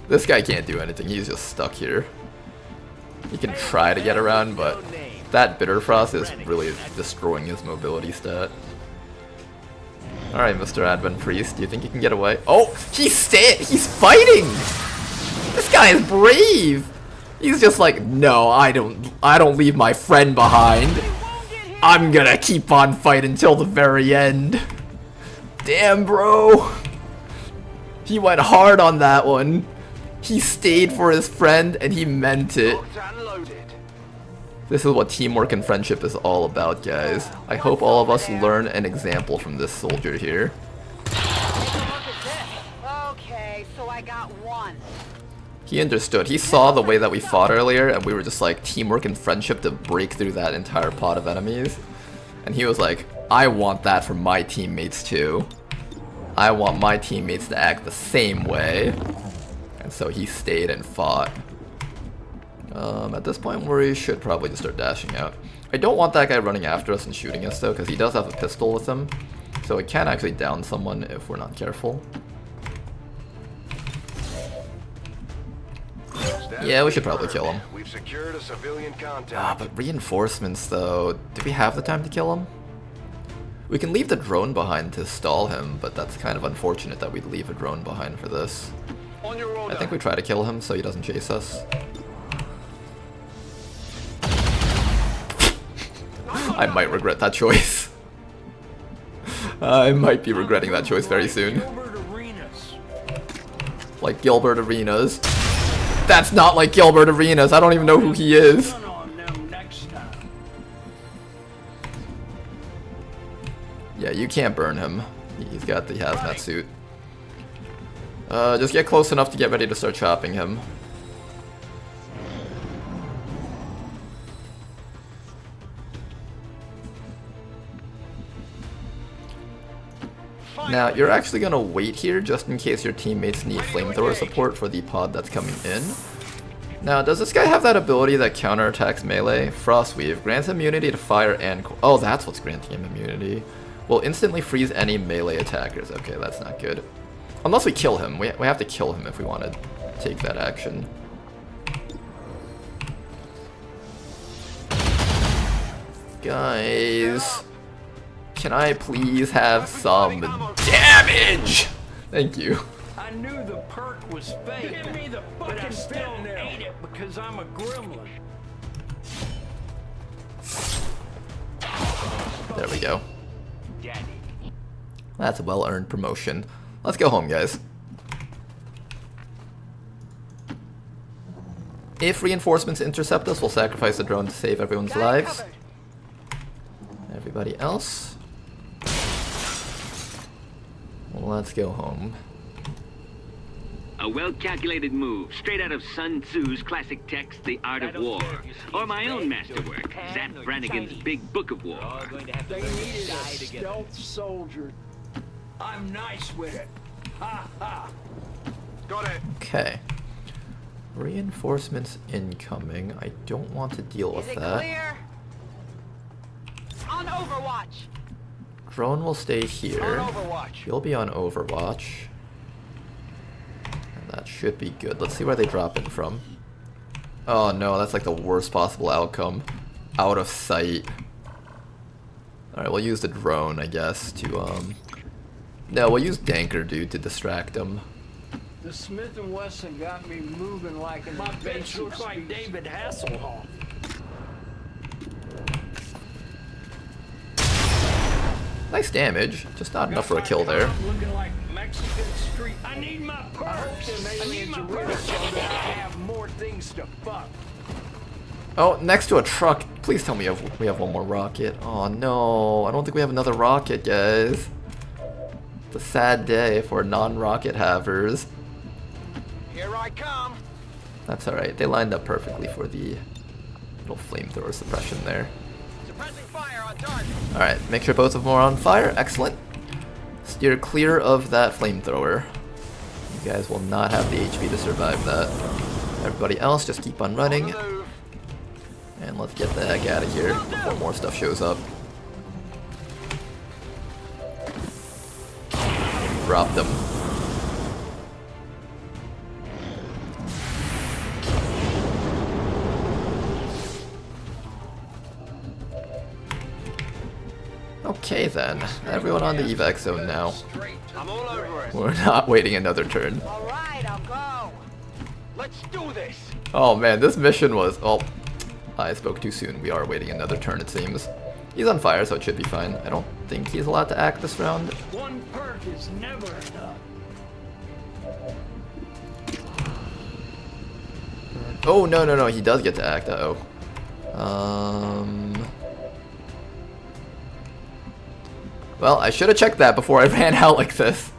This guy can't do anything, he's just stuck here. He can try to get around, but that Bitter Frost is really destroying his mobility stat. Alright, Mr. Advent Priest, do you think you can get away? Oh! He's fighting! This guy is brave! He's just like, no, I don't leave my friend behind. I'm gonna keep on fighting until the very end. Damn, bro! He went hard on that one. He stayed for his friend and he meant it. This is what teamwork and friendship is all about, guys. I hope all of us learn an example from this soldier here. Okay, so I got one. He understood. He saw the way that we fought earlier, and we were just like teamwork and friendship to break through that entire pot of enemies. And he was like, I want that for my teammates too. I want my teammates to act the same way. And so he stayed and fought. At this point, we should probably just start dashing out. I don't want that guy running after us and shooting us though, because he does have a pistol with him. So it can actually down someone if we're not careful. Yeah, we should probably kill him. We've secured a civilian contact. Ah, but reinforcements though, do we have the time to kill him? We can leave the drone behind to stall him, but that's kind of unfortunate that we'd leave a drone behind for this. I think we try to kill him so he doesn't chase us. I might regret that choice. I might be regretting that choice very soon. Like Gilbert Arenas. That's not like Gilbert Arenas. I don't even know who he is. Yeah, you can't burn him. He's got the hazmat suit. Just get close enough to get ready to start chopping him. Now, you're actually going to wait here just in case your teammates need flamethrower support for the pod that's coming in. Now, does this guy have that ability that counterattacks melee? Frostweave grants immunity to fire and... Oh, that's what's granting him immunity. Will instantly freeze any melee attackers. Okay, that's not good. Unless we kill him. We have to kill him if we want to take that action. Guys... Can I please have some damage? Thank you. I knew the perk was fake, but I still ate it because I'm a gremlin. There we go. That's a well-earned promotion. Let's go home, guys. If reinforcements intercept us, we'll sacrifice the drone to save everyone's lives. Everybody else, let's go home. A well-calculated move, straight out of Sun Tzu's classic text, The Art of War, or my own masterwork, Zap Brannigan's Big Book of War. They needed a stealth soldier. I'm nice with it. Ha ha. Got it. Okay. Reinforcements incoming. I don't want to deal with that. Clear? On Overwatch. Drone will stay here. On Overwatch. You'll be on Overwatch. And that should be good. Let's see where they drop in from. Oh no, that's like the worst possible outcome. Out of sight. Alright, we'll use the drone, I guess, to, No, we'll use Danker Dude to distract him. The Smith & Wesson got me moving like an my bench looks like David Hasselhoff. Nice damage, just not enough for a kill there. Looking like Mexican street. I need my perks. I need my perks so that I have more things to fuck. Oh, next to a truck. Please tell me we have one more rocket. Oh no, I don't think we have another rocket, guys. It's a sad day for non-rocket havers. Here I come. That's alright, they lined up perfectly for the little flamethrower suppression there. Suppressing fire on target. Alright, make sure both of them are on fire. Excellent. Steer clear of that flamethrower. You guys will not have the HP to survive that. Everybody else, just keep on running. And let's get the heck out of here before more stuff shows up. Drop them. Okay then, everyone on the evac zone now. I'm all over it. We're not waiting another turn. All right, I'll go. Let's do this. Oh man, this mission was... Oh, I spoke too soon. We are waiting another turn, it seems. He's on fire, so it should be fine. I don't think he's allowed to act this round. One perk is never enough. Oh, no, he does get to act, uh-oh. Well, I should have checked that before I ran out like this.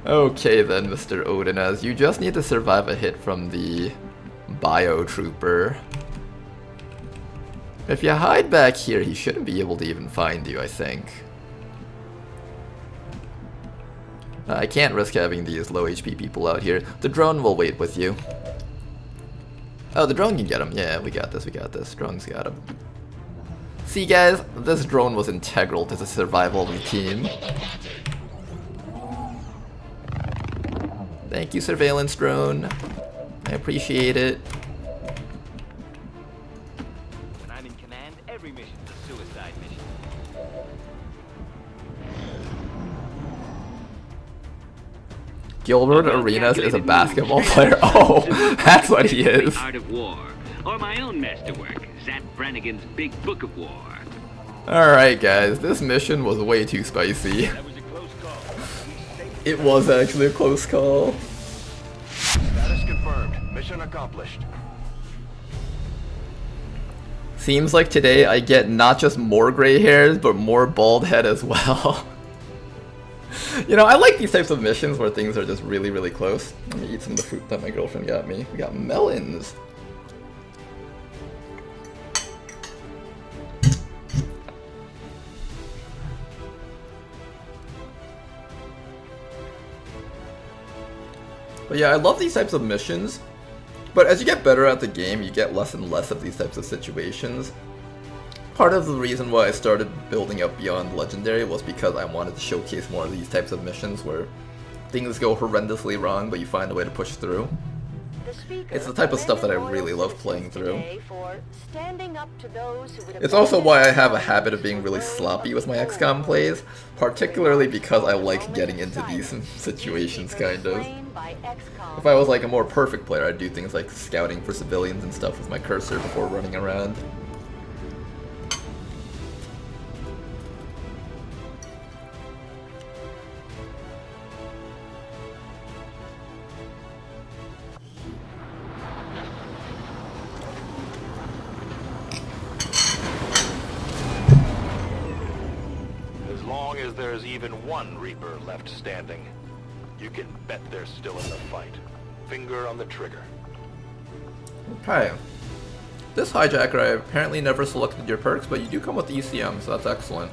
Okay then, Mr. Odin, as you just need to survive a hit from the Biotrooper. If you hide back here, he shouldn't be able to even find you, I think. I can't risk having these low HP people out here. The drone will wait with you. Oh, the drone can get him. Yeah, we got this. Drone's got him. See guys, this drone was integral to the survival of the team. Thank you, surveillance drone. I appreciate it. When I'm in command, every mission's a suicide mission. Gilbert Arenas is a basketball player. Oh, that's what he is. The Art of War, or my own masterwork, Zap Brannigan's Big Book of War. Alright guys, this mission was way too spicy. It was actually a close call. Status confirmed. Mission accomplished. Seems like today I get not just more gray hairs, but more bald head as well. You know, I like these types of missions where things are just really, really close. Let me eat some of the fruit that my girlfriend got me. We got melons. But yeah, I love these types of missions. But as you get better at the game, you get less and less of these types of situations. Part of the reason why I started building up Beyond Legendary was because I wanted to showcase more of these types of missions where things go horrendously wrong, but you find a way to push through. It's the type of stuff that I really love playing through. It's also why I have a habit of being really sloppy with my XCOM plays, particularly because I like getting into these situations, kind of. If I was like a more perfect player, I'd do things like scouting for civilians and stuff with my cursor before running around. there's even one Reaper left standing, you can bet they're still in the fight. Finger on the trigger. Okay. This hijacker, I apparently never selected your perks, but you do come with ECM, so that's excellent.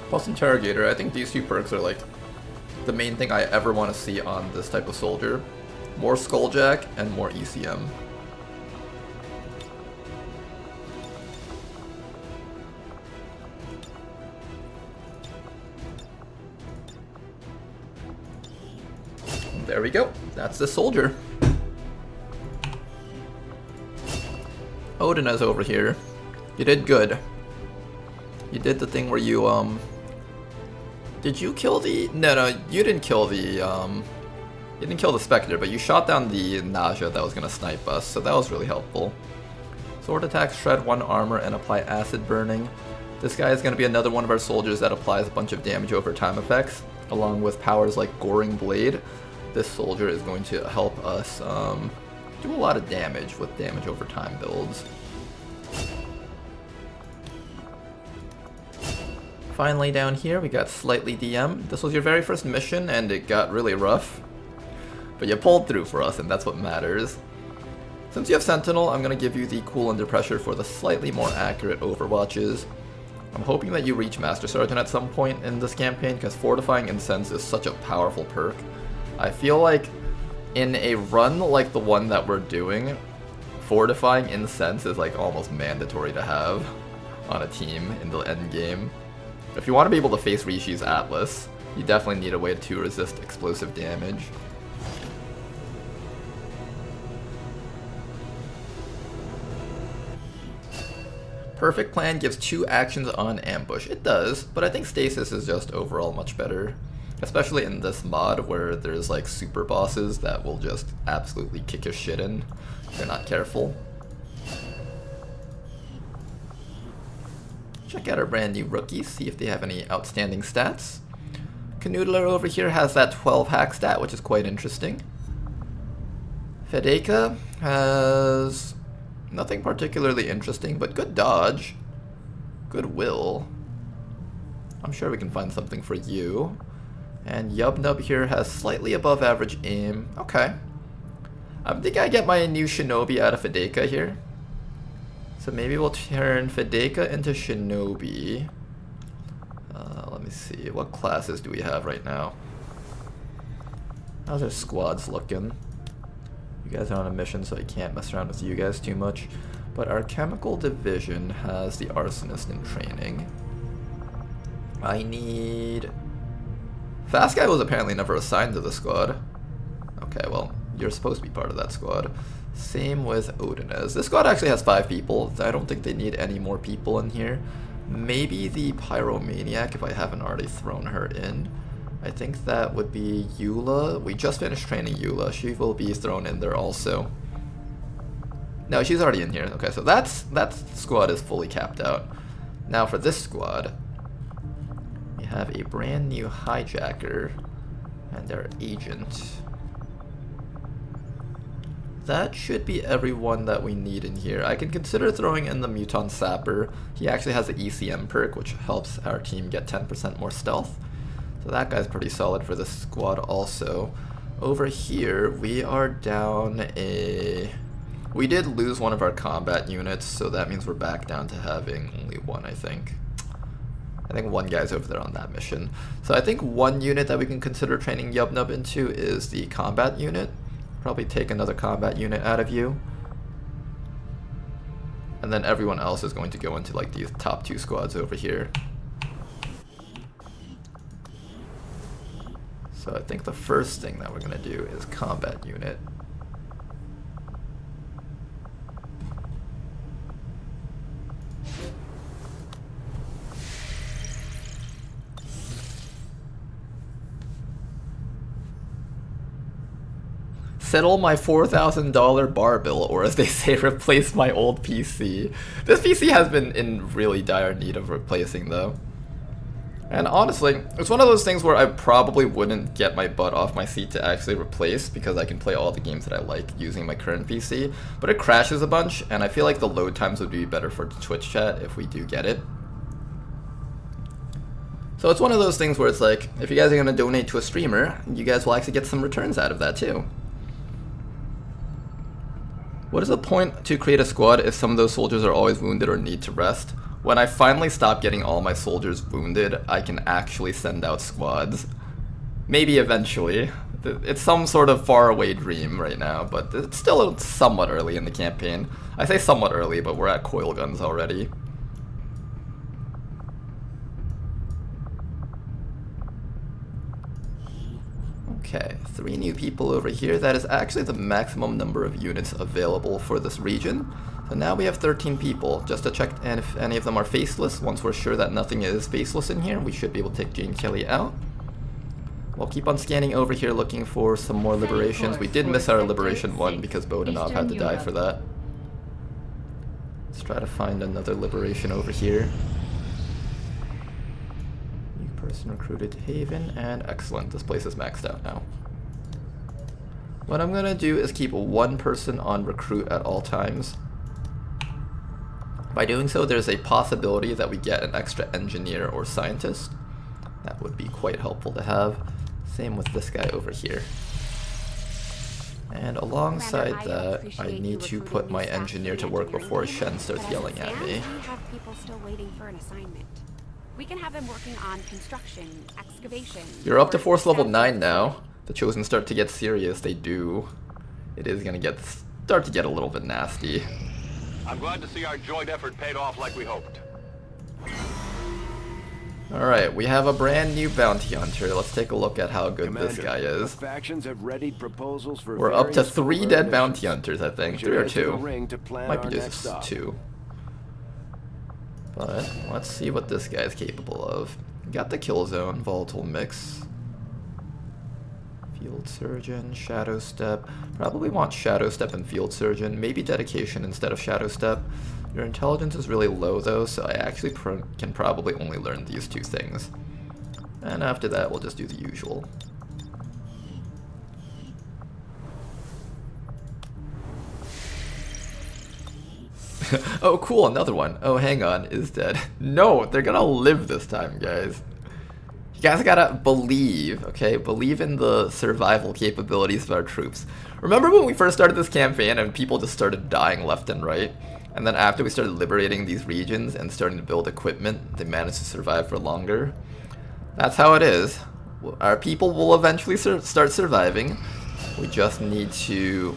Plus interrogator, I think these two perks are like the main thing I ever want to see on this type of soldier. More Skulljack and more ECM. There we go. That's the soldier. Odin is over here. You did good. You did the thing where you, did you kill the... No, you didn't kill the, you didn't kill the Spectre, but you shot down the Nausea that was gonna snipe us, so that was really helpful. Sword attacks shred 1 armor and apply acid burning. This guy is gonna be another one of our soldiers that applies a bunch of damage over time effects, along with powers like Goring Blade. This soldier is going to help us, do a lot of damage with damage over time builds. Finally down here we got Slightly DM. This was your very first mission and it got really rough. But you pulled through for us and that's what matters. Since you have Sentinel, I'm going to give you the Cool Under Pressure for the slightly more accurate overwatches. I'm hoping that you reach Master Sergeant at some point in this campaign because Fortifying Incense is such a powerful perk. I feel like in a run like the one that we're doing, Fortifying Incense is like almost mandatory to have on a team in the end game. If you want to be able to face Rishi's Atlas, you definitely need a way to resist explosive damage. Perfect Plan gives 2 actions on ambush. It does, but I think Stasis is just overall much better. Especially in this mod where there's like super bosses that will just absolutely kick your shit in if you're not careful. Check out our brand new rookies, see if they have any outstanding stats. Canoodler over here has that 12 hack stat, which is quite interesting. Fedeka has nothing particularly interesting, but good dodge. Good will. I'm sure we can find something for you. And Yubnub here has slightly above average aim. Okay. I think I get my new Shinobi out of Fedeka here. So maybe we'll turn Fedeka into Shinobi. Let me see. What classes do we have right now? How's our squads looking? You guys are on a mission, so I can't mess around with you guys too much. But our chemical division has the arsonist in training. I need... Fast Guy was apparently never assigned to the squad. Okay, well, you're supposed to be part of that squad. Same with Odinez. This squad actually has 5 people. I don't think they need any more people in here. Maybe the Pyromaniac, if I haven't already thrown her in. I think that would be Eula. We just finished training Eula. She will be thrown in there also. No, she's already in here. Okay, so that squad is fully capped out. Now for this squad, we have a brand new hijacker and their agent. That should be everyone that we need in here. I can consider throwing in the Mutant Sapper. He actually has the ECM perk, which helps our team get 10% more stealth. So that guy's pretty solid for this squad also. Over here, we are down a... We did lose one of our combat units, so that means we're back down to having only one, I think. I think one guy's over there on that mission. So I think one unit that we can consider training Yubnub into is the combat unit. Probably take another combat unit out of you. And then everyone else is going to go into like these top 2 squads over here. So I think the first thing that we're going to do is combat unit. Settle my $4,000 bar bill, or as they say, replace my old PC. This PC has been in really dire need of replacing though. And honestly, it's one of those things where I probably wouldn't get my butt off my seat to actually replace because I can play all the games that I like using my current PC, but it crashes a bunch and I feel like the load times would be better for Twitch chat if we do get it. So it's one of those things where it's like, if you guys are going to donate to a streamer, you guys will actually get some returns out of that too. What is the point to create a squad if some of those soldiers are always wounded or need to rest? When I finally stop getting all my soldiers wounded, I can actually send out squads. Maybe eventually. It's some sort of faraway dream right now, but it's still somewhat early in the campaign. I say somewhat early, but we're at coil guns already. Okay, 3 new people over here. That is actually the maximum number of units available for this region. So now we have 13 people. Just to check if any of them are faceless. Once we're sure that nothing is faceless in here, we should be able to take Jane Kelly out. We'll keep on scanning over here looking for some more liberations. We did miss our Liberation 1 because Bodanov had to die for that. Let's try to find another liberation over here. Person recruited to Haven, and excellent. This place is maxed out now. What I'm gonna do is keep 1 person on recruit at all times. By doing so, there's a possibility that we get an extra engineer or scientist. That would be quite helpful to have. Same with this guy over here. And alongside that, I need to put my engineer to work before Shen starts yelling at me. We have people still waiting for an assignment. We can have them working on construction, excavation. You're up to force level 9 now. The Chosen start to get serious. They do. It is gonna start to get a little bit nasty. I'm glad to see our joint effort paid off like we hoped. Alright, we have a brand new bounty hunter. Let's take a look at how good this guy is. Factions have readied proposals for We're up to 3 various dead bounty hunters, I think. 3 or 2. Might be our just next 2. But let's see what this guy's capable of. Got the kill zone, volatile mix. Field surgeon, shadow step. Probably want shadow step and field surgeon. Maybe dedication instead of shadow step. Your intelligence is really low though, so I actually can probably only learn these 2 things. And after that, we'll just do the usual. Oh cool, another one. Oh, hang on, is dead. No, they're gonna live this time, guys. You guys gotta believe, okay? Believe in the survival capabilities of our troops. Remember when we first started this campaign and people just started dying left and right? And then after we started liberating these regions and starting to build equipment, they managed to survive for longer? That's how it is. Our people will eventually start surviving. We just need to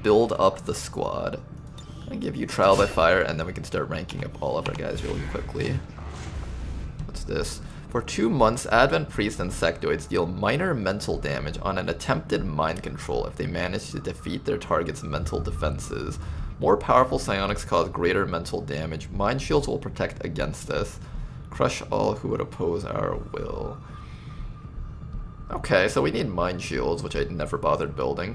build up the squad. I give you trial by fire, and then we can start ranking up all of our guys really quickly. What's this? For 2 months, Advent Priests and Sectoids deal minor mental damage on an attempted mind control if they manage to defeat their target's mental defenses. More powerful psionics cause greater mental damage. Mind shields will protect against this. Crush all who would oppose our will. Okay, so we need mind shields, which I never bothered building.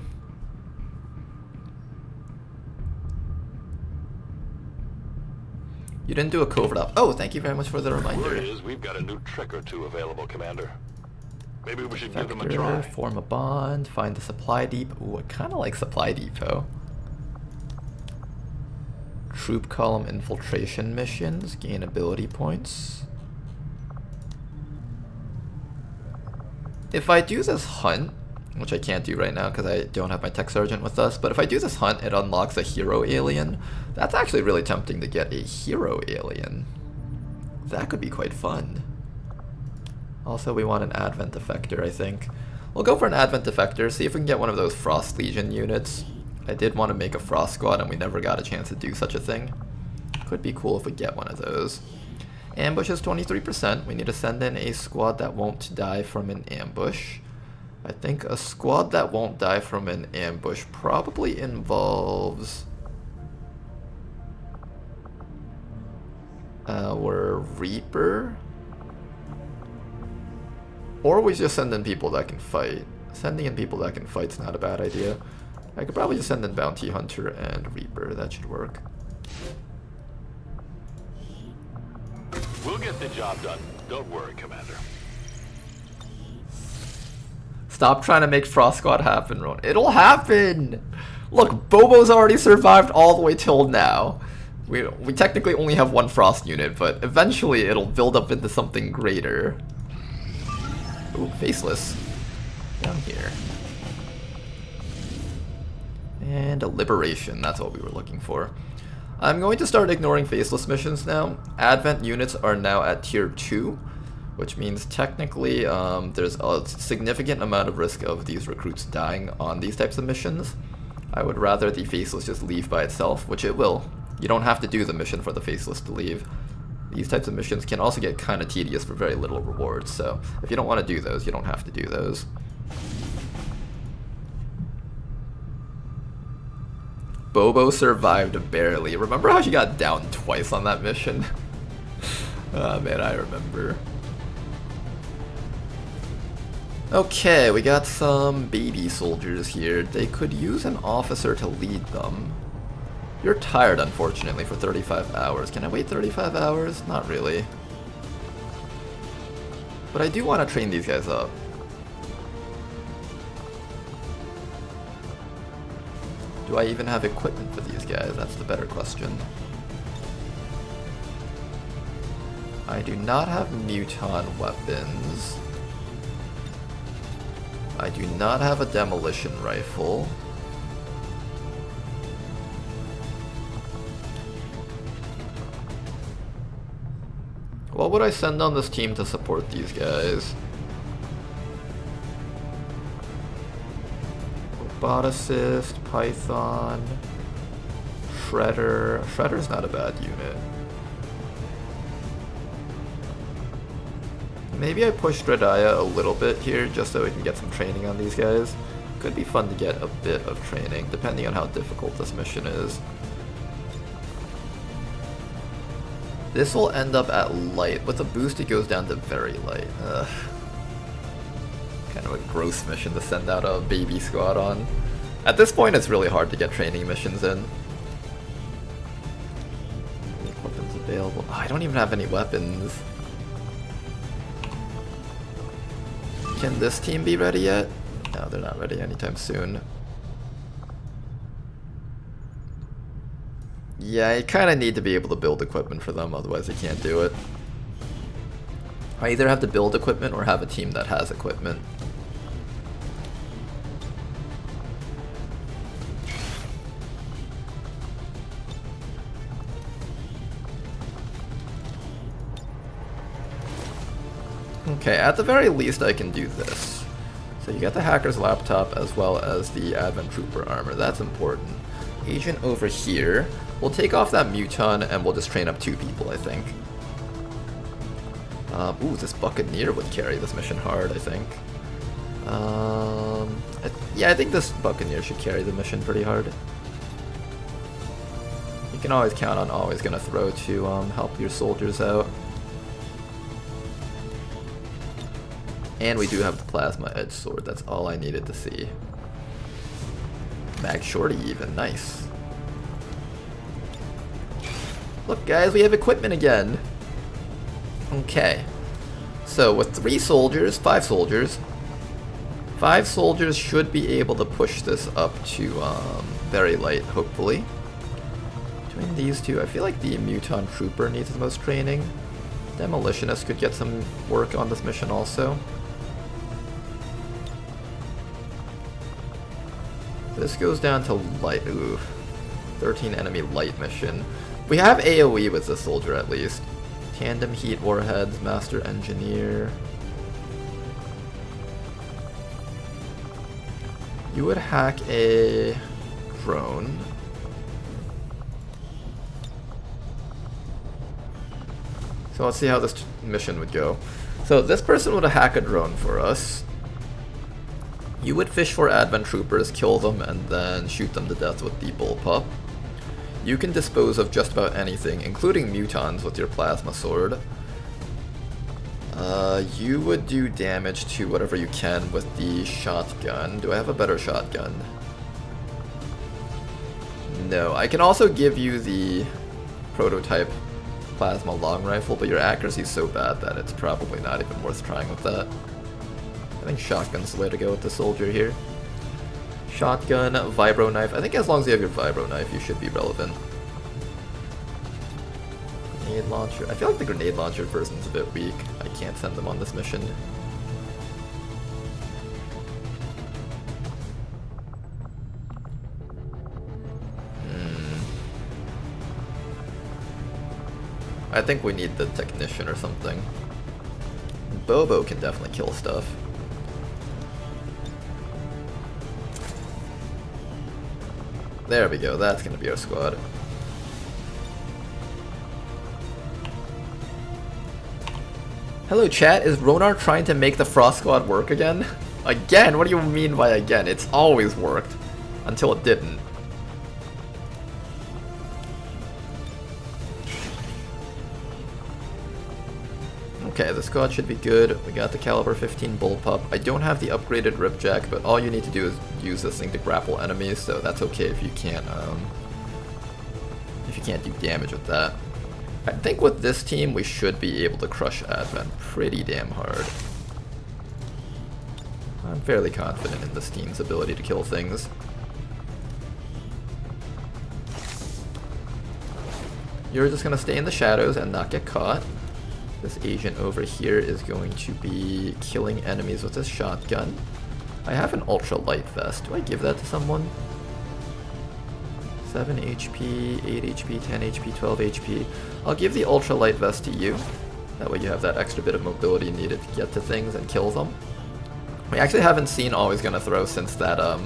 You didn't do a covert op. Oh, thank you very much for the reminder. Word is we've got a new trick or 2 available, Commander. Maybe we should give them a try. Form a bond, find the supply depot. Ooh, I kind of like supply depot. Troop column infiltration missions, gain ability points. If I do this hunt, which I can't do right now because I don't have my tech sergeant with us, but if I do this hunt, it unlocks a hero alien. That's actually really tempting to get a hero alien. That could be quite fun. Also, we want an Advent Defector, I think. We'll go for an Advent Defector, see if we can get one of those Frost Legion units. I did want to make a Frost Squad, and we never got a chance to do such a thing. Could be cool if we get one of those. Ambush is 23%. We need to send in a squad that won't die from an ambush. I think a squad that won't die from an ambush probably involves our Reaper. Or we just send in people that can fight. Sending in people that can fight's not a bad idea. I could probably just send in Bounty Hunter and Reaper. That should work. We'll get the job done. Don't worry, Commander. Stop trying to make Frost Squad happen, Ron. It'll happen! Look, Bobo's already survived all the way till now. We technically only have 1 Frost unit, but eventually it'll build up into something greater. Ooh, faceless. Down here. And a liberation, that's what we were looking for. I'm going to start ignoring faceless missions now. Advent units are now at tier 2, which means technically there's a significant amount of risk of these recruits dying on these types of missions. I would rather the faceless just leave by itself, which it will. You don't have to do the mission for the faceless to leave. These types of missions can also get kind of tedious for very little rewards, so if you don't want to do those, you don't have to do those. Bobo survived barely. Remember how she got down twice on that mission? Oh man, I remember. Okay, we got some baby soldiers here. They could use an officer to lead them. You're tired, unfortunately, for 35 hours. Can I wait 35 hours? Not really. But I do want to train these guys up. Do I even have equipment for these guys? That's the better question. I do not have muton weapons. I do not have a demolition rifle. What would I send on this team to support these guys? Roboticist, Python, Shredder. Shredder's not a bad unit. Maybe I push Dredaya a little bit here just so we can get some training on these guys. Could be fun to get a bit of training depending on how difficult this mission is. This will end up at light. With a boost it goes down to very light. Ugh. Kind of a gross mission to send out a baby squad on. At this point it's really hard to get training missions in. Weapons available. Oh, I don't even have any weapons. Can this team be ready yet? No, they're not ready anytime soon. Yeah, I kind of need to be able to build equipment for them, otherwise I can't do it. I either have to build equipment or have a team that has equipment. Okay, at the very least I can do this. So you got the hacker's laptop as well as the Advent Trooper armor, that's important. Agent over here. We'll take off that muton and we'll just train up 2 people, I think. Ooh, this Buccaneer would carry this mission hard, I think. Yeah, I think this Buccaneer should carry the mission pretty hard. You can always count on always gonna throw to help your soldiers out. And we do have the Plasma Edge Sword, that's all I needed to see. Mag Shorty even, nice. Look guys, we have equipment again. Okay. So with 3 soldiers, 5 soldiers. 5 soldiers should be able to push this up to very light, hopefully. Between these 2, I feel like the Muton Trooper needs the most training. Demolitionist could get some work on this mission also. This goes down to light. Ooh. 13 enemy light mission. We have AoE with this soldier at least. Tandem heat warheads, master engineer. You would hack a drone. So let's see how this mission would go. So this person would hack a drone for us. You would fish for Advent Troopers, kill them, and then shoot them to death with the bullpup. You can dispose of just about anything, including mutons, with your plasma sword. You would do damage to whatever you can with the shotgun. Do I have a better shotgun? No. I can also give you the prototype plasma long rifle, but your accuracy is so bad that it's probably not even worth trying with that. I think shotgun's the way to go with the soldier here. Shotgun, vibro knife. I think as long as you have your vibro knife, you should be relevant. Grenade launcher. I feel like the grenade launcher version's a bit weak. I can't send them on this mission. I think we need the technician or something. Bobo can definitely kill stuff. There we go, that's gonna be our squad. Hello chat, is Ronar trying to make the Frost Squad work again? Again? What do you mean by again? It's always worked. Until it didn't. Okay, the squad should be good. We got the caliber 15 bullpup. I don't have the upgraded ripjack, but all you need to do is use this thing to grapple enemies, so that's okay if you can't do damage with that. I think with this team we should be able to crush Advent pretty damn hard. I'm fairly confident in this team's ability to kill things. You're just gonna stay in the shadows and not get caught. This agent over here is going to be killing enemies with his shotgun. I have an ultra light vest. Do I give that to someone? 7 HP, 8 HP, 10 HP, 12 HP. I'll give the ultra light vest to you. That way you have that extra bit of mobility needed to get to things and kill them. We actually haven't seen Always Gonna Throw since that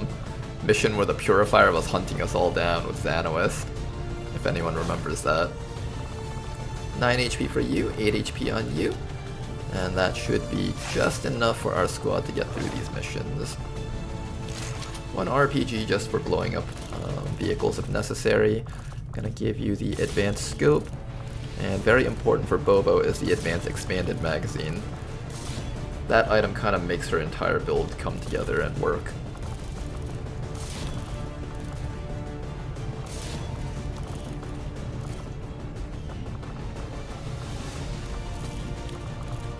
mission where the Purifier was hunting us all down with Xanoist, if anyone remembers that. 9 HP for you, 8 HP on you, and that should be just enough for our squad to get through these missions. 1 RPG just for blowing up vehicles if necessary. Gonna give you the advanced scope, and very important for Bobo is the advanced expanded magazine. That item kind of makes her entire build come together and work.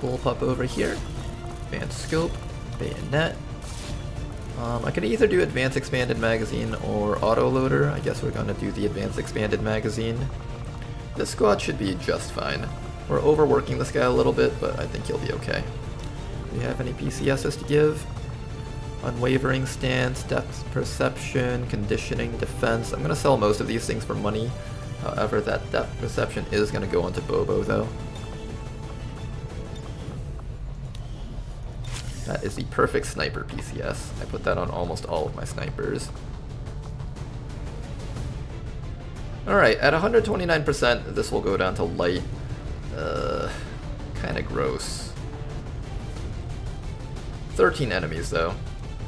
Bullpup over here, advanced scope, bayonet. I could either do advanced expanded magazine or autoloader. I guess we're gonna do the advanced expanded magazine. This squad should be just fine. We're overworking this guy a little bit, but I think he'll be okay. Do we have any PCSs to give? Unwavering stance, depth perception, conditioning, defense. I'm gonna sell most of these things for money. However, that depth perception is gonna go onto Bobo though. That is the perfect sniper PCS. I put that on almost all of my snipers. Alright, at 129%, this will go down to light. Kinda gross. 13 enemies though.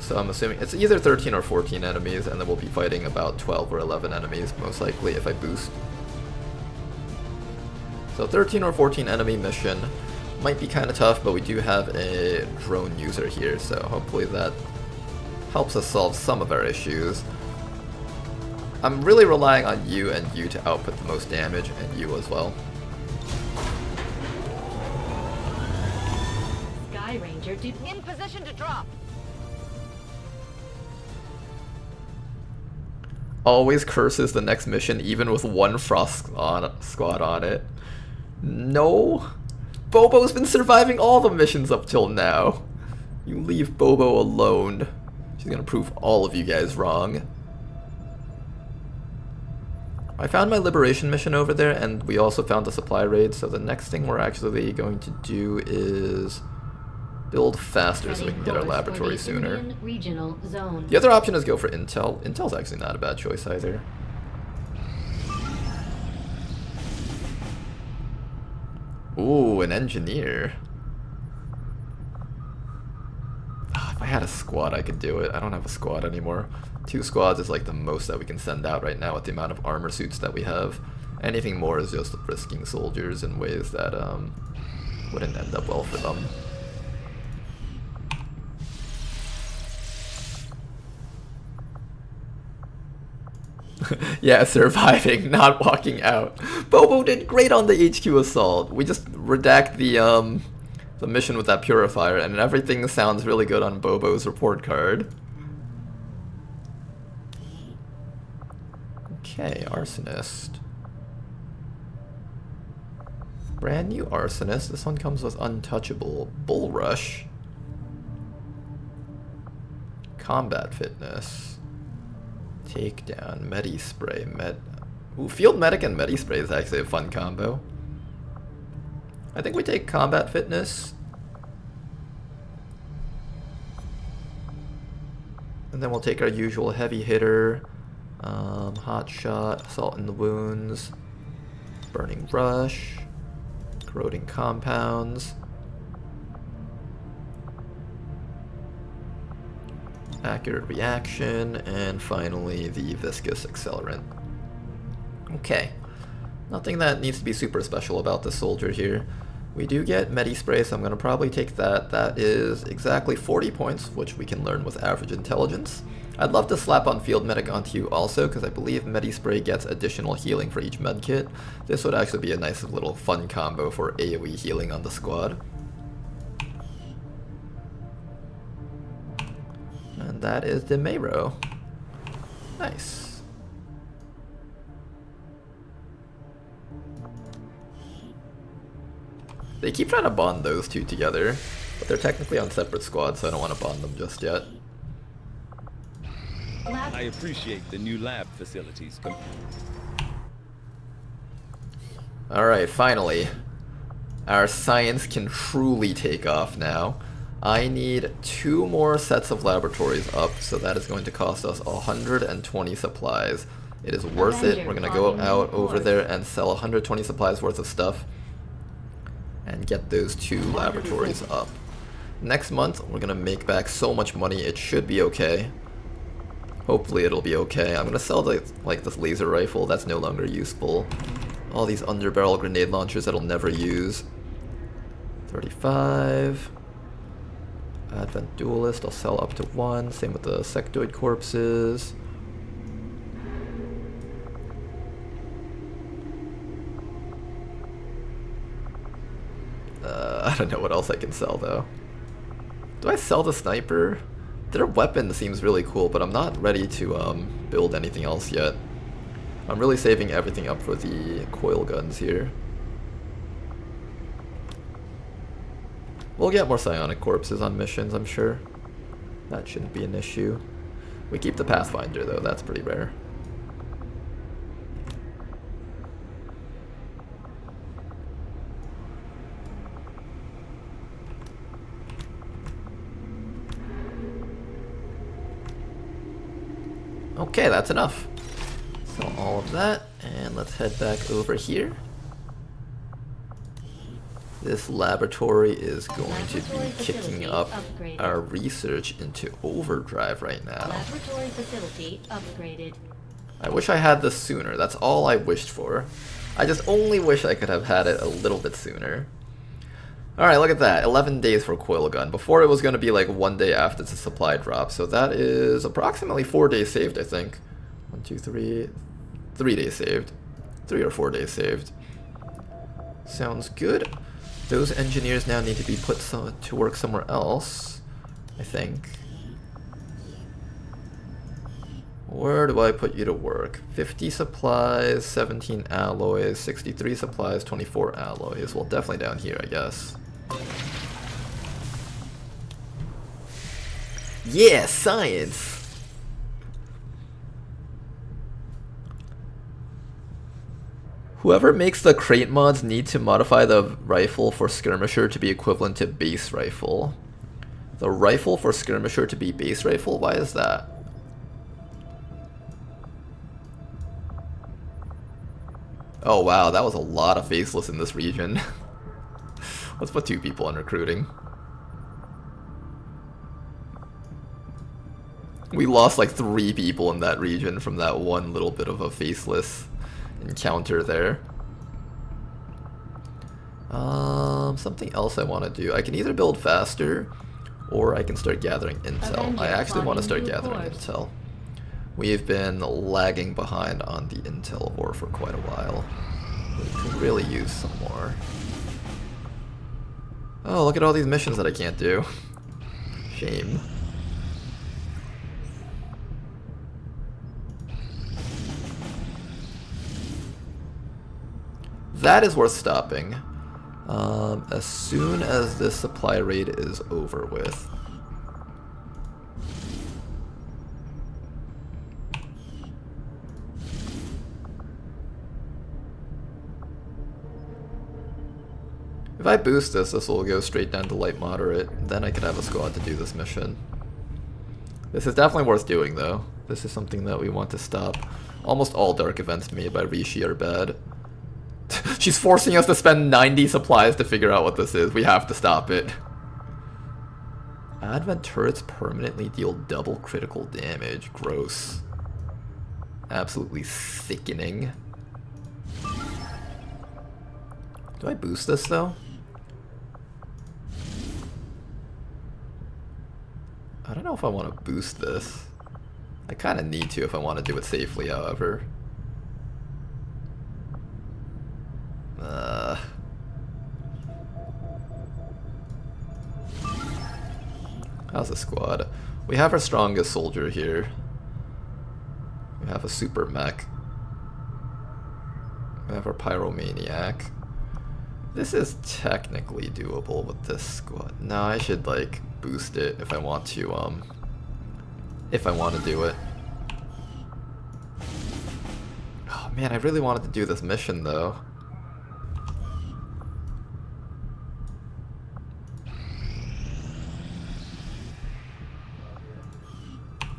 So I'm assuming it's either 13 or 14 enemies, and then we'll be fighting about 12 or 11 enemies, most likely, if I boost. So 13 or 14 enemy mission. Might be kind of tough, but we do have a drone user here, so hopefully that helps us solve some of our issues. I'm really relying on you and you to output the most damage, and you as well. Sky Ranger in position to drop. Always curses the next mission, even with 1 Frost squad on it. No. Bobo's been surviving all the missions up till now. You leave Bobo alone. She's gonna prove all of you guys wrong. I found my liberation mission over there, and we also found a supply raid, so the next thing we're actually going to do is build faster so we can get our laboratory sooner. Regional zone. The other option is go for Intel. Intel's actually not a bad choice either. Ooh, an engineer. If I had a squad, I could do it. I don't have a squad anymore. 2 squads is like the most that we can send out right now with the amount of armor suits that we have. Anything more is just risking soldiers in ways that wouldn't end up well for them. Yeah, surviving, not walking out. Bobo did great on the HQ assault. We just redact the mission with that purifier, and everything sounds really good on Bobo's report card. Okay, arsonist. Brand new arsonist. This one comes with untouchable bull rush, combat fitness. Takedown, Medi Spray, Ooh, Field Medic and Medi Spray is actually a fun combo. I think we take combat fitness. And then we'll take our usual heavy hitter, hot shot, assault in the wounds, burning rush, corroding compounds, accurate reaction, and finally the viscous accelerant. Okay, nothing that needs to be super special about this soldier here. We do get Medi Spray, so I'm going to probably take that. That is exactly 40 points, which we can learn with average intelligence. I'd love to slap on Field Medic onto you also, because I believe Medi Spray gets additional healing for each med kit. This would actually be a nice little fun combo for AoE healing on the squad. And that is the Mayro. Nice. They keep trying to bond those two together, but they're technically on separate squads, so I don't want to bond them just yet. I appreciate the new lab facilities. Alright, finally. Our science can truly take off now. I need 2 more sets of laboratories up, so that is going to cost us 120 supplies. It is worth it. We're going to go out over there and sell 120 supplies worth of stuff and get those 2 laboratories up. Next month, we're going to make back so much money, it should be okay. Hopefully it'll be okay. I'm going to sell this laser rifle, that's no longer useful. All these underbarrel grenade launchers that I'll never use. 35. Advent Duelist, I'll sell up to 1. Same with the sectoid corpses. I don't know what else I can sell though. Do I sell the sniper? Their weapon seems really cool, but I'm not ready to build anything else yet. I'm really saving everything up for the coil guns here. We'll get more psionic corpses on missions, I'm sure. That shouldn't be an issue. We keep the Pathfinder though, that's pretty rare. Okay, that's enough. Sell all of that, and let's head back over here. This laboratory is going to be kicking up our research into overdrive right now. Laboratory facility upgraded. I wish I had this sooner. That's all I wished for. I just only wish I could have had it a little bit sooner. Alright, look at that. 11 days for coil gun. Before it was going to be like 1 day after the supply drop. So that is approximately 4 days saved, I think. 1, 2, 3. 3 days saved. 3 or 4 days saved. Sounds good. Those engineers now need to be put to work somewhere else, I think. Where do I put you to work? 50 supplies, 17 alloys, 63 supplies, 24 alloys. Well, definitely down here, I guess. Yeah, science! Whoever makes the crate mods need to modify the rifle for skirmisher to be equivalent to base rifle. The rifle for skirmisher to be base rifle? Why is that? Oh wow, that was a lot of faceless in this region. Let's put 2 people on recruiting. We lost like 3 people in that region from that one little bit of a faceless encounter there. Something else I want to do. I can either build faster or I can start gathering intel. I actually want to start gathering intel. We've been lagging behind on the intel war for quite a while. We could really use some more. Oh, look at all these missions that I can't do. Shame. That is worth stopping. As soon as this supply raid is over with. If I boost this, this will go straight down to light moderate. Then I could have a squad to do this mission. This is definitely worth doing though. This is something that we want to stop. Almost all dark events made by Rishi are bad. She's forcing us to spend 90 supplies to figure out what this is. We have to stop it. Advent turrets permanently deal double critical damage. Gross. Absolutely sickening. Do I boost this though? I don't know if I want to boost this. I kind of need to if I want to do it safely, however. How's the squad? We have our strongest soldier here. We have a super mech. We have our pyromaniac. This is technically doable with this squad. No, I should like boost it if I want to do it. Oh man, I really wanted to do this mission though.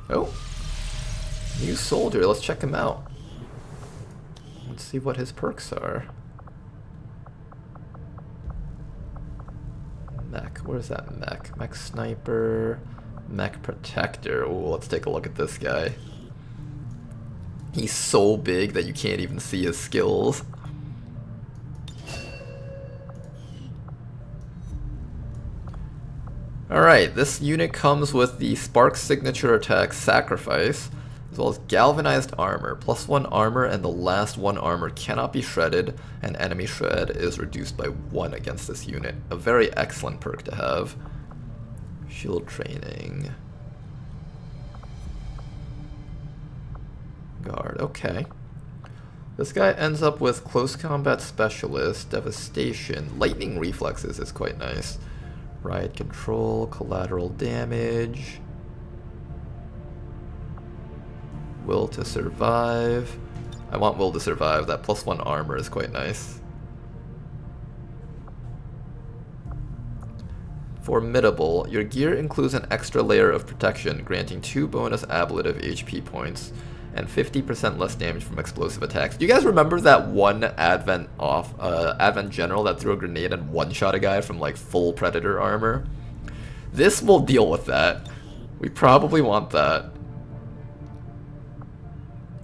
Oh, new soldier, let's check him out. Let's see what his perks are. Mech, where's that mech? Mech sniper, mech protector. Oh, let's take a look at this guy. He's so big that you can't even see his skills. Alright, this unit comes with the Spark signature attack Sacrifice, as well as Galvanized Armor. +1 armor and the last 1 armor cannot be shredded, and enemy shred is reduced by 1 against this unit. A very excellent perk to have. Shield training. Guard, okay. This guy ends up with Close Combat Specialist, Devastation, Lightning Reflexes is quite nice. Riot Control, Collateral Damage, Will to Survive. I want Will to Survive, that +1 armor is quite nice. Formidable. Your gear includes an extra layer of protection, granting 2 bonus ablative HP points and 50% less damage from explosive attacks. Do you guys remember that one Advent General that threw a grenade and one-shot a guy from like full Predator armor? This will deal with that. We probably want that.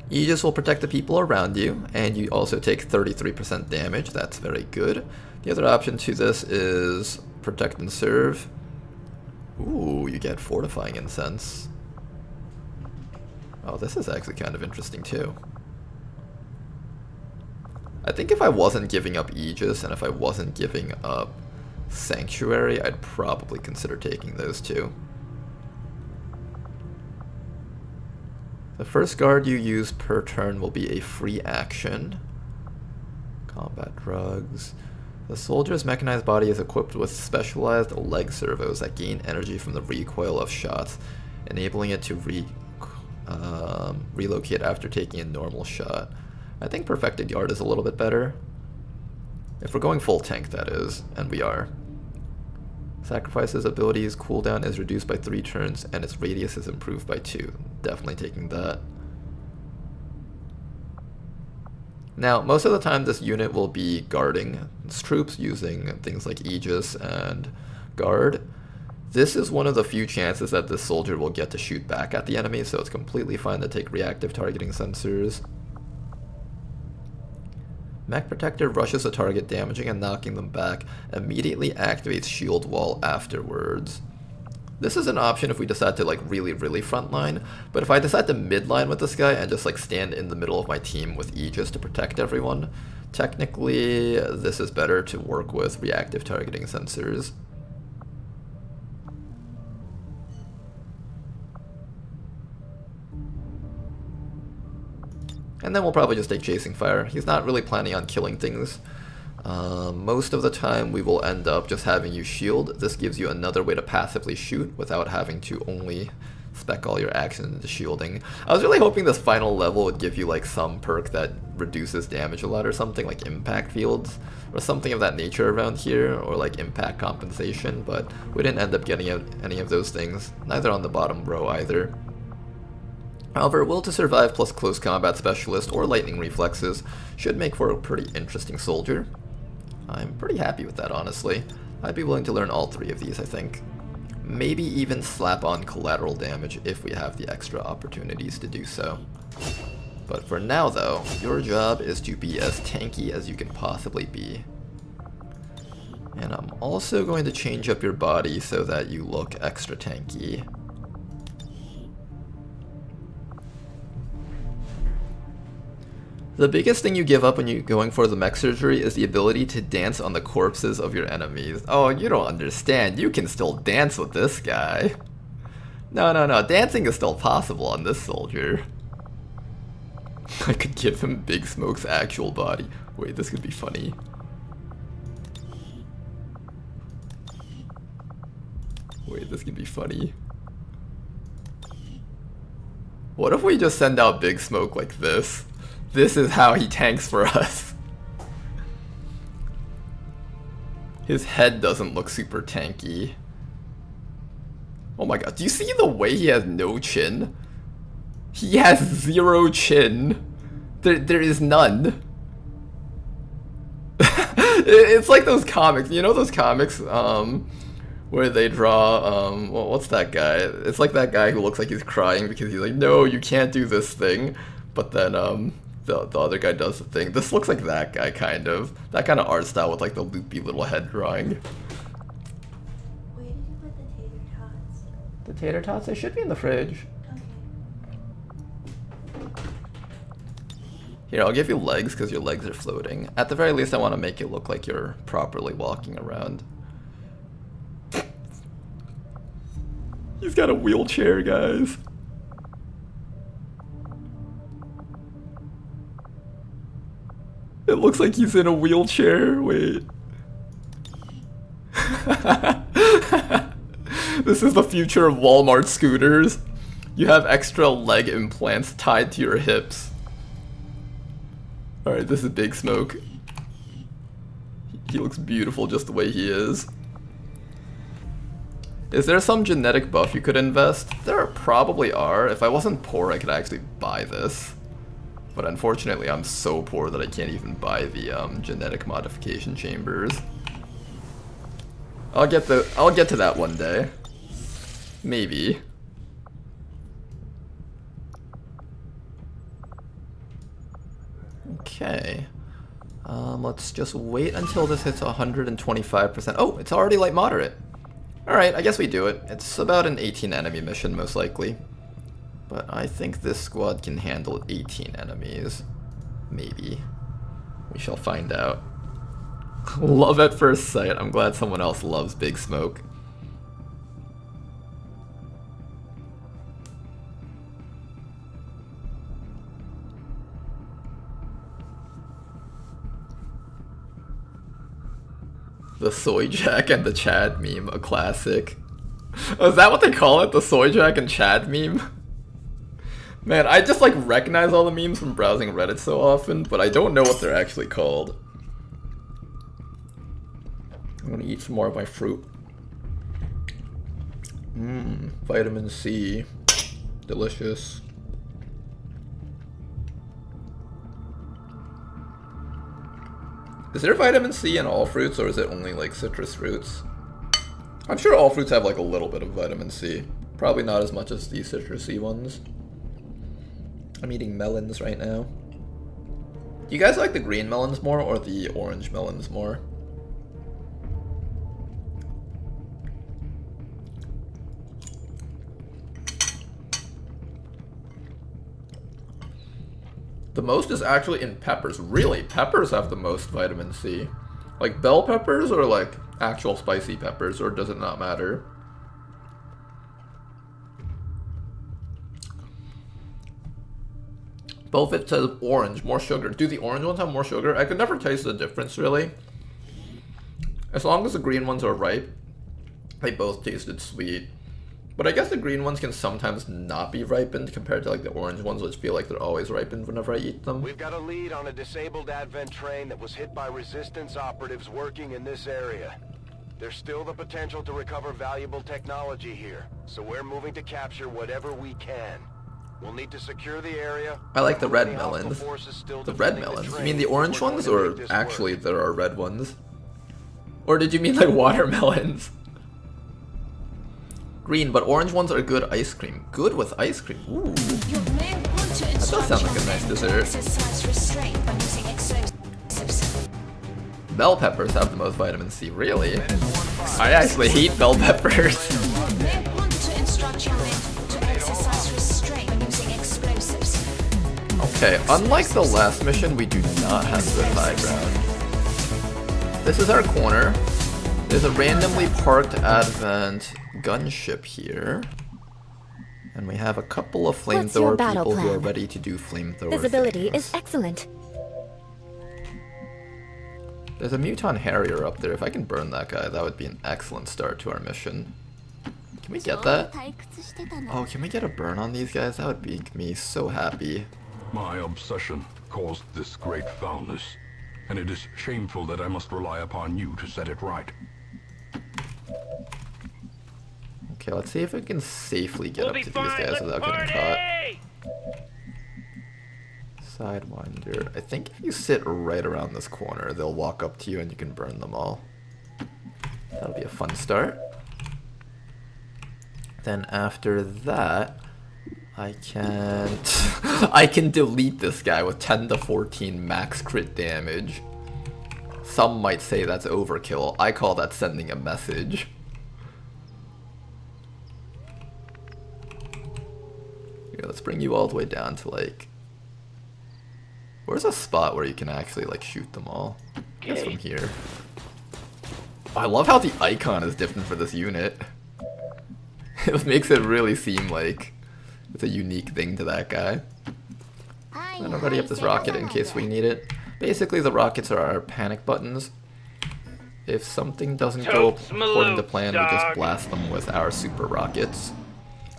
Aegis will protect the people around you, and you also take 33% damage. That's very good. The other option to this is Protect and Serve. Ooh, you get Fortifying Incense. Oh, this is actually kind of interesting too. I think if I wasn't giving up Aegis and if I wasn't giving up Sanctuary, I'd probably consider taking those two. The first guard you use per turn will be a free action. Combat drugs. The soldier's mechanized body is equipped with specialized leg servos that gain energy from the recoil of shots, enabling it to relocate after taking a normal shot. I think Perfected Guard is a little bit better. If we're going full tank, that is, and we are. Sacrifice's ability's cooldown is reduced by 3 turns, and its radius is improved by 2. Definitely taking that. Now, most of the time this unit will be guarding its troops using things like Aegis and Guard. This is one of the few chances that this soldier will get to shoot back at the enemy, so it's completely fine to take reactive targeting sensors. Mech Protector rushes a target, damaging and knocking them back, immediately activates Shield Wall afterwards. This is an option if we decide to like really frontline, but if I decide to midline with this guy and just like stand in the middle of my team with Aegis to protect everyone, technically this is better to work with reactive targeting sensors. And then we'll probably just take Chasing Fire. He's not really planning on killing things. Most of the time we will end up just having you shield. This gives you another way to passively shoot without having to only spec all your actions into shielding. I was really hoping this final level would give you like some perk that reduces damage a lot or something, like impact fields or something of that nature around here, or like impact compensation, but we didn't end up getting any of those things, neither on the bottom row either. However, Will to Survive plus Close Combat Specialist or Lightning Reflexes should make for a pretty interesting soldier. I'm pretty happy with that, honestly. I'd be willing to learn all three of these, I think. Maybe even slap on collateral damage if we have the extra opportunities to do so. But for now though, your job is to be as tanky as you can possibly be. And I'm also going to change up your body so that you look extra tanky. The biggest thing you give up when you're going for the mech surgery is the ability to dance on the corpses of your enemies. Oh, you don't understand. You can still dance with this guy. No, dancing is still possible on this soldier. I could give him Big Smoke's actual body. Wait, this could be funny. Wait, this could be funny. What if we just send out Big Smoke like this? This is how he tanks for us. His head doesn't look super tanky. Oh my god, do you see the way he has no chin? He has 0 chin. There is none. It's like those comics, you know those comics where they draw, what's that guy? It's like that guy who looks like he's crying because he's like, no, you can't do this thing. But then the other guy does the thing. This looks like that guy, kind of. That kind of art style with like the loopy little head drawing. Where did you put the tater tots? The tater tots? They should be in the fridge. Here, I'll give you legs because your legs are floating. At the very least, I want to make it look like you're properly walking around. He's got a wheelchair, guys. It looks like he's in a wheelchair. Wait. This is the future of Walmart scooters. You have extra leg implants tied to your hips. Alright, this is Big Smoke. He looks beautiful just the way he is. Is there some genetic buff you could invest? There probably are. If I wasn't poor, I could actually buy this. But unfortunately, I'm so poor that I can't even buy the genetic modification chambers. I'll get to that one day. Maybe. Okay. Let's just wait until this hits 125%. Oh, it's already light moderate. Alright, I guess we do it. It's about an 18 enemy mission, most likely. But I think this squad can handle 18 enemies. Maybe. We shall find out. Love at first sight. I'm glad someone else loves Big Smoke. The Soy Jack and the Chad meme, a classic. Oh, is that what they call it? The Soy Jack and Chad meme? Man, I just like recognize all the memes from browsing Reddit so often, but I don't know what they're actually called. I'm gonna eat some more of my fruit. Vitamin C. Delicious. Is there vitamin C in all fruits, or is it only like citrus fruits? I'm sure all fruits have like a little bit of vitamin C. Probably not as much as the citrusy ones. I'm eating melons right now. Do you guys like the green melons more or the orange melons more? The most is actually in peppers. Really? Peppers have the most vitamin C. Like bell peppers or like actual spicy peppers, or does it not matter? Both it says orange, more sugar. Do the orange ones have more sugar? I could never taste the difference really. As long as the green ones are ripe, they both tasted sweet. But I guess the green ones can sometimes not be ripened compared to like the orange ones, which feel like they're always ripened whenever I eat them. We've got a lead on a disabled Advent train that was hit by resistance operatives working in this area. There's still the potential to recover valuable technology here, so we're moving to capture whatever we can. We'll need to secure the area. I like the red melons. The red melons? You mean the orange ones, or actually there are red ones? Or did you mean like watermelons? Green, but orange ones are good ice cream. Good with ice cream. Ooh. That does sound like a nice dessert. Bell peppers have the most vitamin C, really? I actually hate bell peppers. Okay, unlike the last mission, we do not have good high ground. This is our corner. There's a randomly parked Advent gunship here. And we have a couple of flamethrower people who are ready to do flamethrower Visibility things. is excellent. There's a Muton Harrier up there. If I can burn that guy, that would be an excellent start to our mission. Can we get that? Oh, can we get a burn on these guys? That would make me so happy. My obsession caused this great foulness, and it is shameful that I must rely upon you to set it right. Okay, let's see if we can safely get up to these guys without getting caught. Sidewinder. I think if you sit right around this corner, they'll walk up to you and you can burn them all. That'll be a fun start. Then after that, I can delete this guy with 10 to 14 max crit damage. Some might say that's overkill. I call that sending a message. Here, let's bring you all the way down to like... Where's a spot where you can actually like shoot them all? I guess from here. I love how the icon is different for this unit. It makes it really seem like it's a unique thing to that guy. And I'm ready up this rocket in case we need it. Basically, the rockets are our panic buttons. If something doesn't go according to plan, we just blast them with our super rockets.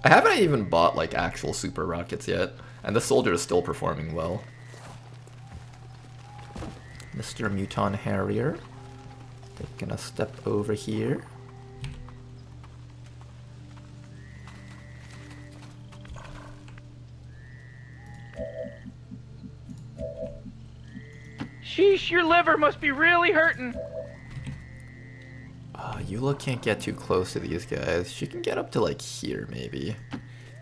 I haven't even bought like actual super rockets yet, and the soldier is still performing well. Mr. Muton Harrier. Taking a step over here. Sheesh, your liver must be really hurting. Eula can't get too close to these guys. She can get up to like here, maybe.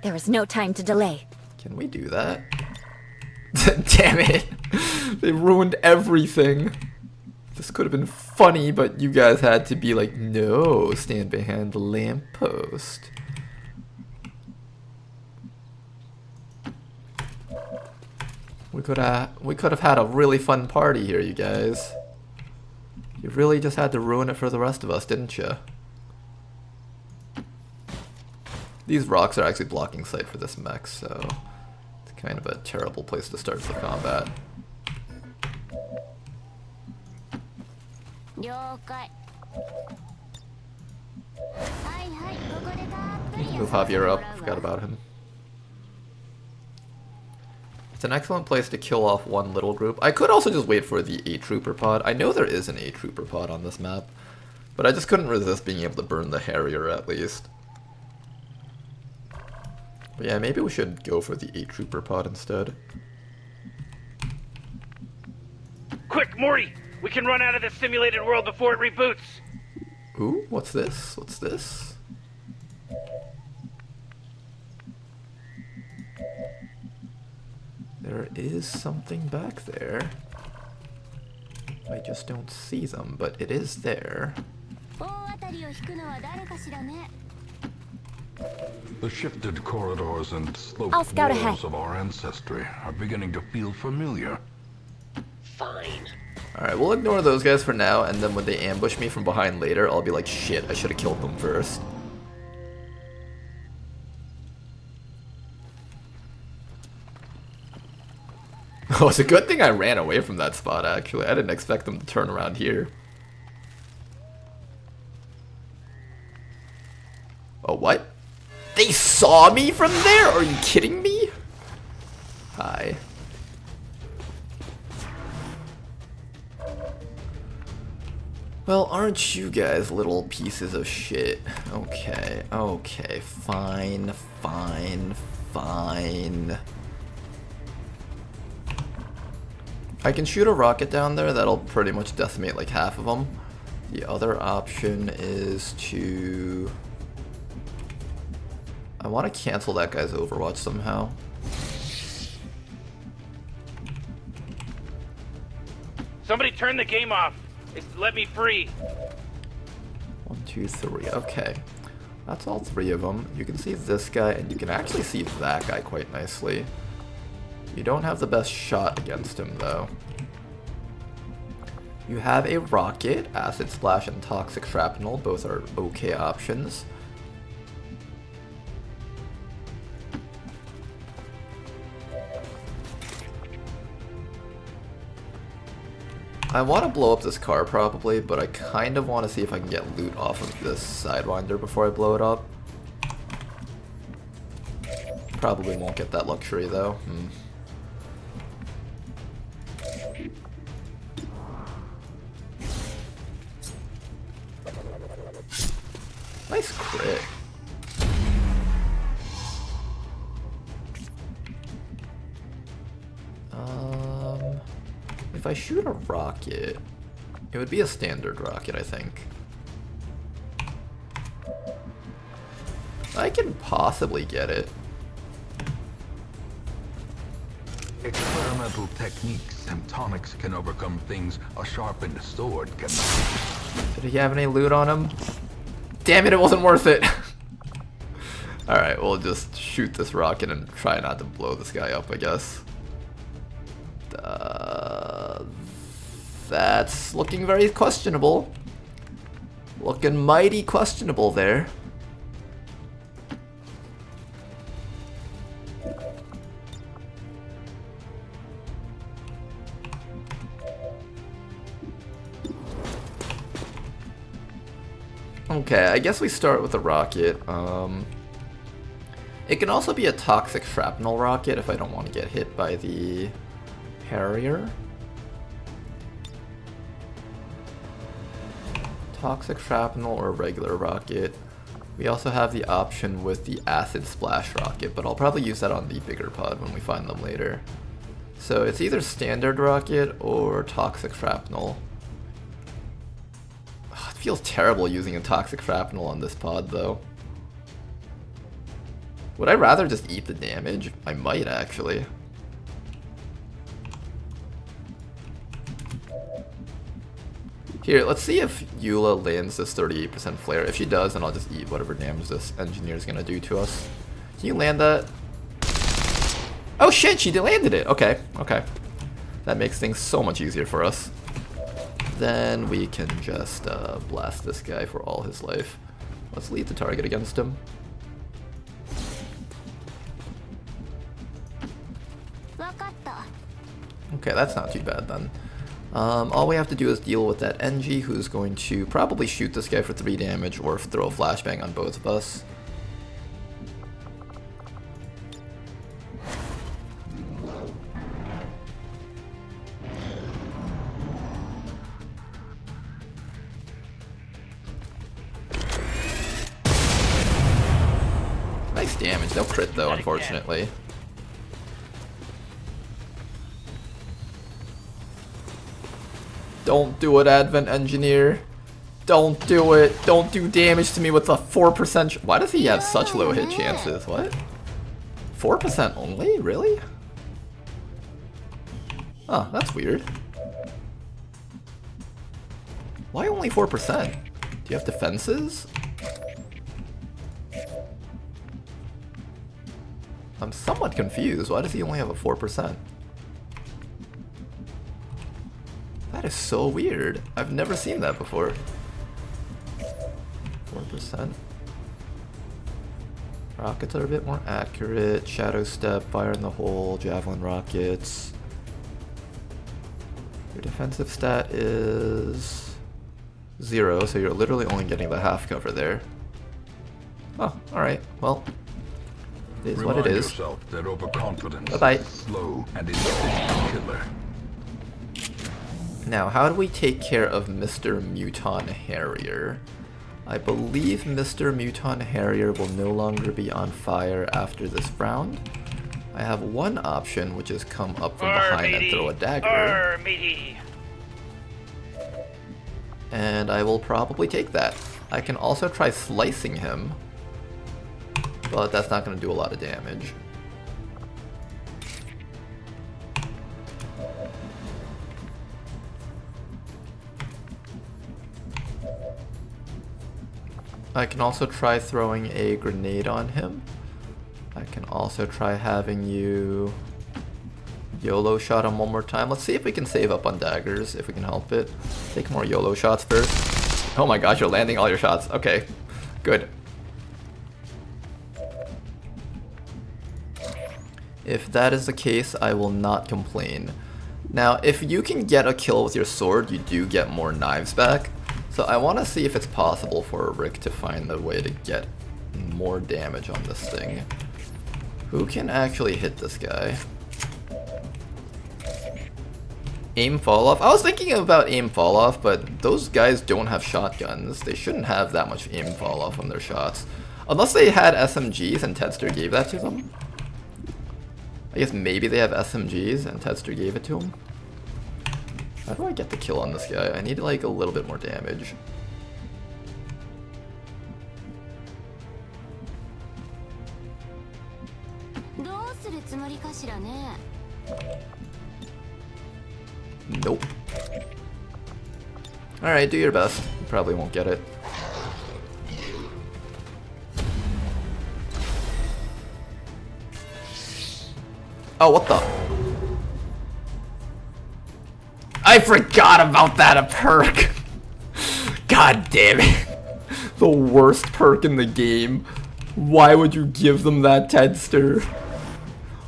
There is no time to delay. Can we do that? Damn it! They ruined everything. This could have been funny, but you guys had to be like, no, stand behind the lamppost. We could have had a really fun party here, you guys. You really just had to ruin it for the rest of us, didn't you? These rocks are actually blocking sight for this mech, so it's kind of a terrible place to start the combat. Move Javier up, forgot about him. It's an excellent place to kill off one little group. I could also just wait for the A-Trooper pod. I know there is an A-Trooper pod on this map, but I just couldn't resist being able to burn the Harrier at least. But yeah, maybe we should go for the A-Trooper pod instead. Quick, Morty! We can run out of this simulated world before it reboots! Ooh, what's this? What's this? There is something back there. I just don't see them, but it is there. The shifted corridors and sloped I'll scout walls ahead. of our ancestry are beginning to feel familiar. Fine. Alright, we'll ignore those guys for now, and then when they ambush me from behind later, I'll be like, shit, I should have killed them first. Oh, it's a good thing I ran away from that spot, actually. I didn't expect them to turn around here. Oh, what? They saw me from there? Are you kidding me? Hi. Well, aren't you guys little pieces of shit? Okay, okay, fine, fine, fine. I can shoot a rocket down there, that'll pretty much decimate like half of them. The other option is to... I want to cancel that guy's Overwatch somehow. Somebody turn the game off. Let me free. 1, 2, 3. Okay. That's all 3 of them. You can see this guy, and you can actually see that guy quite nicely. You don't have the best shot against him, though. You have a rocket, acid splash, and toxic shrapnel. Both are okay options. I want to blow up this car probably, but I kind of want to see if I can get loot off of this Sidewinder before I blow it up. Probably won't get that luxury though. Nice crit. If I shoot a rocket, it would be a standard rocket, I think. I can possibly get it. Experimental techniques and tonics can overcome things a sharpened sword cannot. Did he have any loot on him? Damn it, it wasn't worth it! Alright, we'll just shoot this rocket and try not to blow this guy up, I guess. That's looking very questionable. Looking mighty questionable there. Okay, I guess we start with a rocket. It can also be a toxic shrapnel rocket if I don't want to get hit by the Harrier. Toxic shrapnel or regular rocket. We also have the option with the acid splash rocket, but I'll probably use that on the bigger pod when we find them later. So it's either standard rocket or toxic shrapnel. It feels terrible using a toxic shrapnel on this pod though. Would I rather just eat the damage? I might actually. Here, let's see if Eula lands this 38% flare. If she does, then I'll just eat whatever damage this engineer is gonna do to us. Can you land that? Oh shit, she landed it. Okay, okay. That makes things so much easier for us. Then we can just blast this guy for all his life. Let's lead the target against him. Okay, that's not too bad then. All we have to do is deal with that NG, who's going to probably shoot this guy for 3 damage or throw a flashbang on both of us. Nice damage, no crit though, unfortunately. Don't do it, Advent Engineer. Don't do it. Don't do damage to me with a 4%. Why does he have such low hit chances? What? 4% only? Really? Oh, that's weird. Why only 4%? Do you have defenses? I'm somewhat confused. Why does he only have a 4%? That is so weird. I've never seen that before. 4%. Rockets are a bit more accurate. Shadow Step, Fire in the Hole, Javelin Rockets. Your defensive stat is 0, so you're literally only getting the half cover there. Oh, alright. Well, It is what it is. Yourself that overconfidence Bye-bye. is a slow and inefficient killer. Now, how do we take care of Mr. Muton Harrier? I believe Mr. Muton Harrier will no longer be on fire after this round. I have one option, which is come up from behind and throw a dagger. And I will probably take that. I can also try slicing him, but that's not going to do a lot of damage. I can also try throwing a grenade on him. I can also try having you YOLO shot him one more time. Let's see if we can save up on daggers, if we can help it. Take more YOLO shots first. Oh my gosh, you're landing all your shots. Okay, good. If that is the case, I will not complain. Now, if you can get a kill with your sword, you do get more knives back. So I want to see if it's possible for Rick to find a way to get more damage on this thing. Who can actually hit this guy? Aim fall off? I was thinking about aim fall off, but those guys don't have shotguns. They shouldn't have that much aim fall off on their shots. Unless they had SMGs and Tedster gave that to them. I guess maybe they have SMGs and Tedster gave it to them. How do I get the kill on this guy? I need like a little bit more damage. Nope. Alright, do your best. You probably won't get it. Oh, what the? I forgot about that, a perk! God damn it. The worst perk in the game. Why would you give them that, Tedster?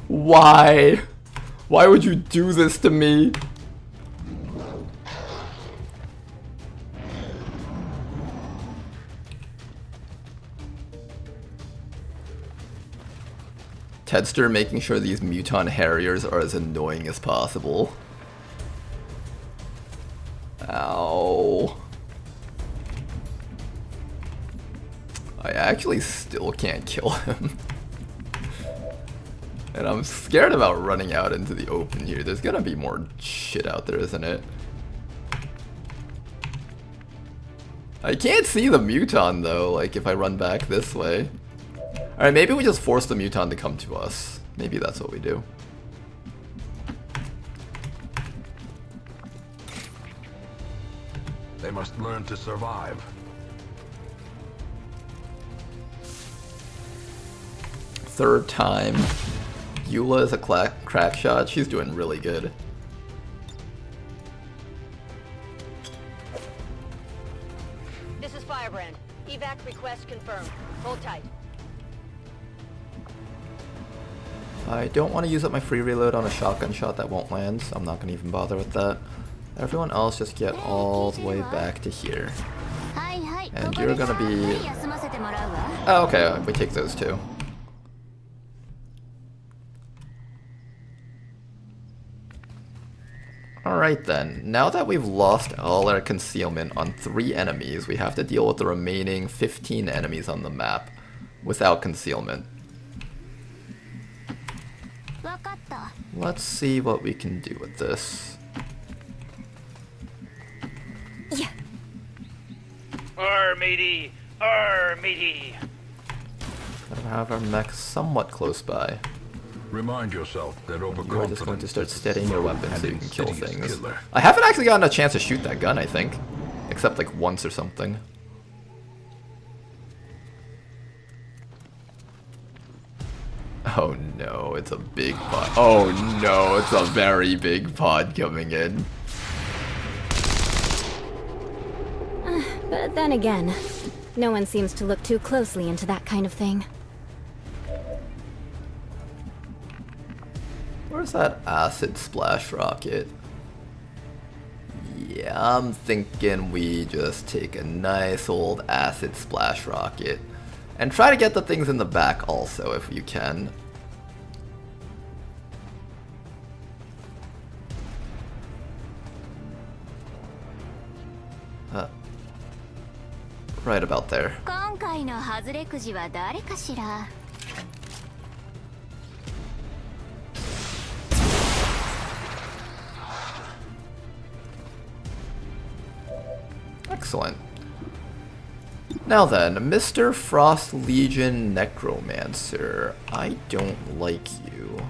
Why? Why would you do this to me? Tedster making sure these Muton Harriers are as annoying as possible. Ow. I actually still can't kill him. And I'm scared about running out into the open here. There's gonna be more shit out there, isn't it? I can't see the Muton though, like if I run back this way. Alright, maybe we just force the Muton to come to us. Maybe that's what we do. They must learn to survive. Third time. Eula is a crack shot. She's doing really good. This is Firebrand. Evac request confirmed. Hold tight. I don't want to use up my free reload on a shotgun shot that won't land, so I'm not going to even bother with that. Everyone else just get all the way back to here. And you're going to be... Oh, okay, we take those two. Alright then, now that we've lost all our concealment on 3 enemies, we have to deal with the remaining 15 enemies on the map without concealment. Let's see what we can do with this. Yeah. Arr, matey! Arr, matey! Gotta have our mech somewhat close by. Remind yourself that overconfidence. You're just going to start steadying your weapon so you can kill things. Killer. I haven't actually gotten a chance to shoot that gun, I think. Except like once or something. Oh no, it's a big pod. Oh no, it's a very big pod coming in. But then again, no one seems to look too closely into that kind of thing. Where's that acid splash rocket? Yeah, I'm thinking we just take a nice old acid splash rocket And try to get the things in the back also, if you can. Right about there. Excellent. Now then, Mr. Frost Legion Necromancer, I don't like you.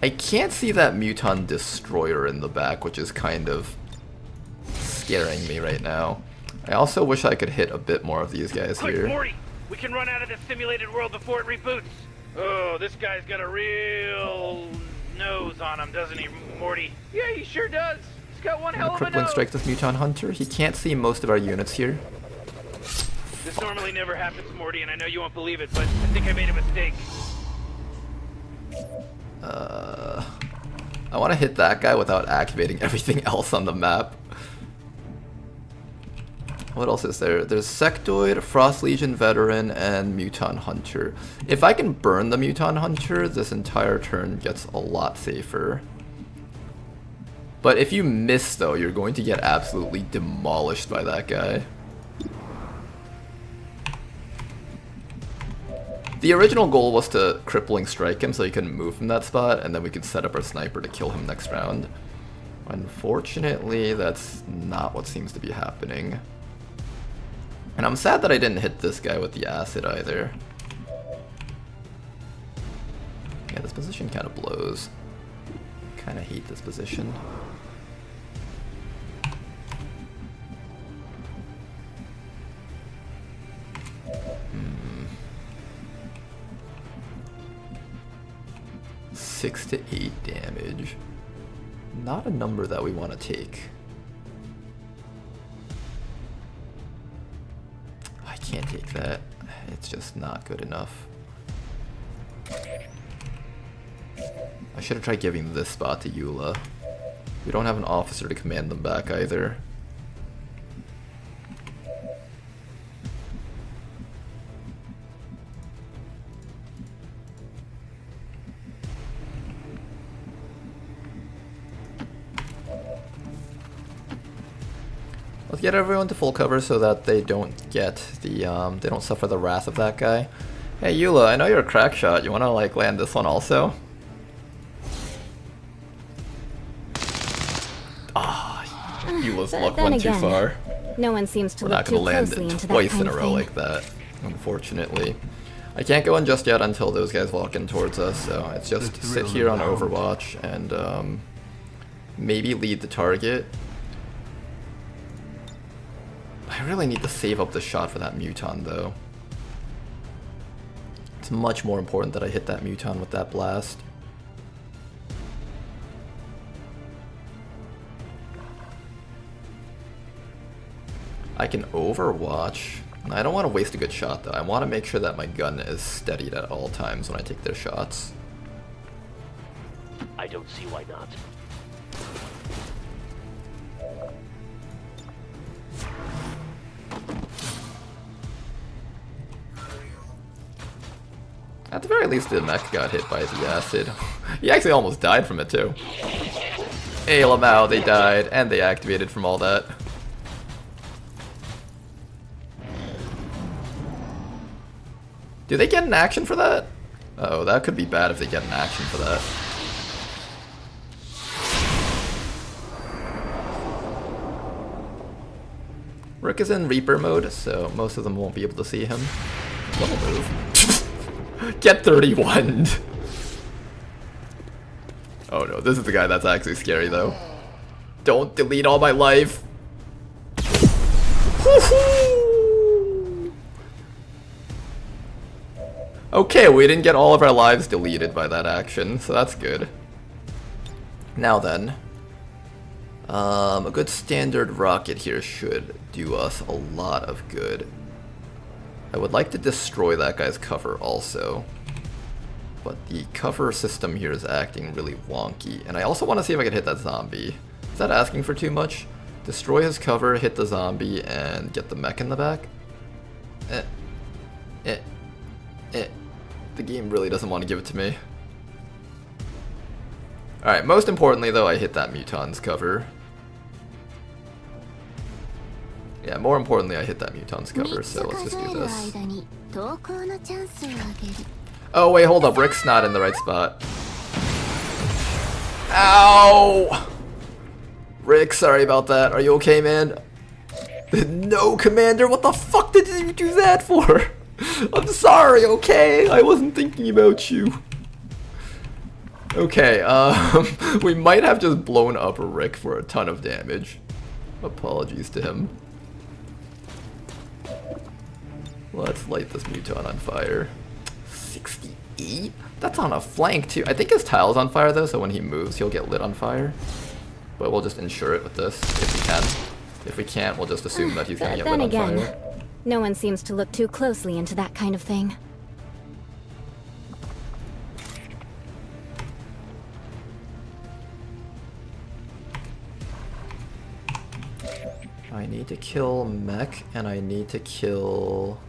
I can't see that Muton Destroyer in the back, which is kind of scaring me right now. I also wish I could hit a bit more of these guys Quick, here. Morty! We can run out of this simulated world before it reboots. Oh, this guy's got a real nose on him, doesn't he, Morty? Yeah, he sure does. He's got one hell of a Crippling nose. strike this Muton Hunter. He can't see most of our units here. This normally never happens, Morty, and I know you won't believe it, but I think I made a mistake. I want to hit that guy without activating everything else on the map. What else is there? There's Sectoid, Frost Legion Veteran, and Muton Hunter. If I can burn the Muton Hunter, this entire turn gets a lot safer. But if you miss, though, you're going to get absolutely demolished by that guy. The original goal was to crippling strike him so he couldn't move from that spot, and then we could set up our sniper to kill him next round. Unfortunately, that's not what seems to be happening. And I'm sad that I didn't hit this guy with the acid either. Yeah, this position kind of blows. Kind of hate this position. Hmm. 6 to 8 damage. Not a number that we want to take. I can't take that. It's just not good enough. I should have tried giving this spot to Eula. We don't have an officer to command them back either. Let's get everyone to full cover so that they don't get the they don't suffer the wrath of that guy. Hey Eula, I know you're a crack shot. You want to like land this one also? Ah, Eula's luck went too far. No one seems to We're look not gonna too land closely it into that twice kind in a of row thing. like that, unfortunately. I can't go in just yet until those guys walk in towards us, so it's just sit here on Overwatch and maybe lead the target. I really need to save up the shot for that Muton though. It's much more important that I hit that Muton with that blast. I can Overwatch. I don't want to waste a good shot though. I want to make sure that my gun is steadied at all times when I take their shots. I don't see why not. At the very least, the mech got hit by the acid. He actually almost died from it too. Hey Lamau, they died, and they activated from all that. Do they get an action for that? Uh-oh, that could be bad if they get an action for that. Rook is in Reaper mode, so most of them won't be able to see him. Double move. Get 31. Oh no, this is the guy that's actually scary though. Don't delete all my life. Okay, we didn't get all of our lives deleted by that action, so that's good. Now then, a good standard rocket here should do us a lot of good. I would like to destroy that guy's cover also, but the cover system here is acting really wonky, and I also want to see if I can hit that zombie. Is that asking for too much? Destroy his cover, hit the zombie, and get the mech in the back. The game really doesn't want to give it to me. Alright, most importantly though, I hit that Muton's cover. Yeah, more importantly, I hit that Muton's cover, so let's just do this. Oh wait, hold up, Rick's not in the right spot. Ow! Rick, sorry about that. Are you okay, man? No, Commander, what the fuck did you do that for? I'm sorry, okay? I wasn't thinking about you. Okay, we might have just blown up Rick for a ton of damage. Apologies to him. Let's light this Muton on fire. 68? That's on a flank too. I think his tile's on fire though, so when he moves, he'll get lit on fire. But we'll just ensure it with this, if we can. If we can't, we'll just assume that he's gonna get lit on fire. No one seems to look too closely into that kind of thing. I need to kill Mech, and I need to kill...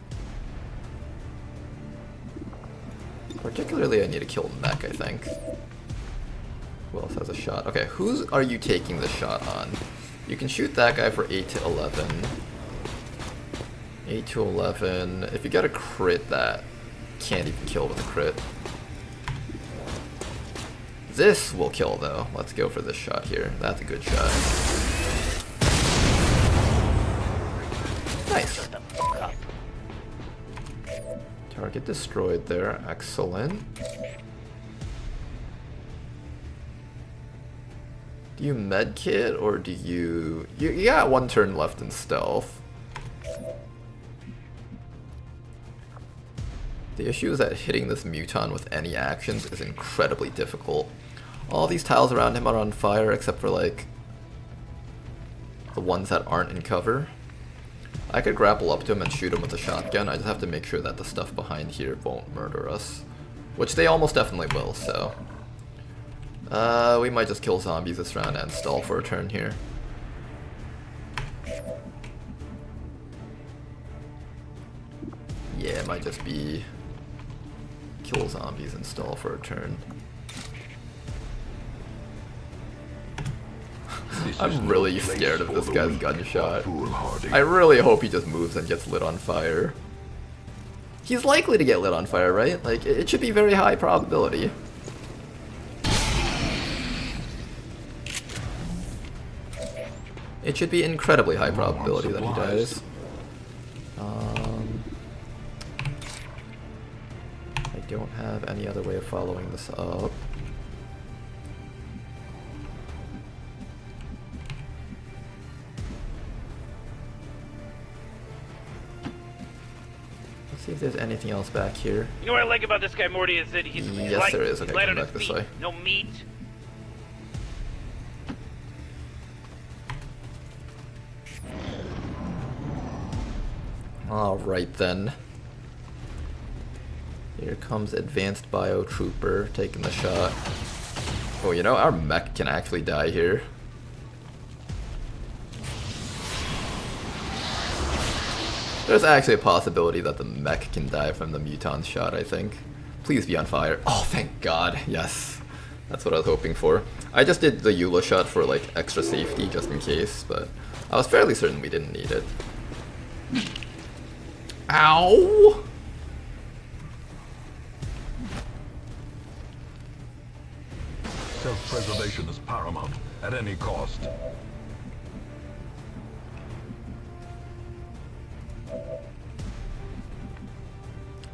Particularly, I need to kill Mech, I think. Who else has a shot? Okay, who are you taking the shot on? You can shoot that guy for 8 to 11. 8 to 11. If you get a crit, that can't even kill with a crit. This will kill, though. Let's go for this shot here. That's a good shot. Nice. Target destroyed there. Excellent. Do you medkit or do you... You got one turn left in stealth. The issue is that hitting this Muton with any actions is incredibly difficult. All these tiles around him are on fire except for like the ones that aren't in cover. I could grapple up to him and shoot him with a shotgun. I just have to make sure that the stuff behind here won't murder us. Which they almost definitely will, so... we might just kill zombies this round and stall for a turn here. Yeah, it might just be... kill zombies and stall for a turn. I'm really scared of this guy's gunshot. I really hope he just moves and gets lit on fire. He's likely to get lit on fire, right? Like, it should be very high probability. It should be incredibly high probability that he dies. I don't have any other way of following this up. Let's see if there's anything else back here. You know what I like about this guy, Morty, is that he's yes, light. there is. Okay, He's light come on back his this feet. way. No meat. Alright then. Here comes Advanced Bio Trooper taking the shot. Oh, you know, our mech can actually die here. There's actually a possibility that the mech can die from the Muton's shot, I think. Please be on fire. Oh, thank God. Yes. That's what I was hoping for. I just did the Eula shot for, like, extra safety, just in case, but I was fairly certain we didn't need it. Ow! Self-preservation is paramount, at any cost.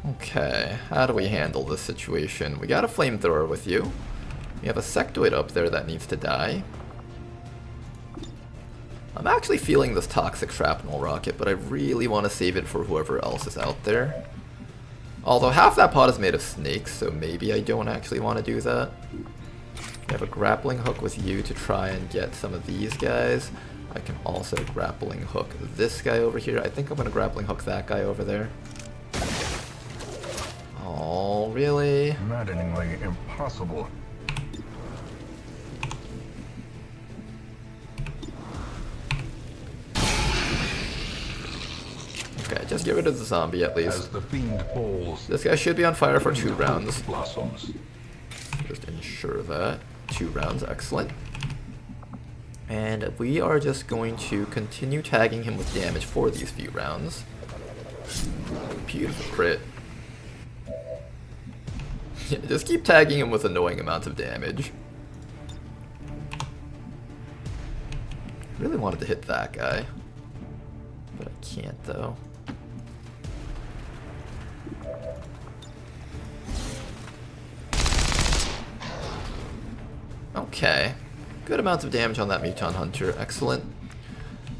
Okay, how do we handle this situation? We got a flamethrower with you. We have a sectoid up there that needs to die. I'm actually feeling this toxic shrapnel rocket, but I really want to save it for whoever else is out there. Although half that pod is made of snakes, so maybe I don't actually want to do that. We have a grappling hook with you to try and get some of these guys. I can also grappling hook this guy over here. I think I'm going to grappling hook that guy over there. Oh, really? Maddeningly impossible. just get rid of the zombie at least. As the fiend falls, This guy should be on fire for 2 hope rounds. blossoms. Just ensure that. 2 rounds, excellent. And we are just going to continue tagging him with damage for these few rounds. Beautiful crit. Yeah, just keep tagging him with annoying amounts of damage. Really wanted to hit that guy, but I can't though. Okay, good amounts of damage on that Muton Hunter, excellent.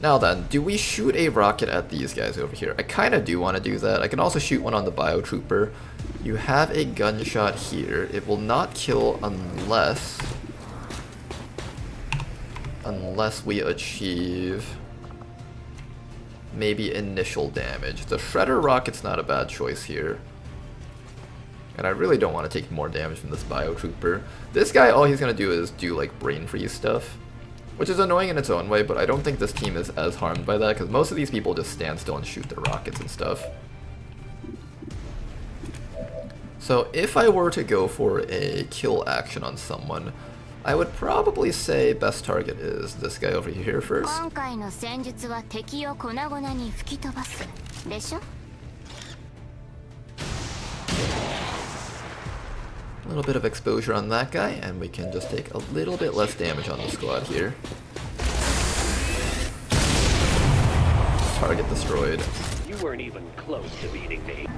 Now then, do we shoot a rocket at these guys over here? I kind of do want to do that. I can also shoot one on the Biotrooper. You have a gunshot here. It will not kill unless we achieve maybe initial damage. The Shredder rocket's not a bad choice here. And I really don't want to take more damage from this Biotrooper. This guy, all he's going to do is do like brain freeze stuff, which is annoying in its own way, but I don't think this team is as harmed by that because most of these people just stand still and shoot their rockets and stuff. So if I were to go for a kill action on someone, I would probably say best target is this guy over here first. A little bit of exposure on that guy, and we can just take a little bit less damage on the squad here. Target destroyed. You weren't even close to beating me.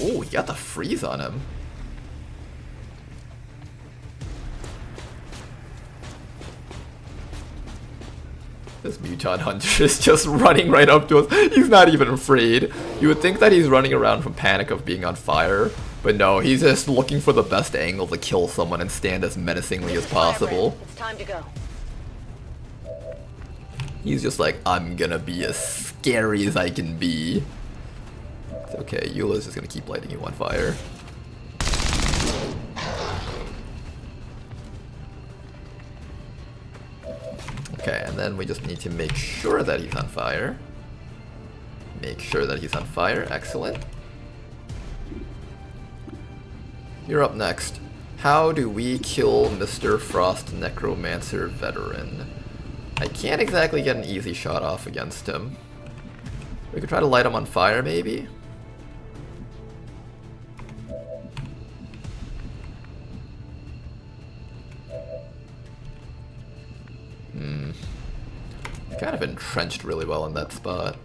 Oh, he got the freeze on him. This Muton Hunter is just running right up to us. He's not even afraid. You would think that he's running around from panic of being on fire, but no, he's just looking for the best angle to kill someone and stand as menacingly as possible. It's time to go. He's just like, I'm gonna be as scary as I can be. It's okay, Eula's just gonna keep lighting you on fire. Okay, and then we just need to make sure that he's on fire. Make sure that he's on fire, excellent. You're up next. How do we kill Mr. Frost Necromancer Veteran? I can't exactly get an easy shot off against him. We could try to light him on fire, maybe? Kind of entrenched really well in that spot.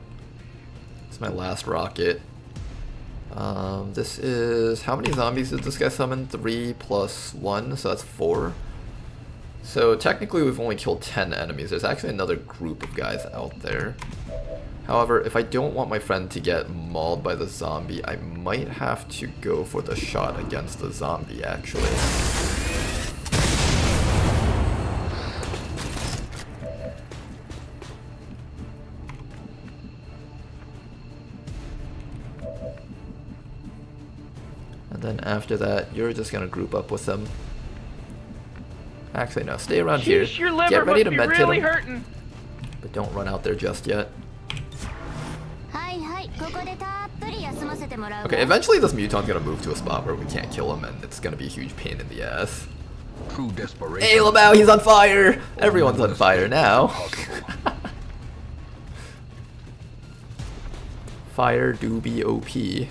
It's my last rocket. This is... How many zombies did this guy summon? 3 plus 1, so that's 4. So technically we've only killed 10 enemies. There's actually another group of guys out there. However, if I don't want my friend to get mauled by the zombie, I might have to go for the shot against the zombie, actually. And then after that, you're just gonna group up with them. Actually, no, stay around here. Get ready to med hit him, but don't run out there just yet. Okay, eventually this Muton's gonna move to a spot where we can't kill him, and it's gonna be a huge pain in the ass. True desperation. Hey, Lamau, he's on fire! Everyone's on fire now. Fire do be OP.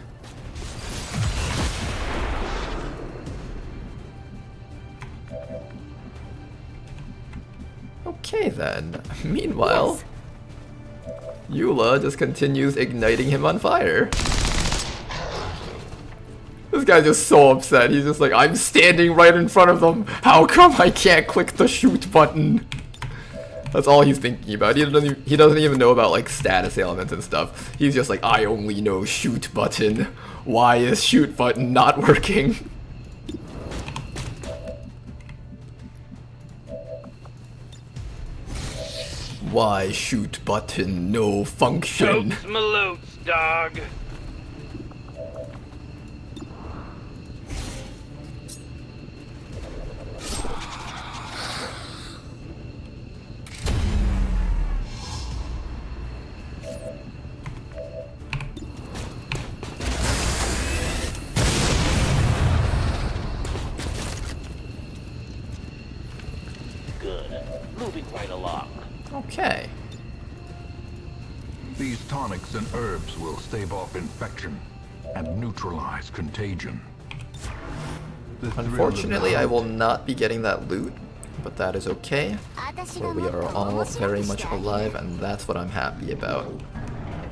Okay then. Meanwhile, Eula just continues igniting him on fire. This guy's just so upset. He's just like, I'm standing right in front of them. How come I can't click the shoot button? That's all he's thinking about. He doesn't even know about like status ailments and stuff. He's just like, I only know shoot button. Why is shoot button not working? Why shoot button no function? Totes malotes, dog. right along. Okay. These tonics and herbs will stave off infection and neutralize contagion. Unfortunately, I will not be getting that loot, but that is okay, for we are all very much alive, and that's what I'm happy about.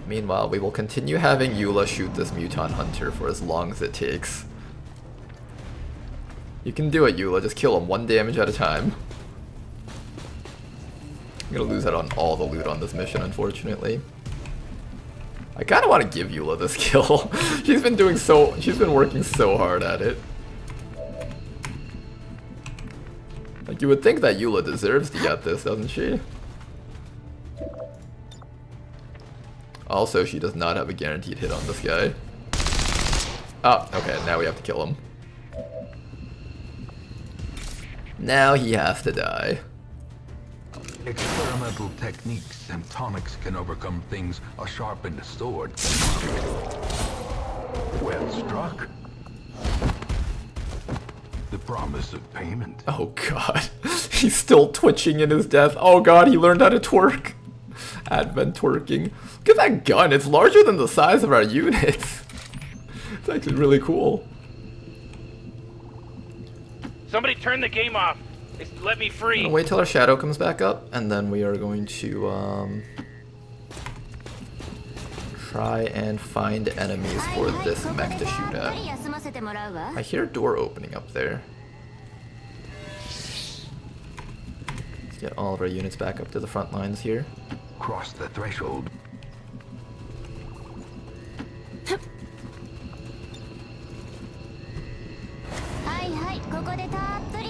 Meanwhile, we will continue having Eula shoot this Muton Hunter for as long as it takes. You can do it, Eula, just kill him 1 damage at a time. I'm gonna lose out on all the loot on this mission, unfortunately. I kinda wanna give Eula this kill. she's been working so hard at it. Like, you would think that Eula deserves to get this, doesn't she? Also, she does not have a guaranteed hit on this guy. Oh, okay, now we have to kill him. Now he has to die. Experimental techniques and tonics can overcome things a sharpened sword cannot. Well struck. The promise of payment. Oh god. He's still twitching in his death. Oh god, he learned how to twerk. Advent twerking. Look at that gun. It's larger than the size of our units. It's actually really cool. Somebody turn the game off. Let me free. Wait till our shadow comes back up, and then we are going to try and find enemies for this mech to shoot at. I hear a door opening up there. Let's get all of our units back up to the front lines here. Cross the threshold.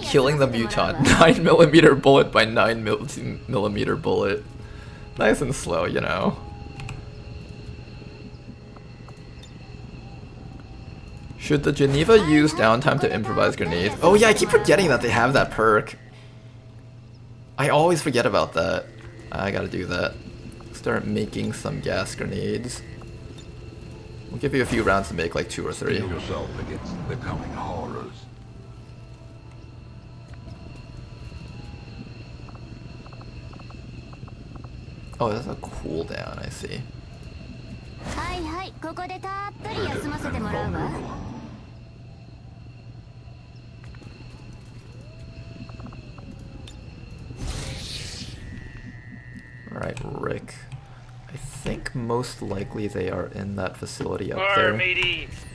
Killing the Mutant. 9mm bullet by 9mm bullet. Nice and slow, you know. Should the Geneva use downtime to improvise grenades? Oh yeah, I keep forgetting that they have that perk. I always forget about that. I gotta do that. Start making some gas grenades. We'll give you a few rounds to make like 2 or 3. Steel yourself against the coming horrors. Oh, that's a cooldown, I see. Alright, Rick. I think most likely they are in that facility up there.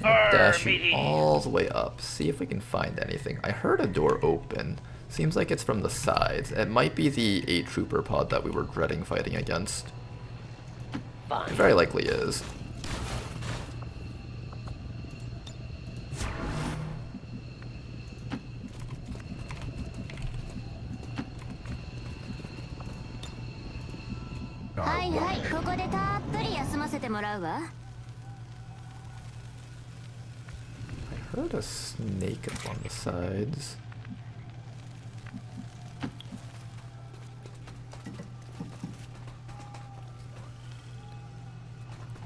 Dash you all the way up. See if we can find anything. I heard a door open. Seems like it's from the sides. It might be the 8-trooper pod that we were dreading fighting against. It very likely is. I heard a snake up on the sides.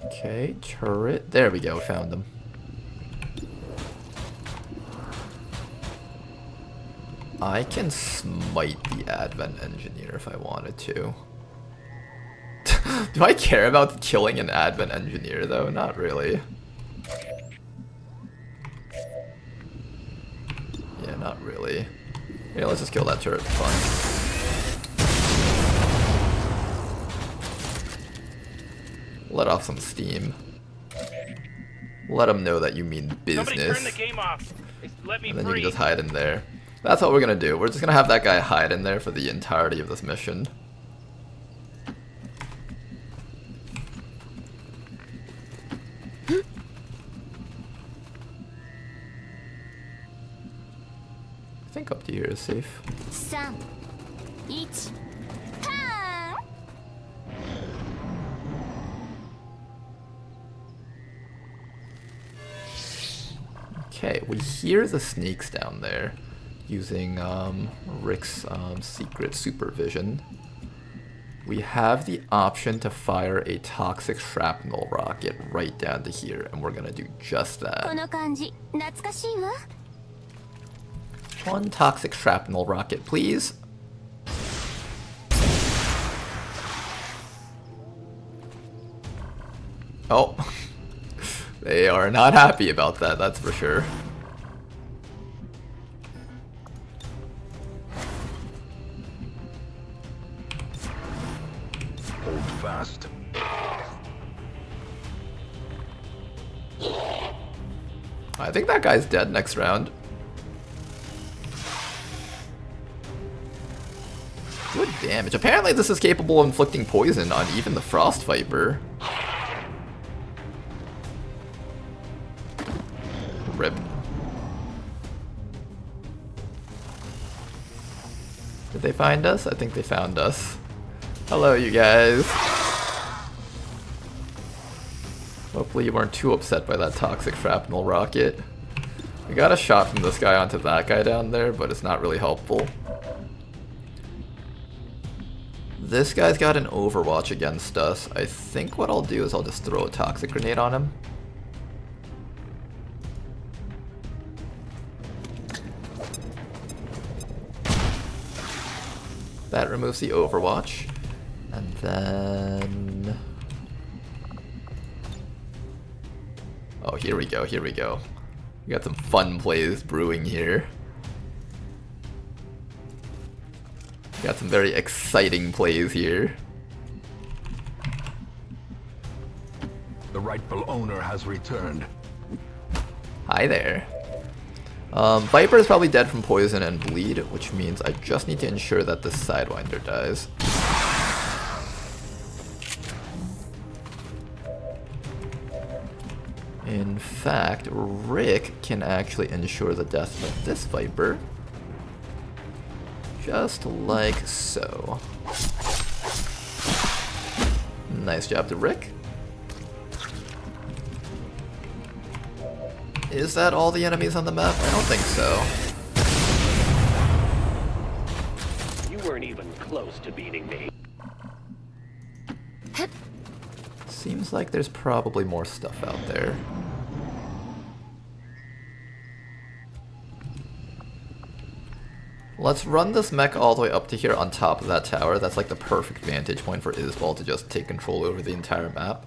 Okay, turret. There we go, found them. I can smite the Advent Engineer if I wanted to. Do I care about killing an Advent Engineer though? Not really. Yeah, not really. Yeah, let's just kill that turret for fun. Let off some steam. Let them know that you mean business. Turn the game off. Let me and then free. you can just hide in there. That's what we're gonna do. We're just gonna have that guy hide in there for the entirety of this mission. I think up to here is safe. 3, 1, Okay, we hear the snakes down there using Rick's secret supervision. We have the option to fire a toxic shrapnel rocket right down to here, and we're gonna do just that. One toxic shrapnel rocket, please. Oh. They are not happy about that, that's for sure. Hold fast. I think that guy's dead next round. Good damage. Apparently this is capable of inflicting poison on even the Frost Viper. Rip. Did they find us? I think they found us. Hello, you guys. Hopefully you weren't too upset by that toxic shrapnel rocket. We got a shot from this guy onto that guy down there, but it's not really helpful. This guy's got an overwatch against us. I think what I'll do is I'll just throw a toxic grenade on him. That removes the overwatch. And then... oh, here we go, here we go. We got some fun plays brewing here. Got some very exciting plays here. The rightful owner has returned. Hi there. Viper is probably dead from poison and bleed, which means I just need to ensure that this Sidewinder dies. In fact, Rick can actually ensure the death of this Viper. Just like so. Nice job to Rick. Is that all the enemies on the map? I don't think so. You weren't even close to beating me. Seems like there's probably more stuff out there. Let's run this mech all the way up to here on top of that tower. That's like the perfect vantage point for Isbal to just take control over the entire map.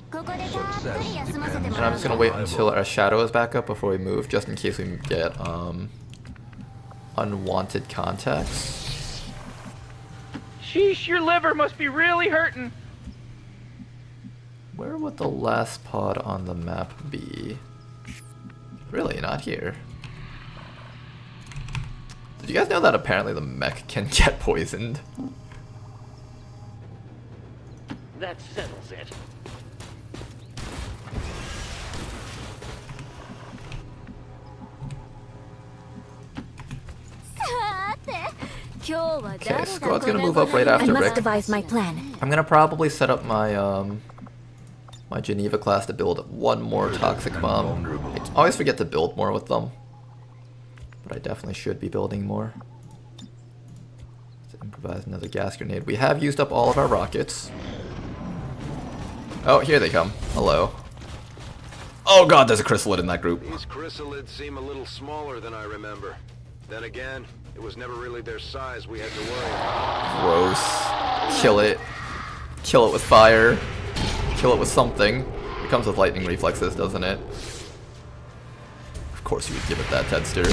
And I'm just gonna wait until our shadow is back up before we move, just in case we get unwanted contacts. Sheesh, your liver must be really hurting. Where would the last pod on the map be? Really, not here. Did you guys know that apparently the mech can get poisoned? That settles it. Okay, squad's gonna move up right after I must Rick. devise my plan. I'm gonna probably set up my my Geneva class to build one more toxic bomb. I always forget to build more with them, but I definitely should be building more. Let's improvise another gas grenade. We have used up all of our rockets. Oh, here they come. Hello. Oh god, there's a chrysalid in that group. These chrysalids seem a little smaller than I remember. Then again, it was never really their size we had to worry about. Gross. Kill it. Kill it with fire. Kill it with something. It comes with lightning reflexes, doesn't it? Of course you would give it that, Tedster.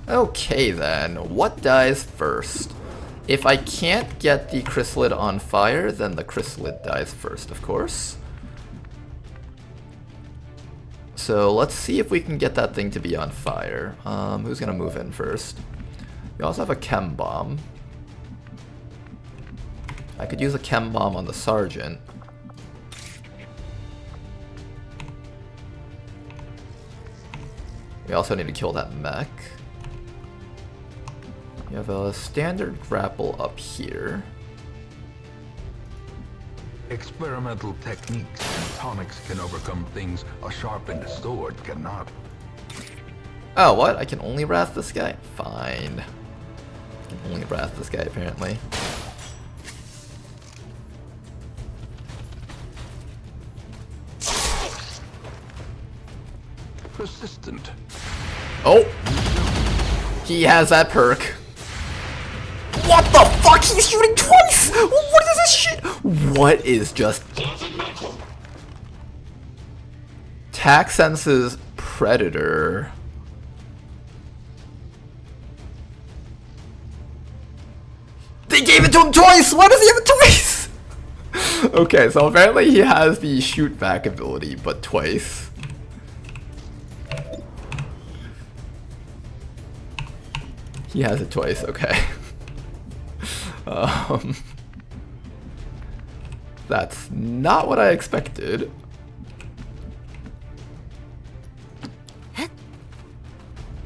Okay then, what dies first? If I can't get the chrysalid on fire, then the chrysalid dies first, of course. So let's see if we can get that thing to be on fire. Who's gonna move in first? We also have a chem bomb. I could use a chem bomb on the sergeant. We also need to kill that mech. You have a standard grapple up here. Experimental techniques and tonics can overcome things a sharpened sword cannot. Oh, what? I can only wrath this guy? Fine. I can only wrath this guy, apparently. Persistent. Oh! He has that perk. What the fuck? He's shooting twice! What is this shit? What is just... Tac senses predator. They gave it to him twice! Why does he have it twice? Okay, so apparently he has the shoot back ability, but twice. He has it twice, okay. That's not what I expected.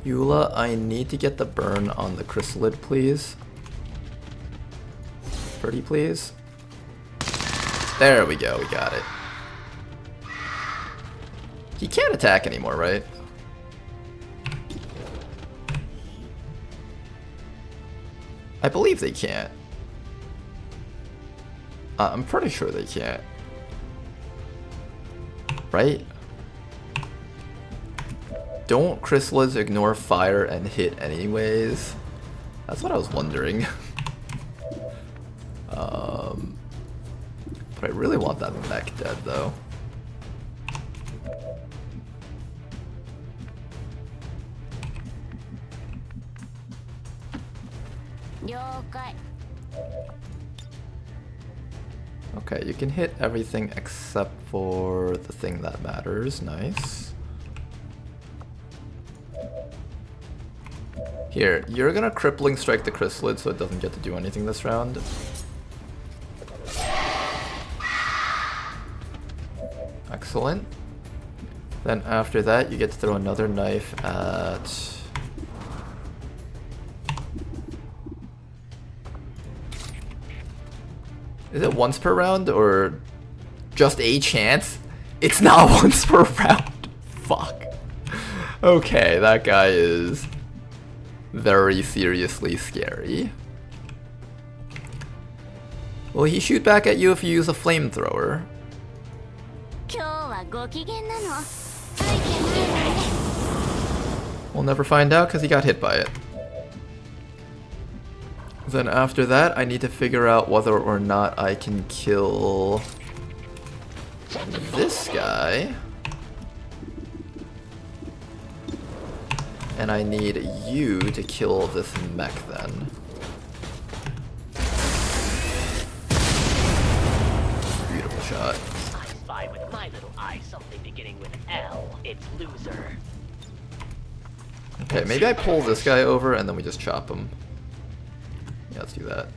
Eula, I need to get the burn on the chrysalid, please. Pretty please. There we go, we got it. He can't attack anymore, right? I believe they can't. I'm pretty sure they can't. Right? Don't chrysalids ignore fire and hit anyways? That's what I was wondering. But I really want that mech dead though. Okay, you can hit everything except for the thing that matters. Nice. Here, you're gonna crippling strike the chrysalid so it doesn't get to do anything this round. Excellent. Then after that, you get to throw another knife at... Is it once per round or just a chance? It's not once per round. Fuck. Okay, that guy is very seriously scary. Will he shoot back at you if you use a flamethrower? We'll never find out because he got hit by it. Then after that, I need to figure out whether or not I can kill this guy. And I need you to kill this mech then. Beautiful shot. I spy with my little eye something beginning with L. It's loser. Okay, maybe I pull this guy over and then we just chop him. Yeah, let's do that.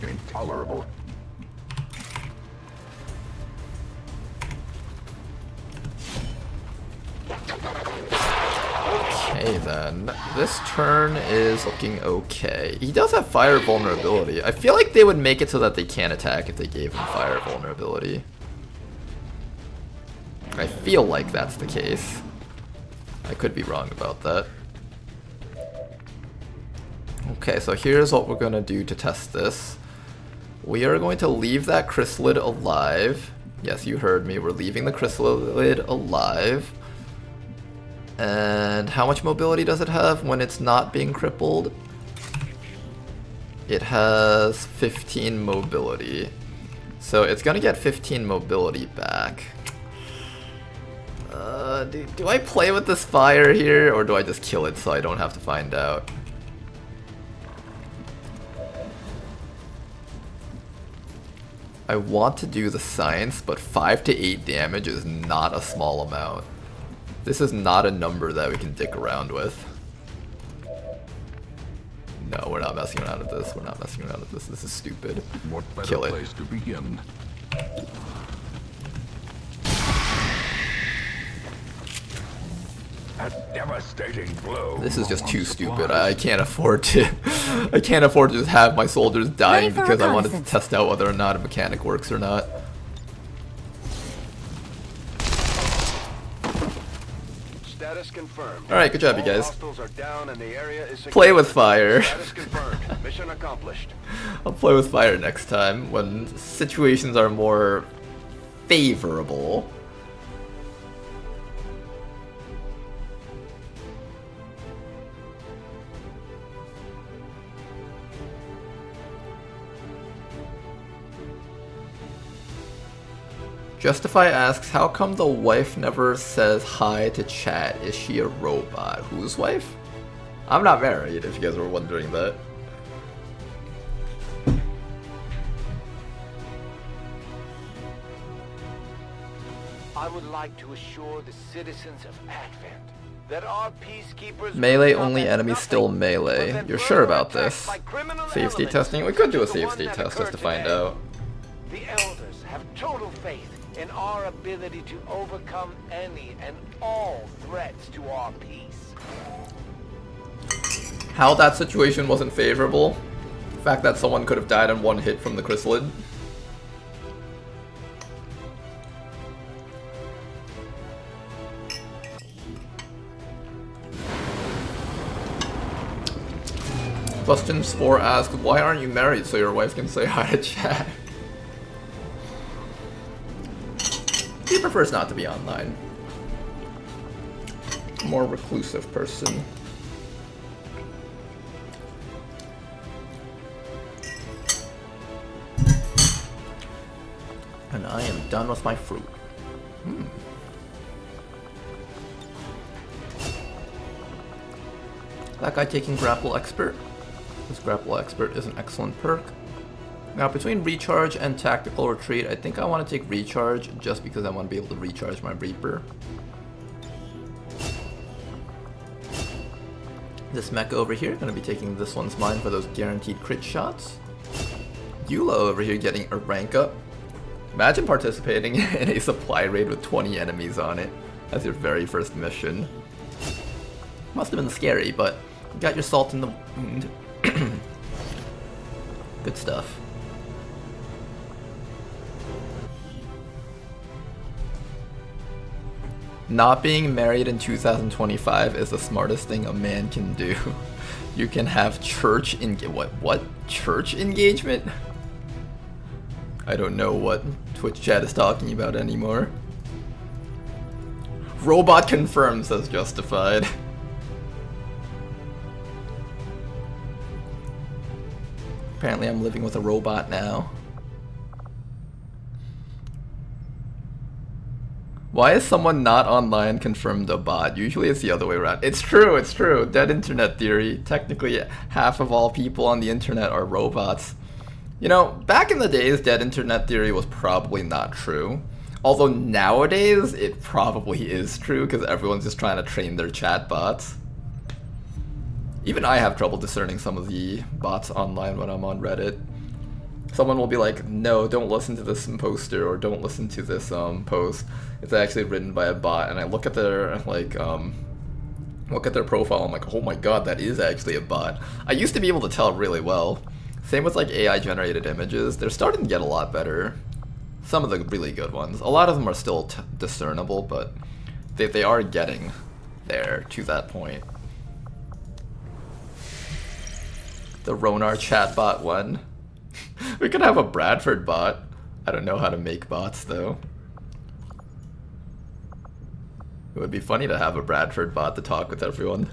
Intolerable. Okay then, this turn is looking okay. He does have fire vulnerability. I feel like they would make it so that they can't attack if they gave him fire vulnerability. I feel like that's the case. I could be wrong about that. Okay, so here's what we're gonna do to test this. We are going to leave that chrysalid alive. Yes, you heard me. We're leaving the chrysalid alive. And how much mobility does it have when it's not being crippled? It has 15 mobility. So it's gonna get 15 mobility back. Do I play with this fire here, or do I just kill it so I don't have to find out? I want to do the science, but 5 to 8 damage is not a small amount. This is not a number that we can dick around with. No, we're not messing around with this. We're not messing around with this. This is stupid. What better Kill it. place to begin? A devastating blow. This is just too stupid. I can't afford to. I can't afford to just have my soldiers dying because I wanted to test out whether or not a mechanic works or not. Status confirmed. All right, good job, you All guys. hostiles are down and the area is Play secure. with fire. Status confirmed. Mission accomplished. I'll play with fire next time when situations are more favorable. Justify asks, how come the wife never says hi to chat? Is she a robot? Whose wife? I'm not married, if you guys were wondering that. I would like to assure the citizens of Advent that our peacekeepers... Melee only enemy still melee. You're sure about this? Save state testing? We could do a save state test just to find out. The elders have total faith in our ability to overcome any and all threats to our peace. How that situation wasn't favorable? The fact that someone could have died in one hit from the chrysalid? Questions 4 asks, why aren't you married so your wife can say hi to chat? He prefers not to be online. More reclusive person. And I am done with my fruit. That guy taking Grapple Expert. This Grapple Expert is an excellent perk. Now between Recharge and Tactical Retreat, I think I want to take Recharge just because I want to be able to recharge my Reaper. This mecha over here, going to be taking this one's mine for those guaranteed crit shots. Eula over here getting a rank up. Imagine participating in a supply raid with 20 enemies on it as your very first mission. Must have been scary, but you got your salt in the wound. Good stuff. Not being married in 2025 is the smartest thing a man can do. You can have church what church engagement? I don't know what Twitch chat is talking about anymore. Robot confirmed, says Justified. Apparently I'm living with a robot now. Why is someone not online confirmed a bot? Usually it's the other way around. It's true, it's true. Dead internet theory. Technically, half of all people on the internet are robots. You know, back in the days, dead internet theory was probably not true. Although nowadays, it probably is true because everyone's just trying to train their chat bots. Even I have trouble discerning some of the bots online when I'm on Reddit. Someone will be like, no, don't listen to this poster or don't listen to this post. It's actually written by a bot, and I look at their profile, I'm like, oh my god, that is actually a bot. I used to be able to tell really well. Same with like AI generated images. They're starting to get a lot better. Some of the really good ones. A lot of them are still discernible, but they are getting there to that point. The Ronar chatbot one. We could have a Bradford bot. I don't know how to make bots though. It would be funny to have a Bradford bot to talk with everyone.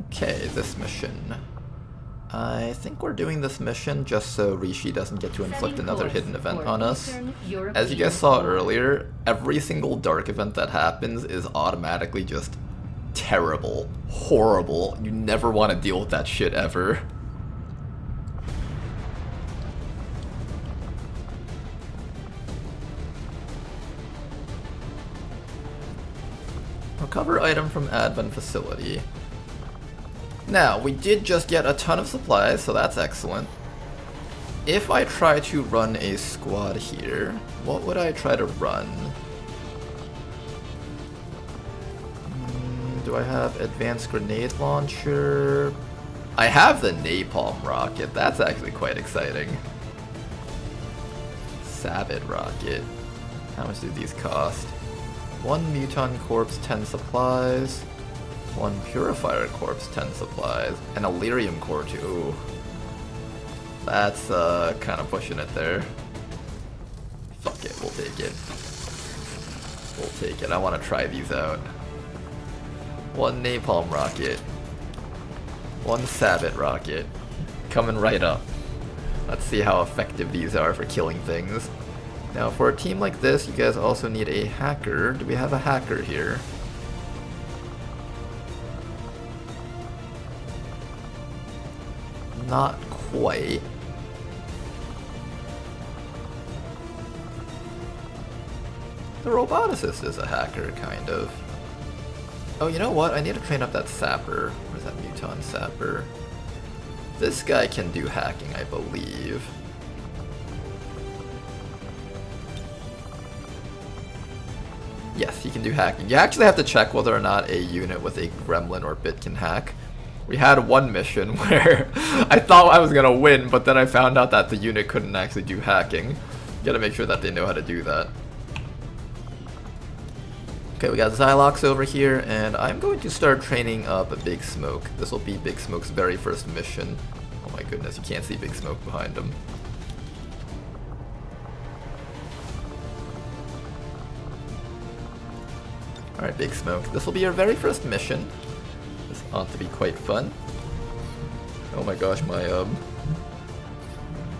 Okay, this mission. I think we're doing this mission just so Rishi doesn't get to inflict another hidden event on us. As you guys saw earlier, every single dark event that happens is automatically just terrible, horrible. You never want to deal with that shit ever. Recover item from Advent facility. Now, we did just get a ton of supplies, so that's excellent. If I try to run a squad here, what would I try to run? Do I have advanced grenade launcher? I have the napalm rocket, that's actually quite exciting. Sabot rocket. How much do these cost? 1 muton corpse, 10 supplies. 1 purifier corpse, 10 supplies. And a lyrium core too. Ooh. That's kind of pushing it there. Fuck it, we'll take it. We'll take it. I want to try these out. 1 napalm rocket. 1 sabot rocket. Coming right up. Let's see how effective these are for killing things. Now for a team like this, you guys also need a hacker. Do we have a hacker here? Not quite. The roboticist is a hacker, kind of. Oh, you know what? I need to train up that sapper. Where's that muton sapper? This guy can do hacking, I believe. Yes, he can do hacking. You actually have to check whether or not a unit with a gremlin or bit can hack. We had one mission where I thought I was gonna win, but then I found out that the unit couldn't actually do hacking. You gotta make sure that they know how to do that. Okay, we got Xylox over here, and I'm going to start training up Big Smoke. This will be Big Smoke's very first mission. Oh my goodness, you can't see Big Smoke behind him. Alright, Big Smoke. This will be your very first mission. This ought to be quite fun. Oh my gosh,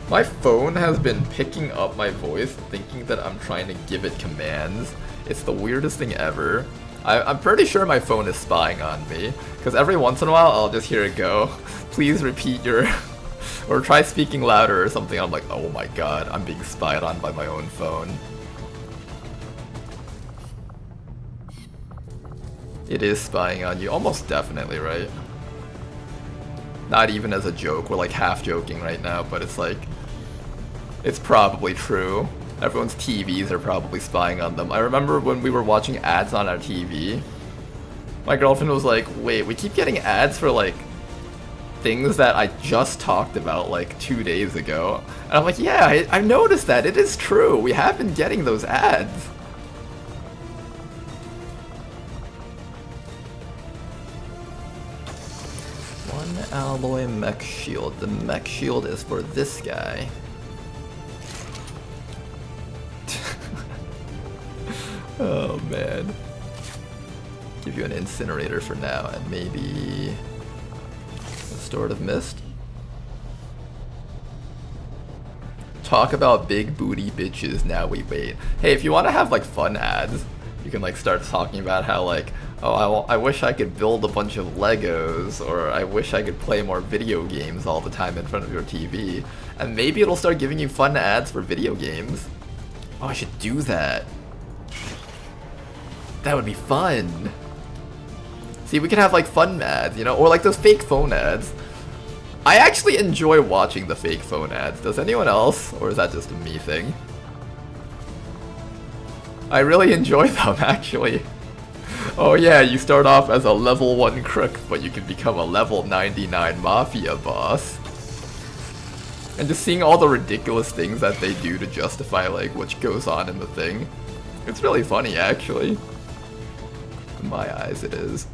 my phone has been picking up my voice, thinking that I'm trying to give it commands. It's the weirdest thing ever. I'm pretty sure my phone is spying on me, because every once in a while I'll just hear it go, please repeat your, or try speaking louder or something. I'm like, oh my god, I'm being spied on by my own phone. It is spying on you, almost definitely, right? Not even as a joke, we're like half joking right now, but it's like, it's probably true. Everyone's TVs are probably spying on them. I remember when we were watching ads on our TV, my girlfriend was like, wait, we keep getting ads for like things that I just talked about like 2 days ago. And I'm like, yeah, I noticed that. It is true. We have been getting those ads. One alloy mech shield. The mech shield is for this guy. Oh man. Give you an incinerator for now, and maybe a restorative mist. Talk about big booty bitches, now we wait. Hey, if you want to have like fun ads, you can like start talking about how like, oh, I wish I could build a bunch of Legos, or I wish I could play more video games all the time in front of your TV. And maybe it'll start giving you fun ads for video games. Oh, I should do that. That would be fun. See, we can have like fun ads, you know, or like those fake phone ads. I actually enjoy watching the fake phone ads. Does anyone else? Or is that just a me thing? I really enjoy them, actually. Oh yeah, you start off as a level 1 crook, but you can become a level 99 mafia boss. And just seeing all the ridiculous things that they do to justify like what goes on in the thing. It's really funny, actually. In my eyes, it is.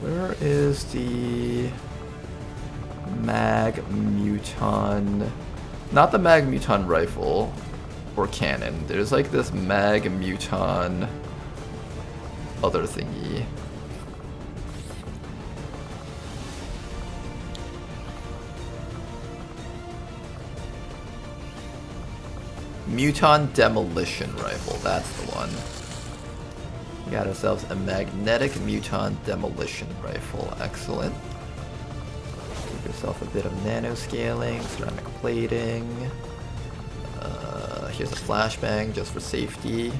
Where is the Mag Muton? Not the Mag Muton rifle or cannon. There's like this Mag Muton other thingy. Muton Demolition Rifle, that's the one. We got ourselves a magnetic Muton Demolition Rifle, excellent. Give yourself a bit of nanoscaling, ceramic plating. Here's a flashbang just for safety.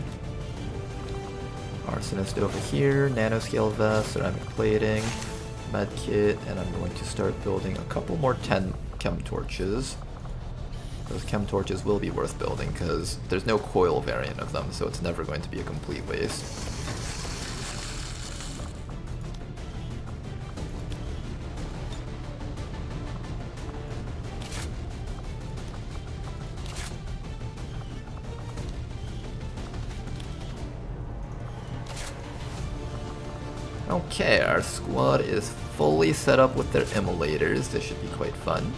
Arsonist over here, nanoscale vest, ceramic plating, medkit, and I'm going to start building a couple more 10 chem torches. Those chem torches will be worth building because there's no coil variant of them, so it's never going to be a complete waste. Okay, our squad is fully set up with their immolators. This should be quite fun.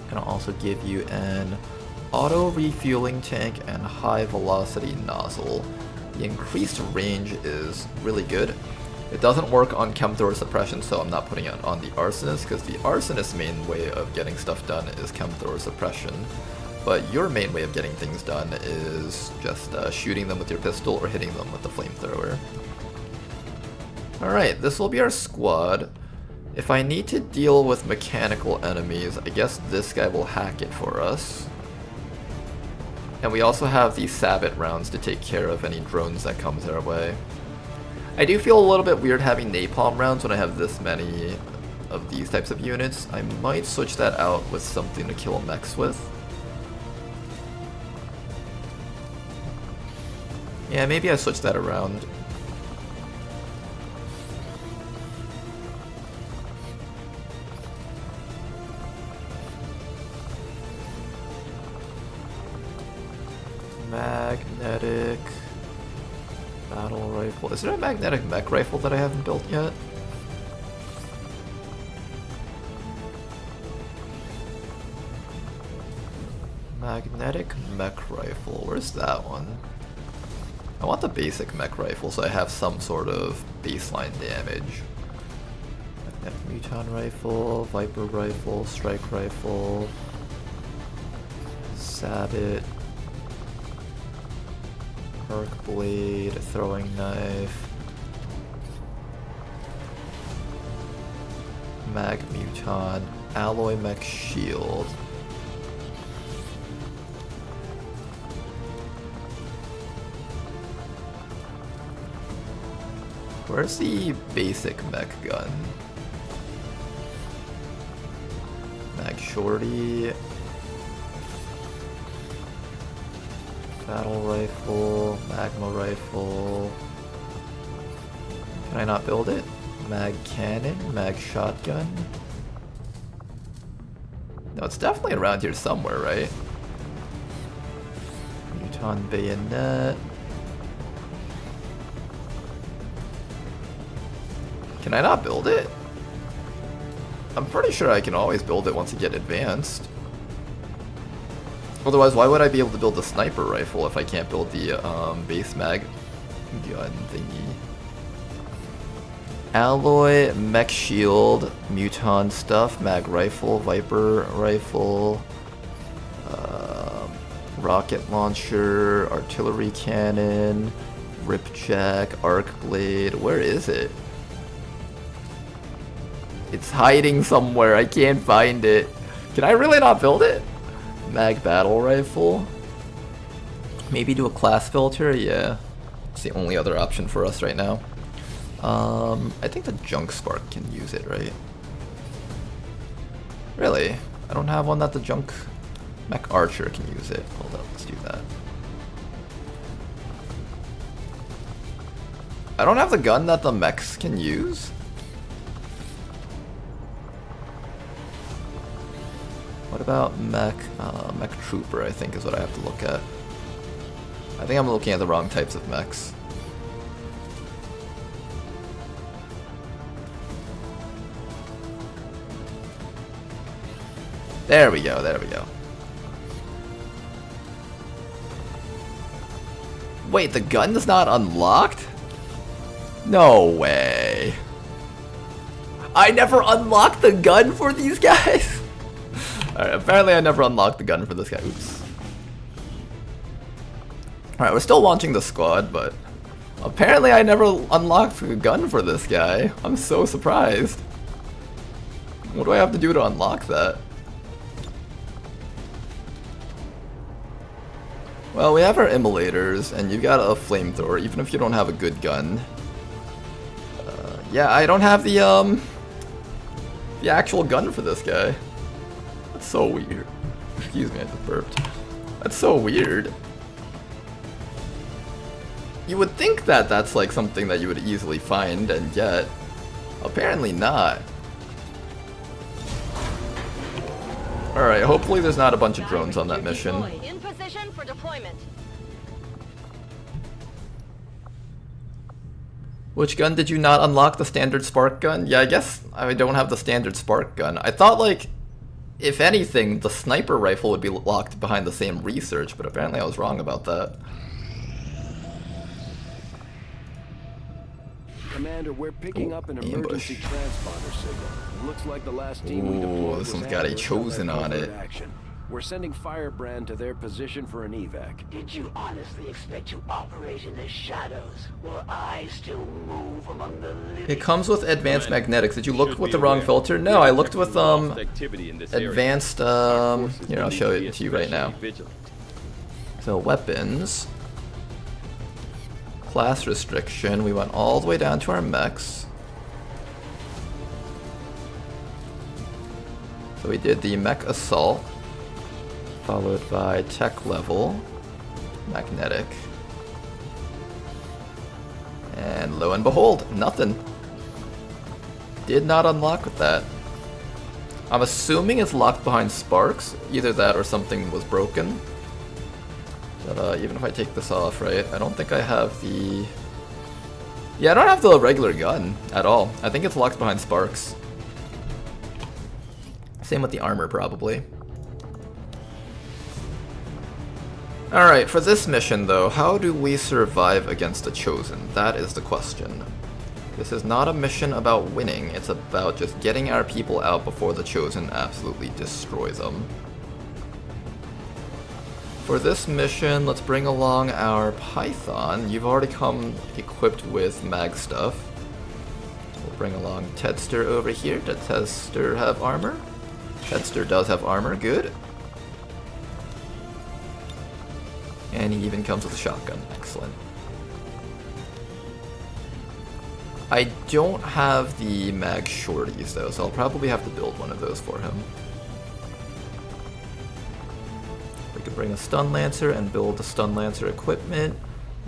Gonna also give you an auto refueling tank and high velocity nozzle. The increased range is really good. It doesn't work on Chemthor suppression, so I'm not putting it on the Arsonist, because the Arsonist's main way of getting stuff done is Chemthor suppression. But your main way of getting things done is just shooting them with your pistol or hitting them with the flamethrower. Alright, this will be our squad. If I need to deal with mechanical enemies, I guess this guy will hack it for us. And we also have the Sabbat rounds to take care of any drones that comes our way. I do feel a little bit weird having napalm rounds when I have this many of these types of units. I might switch that out with something to kill mechs with. Yeah, maybe I switch that around. Magnetic battle rifle. Is there a magnetic mech rifle that I haven't built yet? Magnetic mech rifle. Where's that one? I want the basic mech rifle so I have some sort of baseline damage. Magnetic muton rifle, viper rifle, strike rifle, Sabbat. Arc blade, throwing knife, mag muton, alloy mech shield. Where's the basic mech gun? Mag shorty. Battle rifle, magma rifle. Can I not build it? Mag cannon, mag shotgun. No, it's definitely around here somewhere, right? Muton bayonet. Can I not build it? I'm pretty sure I can always build it once I get advanced. Otherwise, why would I be able to build the sniper rifle if I can't build the base mag gun thingy? Alloy, mech shield, muton stuff, mag rifle, viper rifle, rocket launcher, artillery cannon, ripjack, arc blade. Where is it? It's hiding somewhere. I can't find it. Can I really not build it? Mag battle rifle. Maybe do a class filter, yeah. It's the only other option for us right now. I think the junk spark can use it, right? Really? I don't have one that the junk mech archer can use it. Hold up, let's do that. I don't have the gun that the mechs can use? What about mech? Mech trooper, I think, is what I have to look at. I think I'm looking at the wrong types of mechs. There we go, there we go. Wait, the gun's not unlocked? No way. I never unlocked the gun for these guys? Alright, apparently I never unlocked the gun for this guy. Oops. Alright, we're still launching the squad, but apparently I never unlocked a gun for this guy. I'm so surprised. What do I have to do to unlock that? Well, we have our immolators, and you've got a flamethrower, even if you don't have a good gun. Yeah, I don't have the actual gun for this guy. That's so weird. Excuse me, I just burped. That's so weird. You would think that that's like something that you would easily find and get. Apparently not. Alright, hopefully there's not a bunch of drones on that mission. In position for deployment. Which gun did you not unlock? The standard spark gun? Yeah, I guess I don't have the standard spark gun. I thought, like, if anything, the sniper rifle would be locked behind the same research, but apparently I was wrong about that. Commander, we're picking up an emergency transponder signal. Looks like the last team we deployed. This one's got a chosen on it. Action. We're sending Firebrand to their position for an evac. Did you honestly expect to operate in the shadows, while I still move among the living? It comes with advanced magnetics. Did you look with the wrong filter? No, I looked with advanced. Here, I'll show it to you right now. So weapons, class restriction. We went all the way down to our mechs. So we did the mech assault, followed by tech level, magnetic, and lo and behold, nothing. Did not unlock with that. I'm assuming it's locked behind sparks, either that or something was broken. But even if I take this off, right, I don't think I have the... Yeah, I don't have the regular gun at all. I think it's locked behind sparks. Same with the armor, probably. Alright, for this mission though, how do we survive against the Chosen? That is the question. This is not a mission about winning, it's about just getting our people out before the Chosen absolutely destroys them. For this mission, let's bring along our Python. You've already come equipped with mag stuff. We'll bring along Tedster over here. Does Tedster have armor? Tedster does have armor, good. And he even comes with a shotgun, excellent. I don't have the mag shorties though, so I'll probably have to build one of those for him. We can bring a stun lancer and build the stun lancer equipment,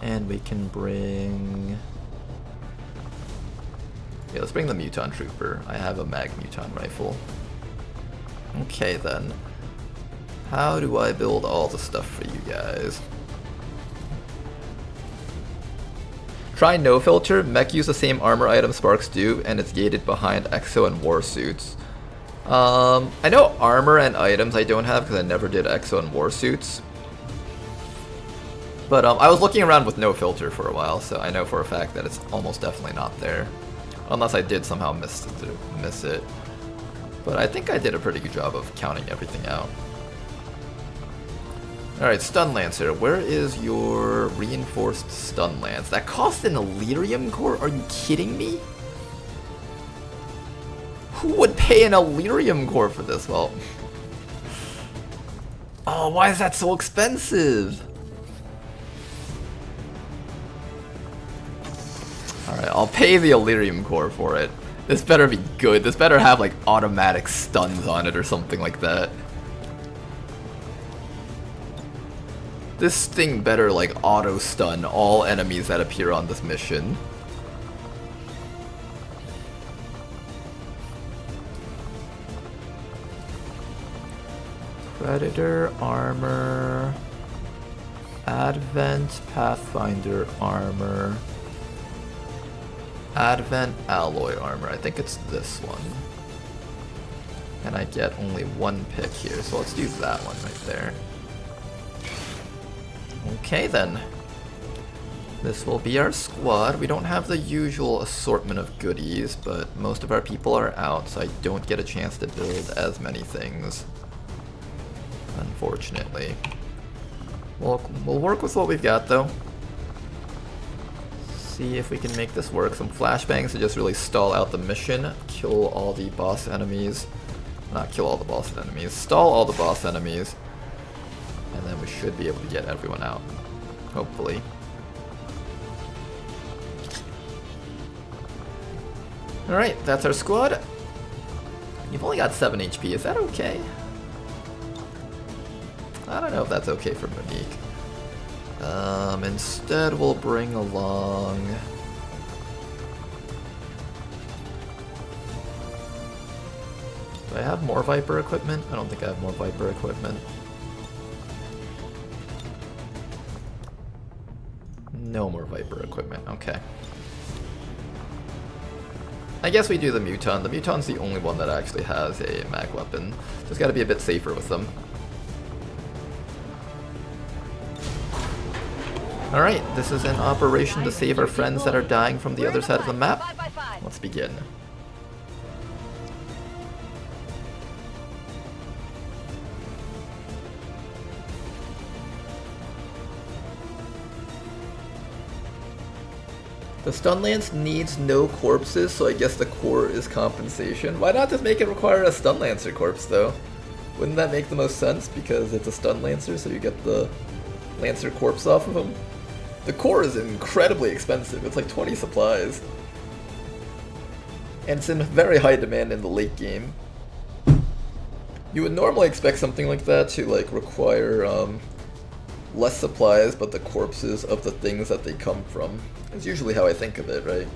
and we can bring... Yeah, let's bring the Muton Trooper. I have a mag Muton rifle. Okay then. How do I build all the stuff for you guys? Try no filter. Mech use the same armor item sparks do, and it's gated behind exo and war suits. I know armor and items I don't have because I never did exo and war suits. But I was looking around with no filter for a while, so I know for a fact that it's almost definitely not there. Unless I did somehow miss it. But I think I did a pretty good job of counting everything out. Alright, Stun Lancer, where is your reinforced Stun Lance? That costs an Elerium core? Are you kidding me? Who would pay an Elerium core for this? Well... Oh, why is that so expensive? Alright, I'll pay the Elerium core for it. This better be good. This better have like automatic stuns on it or something like that. This thing better like auto stun all enemies that appear on this mission. Predator armor, Advent Pathfinder armor, Advent alloy armor. I think it's this one. And I get only one pick here, so let's do that one right there. Okay then. This will be our squad. We don't have the usual assortment of goodies, but most of our people are out, so I don't get a chance to build as many things. Unfortunately. We'll work with what we've got though. See if we can make this work. Some flashbangs to just really stall out the mission. Kill all the boss enemies. Not kill all the boss enemies. Stall all the boss enemies. And then we should be able to get everyone out. Hopefully. Alright, that's our squad. You've only got 7 HP. Is that okay? I don't know if that's okay for Monique. Instead we'll bring along... Do I have more Viper equipment? I don't think I have more Viper equipment. No more Viper equipment, okay. I guess we do the Muton. The Muton's the only one that actually has a mag weapon. Just gotta be a bit safer with them. Alright, this is an operation to save our friends that are dying from the other side of the map. Let's begin. The stun lance needs no corpses, so I guess the core is compensation. Why not just make it require a stun lancer corpse though? Wouldn't that make the most sense because it's a stun lancer, so you get the lancer corpse off of him? The core is incredibly expensive. It's like 20 supplies. And it's in very high demand in the late game. You would normally expect something like that to like require less supplies, but the corpses of the things that they come from. It's usually how I think of it, right?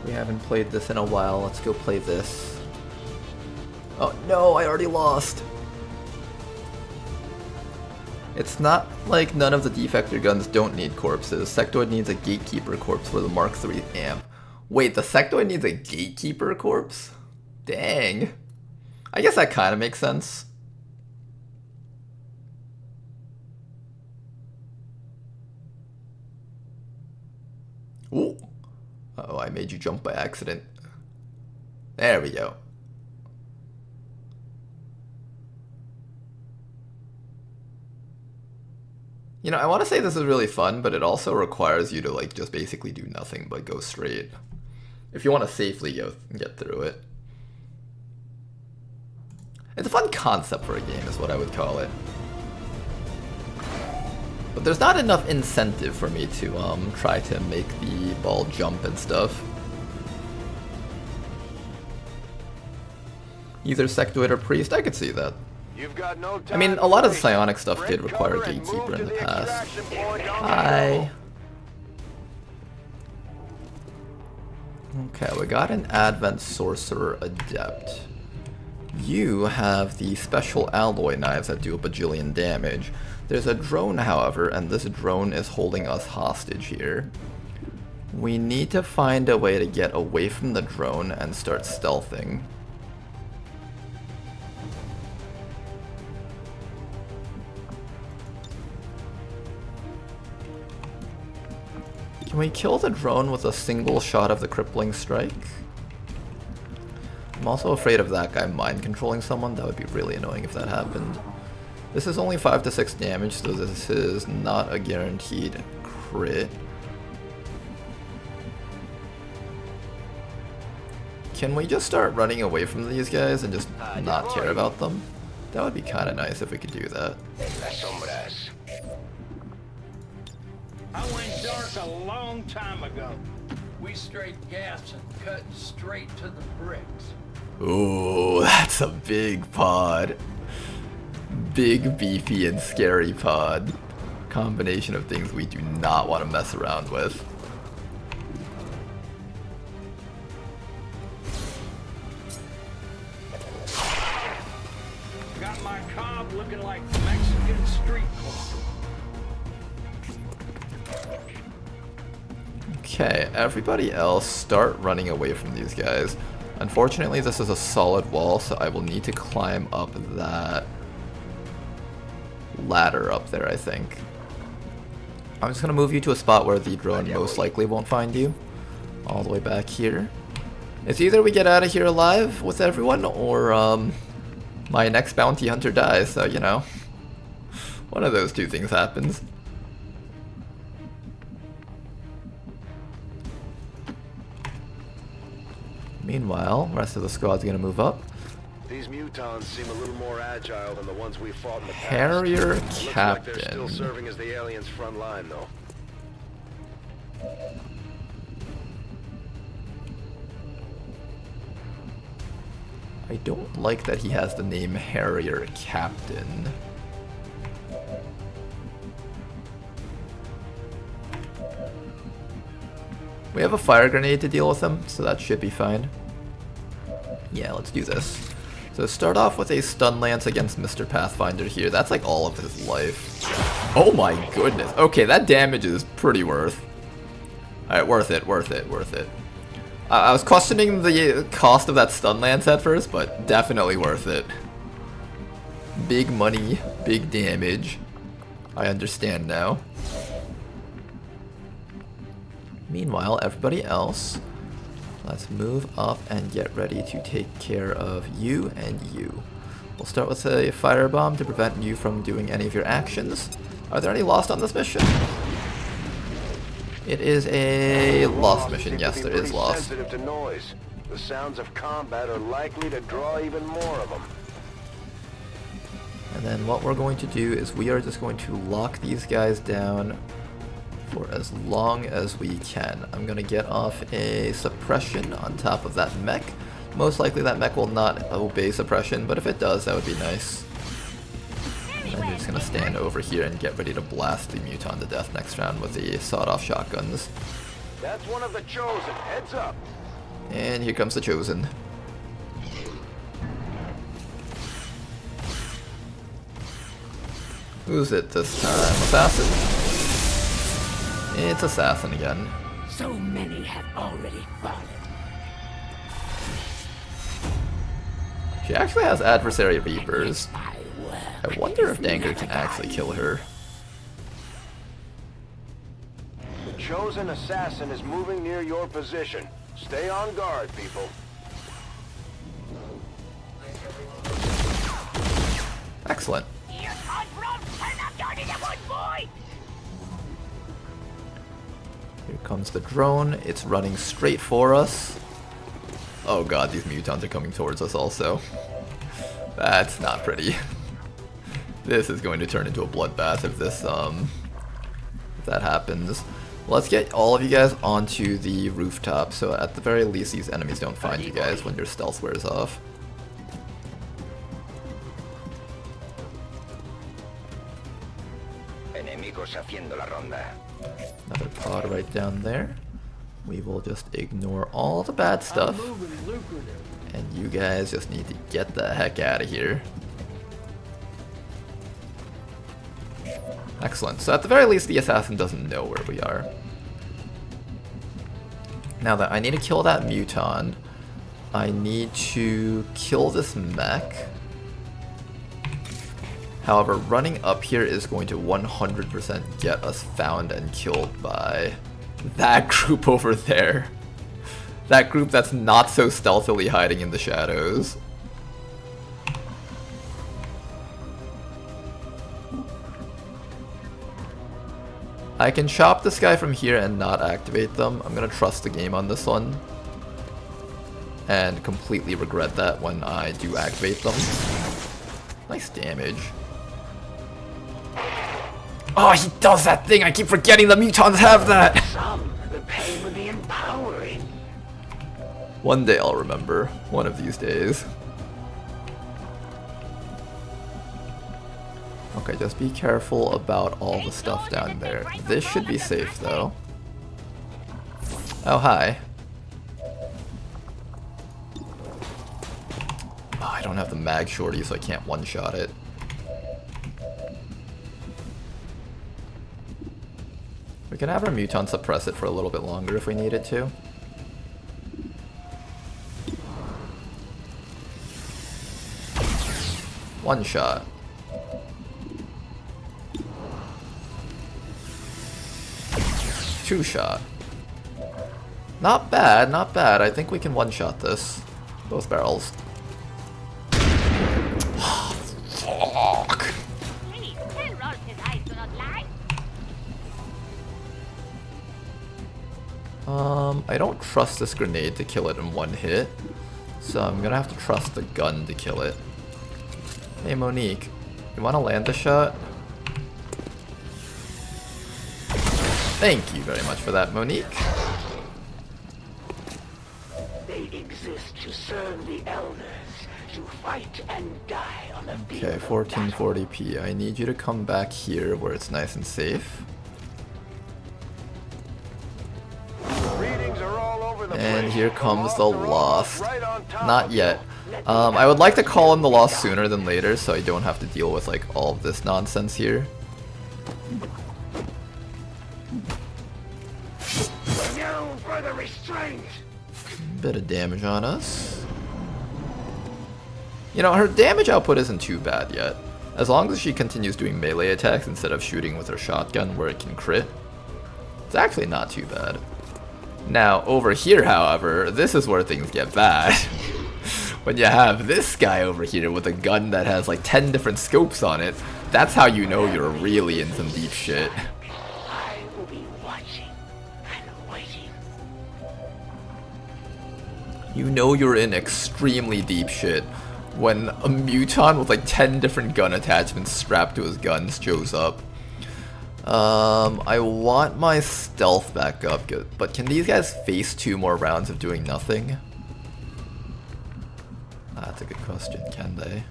We haven't played this in a while. Let's go play this. Oh no, I already lost. It's not like none of the defector guns don't need corpses. Sectoid needs a gatekeeper corpse for the Mark III amp. Wait, the sectoid needs a gatekeeper corpse? Dang. I guess that kind of makes sense. Ooh. Uh-oh, I made you jump by accident. There we go. You know, I want to say this is really fun, but it also requires you to like just basically do nothing but go straight. If you want to safely get through it. It's a fun concept for a game is what I would call it. But there's not enough incentive for me to try to make the ball jump and stuff. Either sectoid or priest, I could see that. I mean, a lot of the psionic stuff did require gatekeeper in the past. Hi. Okay, we got an Advent Sorcerer Adept. You have the special alloy knives that do a bajillion damage. There's a drone, however, and this drone is holding us hostage here. We need to find a way to get away from the drone and start stealthing. Can we kill the drone with a single shot of the crippling strike? I'm also afraid of that guy mind controlling someone. That would be really annoying if that happened. This is only 5 to 6 damage, so this is not a guaranteed crit. Can we just start running away from these guys and just not care about them? That would be kind of nice if we could do that. I went dark a long time ago. We straight gas and cut straight to the bricks. Ooh, that's a big pod. Big, beefy, and scary pod. Combination of things we do not want to mess around with. Got my cob looking like Mexican street corn. Okay, everybody else start running away from these guys. Unfortunately, this is a solid wall, so I will need to climb up that ladder up there, I think. I'm just going to move you to a spot where the drone most likely won't find you. All the way back here. It's either we get out of here alive with everyone, or my next bounty hunter dies, so you know. One of those two things happens. Meanwhile, the rest of the squad's gonna move up. These mutons seem a little more agile than the ones we fought in the past. Harrier Captain. Looks like they're still serving as the aliens' front line, though. I don't like that he has the name Harrier Captain. We have a fire grenade to deal with him, so that should be fine. Yeah, let's do this. So start off with a stun lance against Mr. Pathfinder here. That's like all of his life. Oh my goodness. Okay, that damage is pretty worth. Alright, worth it, worth it, worth it. I was questioning the cost of that stun lance at first, but definitely worth it. Big money, big damage. I understand now. Meanwhile, everybody else, let's move up and get ready to take care of you and you. We'll start with a firebomb to prevent you from doing any of your actions. Are there any lost on this mission? It is a lost mission. Yes, there is lost. Sensitive to noise. The sounds of combat are likely to draw even more of them. And then what we're going to do is we are just going to lock these guys down for as long as we can. I'm going to get off a suppression on top of that mech. Most likely that mech will not obey suppression, but if it does, that would be nice. And I'm just going to stand over here and get ready to blast the Muton to death next round with the sawed-off shotguns. That's one of the Chosen. Heads up. And here comes the Chosen. Who's it this time? Assassin? It's Assassin again. So many have already fallen. She actually has adversary Reapers. I wonder if Danker can actually kill her. The Chosen Assassin is moving near your position. Stay on guard, people. Excellent. Here comes the drone. It's running straight for us. Oh god, these mutons are coming towards us also. That's not pretty. This is going to turn into a bloodbath if this, if that happens. Let's get all of you guys onto the rooftop, so at the very least these enemies don't find you guys when your stealth wears off. Another pod right down there. We will just ignore all the bad stuff. And you guys just need to get the heck out of here. Excellent. So at the very least the assassin doesn't know where we are. Now that I need to kill that muton, I need to kill this mech. However, running up here is going to 100% get us found and killed by that group over there. That group that's not so stealthily hiding in the shadows. I can chop this guy from here and not activate them. I'm gonna trust the game on this one. And completely regret that when I do activate them. Nice damage. Oh, he does that thing! I keep forgetting the mutons have that! The pain would be empowering. One day I'll remember. One of these days. Okay, just be careful about all the stuff down there. This should be safe though. Oh, hi. Oh, I don't have the mag shorty, so I can't one-shot it. We can have our muton suppress it for a little bit longer if we needed to. One shot. Two shot. Not bad, not bad. I think we can one shot this. Both barrels. Fuck. I don't trust this grenade to kill it in one hit, so I'm gonna have to trust the gun to kill it. Hey Monique, you wanna land the shot? Thank you very much for that, Monique. They exist to serve the elders, to fight and die on the field. Okay, 1440p. I need you to come back here where it's nice and safe. Readings are all over And here comes the Lost. Not yet. I would like to call in the Lost sooner than later, so I don't have to deal with like all of this nonsense here. No further restraint. Bit of damage on us. You know, her damage output isn't too bad yet. As long as she continues doing melee attacks instead of shooting with her shotgun where it can crit, it's actually not too bad. Now, over here, however, this is where things get bad. When you have this guy over here with a gun that has like 10 different scopes on it, that's how you know you're really in some deep shit. I will be watching and waiting. You know you're in extremely deep shit when a muton with like 10 different gun attachments strapped to his guns shows up. I want my stealth back up, but can these guys face 2 more rounds of doing nothing? That's a good question, can they?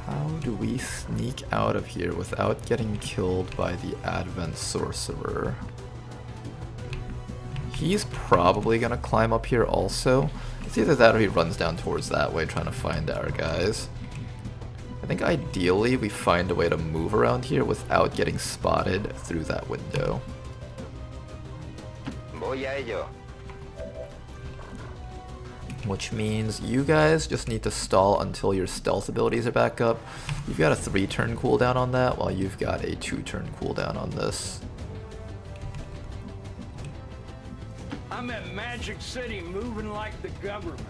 How do we sneak out of here without getting killed by the Advent Sorcerer? He's probably gonna climb up here also. It's either that or he runs down towards that way trying to find our guys. I think ideally we find a way to move around here without getting spotted through that window. Which means you guys just need to stall until your stealth abilities are back up. You've got a 3-turn cooldown on that, while you've got a 2-turn cooldown on this. I'm at Magic City moving like the government.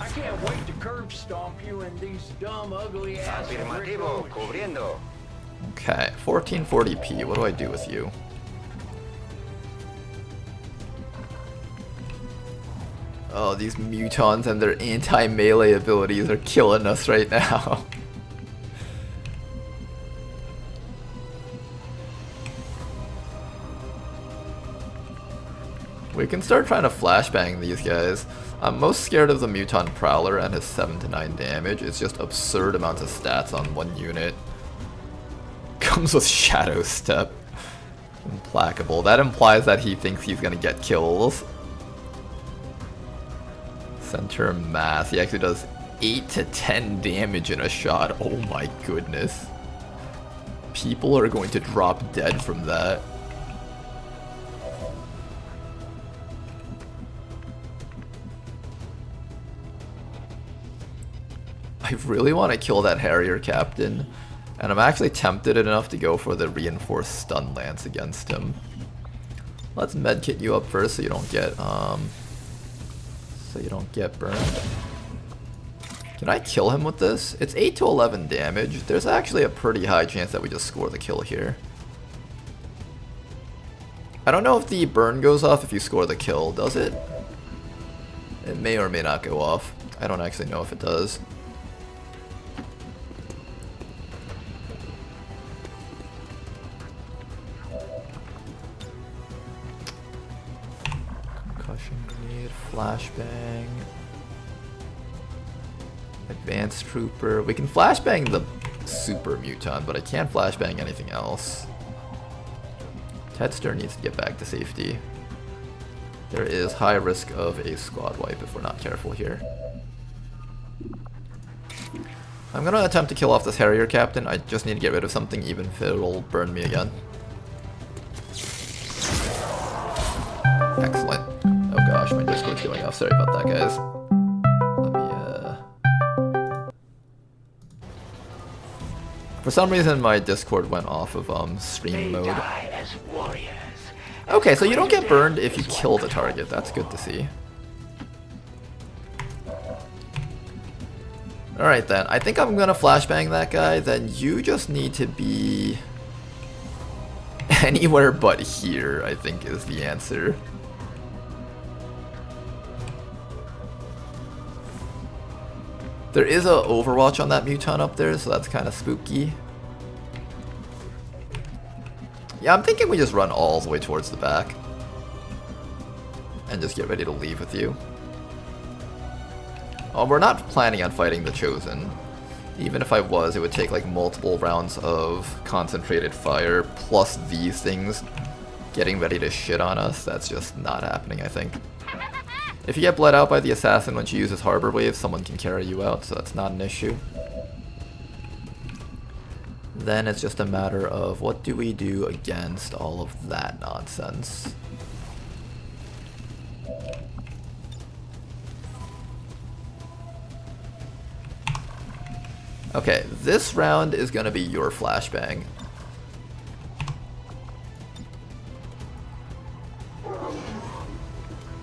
I can't wait to curb stomp you in these dumb, ugly ass brick roads. Okay, 1440p, what do I do with you? Oh, these mutons and their anti-melee abilities are killing us right now. We can start trying to flashbang these guys. I'm most scared of the muton prowler and his 7 to 9 damage. It's just absurd amounts of stats on one unit. Comes with Shadow Step. Implacable. That implies that he thinks he's gonna get kills. Center mass. He actually does 8 to 10 damage in a shot. Oh my goodness. People are going to drop dead from that. I really want to kill that Harrier Captain, and I'm actually tempted enough to go for the reinforced stun lance against him. Let's medkit you up first so you don't get burned. Can I kill him with this? It's 8 to 11 damage. There's actually a pretty high chance that we just score the kill here. I don't know if the burn goes off if you score the kill, does it? It may or may not go off. I don't actually know if it does. Concussion grenade, flashbang. Advanced Trooper. We can flashbang the Super Muton, but I can't flashbang anything else. Tedster needs to get back to safety. There is high risk of a squad wipe if we're not careful here. I'm gonna attempt to kill off this Harrier Captain. I just need to get rid of something, even if it'll burn me again. Excellent. Oh gosh, my Discord's going off. Sorry about that, guys. Let me, For some reason, my Discord went off of stream mode. Okay, so you don't get burned if you kill the target. That's good to see. Alright then, I think I'm gonna flashbang that guy. Then you just need to be anywhere but here, I think is the answer. There is a overwatch on that muton up there, so that's kind of spooky. Yeah, I'm thinking we just run all the way towards the back. And just get ready to leave with you. Oh, we're not planning on fighting the Chosen. Even if I was, it would take like multiple rounds of concentrated fire, plus these things getting ready to shit on us. That's just not happening, I think. If you get bled out by the assassin when she uses Harbor Wave, someone can carry you out, so that's not an issue. Then it's just a matter of what do we do against all of that nonsense. Okay, this round is gonna be your flashbang.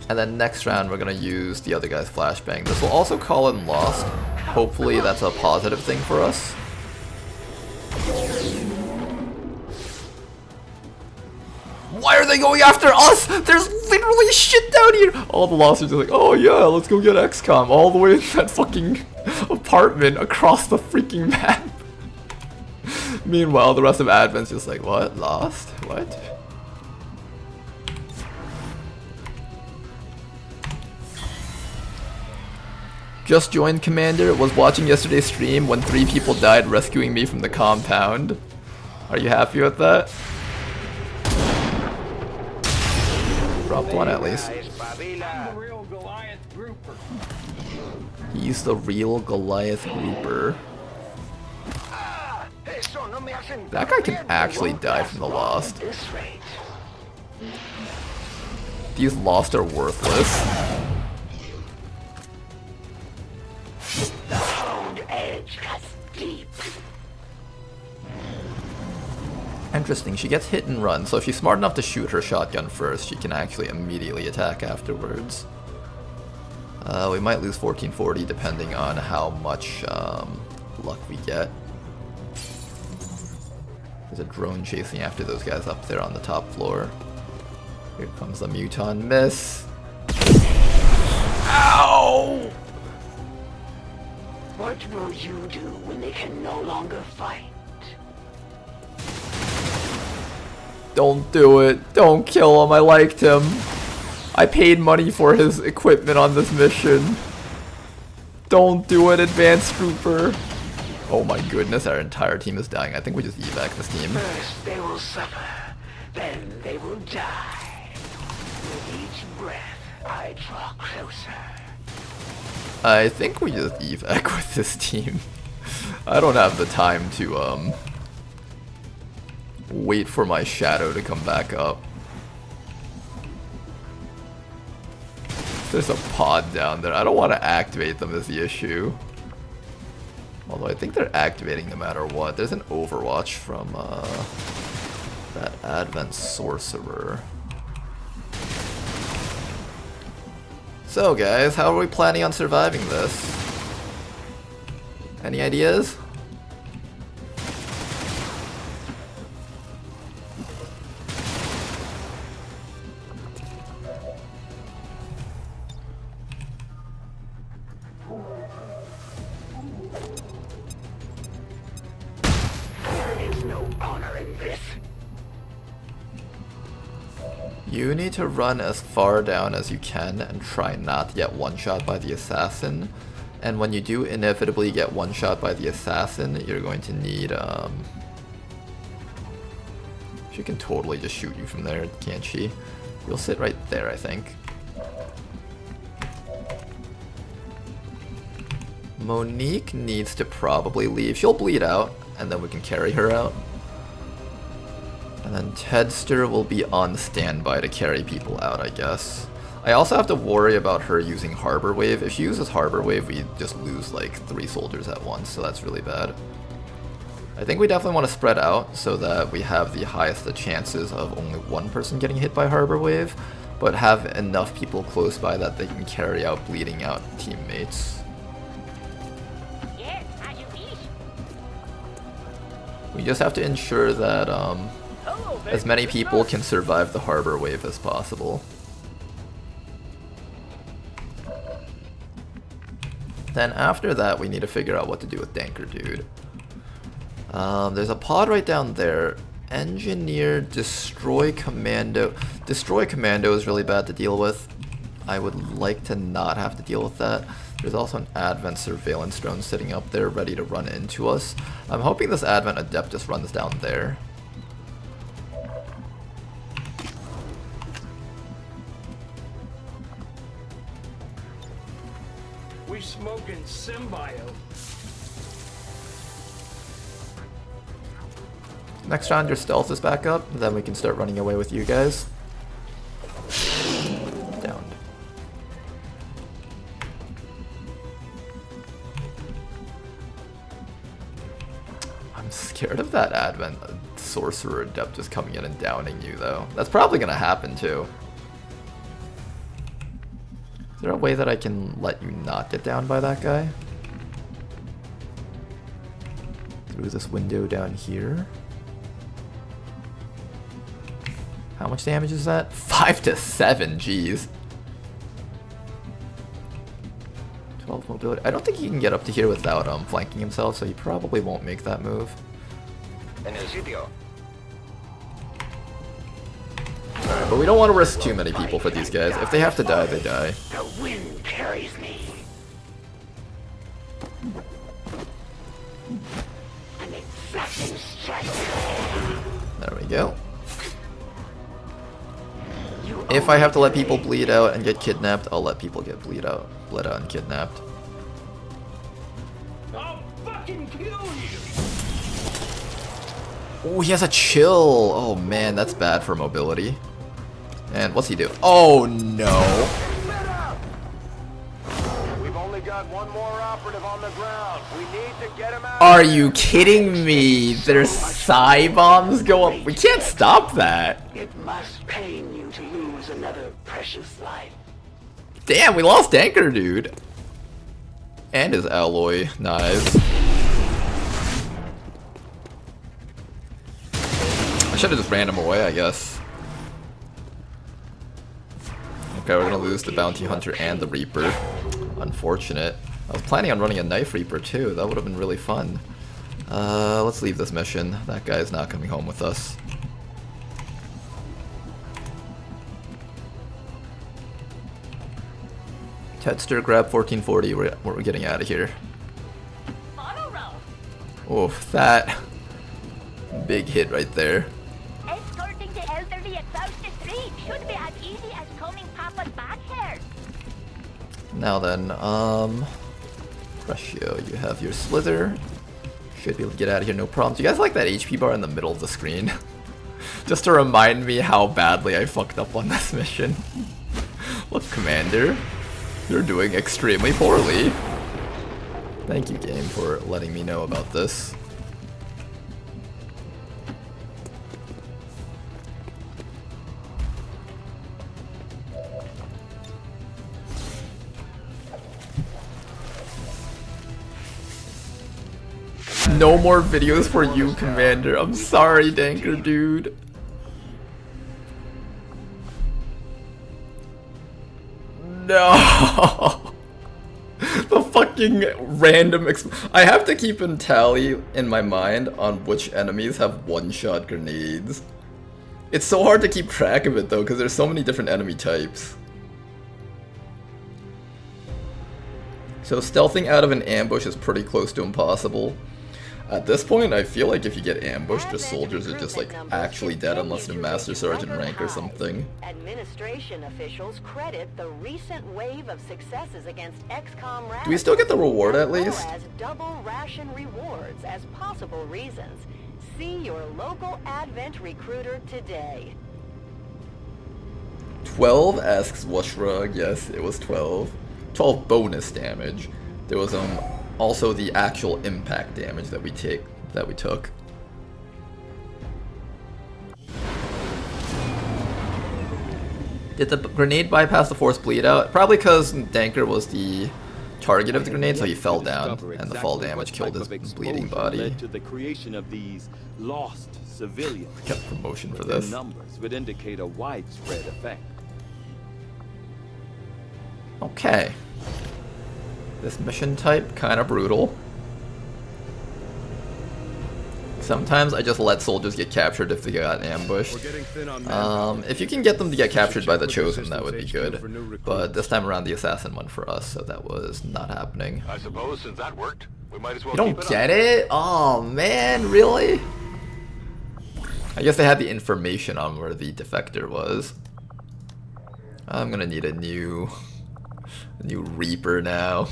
And then next round we're gonna use the other guy's flashbang. This will also call in Lost. Hopefully that's a positive thing for us. Why are they going after us? There's literally shit down here! All the Lost are just like, oh yeah, let's go get XCOM all the way in that fucking apartment across the freaking map. Meanwhile, the rest of Advent's just like, what? Lost? What? Just joined, Commander. Was watching yesterday's stream when 3 people died rescuing me from the compound. Are you happy with that? Dropped one at least. He's the real Goliath grouper. That guy can actually die from the Lost. These Lost are worthless. The honed edge cuts deep. Interesting, she gets hit and run, so if she's smart enough to shoot her shotgun first, she can actually immediately attack afterwards. We might lose 1440 depending on how much luck we get. There's a drone chasing after those guys up there on the top floor. Here comes the muton miss. Ow! What will you do when they can no longer fight? Don't do it. Don't kill him. I liked him. I paid money for his equipment on this mission. Don't do it, Advanced Trooper. Oh my goodness, our entire team is dying. I think we just evac this team. First they will suffer, then they will die. With each breath, I draw closer. I think we just evac with this team. I don't have the time to wait for my shadow to come back up. There's a pod down there. I don't want to activate them is the issue. Although I think they're activating no matter what. There's an overwatch from that Advent Sorcerer. So guys, how are we planning on surviving this? Any ideas? You need to run as far down as you can and try not to get one-shot by the assassin. And when you do inevitably get one-shot by the assassin, you're going to need, she can totally just shoot you from there, can't she? You'll sit right there, I think. Monique needs to probably leave. She'll bleed out, and then we can carry her out. And then Tedster will be on standby to carry people out, I guess. I also have to worry about her using Harbor Wave. If she uses Harbor Wave, we just lose like 3 soldiers at once, so that's really bad. I think we definitely want to spread out so that we have the highest of chances of only one person getting hit by Harbor Wave, but have enough people close by that they can carry out bleeding out teammates. Yes, as you wish. We just have to ensure that as many people can survive the Harbor Wave as possible. Then after that, we need to figure out what to do with Danker Dude. There's a pod right down there. Engineer, Destroy Commando. Destroy Commando is really bad to deal with. I would like to not have to deal with that. There's also an Advent surveillance drone sitting up there ready to run into us. I'm hoping this Advent Adept just runs down there. We smoking symbiote. Next round your stealth is back up, then we can start running away with you guys. Downed. I'm scared of that Advent Sorcerer Adept just coming in and downing you though. That's probably gonna happen too. Is there a way that I can let you not get downed by that guy? Through this window down here? How much damage is that? 5 to 7, jeez. 12 mobility. I don't think he can get up to here without flanking himself, so he probably won't make that move. Alright, but we don't want to risk too many people for these guys. If they have to die, they die. The wind carries me. An exacting strike. There we go. If I have to let people bleed out and get kidnapped, I'll let people get bled out and kidnapped. I'll fucking kill you. Oh, he has a chill. Oh man, that's bad for mobility. And what's he do? Oh no. We've only got one more operative on the ground. We need to get him out. Are you kidding me? There's psi bombs going. We can't stop that. It must pain you to lose another precious life. Damn, we lost Danker Dude. And his alloy knives. I should have just ran him away, I guess. Okay, we're gonna lose the Bounty Hunter and the Reaper. Unfortunate. I was planning on running a Knife Reaper too. That would have been really fun. Let's leave this mission. That guy's not coming home with us. Tedster, grab 1440. We're getting out of here. Oof, that big hit right there. Escorting the elderly across the street should be as easy as combing Papa's back hair. Now then, Ratio, you have your Slither. Should be able to get out of here, no problem. Do you guys like that HP bar in the middle of the screen? Just to remind me how badly I fucked up on this mission. Look, Commander, you're doing extremely poorly. Thank you, game, for letting me know about this. No more videos for you, Commander. I'm sorry, Danker Dude. No. The fucking random I have to keep a tally in my mind on which enemies have one-shot grenades. It's so hard to keep track of it though, because there's so many different enemy types. So stealthing out of an ambush is pretty close to impossible. At this point, I feel like if you get ambushed, the soldiers are just like actually dead unless they're Master Sergeant rank or something. Administration officials credit the recent wave of successes against XCOM. Do we still get the reward at least? As double ration rewards as possible reasons. See your local Advent recruiter today. 12 asks Washrug. Yes, it was 12. 12 bonus damage. There was also the actual impact damage that we took. Did the grenade bypass the force bleed out? Probably because Danker was the target of the grenade, so he fell down, and the fall damage killed his bleeding body. Led to the creation of these lost civilians. Got promotion for Their this. numbers would indicate a widespread effect. Okay. This mission type, kind of brutal. Sometimes I just let soldiers get captured if they got ambushed. If you can get them to get captured by the Chosen, that would be good. But this time around, the Assassin won for us, so that was not happening. I suppose since that worked, we might as well You keep don't it get up. it? Oh man, really? I guess they had the information on where the defector was. I'm gonna need a new Reaper now.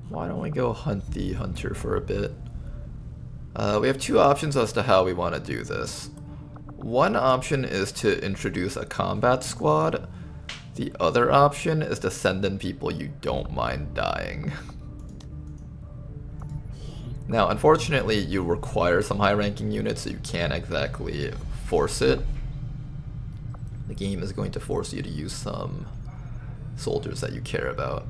Why don't we go hunt the hunter for a bit? We have two options as to how we want to do this. One option is to introduce a combat squad. The other option is to send in people you don't mind dying. Now, unfortunately, you require some high-ranking units, so you can't exactly force it. The game is going to force you to use some soldiers that you care about.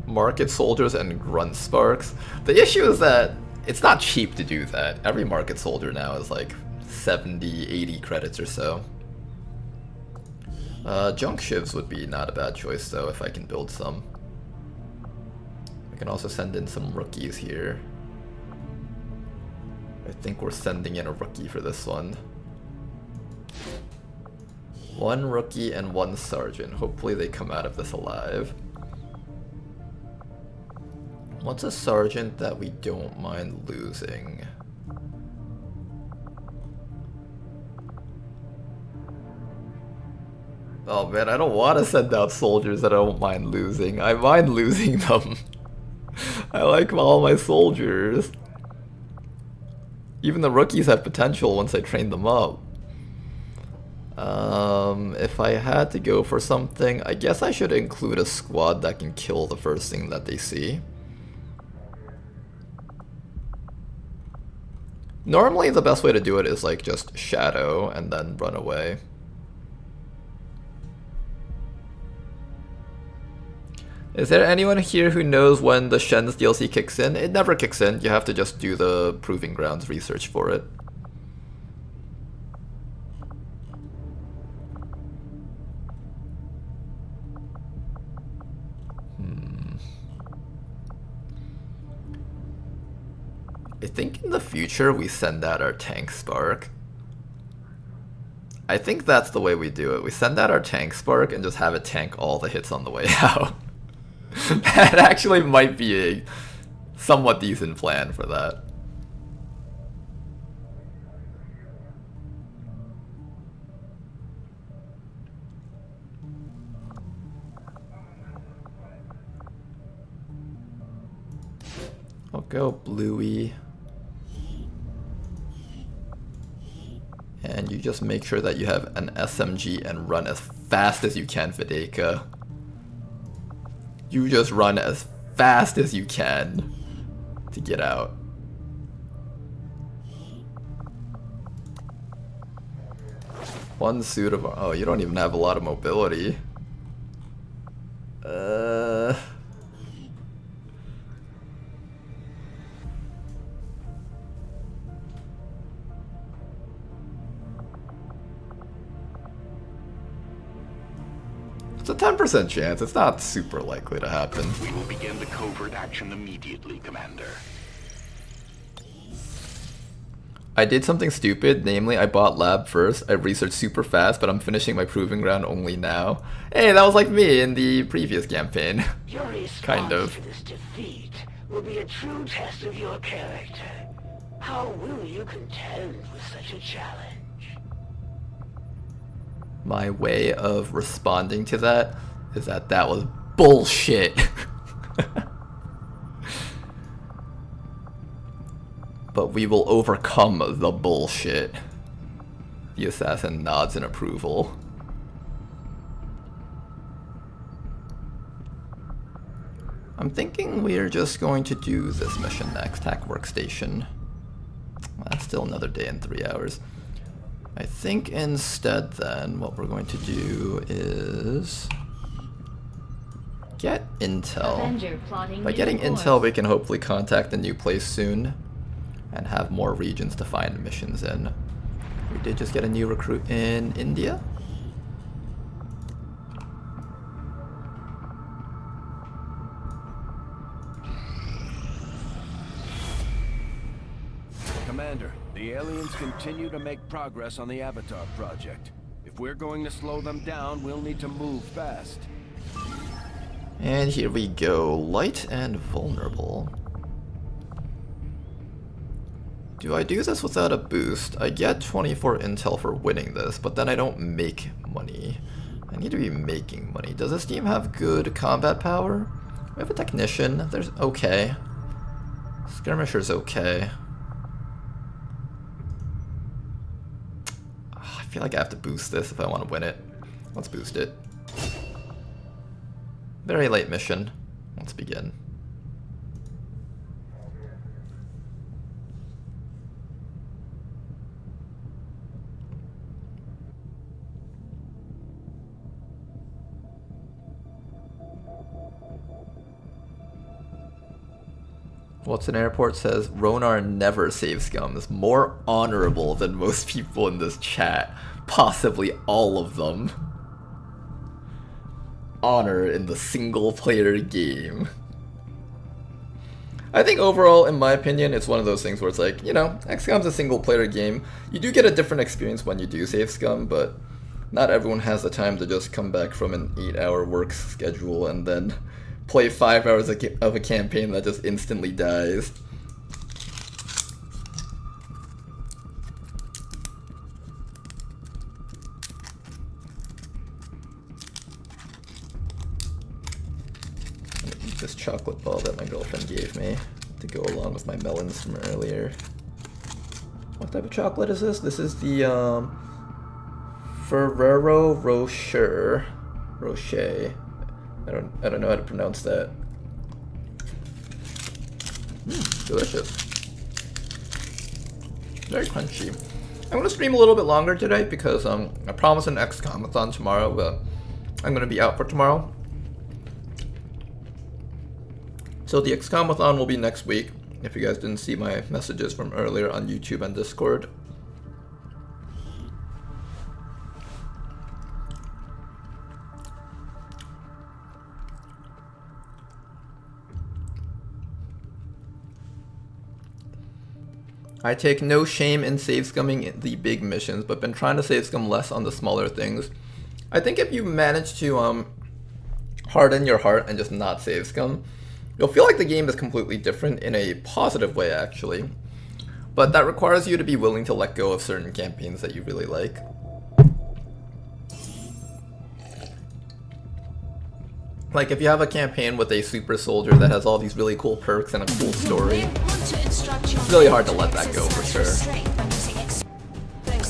Market soldiers and grunt sparks. The issue is that it's not cheap to do that. Every market soldier now is like 70, 80 credits or so. Junk shivs would be not a bad choice though if I can build some. I can also send in some rookies here. I think we're sending in a rookie for this one. One rookie and one sergeant. Hopefully they come out of this alive. What's a sergeant that we don't mind losing? Oh man, I don't want to send out soldiers that I don't mind losing. I mind losing them. I like all my soldiers. Even the rookies have potential once I train them up. If I had to go for something, I guess I should include a squad that can kill the first thing that they see. Normally the best way to do it is like just shadow and then run away. Is there anyone here who knows when the Shen's DLC kicks in? It never kicks in, you have to just do the Proving Grounds research for it. I think in the future we send out our tank spark. I think that's the way we do it. We send out our tank spark and just have it tank all the hits on the way out. That actually might be a somewhat decent plan for that. I'll go Bluey. And you just make sure that you have an SMG and run as fast as you can, Fideka. You just run as fast as you can to get out. One suit of... Oh, you don't even have a lot of mobility. It's a 10% chance. It's not super likely to happen. We will begin the covert action immediately, Commander. I did something stupid, namely I bought lab first, I researched super fast, but I'm finishing my Proving Ground only now. Hey, that was like me in the previous campaign. Your response Kind of. to this defeat will be a true test of your character. How will you contend with such a challenge? My way of responding to that is that that was bullshit. But we will overcome the bullshit. The assassin nods in approval. I'm thinking we're just going to do this mission next, Hack Workstation. Well, that's still another day and 3 hours. I think instead then what we're going to do is get intel. By getting intel we can hopefully contact a new place soon and have more regions to find missions in. We did just get a new recruit in India. Commander, the aliens continue to make progress on the Avatar project. If we're going to slow them down, we'll need to move fast. And here we go, light and vulnerable. Do I do this without a boost? I get 24 intel for winning this, but then I don't make money. I need to be making money. Does this team have good combat power? We have a technician. There's okay. Skirmisher's okay. I feel like I have to boost this if I want to win it. Let's boost it. Very late mission. Let's begin. What's an airport says Ronar never saves scums. More honorable than most people in this chat. Possibly all of them. Honor in the single player game. I think overall, in my opinion, it's one of those things where it's like, you know, XCOM's a single player game. You do get a different experience when you do save scum, but not everyone has the time to just come back from an 8-hour work schedule and then play 5 hours of a campaign that just instantly dies. I'm gonna eat this chocolate ball that my girlfriend gave me to go along with my melons from earlier. What type of chocolate is this? This is the Ferrero Rocher. I don't know how to pronounce that. Delicious. Very crunchy. I'm gonna stream a little bit longer today because I promised an XCOM-a-thon tomorrow, but I'm gonna be out for tomorrow. So the XCOM-a-thon will be next week, if you guys didn't see my messages from earlier on YouTube and Discord. I take no shame in save scumming the big missions, but been trying to save scum less on the smaller things. I think if you manage to harden your heart and just not save scum, you'll feel like the game is completely different in a positive way, actually. But that requires you to be willing to let go of certain campaigns that you really like. Like if you have a campaign with a super soldier that has all these really cool perks and a cool story, it's really hard to let that go for sure.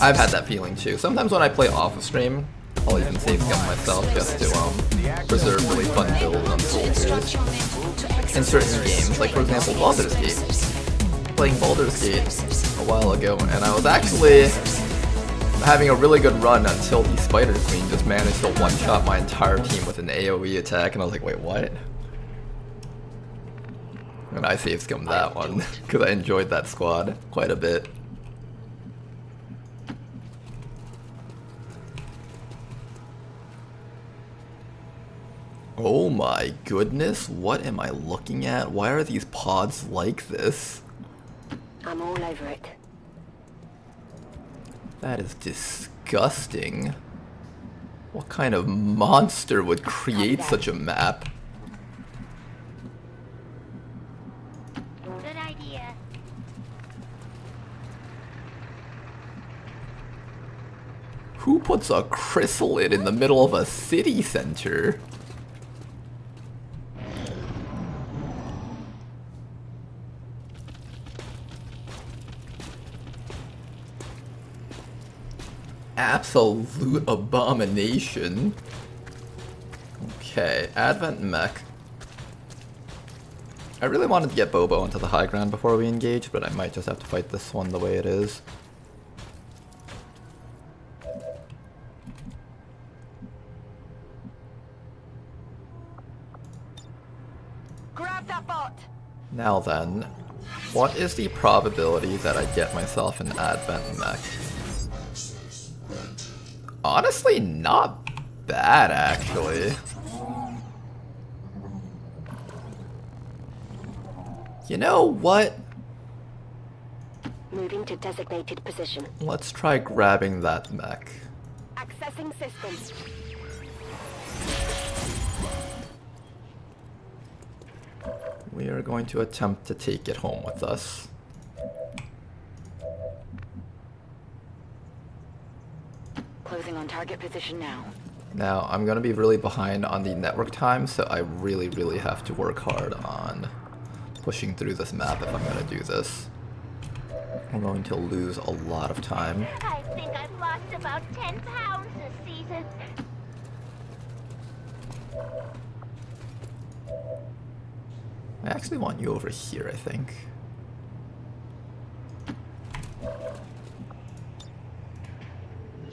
I've had that feeling too. Sometimes when I play off of stream, I'll even save scum myself just to preserve really fun builds on soldiers. In certain games, like for example Baldur's Gate. Playing Baldur's Gate a while ago, and I was actually having a really good run until the Spider Queen just managed to one-shot my entire team with an AoE attack, and I was like, wait, what? And I save scummed that one, because I enjoyed that squad quite a bit. Oh my goodness, what am I looking at? Why are these pods like this? I'm all over it. That is disgusting. What kind of monster would create such a map? Good idea. Who puts a chrysalid in the middle of a city center? Absolute abomination. Okay, Advent Mech. I really wanted to get Bobo onto the high ground before we engage, but I might just have to fight this one the way it is. Grab that bot. Now then, what is the probability that I get myself an Advent mech? Honestly, not bad, actually. You know what? Moving to designated position. Let's try grabbing that mech. Accessing systems. We are going to attempt to take it home with us. Closing on target position now. Now, I'm going to be really behind on the network time, so I really have to work hard on pushing through this map if I'm going to do this. I'm going to lose a lot of time. I think I've lost about 10 pounds this season. I actually want you over here, I think.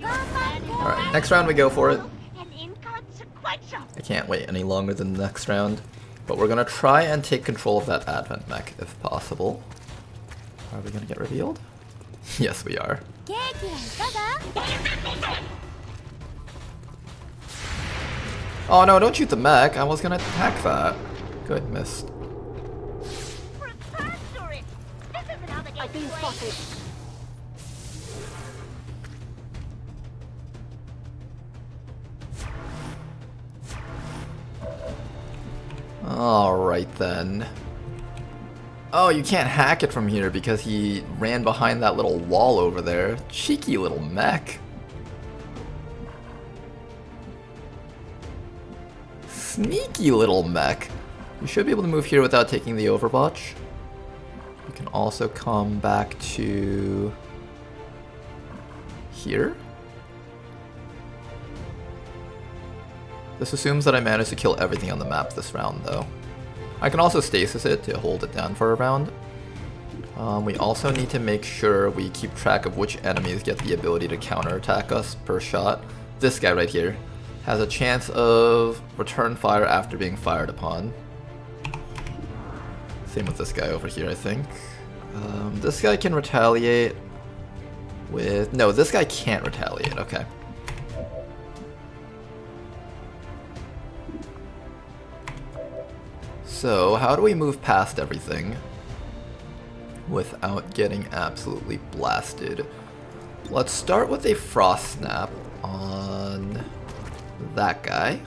Alright, next round we go for it. I can't wait any longer than the next round. But we're gonna try and take control of that Advent mech if possible. Are we gonna get revealed? Yes, we are. Oh no, don't shoot the mech. I was gonna attack that. Good, missed. I've been spotted. Alright then. Oh, you can't hack it from here because he ran behind that little wall over there. Cheeky little mech. Sneaky little mech. You should be able to move here without taking the Overwatch. You can also come back to here. This assumes that I managed to kill everything on the map this round, though. I can also stasis it to hold it down for a round. We also need to make sure we keep track of which enemies get the ability to counterattack us per shot. This guy right here has a chance of return fire after being fired upon. Same with this guy over here, I think. This guy can retaliate with... No, this guy can't retaliate, okay. So, how do we move past everything without getting absolutely blasted? Let's start with a Frost Snap on that guy.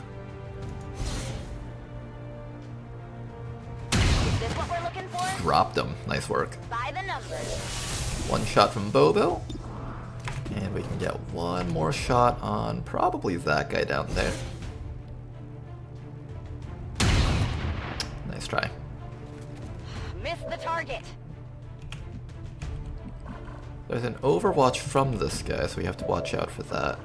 Dropped him. Nice work. One shot from Bobo. And we can get one more shot on probably that guy down there. Nice try. Missed the target. There's an Overwatch from this guy, so we have to watch out for that.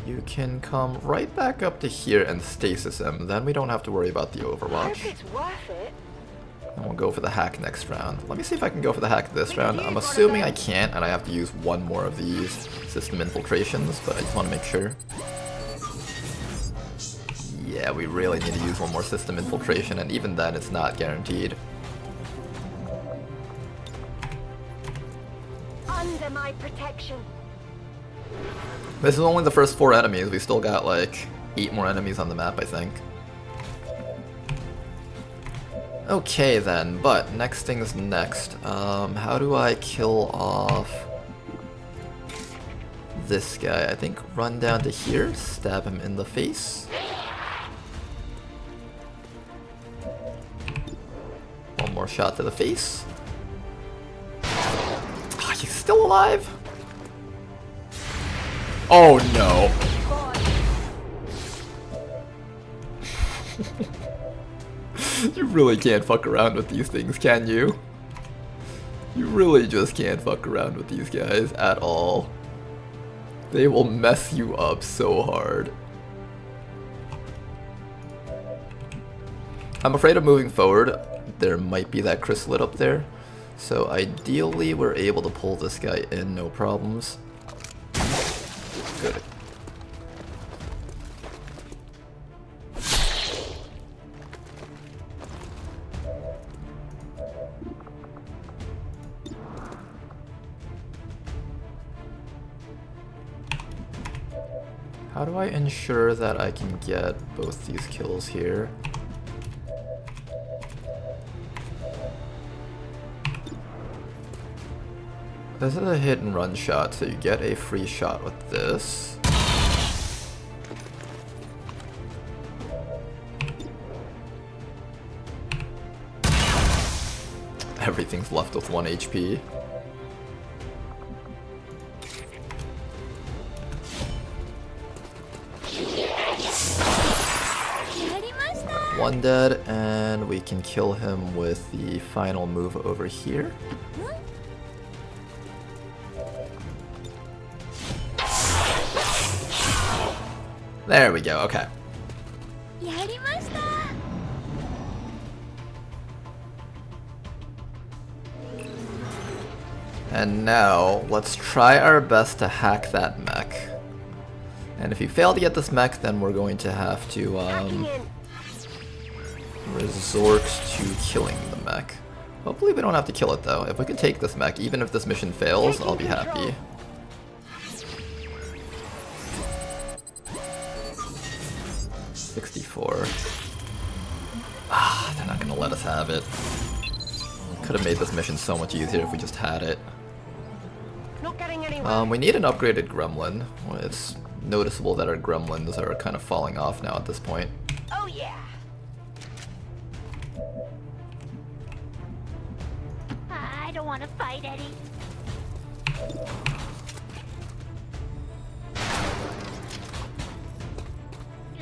You can come right back up to here and stasis him, then we don't have to worry about the Overwatch. Hope it's worth it. And we'll go for the hack next round. Let me see if I can go for the hack this round. I'm assuming I can't, and I have to use one more of these system infiltrations, but I just want to make sure. Yeah, we really need to use one more system infiltration, and even then it's not guaranteed. Under my protection. This is only the first 4 enemies. We still got like 8 more enemies on the map, I think. Okay then, but next thing's next. How do I kill off this guy? I think run down to here, stab him in the face. One more shot to the face. Oh, he's still alive? Oh no. You really can't fuck around with these things, can you? You really just can't fuck around with these guys at all. They will mess you up so hard. I'm afraid of moving forward. There might be that chrysalid up there. So ideally we're able to pull this guy in, no problems. Good. How do I ensure that I can get both these kills here? This is a hit and run shot, so you get a free shot with this. Everything's left with 1 HP. One dead, and we can kill him with the final move over here. There we go, okay. And now, let's try our best to hack that mech. And if you fail to get this mech, then we're going to have to resort to killing the mech. Hopefully we don't have to kill it though. If we can take this mech, even if this mission fails, I'll be happy. Ah, they're not gonna let us have it. Could have made this mission so much easier if we just had it. We need an upgraded gremlin. It's noticeable that our gremlins are kind of falling off now at this point. Oh yeah. I don't want to fight, Eddie.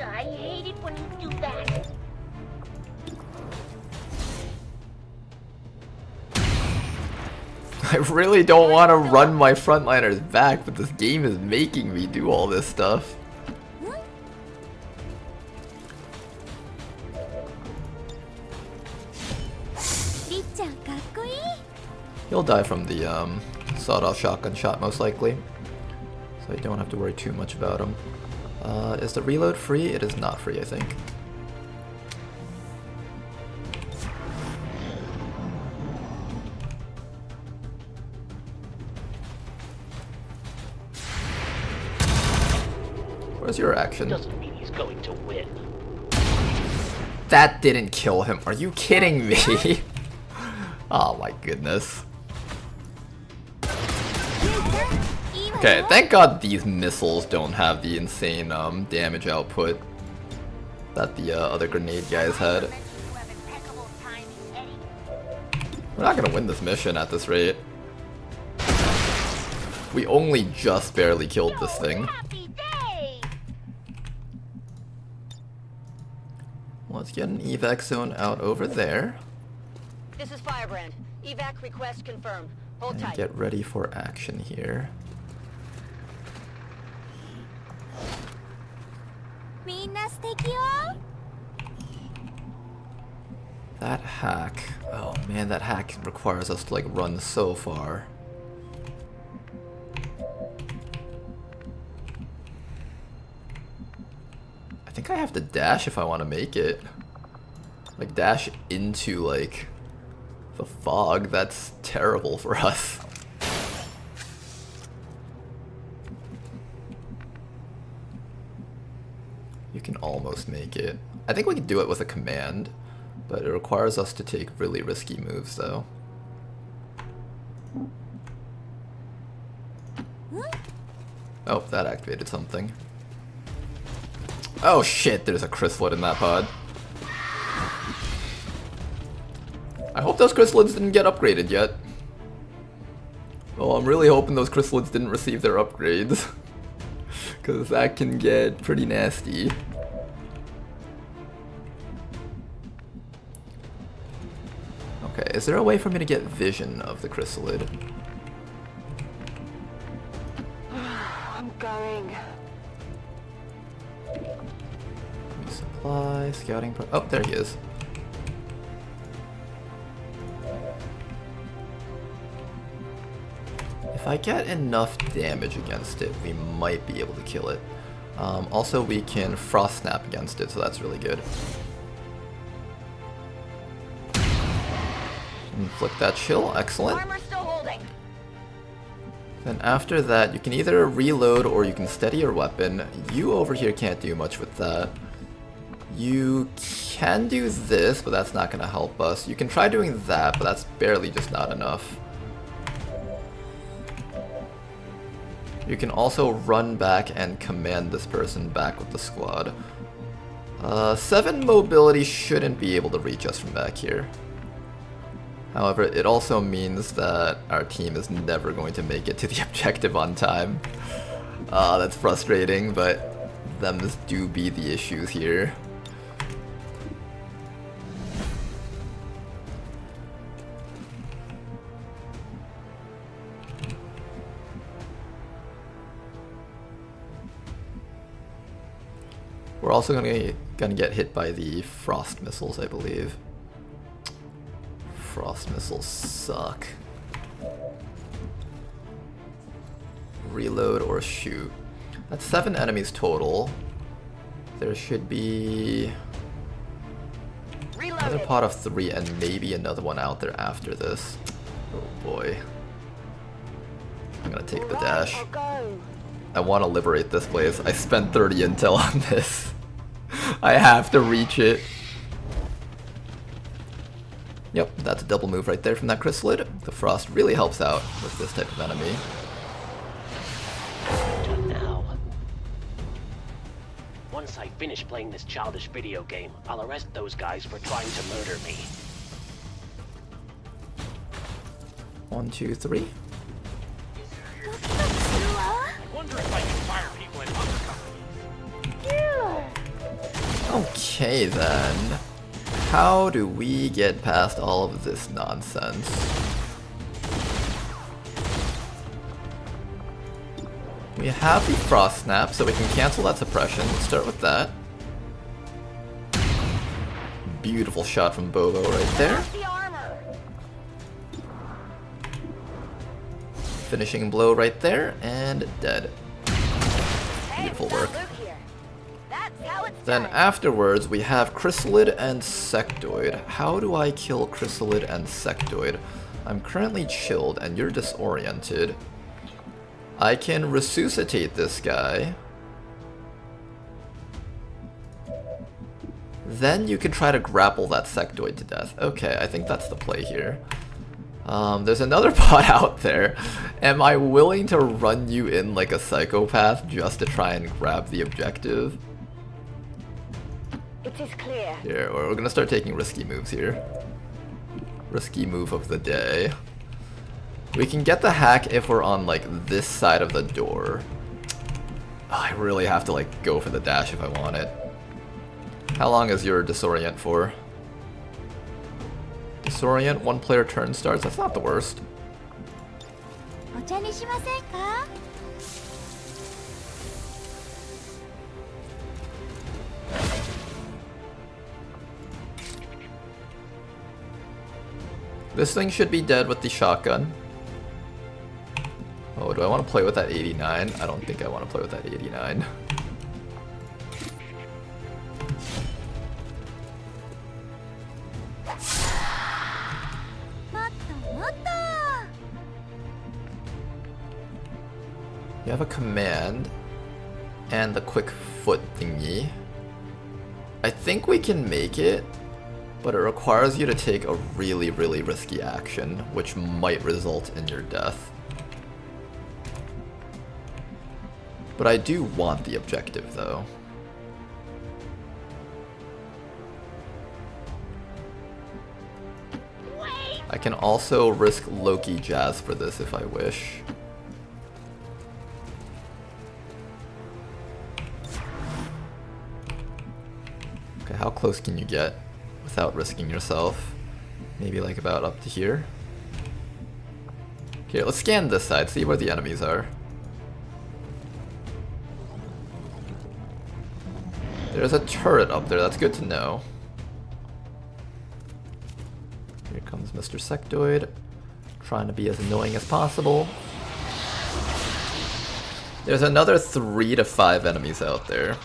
I hate it when you do that. I really don't want to run my frontliners back, but this game is making me do all this stuff. He'll die from the sawed-off shotgun shot most likely, so I don't have to worry too much about him. Is the reload free? It is not free, I think. Where's your action? Doesn't mean he's going to win. That didn't kill him. Are you kidding me? Oh my goodness. Okay, thank God these missiles don't have the insane damage output that the other grenade guys had. We're not gonna win this mission at this rate. We only just barely killed this thing. Let's get an evac zone out over there. This is Firebrand. Evac request confirmed. Hold And tight. get ready for action here. That hack. Oh man, that hack requires us to like run so far. I think I have to dash if I want to make it. Like dash into like the fog. That's terrible for us. You can almost make it. I think we can do it with a command, but it requires us to take really risky moves though. Oh, that activated something. Oh shit, there's a chrysalid in that pod. I hope those chrysalids didn't get upgraded yet. Well, I'm really hoping those chrysalids didn't receive their upgrades. Because that can get pretty nasty. Okay, is there a way for me to get vision of the chrysalid? I'm going. Supply, scouting pro- oh, there he is. If I get enough damage against it, we might be able to kill it. Also, we can frost snap against it, so that's really good. Inflict that chill, excellent. Armor still holding. Then after that, you can either reload or you can steady your weapon. You over here can't do much with that. You can do this, but that's not going to help us. You can try doing that, but that's barely just not enough. You can also run back and command this person back with the squad. 7 mobility shouldn't be able to reach us from back here. However, it also means that our team is never going to make it to the objective on time. That's frustrating, but them do be the issues here. We're also gonna get hit by the frost missiles, I believe. Frost missiles suck. Reload or shoot. That's 7 enemies total. There should be another pot of 3 and maybe another one out there after this. Oh boy. I'm gonna take the dash. I want to liberate this place. I spent 30 intel on this. I have to reach it. Yep, that's a double move right there from that chrysalid. The frost really helps out with this type of enemy. Done now. Once I finish playing this childish video game, I'll arrest those guys for trying to murder me. 1, 2, 3. Wonder if I can fire people in other companies. Okay then. How do we get past all of this nonsense? We have the frost snap, so we can cancel that suppression. Let's start with that. Beautiful shot from Bobo right there. Finishing blow right there, and dead. Beautiful work. Then afterwards, we have Chrysalid and Sectoid. How do I kill Chrysalid and Sectoid? I'm currently chilled, and you're disoriented. I can resuscitate this guy. Then you can try to grapple that Sectoid to death. Okay, I think that's the play here. There's another bot out there. Am I willing to run you in like a psychopath just to try and grab the objective? It is clear. Here, we're gonna start taking risky moves here. Risky move of the day. We can get the hack if we're on like this side of the door. Oh, I really have to like go for the dash if I want it. How long is your disorient for? Disorient, 1 player turn starts. That's not the worst. This thing should be dead with the shotgun. Oh, do I want to play with that 89? I don't think I want to play with that 89. You have a command and the quick foot thingy. I think we can make it, but it requires you to take a really, really risky action, which might result in your death. But I do want the objective, though. I can also risk Loki Jazz for this if I wish. Okay, how close can you get without risking yourself? Maybe like about up to here. Okay, let's scan this side, see where the enemies are. There's a turret up there, that's good to know. Here comes Mr. Sectoid, trying to be as annoying as possible. There's another 3 to 5 enemies out there.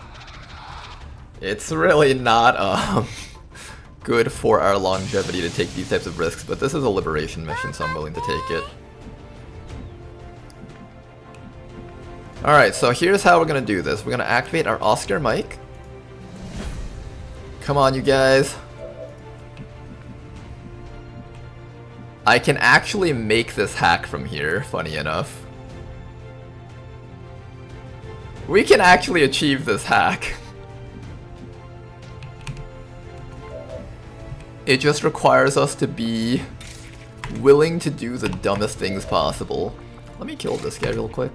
It's really not good for our longevity to take these types of risks, but this is a liberation mission, so I'm willing to take it. Alright, so here's how we're gonna do this. We're gonna activate our Oscar mic. Come on, you guys. I can actually make this hack from here, funny enough. We can actually achieve this hack. It just requires us to be willing to do the dumbest things possible. Let me kill this guy real quick.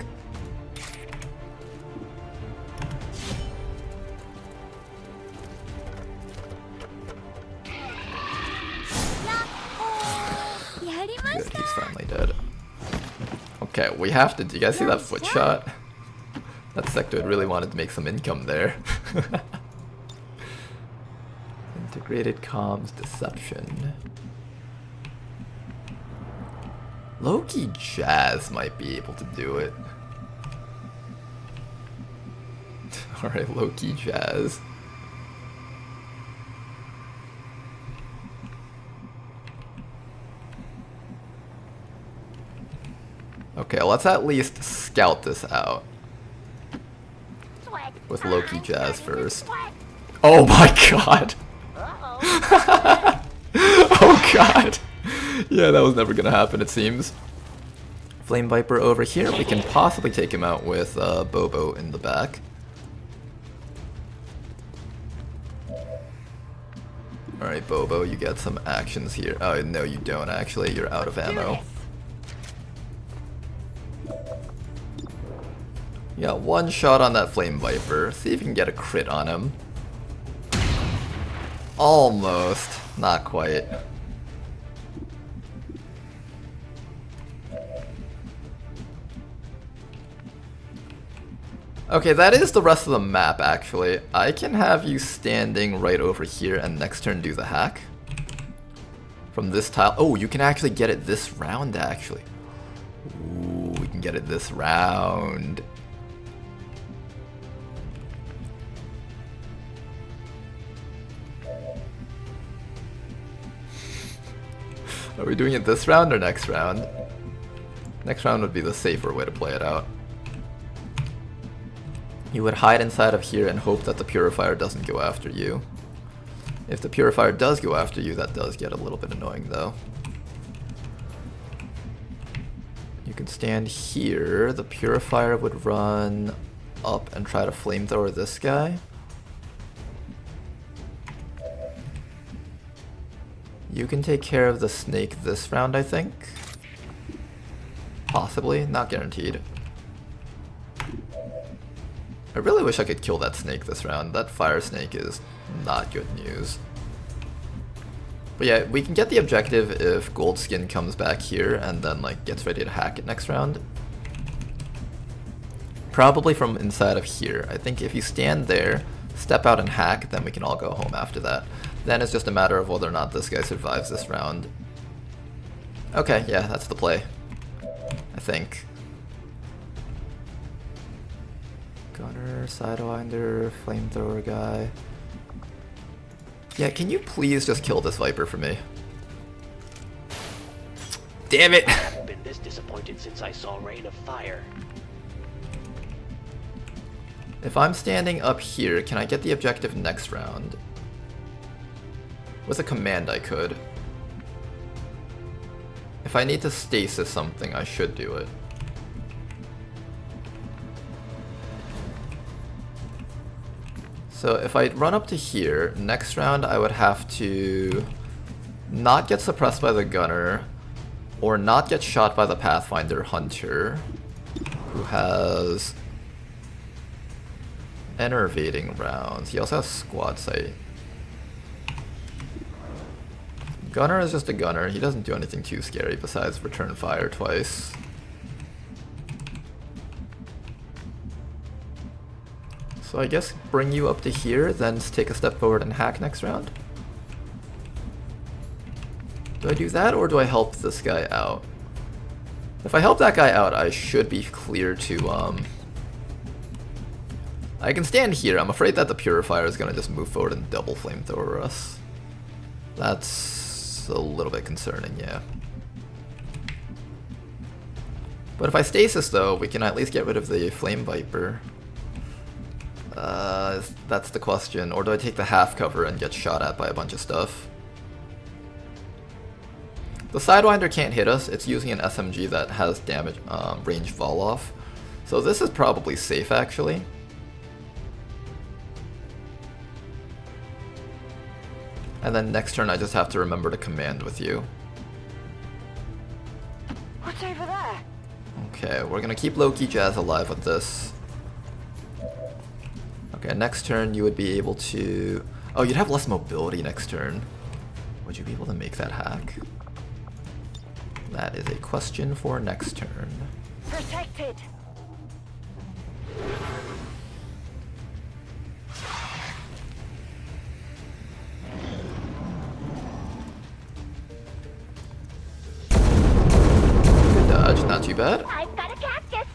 Good, he's finally dead. Okay, we have to. Do you guys see that foot shot? That sectoid really wanted to make some income there. Integrated comms deception. Low-key Jazz might be able to do it. Alright, low-key Jazz. Okay, let's at least scout this out. With low-key Jazz first. Oh my god! Oh god! Yeah, that was never gonna happen, it seems. Flame Viper over here. We can possibly take him out with Bobo in the back. Alright, Bobo, you get some actions here. Oh, no, you don't actually. You're out of ammo. You got one shot on that Flame Viper. See if you can get a crit on him. Almost. Not quite. Okay, that is the rest of the map, actually. I can have you standing right over here and next turn do the hack. From this tile. Oh, you can actually get it this round, actually. Ooh, we can get it this round. Are we doing it this round or next round? Next round would be the safer way to play it out. You would hide inside of here and hope that the Purifier doesn't go after you. If the Purifier does go after you, that does get a little bit annoying though. You can stand here. The Purifier would run up and try to flamethrower this guy. You can take care of the snake this round, I think. Possibly, not guaranteed. I really wish I could kill that snake this round. That fire snake is not good news. But yeah, we can get the objective if Goldskin comes back here and then like gets ready to hack it next round. Probably from inside of here. I think if you stand there, step out and hack, then we can all go home after that. Then it's just a matter of whether or not this guy survives this round. Okay, yeah, that's the play. I think. Gunner, Sidewinder, Flamethrower guy. Yeah, can you please just kill this Viper for me? Damn it! I haven't been this disappointed since I saw Rain of Fire. If I'm standing up here, can I get the objective next round? With a command I could. If I need to stasis something, I should do it. So if I run up to here, next round I would have to not get suppressed by the gunner, or not get shot by the Pathfinder Hunter, who has enervating rounds. He also has squad sight. Gunner is just a gunner. He doesn't do anything too scary besides return fire twice. So I guess bring you up to here, then take a step forward and hack next round? Do I do that, or do I help this guy out? If I help that guy out, I should be clear to, I can stand here. I'm afraid that the Purifier is going to just move forward and double flamethrower us. That's a little bit concerning, yeah. But if I stasis though, we can at least get rid of the Flame Viper. That's the question. Or do I take the half cover and get shot at by a bunch of stuff? The Sidewinder can't hit us. It's using an SMG that has damage range fall off. So this is probably safe actually. And then next turn I just have to remember to command with you. What's over there? Okay, we're gonna keep Loki Jazz alive with this. Okay, next turn you would be able to... Oh, you'd have less mobility next turn. Would you be able to make that hack? That is a question for next turn. Protected. Good dodge, not too bad. I've got a cactus. Here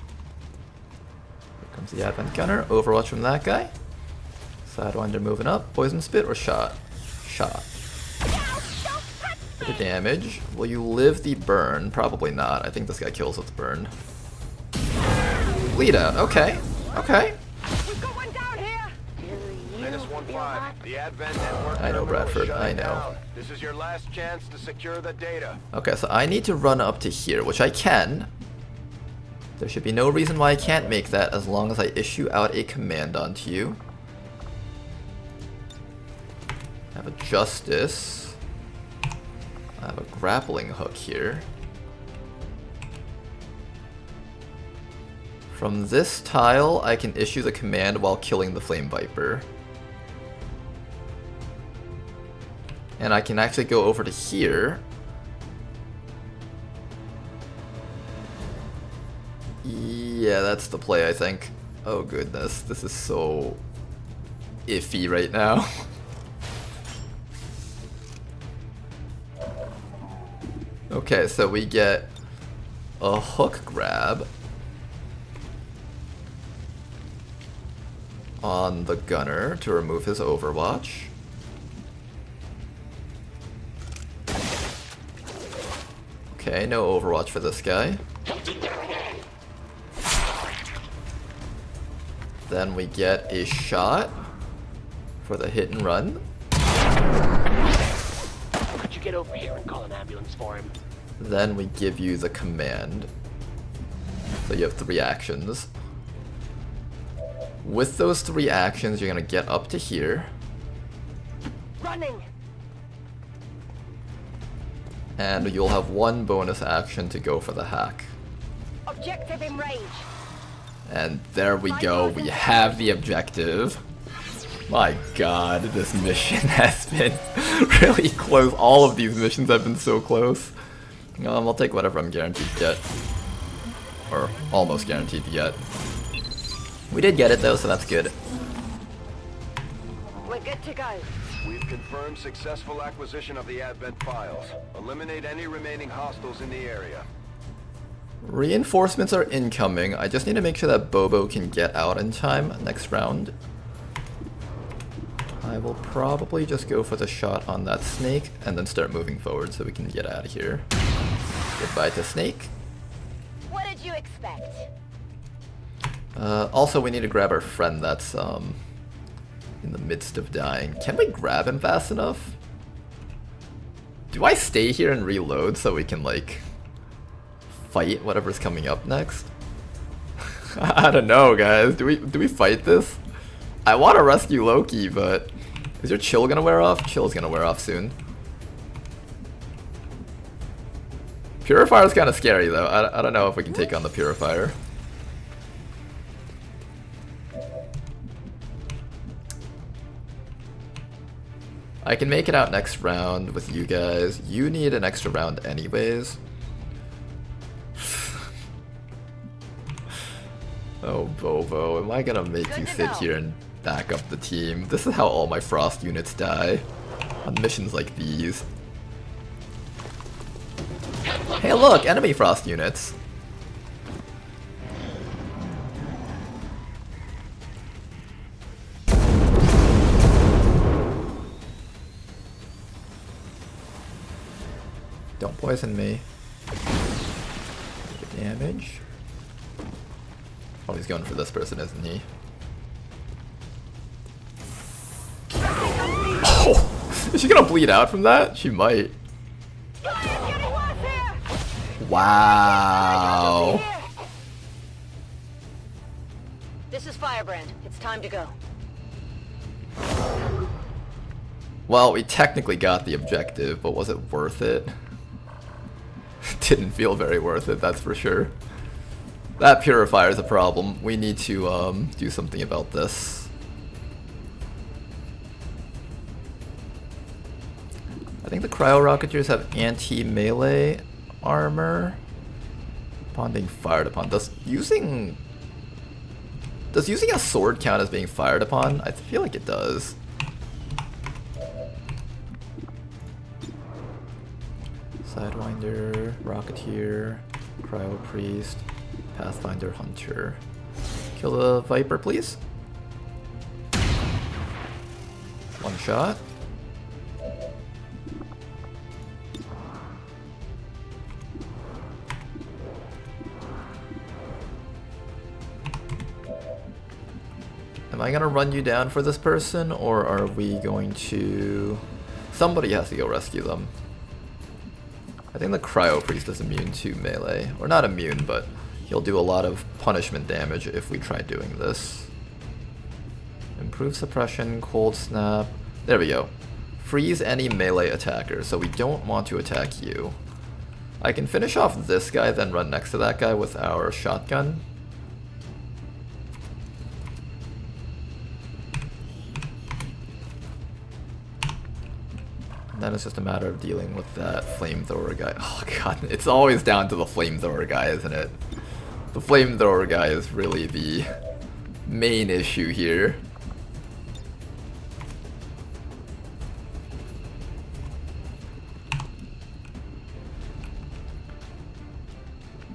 comes the Advent Gunner. Overwatch from that guy. Sidewinder moving up. Poison Spit or shot? Shot. Bit of damage. Will you live the burn? Probably not. I think this guy kills with the burn. Bleed out. Okay. Okay. -15. The Advent network. I know, Bradford. I know. Down. This is your last chance to secure the data. Okay, so I need to run up to here, which I can. There should be no reason why I can't make that as long as I issue out a command onto you. I have a Justice. I have a grappling hook here. From this tile, I can issue the command while killing the Flame Viper. And I can actually go over to here. Yeah, that's the play, I think. Oh goodness, this is so iffy right now. Okay, so we get a hook grab on the gunner to remove his Overwatch. Okay, no Overwatch for this guy. Then we get a shot for the hit and run. Could you get over here and call an ambulance for him? Then we give you the command. So you have 3 actions. With those 3 actions, you're gonna get up to here. Running. And you'll have 1 bonus action to go for the hack. Objective in range. And there we go, we have the objective. My god, this mission has been really close. All of these missions have been so close. I'll take whatever I'm guaranteed to get. Or almost guaranteed to get. We did get it though, so that's good. We're good to go. We've confirmed successful acquisition of the Advent files. Eliminate any remaining hostiles in the area. Reinforcements are incoming. I just need to make sure that Bobo can get out in time next round. I will probably just go for the shot on that snake and then start moving forward so we can get out of here. Goodbye to snake. What did you expect? Also, we need to grab our friend that's in the midst of dying. Can we grab him fast enough? Do I stay here and reload so we can like fight whatever's coming up next? I don't know, guys. Do we fight this? I want to rescue Loki, but is your chill gonna wear off? Chill's gonna wear off soon. Purifier's kind of scary though. I don't know if we can take on the Purifier. I can make it out next round with you guys. You need an extra round anyways. Oh, Bobo, am I gonna make you sit here and back up the team? This is how all my Frost units die on missions like these. Hey look, enemy Frost units. Don't poison me. Damage. Oh, he's going for this person, isn't he? Oh! Is she gonna bleed out from that? She might. Wow. This is Firebrand. It's time to go. Well, we technically got the objective, but was it worth it? Didn't feel very worth it, that's for sure. That purifier is a problem. We need to do something about this. I think the cryo-rocketeers have anti-melee armor upon being fired upon. Does using a sword count as being fired upon? I feel like it does. Sidewinder, Rocketeer, Cryo Priest, Pathfinder, Hunter. Kill the Viper, please. One shot. Am I gonna run you down for this person, or are we going to... Somebody has to go rescue them. I think the Cryo Priest is immune to melee. Or not immune, but he'll do a lot of punishment damage if we try doing this. Improve suppression, cold snap. There we go. Freeze any melee attacker, so we don't want to attack you. I can finish off this guy, then run next to that guy with our shotgun. And then it's just a matter of dealing with that flamethrower guy. Oh god, it's always down to the flamethrower guy, isn't it? The flamethrower guy is really the main issue here.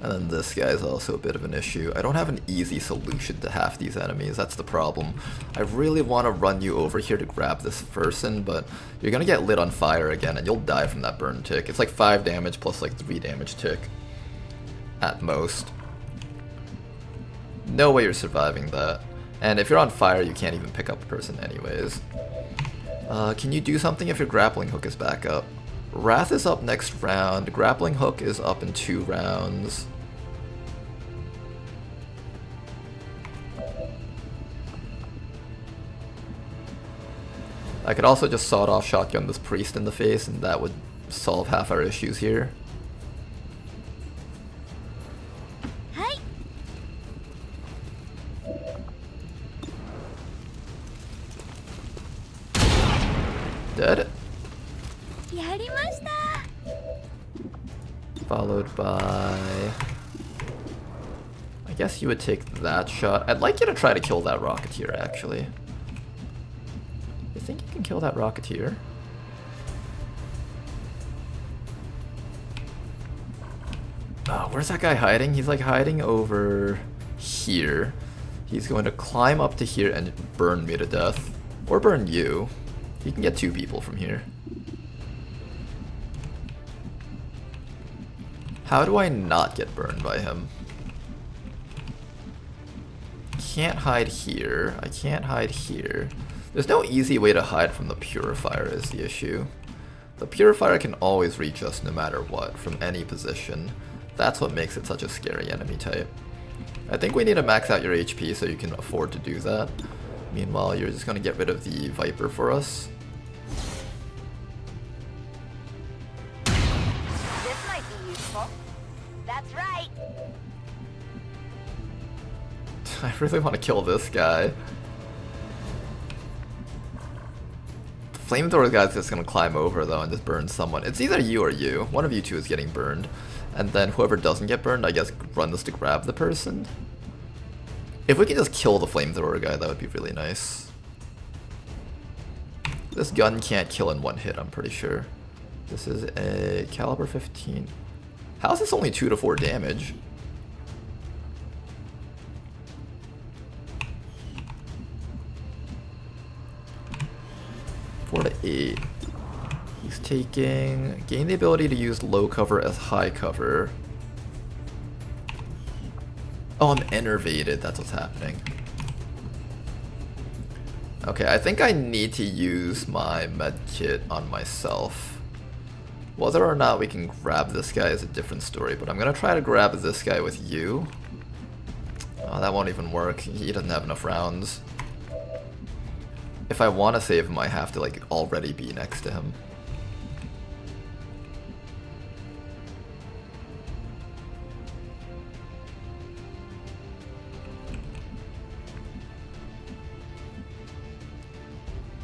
And then this guy is also a bit of an issue. I don't have an easy solution to half these enemies, that's the problem. I really want to run you over here to grab this person, but you're gonna get lit on fire again and you'll die from that burn tick. It's like 5 damage plus like 3 damage tick. At most. No way you're surviving that. And if you're on fire, you can't even pick up a person anyways. Can you do something if your grappling hook is back up? Wrath is up next round, grappling hook is up in 2 rounds. I could also just sawed-off shotgun this priest in the face and that would solve half our issues here. Hi. Dead. Yarimashita. Followed by... I guess you would take that shot. I'd like you to try to kill that Rocketeer, actually. You think you can kill that Rocketeer? Oh, where's that guy hiding? He's like hiding over here. He's going to climb up to here and burn me to death. Or burn you. He can get 2 people from here. How do I not get burned by him? Can't hide here. I can't hide here. There's no easy way to hide from the Purifier is the issue. The Purifier can always reach us no matter what, from any position. That's what makes it such a scary enemy type. I think we need to max out your HP so you can afford to do that. Meanwhile, you're just going to get rid of the Viper for us. This might be useful. That's right. I really want to kill this guy. The flamethrower guy's just going to climb over though and just burn someone. It's either you or you. One of you two is getting burned. And then whoever doesn't get burned, I guess, runs to grab the person. If we could just kill the flamethrower guy, that would be really nice. This gun can't kill in 1 hit, I'm pretty sure. This is a caliber 15. How is this only 2 to 4 damage? Four to 8. He's taking... Gain the ability to use low cover as high cover. Oh, I'm enervated. That's what's happening. Okay, I think I need to use my medkit on myself. Whether or not we can grab this guy is a different story, but I'm gonna try to grab this guy with you. Oh, that won't even work. He doesn't have enough rounds. If I want to save him, I have to like already be next to him.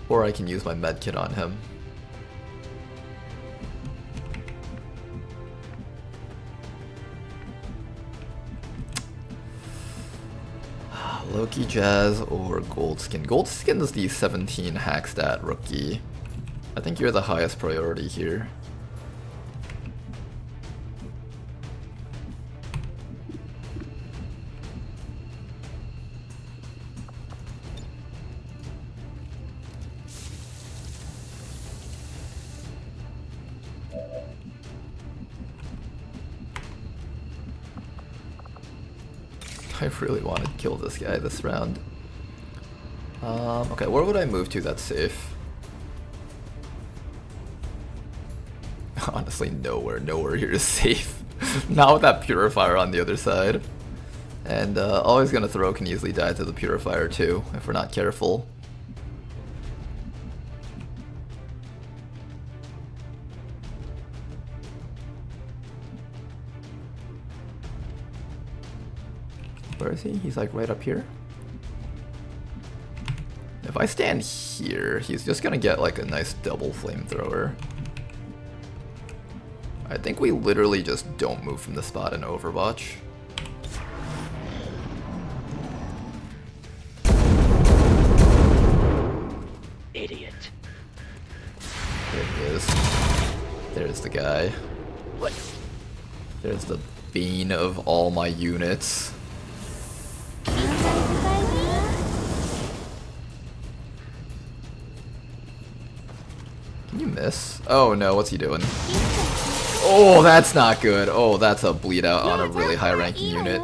Or I can use my medkit on him. Loki, Jazz, or Goldskin. Goldskin is the 17 hack stat rookie. I think you're the highest priority here. I really want to kill this guy this round. Okay, where would I move to that's safe? Honestly, nowhere. Nowhere here is safe. Not with that purifier on the other side. And always gonna throw can easily die to the purifier too, if we're not careful. Where is he? He's like right up here. If I stand here, he's just gonna get like a nice double flamethrower. I think we literally just don't move from the spot in Overwatch. Idiot. There he is. There's the guy. What? There's the bane of all my units. Can you miss? Oh no, what's he doing? Oh, that's not good. Oh, that's a bleed out on a really high ranking unit.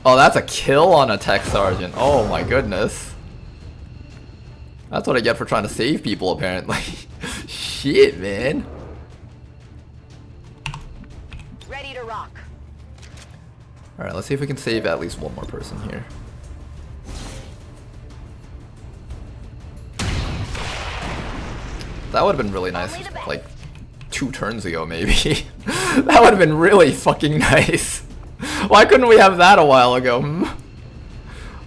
Oh, that's a kill on a tech sergeant. Oh my goodness. That's what I get for trying to save people apparently. Shit, man. Ready to rock. Alright, let's see if we can save at least one more person here. That would have been really nice, like 2 turns ago maybe. That would have been really fucking nice. Why couldn't we have that a while ago?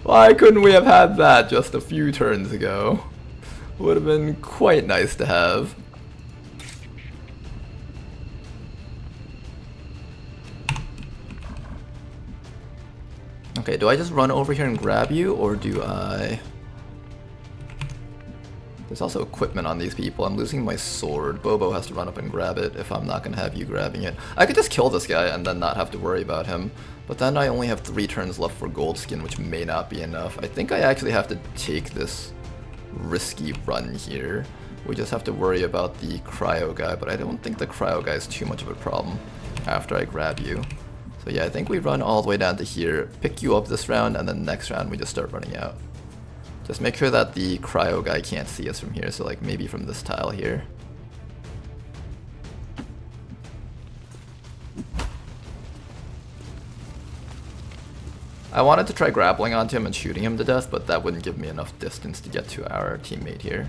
Why couldn't we have had that just a few turns ago? Would have been quite nice to have. Okay, do I just run over here and grab you, or do I... There's also equipment on these people. I'm losing my sword. Bobo has to run up and grab it if I'm not going to have you grabbing it. I could just kill this guy and then not have to worry about him. But then I only have 3 turns left for Goldskin, which may not be enough. I think I actually have to take this risky run here. We just have to worry about the cryo guy, but I don't think the cryo guy is too much of a problem after I grab you. So yeah, I think we run all the way down to here, pick you up this round, and then next round we just start running out. Just make sure that the cryo guy can't see us from here, so like maybe from this tile here. I wanted to try grappling onto him and shooting him to death, but that wouldn't give me enough distance to get to our teammate here.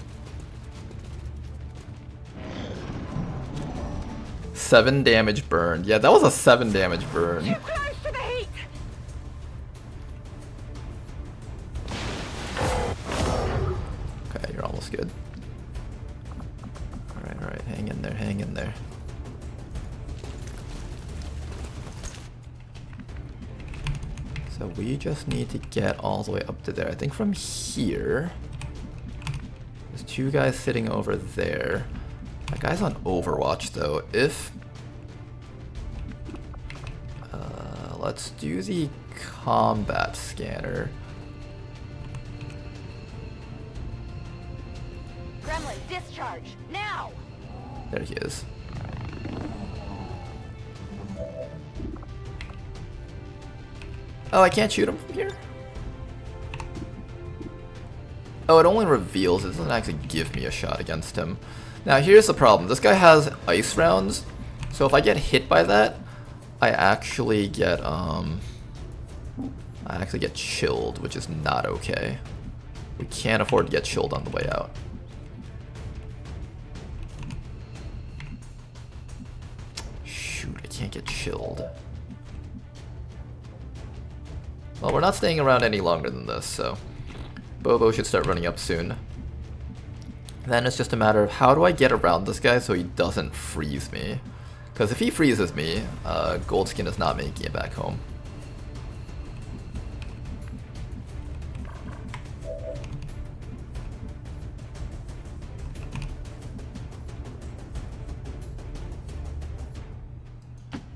7 damage burned. Yeah, that was a 7 damage burn. Too close to the heat. Okay, you're almost good. Alright, hang in there, hang in there. So we just need to get all the way up to there. I think from here, there's 2 guys sitting over there. That guy's on Overwatch though. If let's do the combat scanner. Gremlin, discharge now. There he is. Oh, I can't shoot him from here? Oh, it only reveals, it doesn't actually give me a shot against him. Now here's the problem, this guy has ice rounds, so if I get hit by that, I actually get chilled, which is not okay. We can't afford to get chilled on the way out. Shoot, I can't get chilled. Well, we're not staying around any longer than this, so Bobo should start running up soon. Then it's just a matter of how do I get around this guy so he doesn't freeze me. Because if he freezes me, Goldskin is not making it back home.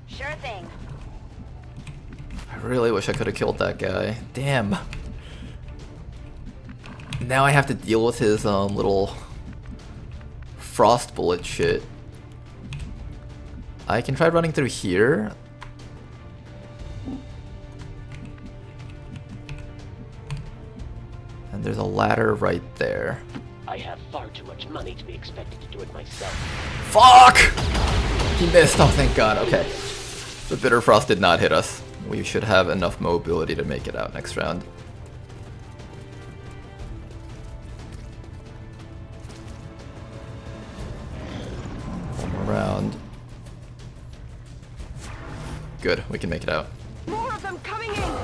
Sure thing. I really wish I could have killed that guy. Damn. Now I have to deal with his little frost bullet shit. I can try running through here. And there's a ladder right there. I have far too much money to be expected to do it myself. Fuck! He missed. Oh, thank God. Okay. The Bitter Frost did not hit us. We should have enough mobility to make it out next round. Around. Good, we can make it out. More of them coming in.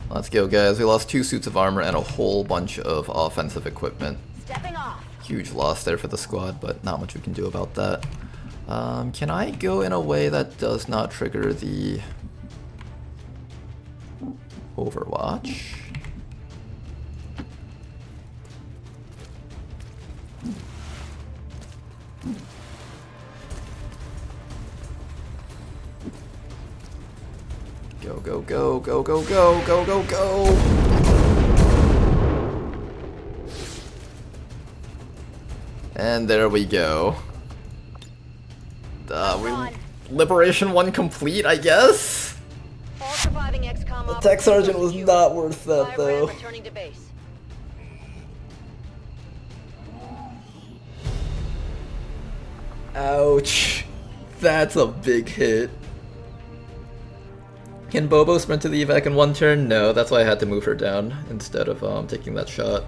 Let's go, guys. We lost 2 suits of armor and a whole bunch of offensive equipment. Stepping off. Huge loss there for the squad, but not much we can do about that. Can I go in a way that does not trigger the Overwatch? Go, go, go, go, go, go, go, go, go! And there we go. Liberation 1 complete, I guess? All surviving XCOM the tech sergeant was not worth that, though. Returning to base. Ouch. That's a big hit. Can Bobo sprint to the evac in 1 turn? No, that's why I had to move her down instead of taking that shot.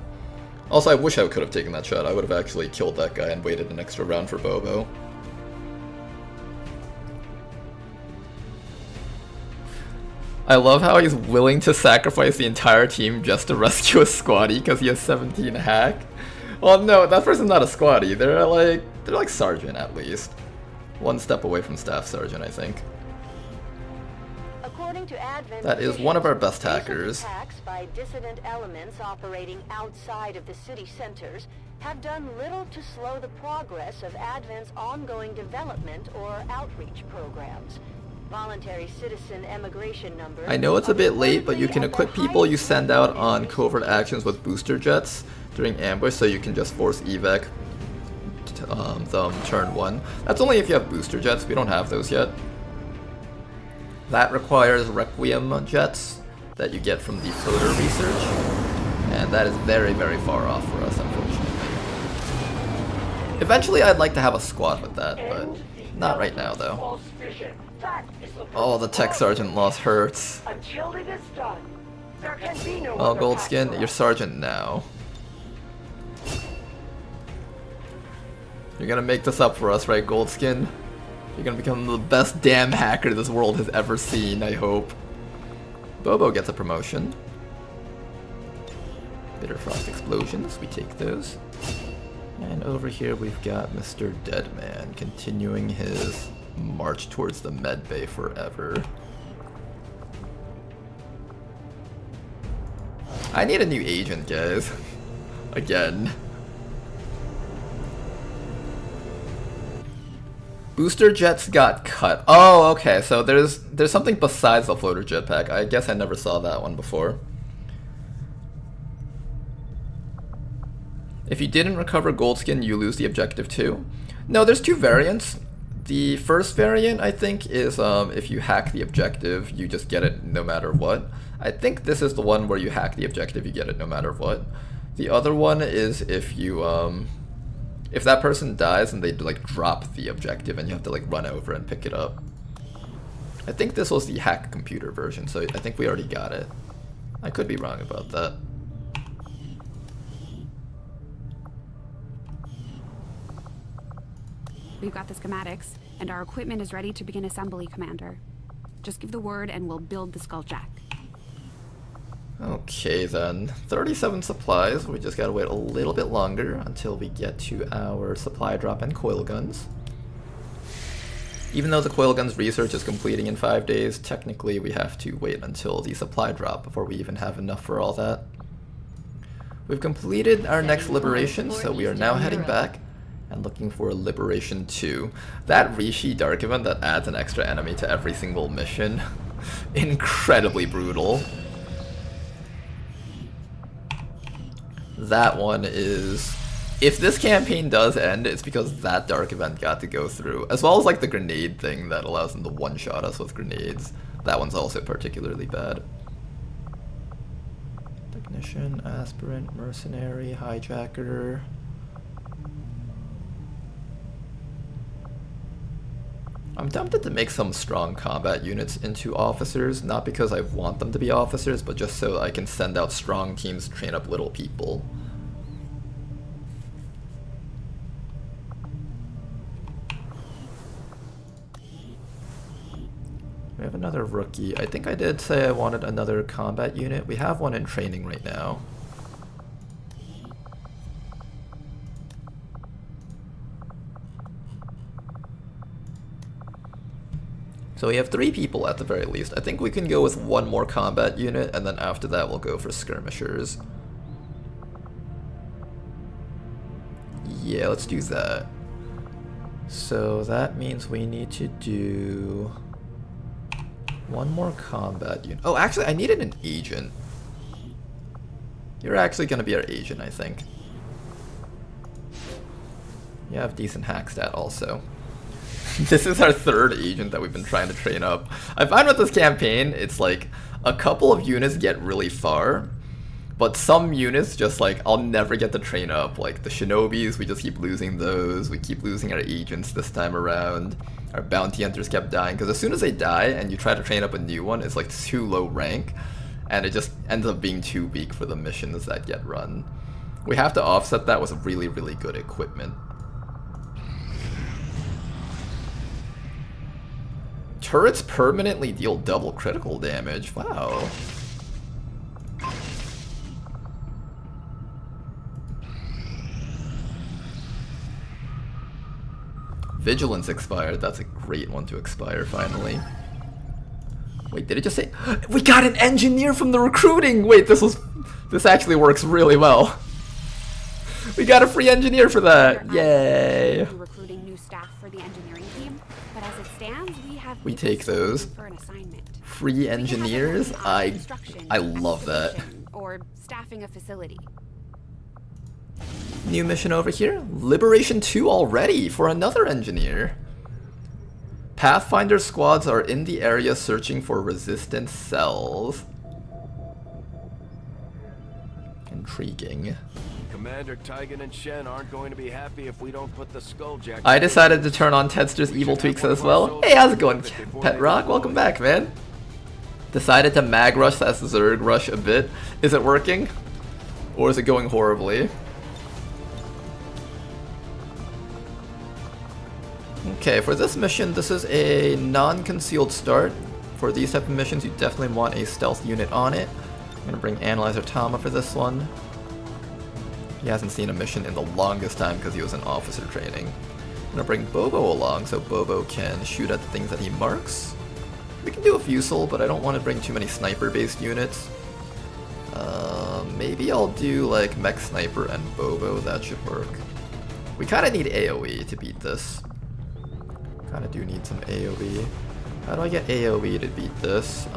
Also, I wish I could have taken that shot. I would have actually killed that guy and waited an extra round for Bobo. I love how he's willing to sacrifice the entire team just to rescue a squaddie because he has 17 hack. Well, no, that person's not a squaddie. They're like sergeant at least. 1 step away from staff sergeant, I think. According to Advent, that is one of our best hackers. Attacks by dissident elements operating outside of the city centers have done little to slow the progress of Advent's ongoing development or outreach programs. Voluntary citizen emigration numbers. I know it's a bit late, but you can equip people you send out on covert actions with booster jets during ambush, so you can just force evac them turn 1. That's only if you have booster jets. We don't have those yet. That requires Requiem jets that you get from the floater research, and that is very, very far off for us, unfortunately. Eventually, I'd like to have a squad with that, but not right now, though. Oh, the tech sergeant loss hurts. Until it is done, there can be no Oh, Goldskin, you're sergeant now. You're gonna make this up for us, right, Goldskin? You're gonna become the best damn hacker this world has ever seen, I hope. Bobo gets a promotion. Bitter Frost explosions, we take those. And over here we've got Mr. Deadman continuing his march towards the med bay forever. I need a new agent, guys. Again. Booster jets got cut. Oh, okay, so there's something besides the floater jetpack. I guess I never saw that one before. If you didn't recover Goldskin, you lose the objective too. No, there's 2 variants. The first variant, I think, is if you hack the objective, you just get it no matter what. I think this is the one where you hack the objective, you get it no matter what. The other one is if you, if that person dies and they like drop the objective and you have to like run over and pick it up. I think this was the hack computer version, so I think we already got it. I could be wrong about that. We've got the schematics, and our equipment is ready to begin assembly, Commander. Just give the word and we'll build the Skulljack. Okay then, 37 supplies. We just gotta wait a little bit longer until we get to our supply drop and coil guns. Even though the coil guns research is completing in 5 days, technically we have to wait until the supply drop before we even have enough for all that. We've completed our next liberation, so we are now heading back and looking for Liberation 2. That Rishi Dark event that adds an extra enemy to every single mission. Incredibly brutal. That one is... If this campaign does end, it's because that Dark event got to go through. As well as like the grenade thing that allows them to one-shot us with grenades. That one's also particularly bad. Technician, aspirant, mercenary, hijacker... I'm tempted to make some strong combat units into officers, not because I want them to be officers, but just so I can send out strong teams to train up little people. We have another rookie. I think I did say I wanted another combat unit. We have one in training right now. So we have 3 people at the very least. I think we can go with 1 more combat unit, and then after that we'll go for skirmishers. Yeah, let's do that. So that means we need to do 1 more combat unit. Oh, actually I needed an agent. You're actually going to be our agent, I think. You have decent hack stat also. This is our 3rd agent that we've been trying to train up. I find with this campaign, it's like a couple of units get really far, but some units just like, I'll never get to train up. Like the Shinobis, we just keep losing those. We keep losing our agents this time around. Our bounty hunters kept dying, because as soon as they die and you try to train up a new one, it's like too low rank, and it just ends up being too weak for the missions that get run. We have to offset that with really, really good equipment. Turrets permanently deal double critical damage. Wow. Vigilance expired. That's a great one to expire finally. Wait, did it just say... We got an engineer from the recruiting! Wait, this actually works really well. We got a free engineer for that. Yay. Recruiting new staff for the engineering team, but as it stands, we take those. Free engineers? I love that. Or staffing a facility. New mission over here. Liberation 2 already for another engineer. Pathfinder squads are in the area searching for resistance cells. Intriguing. Commander Tygan and Shen aren't going to be happy if we don't put the Skulljack... I decided to turn on Tedster's evil tweaks as well. Hey, how's it going, Pet Rock? Welcome back, man. Decided to mag rush as Zerg rush a bit. Is it working? Or is it going horribly? Okay, for this mission, this is a non-concealed start. For these type of missions, you definitely want a stealth unit on it. I'm gonna bring Analyzer Tama for this one. He hasn't seen a mission in the longest time because he was in officer training. I'm gonna bring Bobo along so Bobo can shoot at the things that he marks. We can do a Fusel, but I don't want to bring too many sniper-based units. Maybe I'll do like Mech Sniper and Bobo, that should work. We kind of need AoE to beat this. Kind of do need some AoE. How do I get AoE to beat this?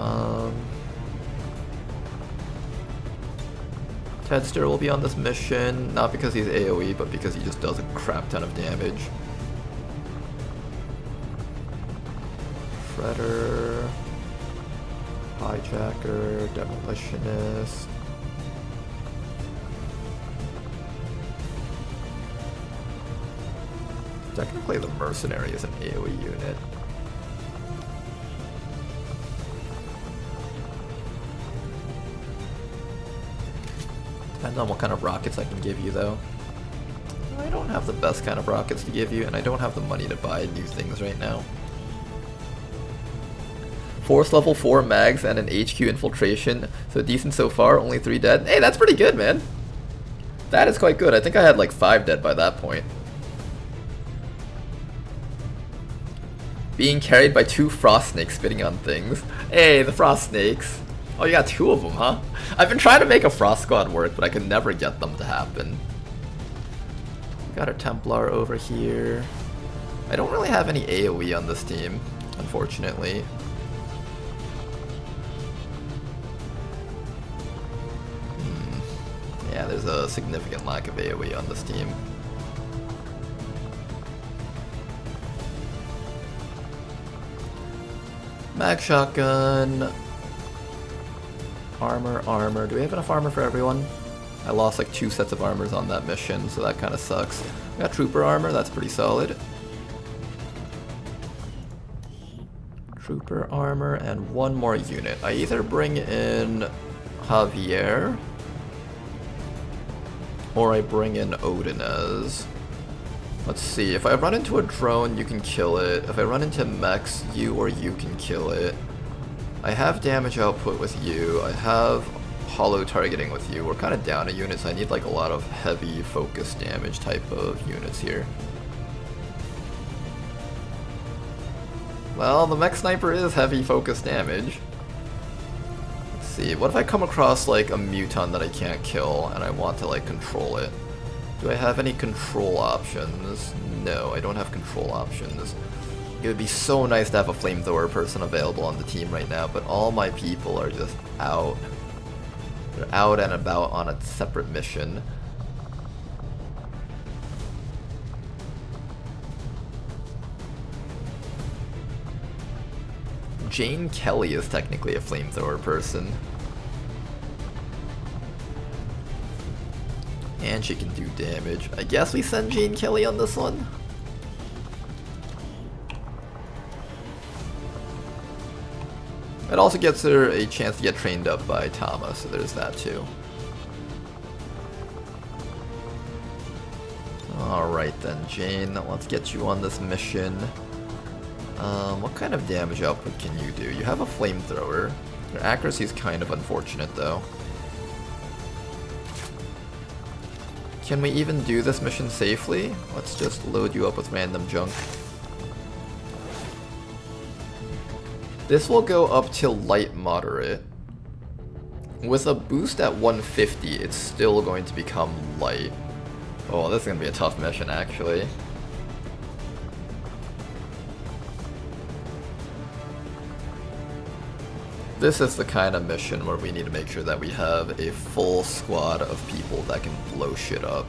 Tedster will be on this mission, not because he's AoE, but because he just does a crap ton of damage. Shredder, Hijacker, Demolitionist. Technically the Mercenary is an AoE unit. Depends on what kind of rockets I can give you though. I don't have the best kind of rockets to give you, and I don't have the money to buy new things right now. Force level 4 mags and an HQ infiltration, so decent so far, only 3 dead. Hey, that's pretty good, man. That is quite good. I think I had like 5 dead by that point. Being carried by 2 frost snakes spitting on things. Hey, the frost snakes. Oh, you got 2 of them, huh? I've been trying to make a frost squad work, but I could never get them to happen. Got a Templar over here. I don't really have any AoE on this team, unfortunately. Yeah, there's a significant lack of AoE on this team. Mag shotgun. Armor. Do we have enough armor for everyone? I lost like 2 sets of armors on that mission, so that kind of sucks. We got trooper armor, that's pretty solid. Trooper armor and 1 more unit. I either bring in Javier or I bring in Odinez. Let's see, if I run into a drone, you can kill it. If I run into mechs, you or you can kill it. I have damage output with you. I have hollow targeting with you. We're kind of down a unit, so I need like a lot of heavy focus damage type of units here. Well, the mech sniper is heavy focus damage. Let's see, what if I come across like a muton that I can't kill and I want to like control it? Do I have any control options? No, I don't have control options. It would be so nice to have a flamethrower person available on the team right now, but all my people are just out. They're out and about on a separate mission. Jane Kelly is technically a flamethrower person. And she can do damage. I guess we send Jane Kelly on this one? It also gets her a chance to get trained up by Tama, so there's that too. Alright then, Jane, let's get you on this mission. What kind of damage output can you do? You have a flamethrower. Your accuracy is kind of unfortunate though. Can we even do this mission safely? Let's just load you up with random junk. This will go up to light moderate. With a boost at 150, it's still going to become light. Oh, this is going to be a tough mission, actually. This is the kind of mission where we need to make sure that we have a full squad of people that can blow shit up.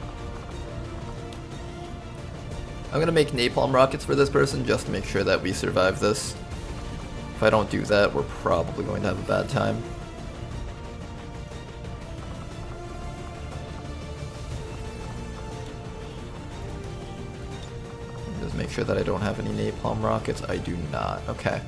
I'm going to make napalm rockets for this person just to make sure that we survive this. If I don't do that, we're probably going to have a bad time. Just make sure that I don't have any napalm rockets. I do not. Okay.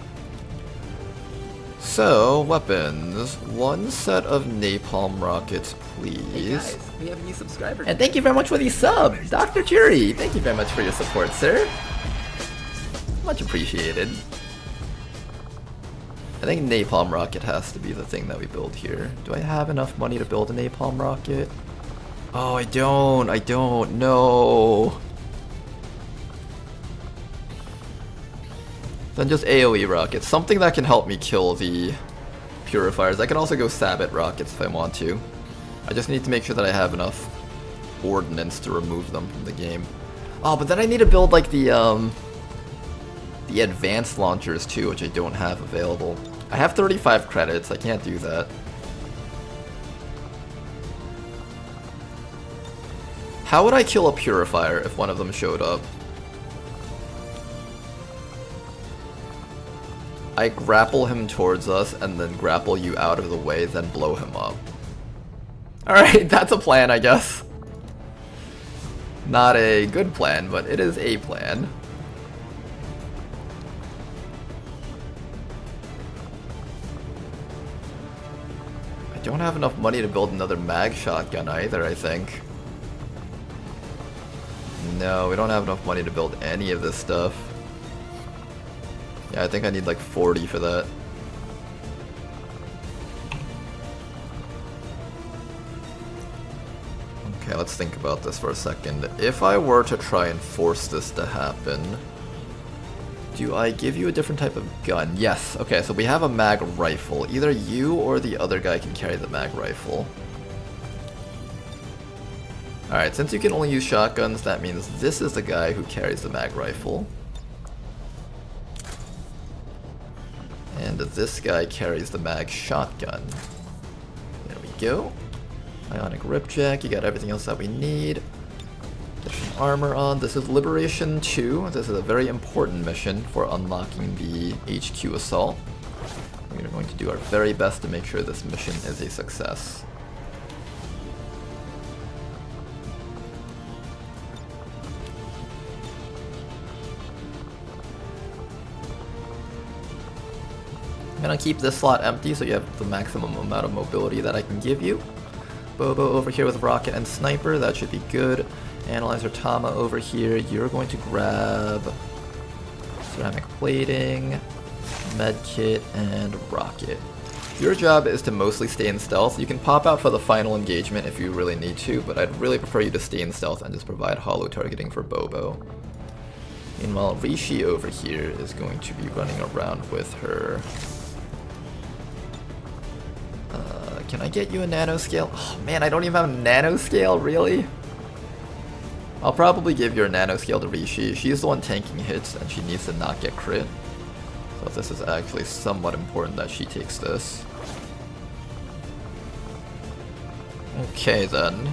So, weapons. 1 set of napalm rockets, please. Hey guys, we have a new subscriber. And thank you very much for the sub, Dr. Jury. Thank you very much for your support, sir. Much appreciated. I think napalm rocket has to be the thing that we build here. Do I have enough money to build a napalm rocket? Oh, I don't, no. Then just AoE rockets, something that can help me kill the purifiers. I can also go Sabbat rockets if I want to. I just need to make sure that I have enough ordnance to remove them from the game. Oh, but then I need to build like the advanced launchers too, which I don't have available. I have 35 credits, I can't do that. How would I kill a purifier if one of them showed up? I grapple him towards us and then grapple you out of the way, then blow him up. Alright, that's a plan, I guess. Not a good plan, but it is a plan. I don't have enough money to build another mag shotgun either, I think. No, we don't have enough money to build any of this stuff. Yeah, I think I need like 40 for that. Okay, let's think about this for a second. If I were to try and force this to happen, do I give you a different type of gun? Yes. Okay, so we have a mag rifle. Either you or the other guy can carry the mag rifle. Alright, since you can only use shotguns, that means this is the guy who carries the mag rifle. And this guy carries the mag shotgun. There we go. Ionic Ripjack, you got everything else that we need. Get some armor on. This is Liberation 2. This is a very important mission for unlocking the HQ assault. We're going to do our very best to make sure this mission is a success. I'm gonna keep this slot empty so you have the maximum amount of mobility that I can give you. Bobo over here with rocket and sniper, that should be good. Analyzer Tama over here, you're going to grab ceramic plating, medkit, and rocket. Your job is to mostly stay in stealth. You can pop out for the final engagement if you really need to, but I'd really prefer you to stay in stealth and just provide hollow targeting for Bobo. Meanwhile, Rishi over here is going to be running around with her. Can I get you a nanoscale? Oh man, I don't even have a nanoscale, really? I'll probably give your nanoscale to Rishi. She's the one tanking hits and she needs to not get crit. So this is actually somewhat important that she takes this. Okay then.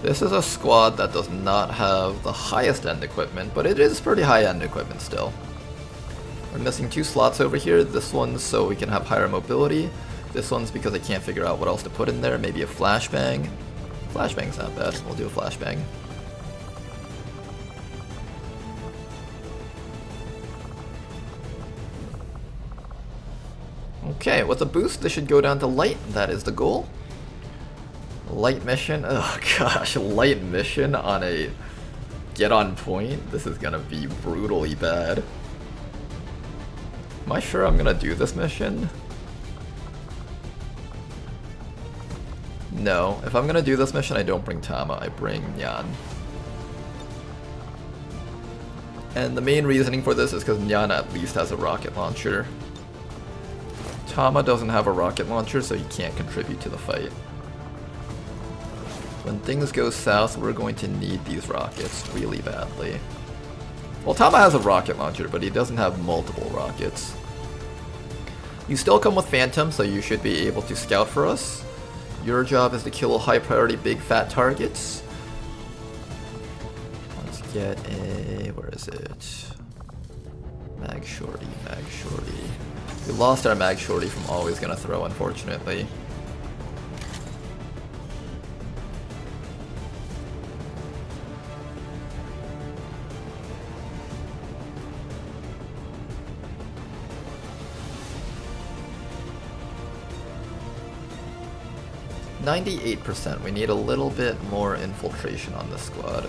This is a squad that does not have the highest end equipment, but it is pretty high end equipment still. We're missing 2 slots over here. This one's so we can have higher mobility. This one's because I can't figure out what else to put in there. Maybe a flashbang. Flashbang's not bad. We'll do a flashbang. Okay, with a boost, this should go down to light. That is the goal. Light mission. Oh gosh, light mission on a get on point. This is gonna be brutally bad. Am I sure I'm gonna do this mission? No, if I'm gonna do this mission, I don't bring Tama, I bring Nyan. And the main reasoning for this is because Nyan at least has a rocket launcher. Tama doesn't have a rocket launcher, so he can't contribute to the fight. When things go south, we're going to need these rockets really badly. Well, Tama has a rocket launcher, but he doesn't have multiple rockets. You still come with Phantom, so you should be able to scout for us. Your job is to kill high priority big fat targets. Let's get a... where is it? Mag Shorty, Mag Shorty. We lost our Mag Shorty from Always Gonna Throw, unfortunately. %. We need a little bit more infiltration on this squad.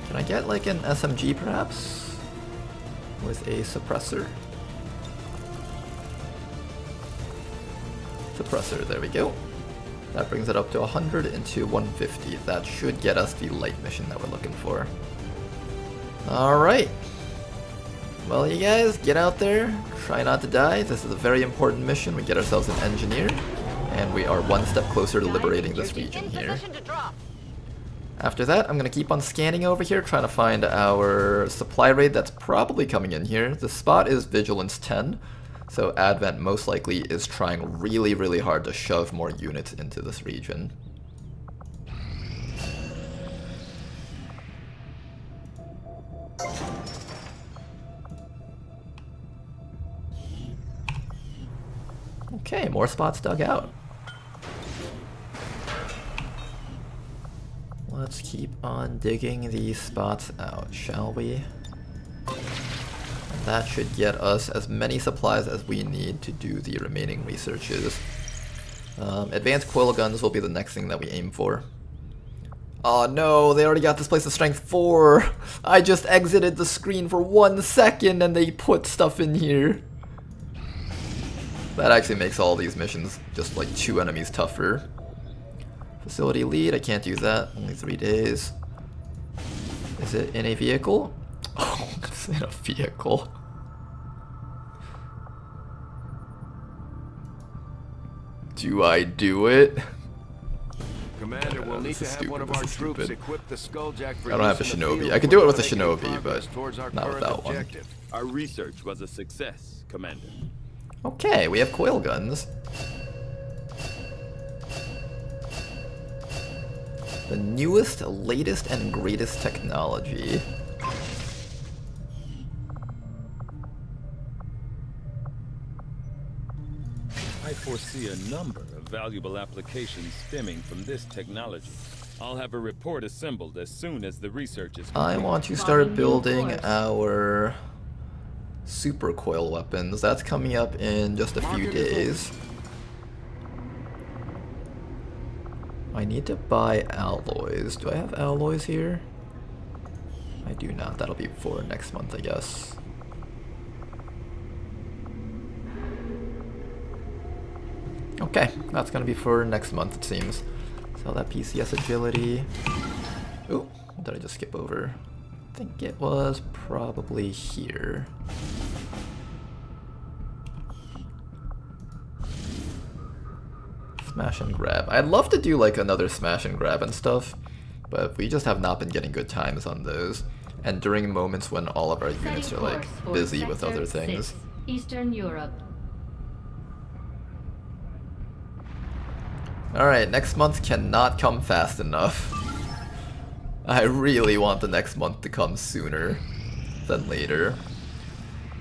Can I get like an SMG perhaps? With a suppressor? Suppressor, there we go. That brings it up to 100 into 150. That should get us the light mission that we're looking for. Alright. Well, you guys, get out there. Try not to die. This is a very important mission. We get ourselves an engineer. And we are one step closer to liberating this region here. After that, I'm going to keep on scanning over here, trying to find our supply raid that's probably coming in here. The spot is Vigilance 10, so Advent most likely is trying really, really hard to shove more units into this region. Okay, more spots dug out. Let's keep on digging these spots out, shall we? And that should get us as many supplies as we need to do the remaining researches. Advanced coil guns will be the next thing that we aim for. Oh no, they already got this place to strength 4! I just exited the screen for 1 second and they put stuff in here. That actually makes all these missions just like 2 enemies tougher. Facility lead, I can't use that, only 3 days. Is it in a vehicle? Oh, it's in a vehicle. Do I do it? Commander, we'll need to have one of our troops equip the Skulljack for I don't have a shinobi. I could do it with a shinobi, but not without one. Our research was a success, Commander. Okay, we have coil guns. The newest, latest, and greatest technology. I foresee a number of valuable applications stemming from this technology. I'll have a report assembled as soon as the research is complete. I want to start building our super coil weapons. That's coming up in just a few days. I need to buy alloys. Do I have alloys here? I do not. That'll be for next month, I guess. Okay, that's gonna be for next month, it seems. Sell that PCS agility. Ooh, what did I just skip over? I think it was probably here. Smash and grab. I'd love to do like another smash and grab and stuff, but we just have not been getting good times on those. And during moments when all of our units are like busy with other things. Eastern Europe. Alright, next month cannot come fast enough. I really want the next month to come sooner than later.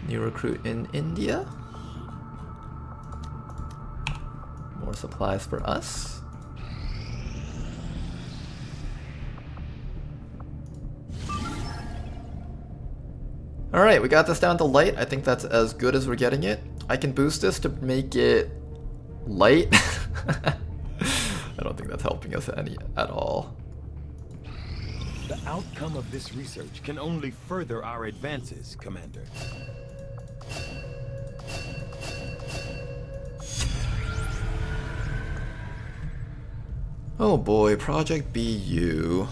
New recruit in India. More supplies for us. Alright, we got this down to light. I think that's as good as we're getting it. I can boost this to make it light. I don't think that's helping us any at all. The outcome of this research can only further our advances, Commander. Oh boy, Project BU.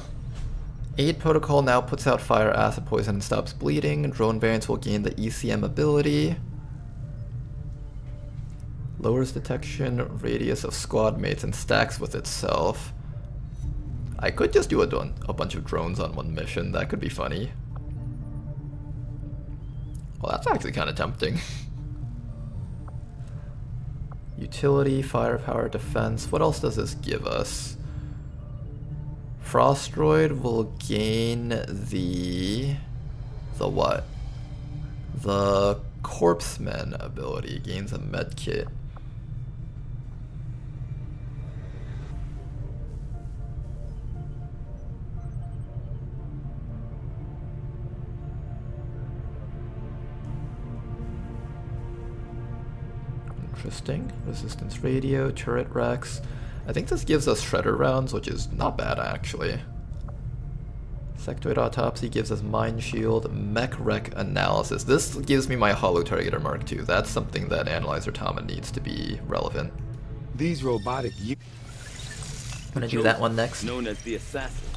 Aid protocol now puts out fire, acid poison, and stops bleeding. Drone variants will gain the ECM ability. Lowers detection radius of squad mates and stacks with itself. I could just do a bunch of drones on one mission. That could be funny. Well, that's actually kind of tempting. Utility, firepower, defense. What else does this give us? Frostroid will gain the what? The Corpseman ability. Gains a med kit. Interesting. Resistance radio, turret racks. I think this gives us shredder rounds, which is not bad actually. Sectoid autopsy gives us mine shield, mech wreck analysis. This gives me my holo targeter Mark II. That's something that Analyzer Tama needs to be relevant. These robotic I'm gonna do that one next. Known as the assassin.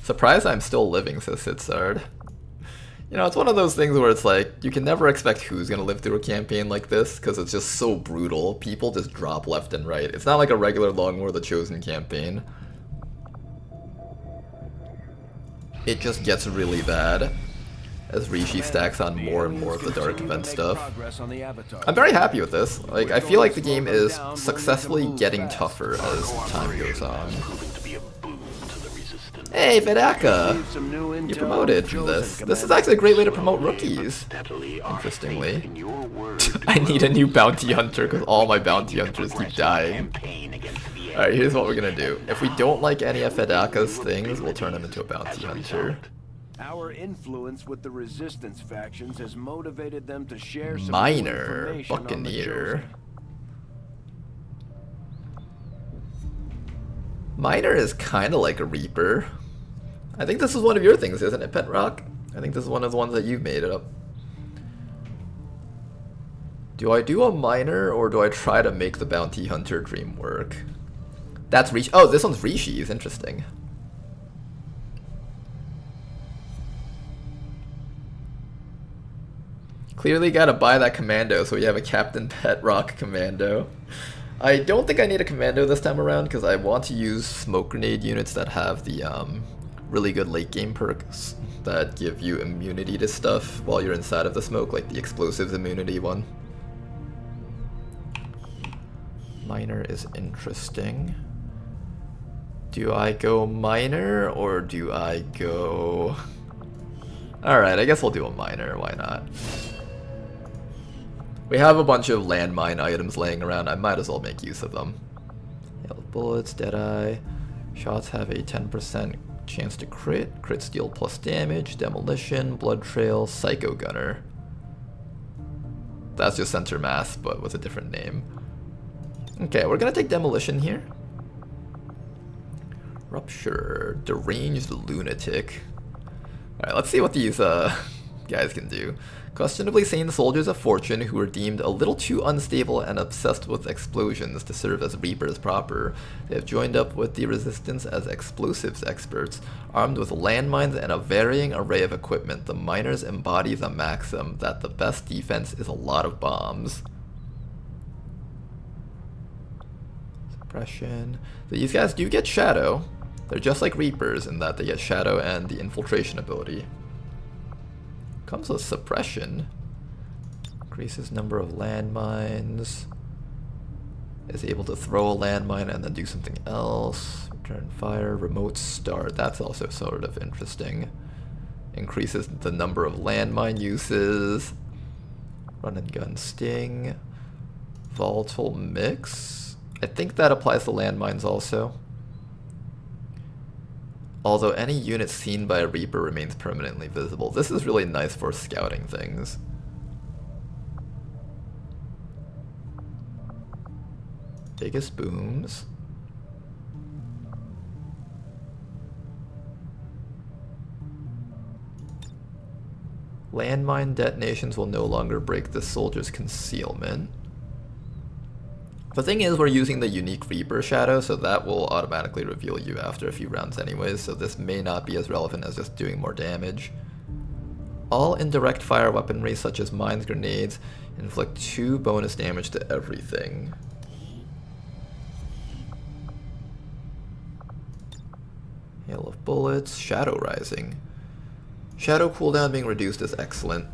Surprised I'm still living, says Sitzard. You know, it's one of those things where it's like, you can never expect who's gonna live through a campaign like this, because it's just so brutal. People just drop left and right. It's not like a regular Long War the Chosen campaign. It just gets really bad as Rishi stacks on more and more of the Dark Event stuff. I'm very happy with this. Like, I feel like the game is successfully getting tougher as time goes on. Hey, Vedaka! You're promoted from this. This is actually a great way to promote rookies. Interestingly. I need a new bounty hunter because all my bounty hunters keep dying. Alright, here's what we're gonna do. If we don't like any of Vedaka's things, we'll turn him into a bounty hunter. Our influence with the resistance factions has motivated them to share some Miner, information on the Buccaneer. Chosen. Miner is kind of like a Reaper. I think this is one of your things, isn't it, Pet Rock? I think this is one of the ones that you've made it up. Do I do a Miner or do I try to make the bounty hunter dream work? That's Rishi. Oh, this one's Rishi's. Interesting. Clearly gotta buy that commando so we have a Captain Pet Rock commando. I don't think I need a commando this time around because I want to use smoke grenade units that have the really good late game perks that give you immunity to stuff while you're inside of the smoke, like the explosives immunity one. Miner is interesting. Do I go Miner or do I go... Alright, I guess we'll do a Miner, why not? We have a bunch of landmine items laying around, I might as well make use of them. Yellow bullets, Deadeye. Shots have a 10% chance to crit, crit steal plus damage, demolition, blood trail, psycho gunner. That's just center mass, but with a different name. Okay, we're gonna take demolition here. Rupture, deranged lunatic. Alright, let's see what these guys can do. Questionably sane soldiers of fortune who were deemed a little too unstable and obsessed with explosions to serve as Reapers proper. They have joined up with the resistance as explosives experts. Armed with landmines and a varying array of equipment, the miners embody the maxim that the best defense is a lot of bombs. Suppression. These guys do get Shadow. They're just like Reapers in that they get Shadow and the infiltration ability. Comes with suppression. Increases number of landmines. Is able to throw a landmine and then do something else. Return fire, remote start. That's also sort of interesting. Increases the number of landmine uses. Run and gun sting. Volatile mix. I think that applies to landmines also. Although any unit seen by a Reaper remains permanently visible. This is really nice for scouting things. Biggest booms. Landmine detonations will no longer break the soldier's concealment. The thing is, we're using the unique Reaper Shadow, so that will automatically reveal you after a few rounds anyways, so this may not be as relevant as just doing more damage. All indirect fire weaponry, such as mines, grenades, inflict 2 bonus damage to everything. Hail of bullets, Shadow Rising. Shadow cooldown being reduced is excellent.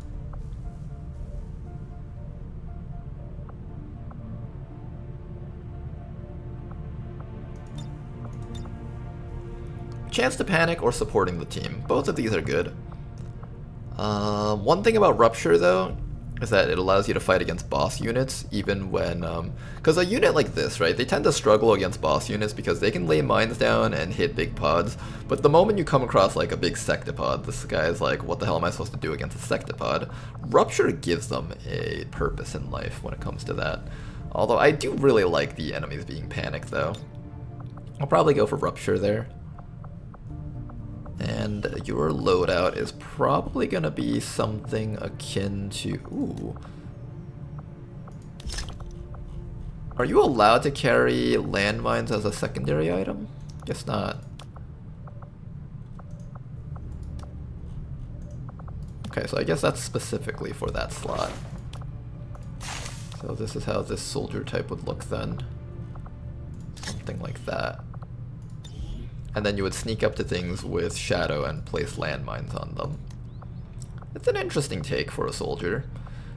Chance to panic or supporting the team. Both of these are good. One thing about Rupture though is that it allows you to fight against boss units even when, because a unit like this, right, they tend to struggle against boss units because they can lay mines down and hit big pods, but the moment you come across like a big sectopod, this guy is like, what the hell am I supposed to do against a sectopod? Rupture gives them a purpose in life when it comes to that. Although I do really like the enemies being panicked though. I'll probably go for Rupture there. And your loadout is probably going to be something akin to... Ooh. Are you allowed to carry landmines as a secondary item? Guess not. Okay, so I guess that's specifically for that slot. So this is how this soldier type would look then. Something like that. And then you would sneak up to things with Shadow and place landmines on them. It's an interesting take for a soldier.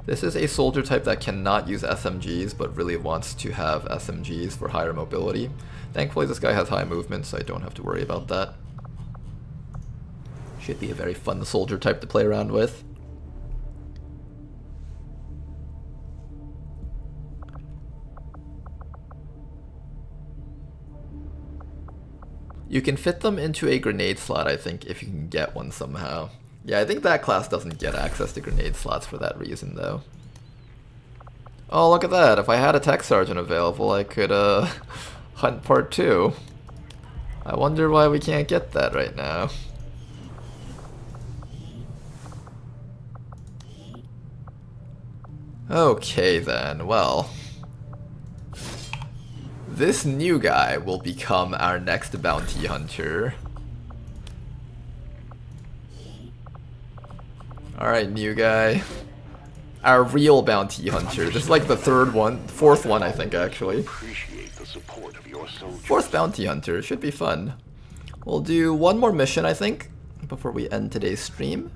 This is a soldier type that cannot use SMGs, but really wants to have SMGs for higher mobility. Thankfully this guy has high movement, so I don't have to worry about that. Should be a very fun soldier type to play around with. You can fit them into a grenade slot, I think, if you can get one somehow. Yeah, I think that class doesn't get access to grenade slots for that reason, though. Oh, look at that. If I had a tech sergeant available, I could, hunt part 2. I wonder why we can't get that right now. Okay, then. Well, this new guy will become our next bounty hunter. Alright, new guy. Our real bounty hunter. This is like the fourth one, I think, actually. Fourth bounty hunter. Should be fun. We'll do one more mission, I think, before we end today's stream.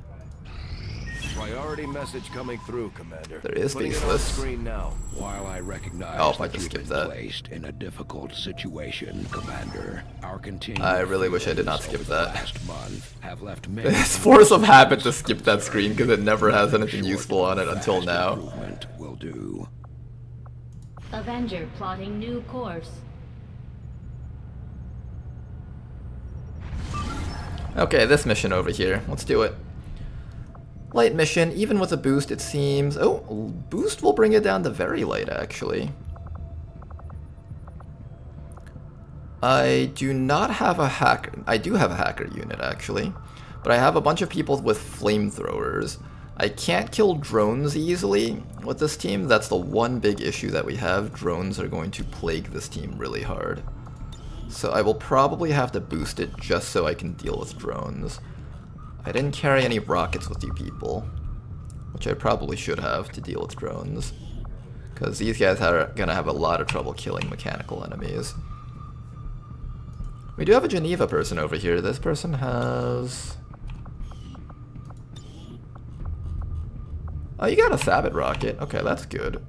Priority message coming through, Commander. There is Putting it baseless. on screen now. While I recognize Oh, if I that just you've skip been that. placed in a difficult situation, Commander, our continued I really wish I did not skip over the that. last month have left many It's force of habit to skip that screen because it never has anything useful on it until now. will do. Avenger plotting new course. Okay, this mission over here. Let's do it. Light mission, even with a boost it seems... Oh, boost will bring it down to very light actually. I do not have a hacker... I do have a hacker unit actually. But I have a bunch of people with flamethrowers. I can't kill drones easily with this team. That's the one big issue that we have. Drones are going to plague this team really hard. So I will probably have to boost it just so I can deal with drones. I didn't carry any rockets with you people, which I probably should have to deal with drones. Because these guys are going to have a lot of trouble killing mechanical enemies. We do have a Geneva person over here. This person has... Oh, you got a Sabbath rocket. Okay, that's good.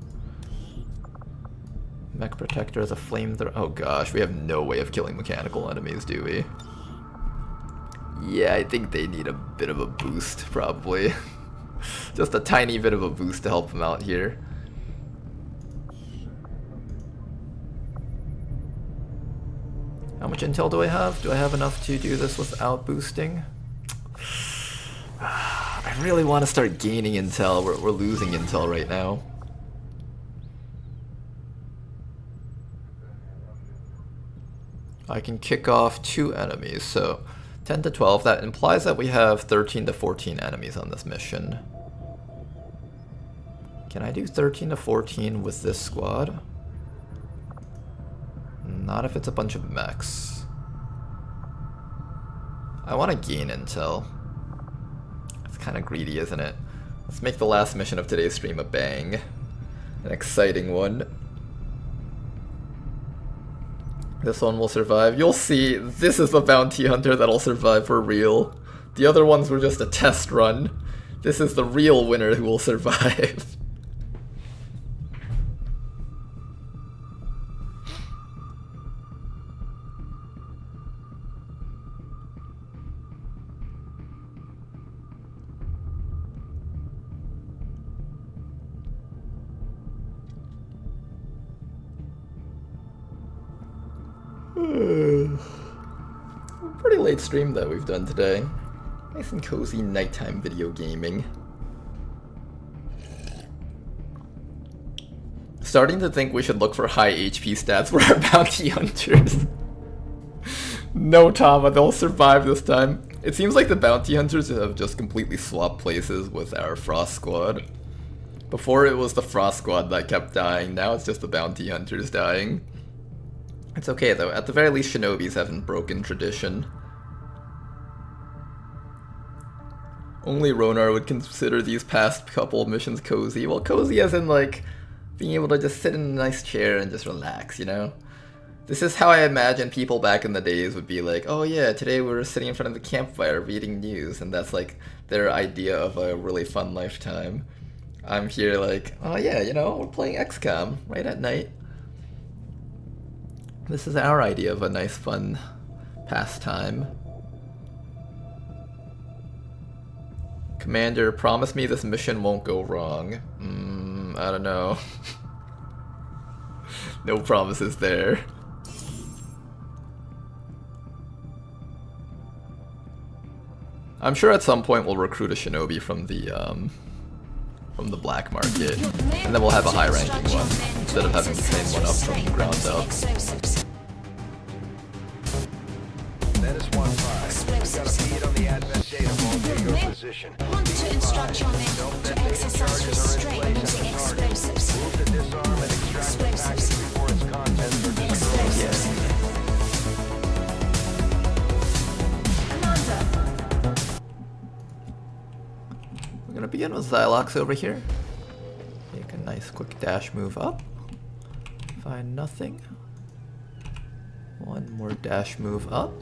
Mech Protector is a flamethrower. Oh gosh, we have no way of killing mechanical enemies, do we? Yeah, I think they need a bit of a boost, probably. Just a tiny bit of a boost to help them out here. How much intel do I have? Do I have enough to do this without boosting? I really want to start gaining intel. We're losing intel right now. I can kick off 2 enemies, so 10 to 12. That implies that we have 13 to 14 enemies on this mission. Can I do 13 to 14 with this squad? Not if it's a bunch of mechs. I want to gain intel. It's kind of greedy, isn't it? Let's make the last mission of today's stream a bang. An exciting one. This one will survive. You'll see, this is the bounty hunter that'll survive for real. The other ones were just a test run. This is the real winner who will survive. Pretty late stream that we've done today. Nice and cozy nighttime video gaming. Starting to think we should look for high HP stats for our bounty hunters. No, Tama, they'll survive this time. It seems like the bounty hunters have just completely swapped places with our Frost squad. Before it was the Frost squad that kept dying, now it's just the bounty hunters dying. It's okay though, at the very least Shinobis haven't broken tradition. Only Ronar would consider these past couple of missions cozy. Well, cozy as in like, being able to just sit in a nice chair and just relax, you know? This is how I imagine people back in the days would be like, oh yeah, today we're sitting in front of the campfire reading news, and that's like their idea of a really fun lifetime. I'm here like, oh yeah, you know, we're playing XCOM right at night. This is our idea of a nice, fun pastime. Commander, promise me this mission won't go wrong. I don't know. No promises there. I'm sure at some point we'll recruit a shinobi from the black market, and then we'll have a high-ranking one instead of having to train one up from the ground up. That is 1-5. We got a feed on the Advent data vault near your position. Want to instruct your men to exercise restraint using explosives. Move to disarm and extract the package before its contents are destroyed. We're gonna begin with Xylox over here. Take a nice quick dash move up. Find nothing. One more dash move up.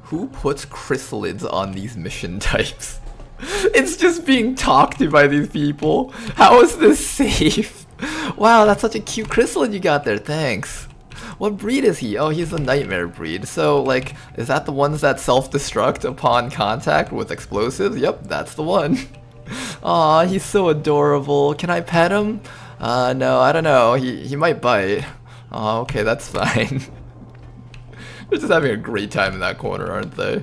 Who puts chrysalids on these mission types? It's just being talked to by these people. How is this safe? Wow, that's such a cute chrysalid you got there, thanks. What breed is he? Oh, he's a nightmare breed. So, like, is that the ones that self-destruct upon contact with explosives? Yep, that's the one. Aw, he's so adorable. Can I pet him? No, I don't know. He might bite. Aw, okay, that's fine. They're just having a great time in that corner, aren't they?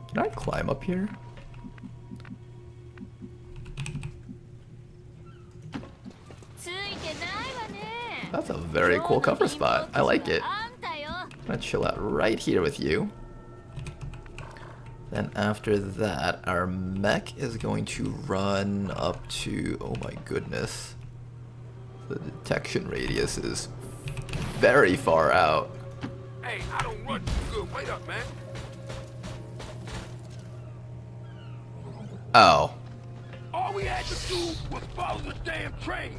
Can I climb up here? That's a very cool cover spot. I like it. I'm gonna chill out right here with you. Then after that, our mech is going to run up to, oh my goodness. The detection radius is very far out. Hey, I don't run too good. Wait up, man. Oh. All we had to do was follow the damn train.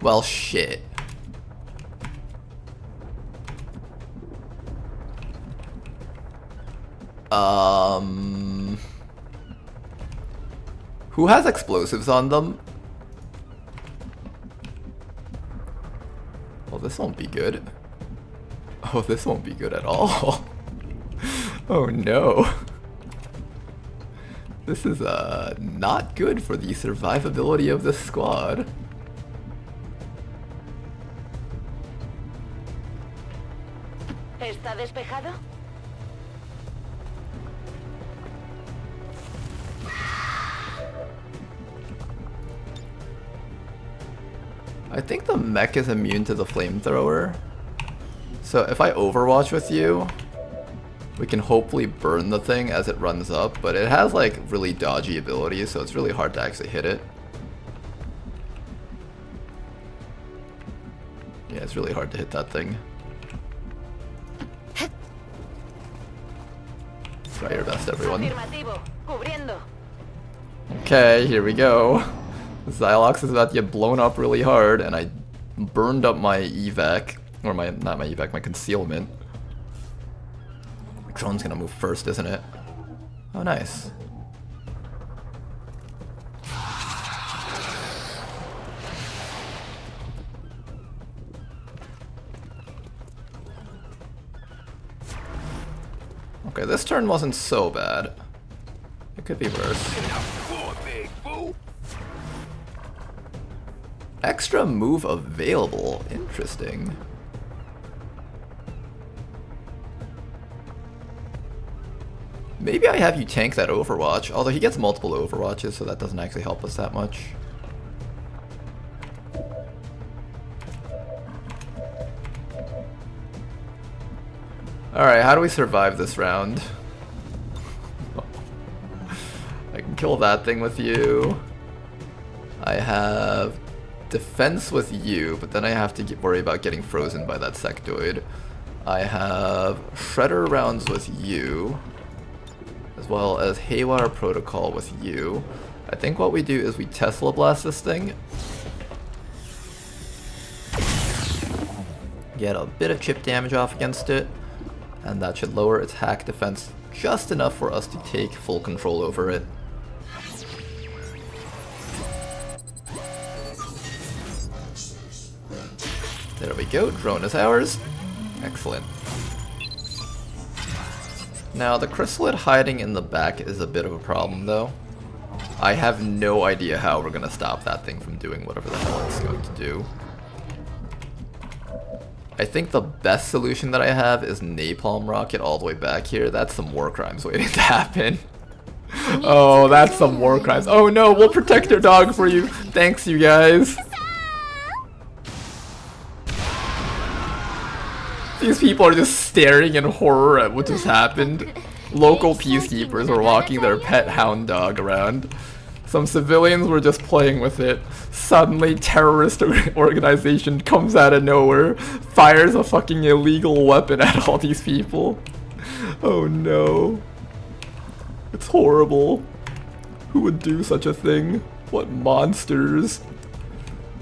Well, shit. Who has explosives on them? Well, this won't be good. Oh, this won't be good at all. Oh no. This is not good for the survivability of this squad. ¿Está despejado? I think the mech is immune to the flamethrower. So if I overwatch with you, we can hopefully burn the thing as it runs up, but it has like really dodgy abilities, so it's really hard to actually hit it. Yeah, it's really hard to hit that thing. Try your best, everyone. Okay, here we go. Xylox is about to get blown up really hard, and I burned up my evac, or not my evac, my concealment. Drone's gonna move first, isn't it? Oh, nice. Okay, this turn wasn't so bad. It could be worse. Extra move available. Interesting. Maybe I have you tank that Overwatch, although he gets multiple Overwatches, so that doesn't actually help us that much. Alright, how do we survive this round? I can kill that thing with you. I have defense with you, but then I have to worry about getting frozen by that sectoid. I have shredder rounds with you, as well as haywire protocol with you. I think what we do is we Tesla blast this thing, get a bit of chip damage off against it, and that should lower its hack defense just enough for us to take full control over it. There we go, drone is ours. Excellent. Now the chrysalid hiding in the back is a bit of a problem though. I have no idea how we're gonna stop that thing from doing whatever the hell it's going to do. I think the best solution that I have is napalm rocket all the way back here. That's some war crimes waiting to happen. Oh, that's some war crimes. Oh no, we'll protect our dog for you. Thanks, you guys. These people are just staring in horror at what just happened. Local peacekeepers were walking their pet hound dog around. Some civilians were just playing with it. Suddenly, terrorist organization comes out of nowhere, fires a fucking illegal weapon at all these people. Oh no. It's horrible. Who would do such a thing? What monsters?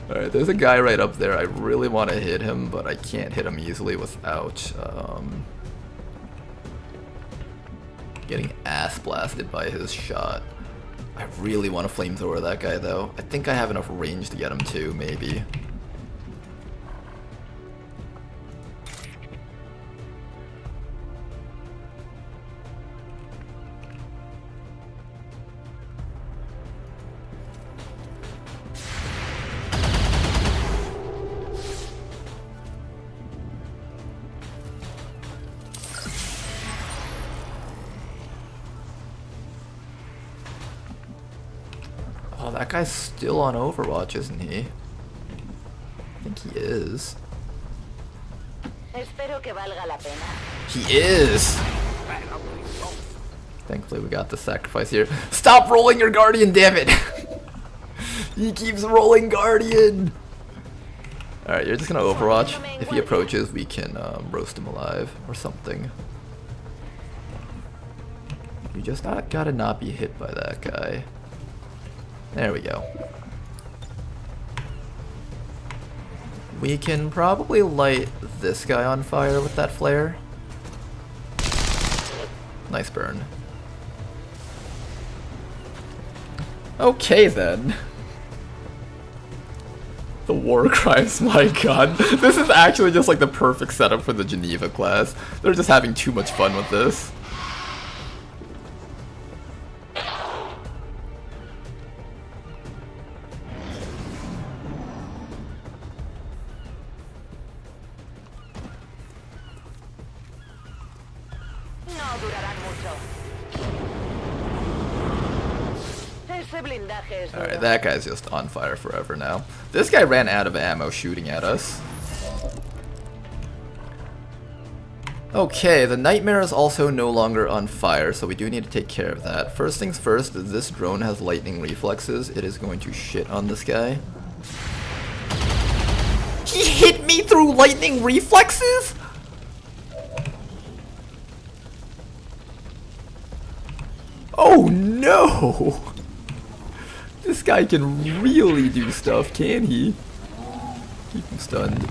Alright, there's a guy right up there. I really want to hit him, but I can't hit him easily without getting ass blasted by his shot. I really want to flamethrower that guy though. I think I have enough range to get him too, maybe. Oh, that guy's still on Overwatch, isn't he? I think he is. He is! Thankfully we got the sacrifice here. Stop rolling your Guardian, damn it! He keeps rolling Guardian! Alright, you're just gonna Overwatch. If he approaches, we can roast him alive or something. You just gotta not be hit by that guy. There we go. We can probably light this guy on fire with that flare. Nice burn. Okay then. The war crimes, my god. This is actually just like the perfect setup for the Geneva class. They're just having too much fun with this. Alright, that guy's just on fire forever now. This guy ran out of ammo shooting at us. Okay, the Nightmare is also no longer on fire, so we do need to take care of that. First things first, this drone has lightning reflexes. It is going to shit on this guy. He hit me through lightning reflexes?! Oh no! This guy can really do stuff, can he? Keep him stunned.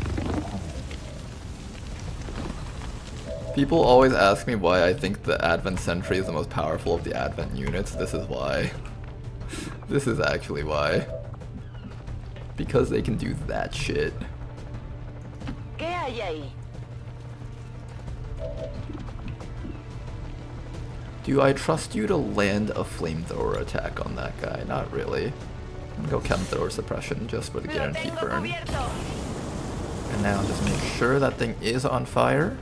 People always ask me why I think the Advent Sentry is the most powerful of the Advent units. This is why. This is actually why. Because they can do that shit. Do I trust you to land a flamethrower attack on that guy? Not really. I'm gonna go chemthrower suppression just for the guaranteed burn. And now just make sure that thing is on fire.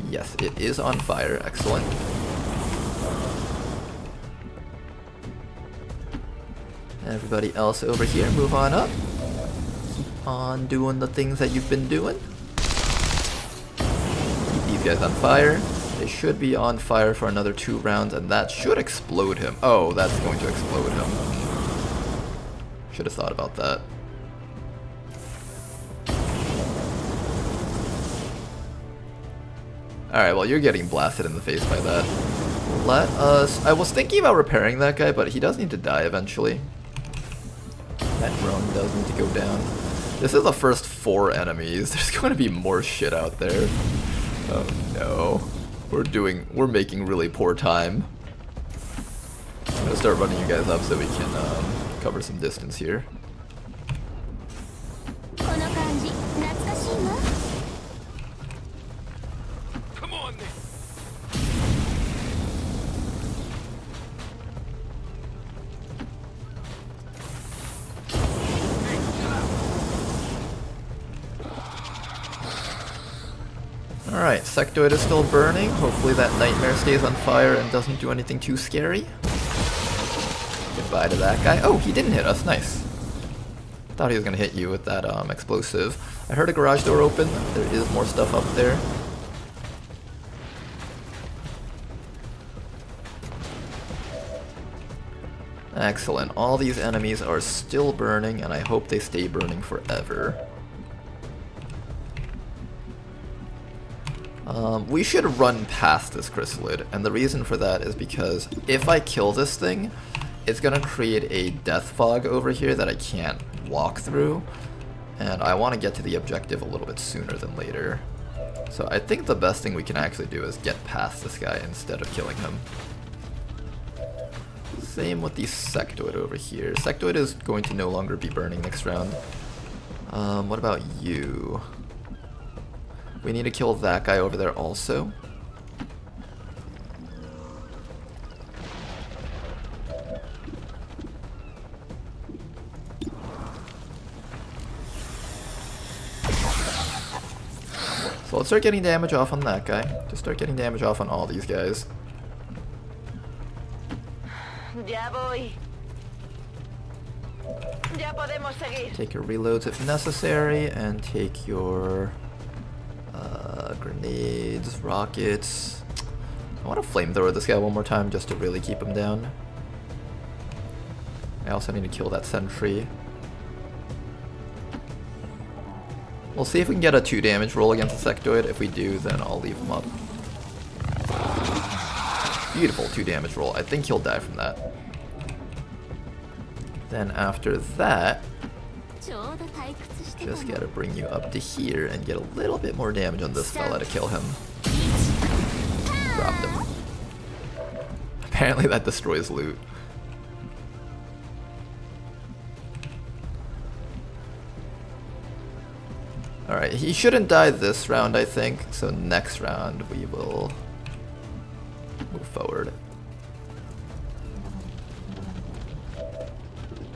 Yes, it is on fire. Excellent. Everybody else over here, move on up. Keep on doing the things that you've been doing. Keep these guys on fire. They should be on fire for another 2 rounds, and that should explode him. Oh, that's going to explode him. Should have thought about that. Alright, well, you're getting blasted in the face by that. Let us... I was thinking about repairing that guy, but he does need to die eventually. That drone does need to go down. This is the first 4 enemies. There's going to be more shit out there. Oh no. We're making really poor time. I'm gonna start running you guys up so we can cover some distance here. Come on then. Alright, Sectoid is still burning. Hopefully that nightmare stays on fire and doesn't do anything too scary. Goodbye to that guy. Oh, he didn't hit us. Nice. Thought he was gonna hit you with that explosive. I heard a garage door open. There is more stuff up there. Excellent. All these enemies are still burning, and I hope they stay burning forever. We should run past this chrysalid, and the reason for that is because if I kill this thing, it's gonna create a death fog over here that I can't walk through, and I want to get to the objective a little bit sooner than later. So I think the best thing we can actually do is get past this guy instead of killing him. Same with the sectoid over here. Sectoid is going to no longer be burning next round. What about you? We need to kill that guy over there also. So let's start getting damage off on that guy. Just start getting damage off on all these guys. Take your reloads if necessary, and take your grenades, rockets. I want to flamethrower this guy one more time just to really keep him down. I also need to kill that sentry. We'll see if we can get a 2 damage roll against the sectoid. If we do, then I'll leave him up. Beautiful 2 damage roll. I think he'll die from that. Then after that, just gotta bring you up to here and get a little bit more damage on this fella to kill him. Dropped him. Apparently that destroys loot. Alright, he shouldn't die this round, I think, so next round we will move forward.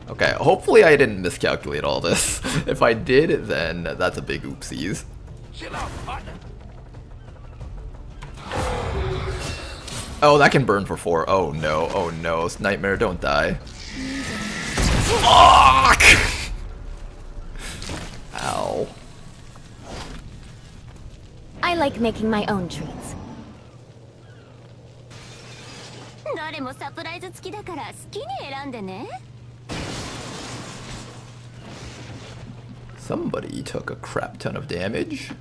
Okay, hopefully I didn't miscalculate all this. If I did, then that's a big oopsies. Oh, that can burn for 4. Oh no, oh no. Nightmare, don't die. Fuck! Ow. I like making my own treats. Somebody took a crap ton of damage.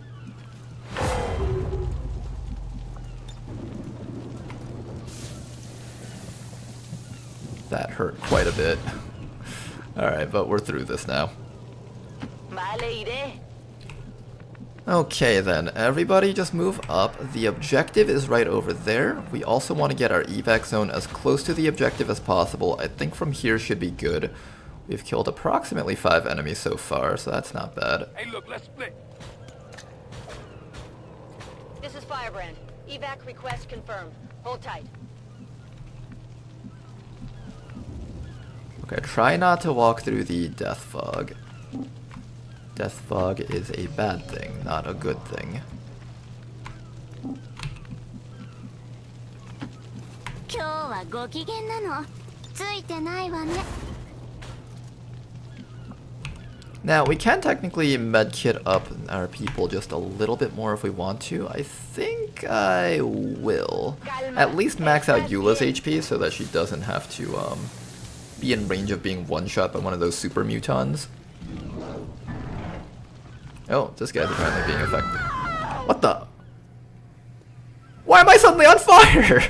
That hurt quite a bit. Alright, but we're through this now. Okay then, everybody just move up. The objective is right over there. We also want to get our evac zone as close to the objective as possible. I think from here should be good. We've killed approximately 5 enemies so far, so that's not bad. Hey, look, let's split. This is Firebrand. Evac request confirmed. Hold tight. Okay, try not to walk through the death fog. Death fog is a bad thing, not a good thing. Now, we can technically medkit up our people just a little bit more if we want to. I think I will. At least max out Eula's HP so that she doesn't have to be in range of being one-shot by one of those super mutons. Oh, this guy's apparently being effective. What the? Why am I suddenly on fire?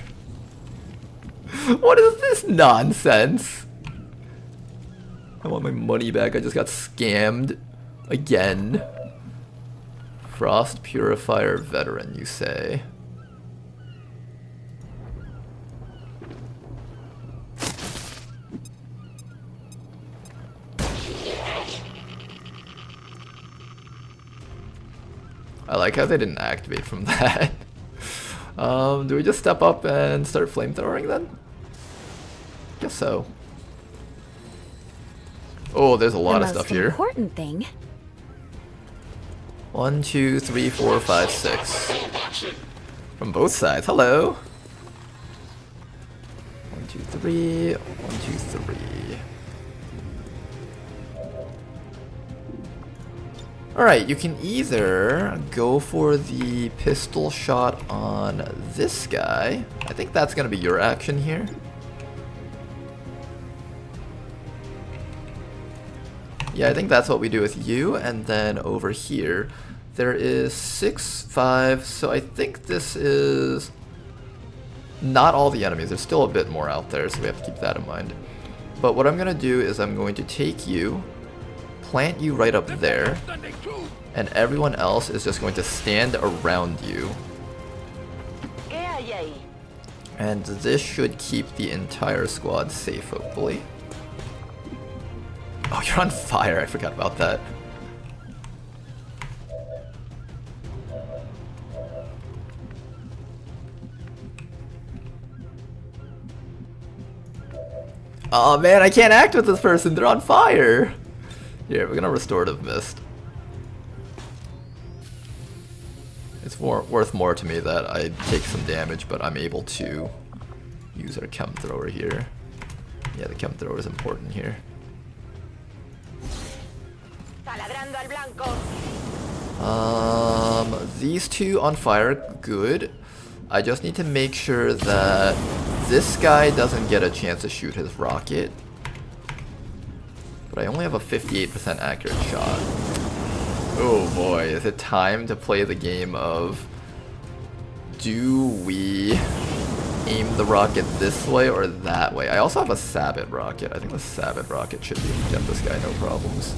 What is this nonsense? I want my money back. I just got scammed. Again. Frost Purifier Veteran, you say? I like how they didn't activate from that. Do we just step up and start flamethrowing then? Guess so. Oh, there's a lot of stuff here. The most important thing. 1, 2, 3, 4, 5, 6. From both sides. Hello. 1, 2, 3. 1, 2, 3. Alright, you can either go for the pistol shot on this guy. I think that's going to be your action here. Yeah, I think that's what we do with you. And then over here, there is 6, 5. So I think this is not all the enemies. There's still a bit more out there, so we have to keep that in mind. But what I'm going to do is I'm going to take you, plant you right up there, and everyone else is just going to stand around you. And this should keep the entire squad safe, hopefully. Oh, you're on fire. I forgot about that. Oh man, I can't act with this person. They're on fire. Here, we're gonna Restorative Mist. It's worth more to me that I take some damage, but I'm able to use our Chem Thrower here. Yeah, the Chem Thrower is important here. These two on fire, good. I just need to make sure that this guy doesn't get a chance to shoot his rocket. But I only have a 58% accurate shot. Oh boy, is it time to play the game of, do we aim the rocket this way or that way? I also have a Sabot rocket. I think the Sabot rocket should be able to get this guy no problems.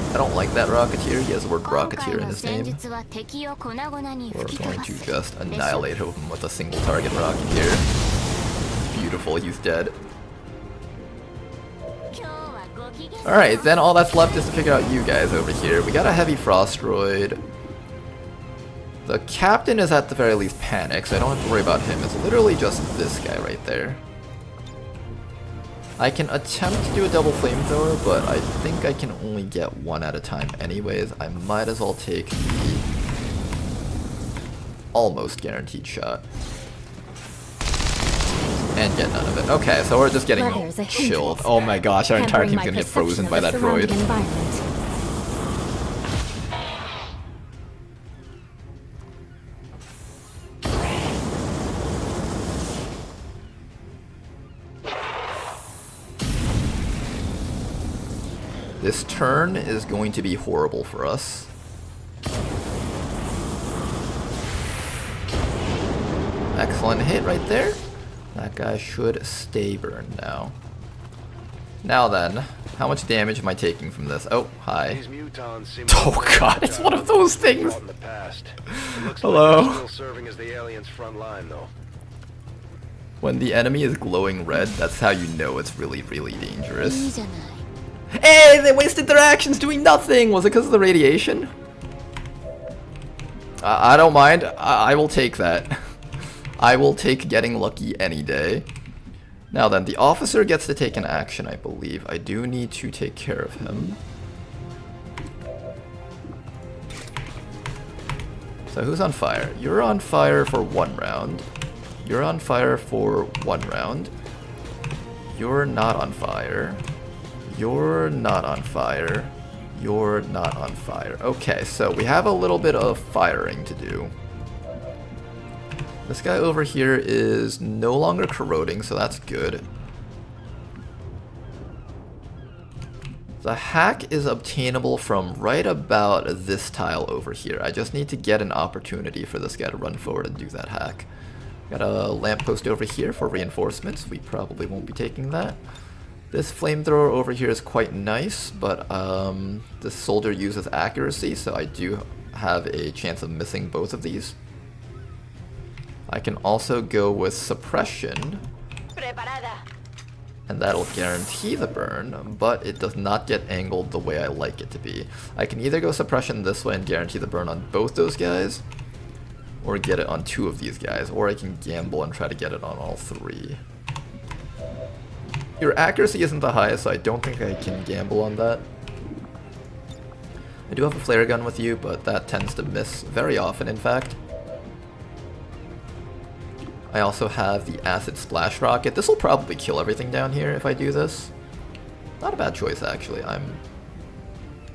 I don't like that Rocketeer. He has the word Rocketeer in his name. We're going to just annihilate him with a single target Rocketeer. Beautiful, he's dead. Alright, then all that's left is to figure out you guys over here. We got a heavy frost droid. The captain is at the very least panicked, so I don't have to worry about him. It's literally just this guy right there. I can attempt to do a double flamethrower, but I think I can only get one at a time anyways. I might as well take the almost guaranteed shot. And get none of it. Okay, so we're just getting chilled. Oh my gosh, our entire team's gonna get frozen by that droid. This turn is going to be horrible for us. Excellent hit right there. That guy should stay burned now. Now then, how much damage am I taking from this? Oh, hi. Oh god, it's one of those things. Hello. When the enemy is glowing red, that's how you know it's really, really dangerous. Hey, they wasted their actions doing nothing! Was it because of the radiation? I don't mind. I will take that. I will take getting lucky any day. Now then, the officer gets to take an action, I believe. I do need to take care of him. So who's on fire? You're on fire for 1 round. You're on fire for 1 round. You're not on fire. You're not on fire. You're not on fire. Okay, so we have a little bit of firing to do. This guy over here is no longer corroding, so that's good. The hack is obtainable from right about this tile over here. I just need to get an opportunity for this guy to run forward and do that hack. Got a lamppost over here for reinforcements. We probably won't be taking that. This flamethrower over here is quite nice, but this soldier uses accuracy, so I do have a chance of missing both of these. I can also go with suppression, and that'll guarantee the burn, but it does not get angled the way I like it to be. I can either go suppression this way and guarantee the burn on both those guys, or get it on 2 of these guys, or I can gamble and try to get it on all 3. Your accuracy isn't the highest, so I don't think I can gamble on that. I do have a flare gun with you, but that tends to miss very often, in fact. I also have the acid splash rocket. This will probably kill everything down here if I do this. Not a bad choice, actually. I'm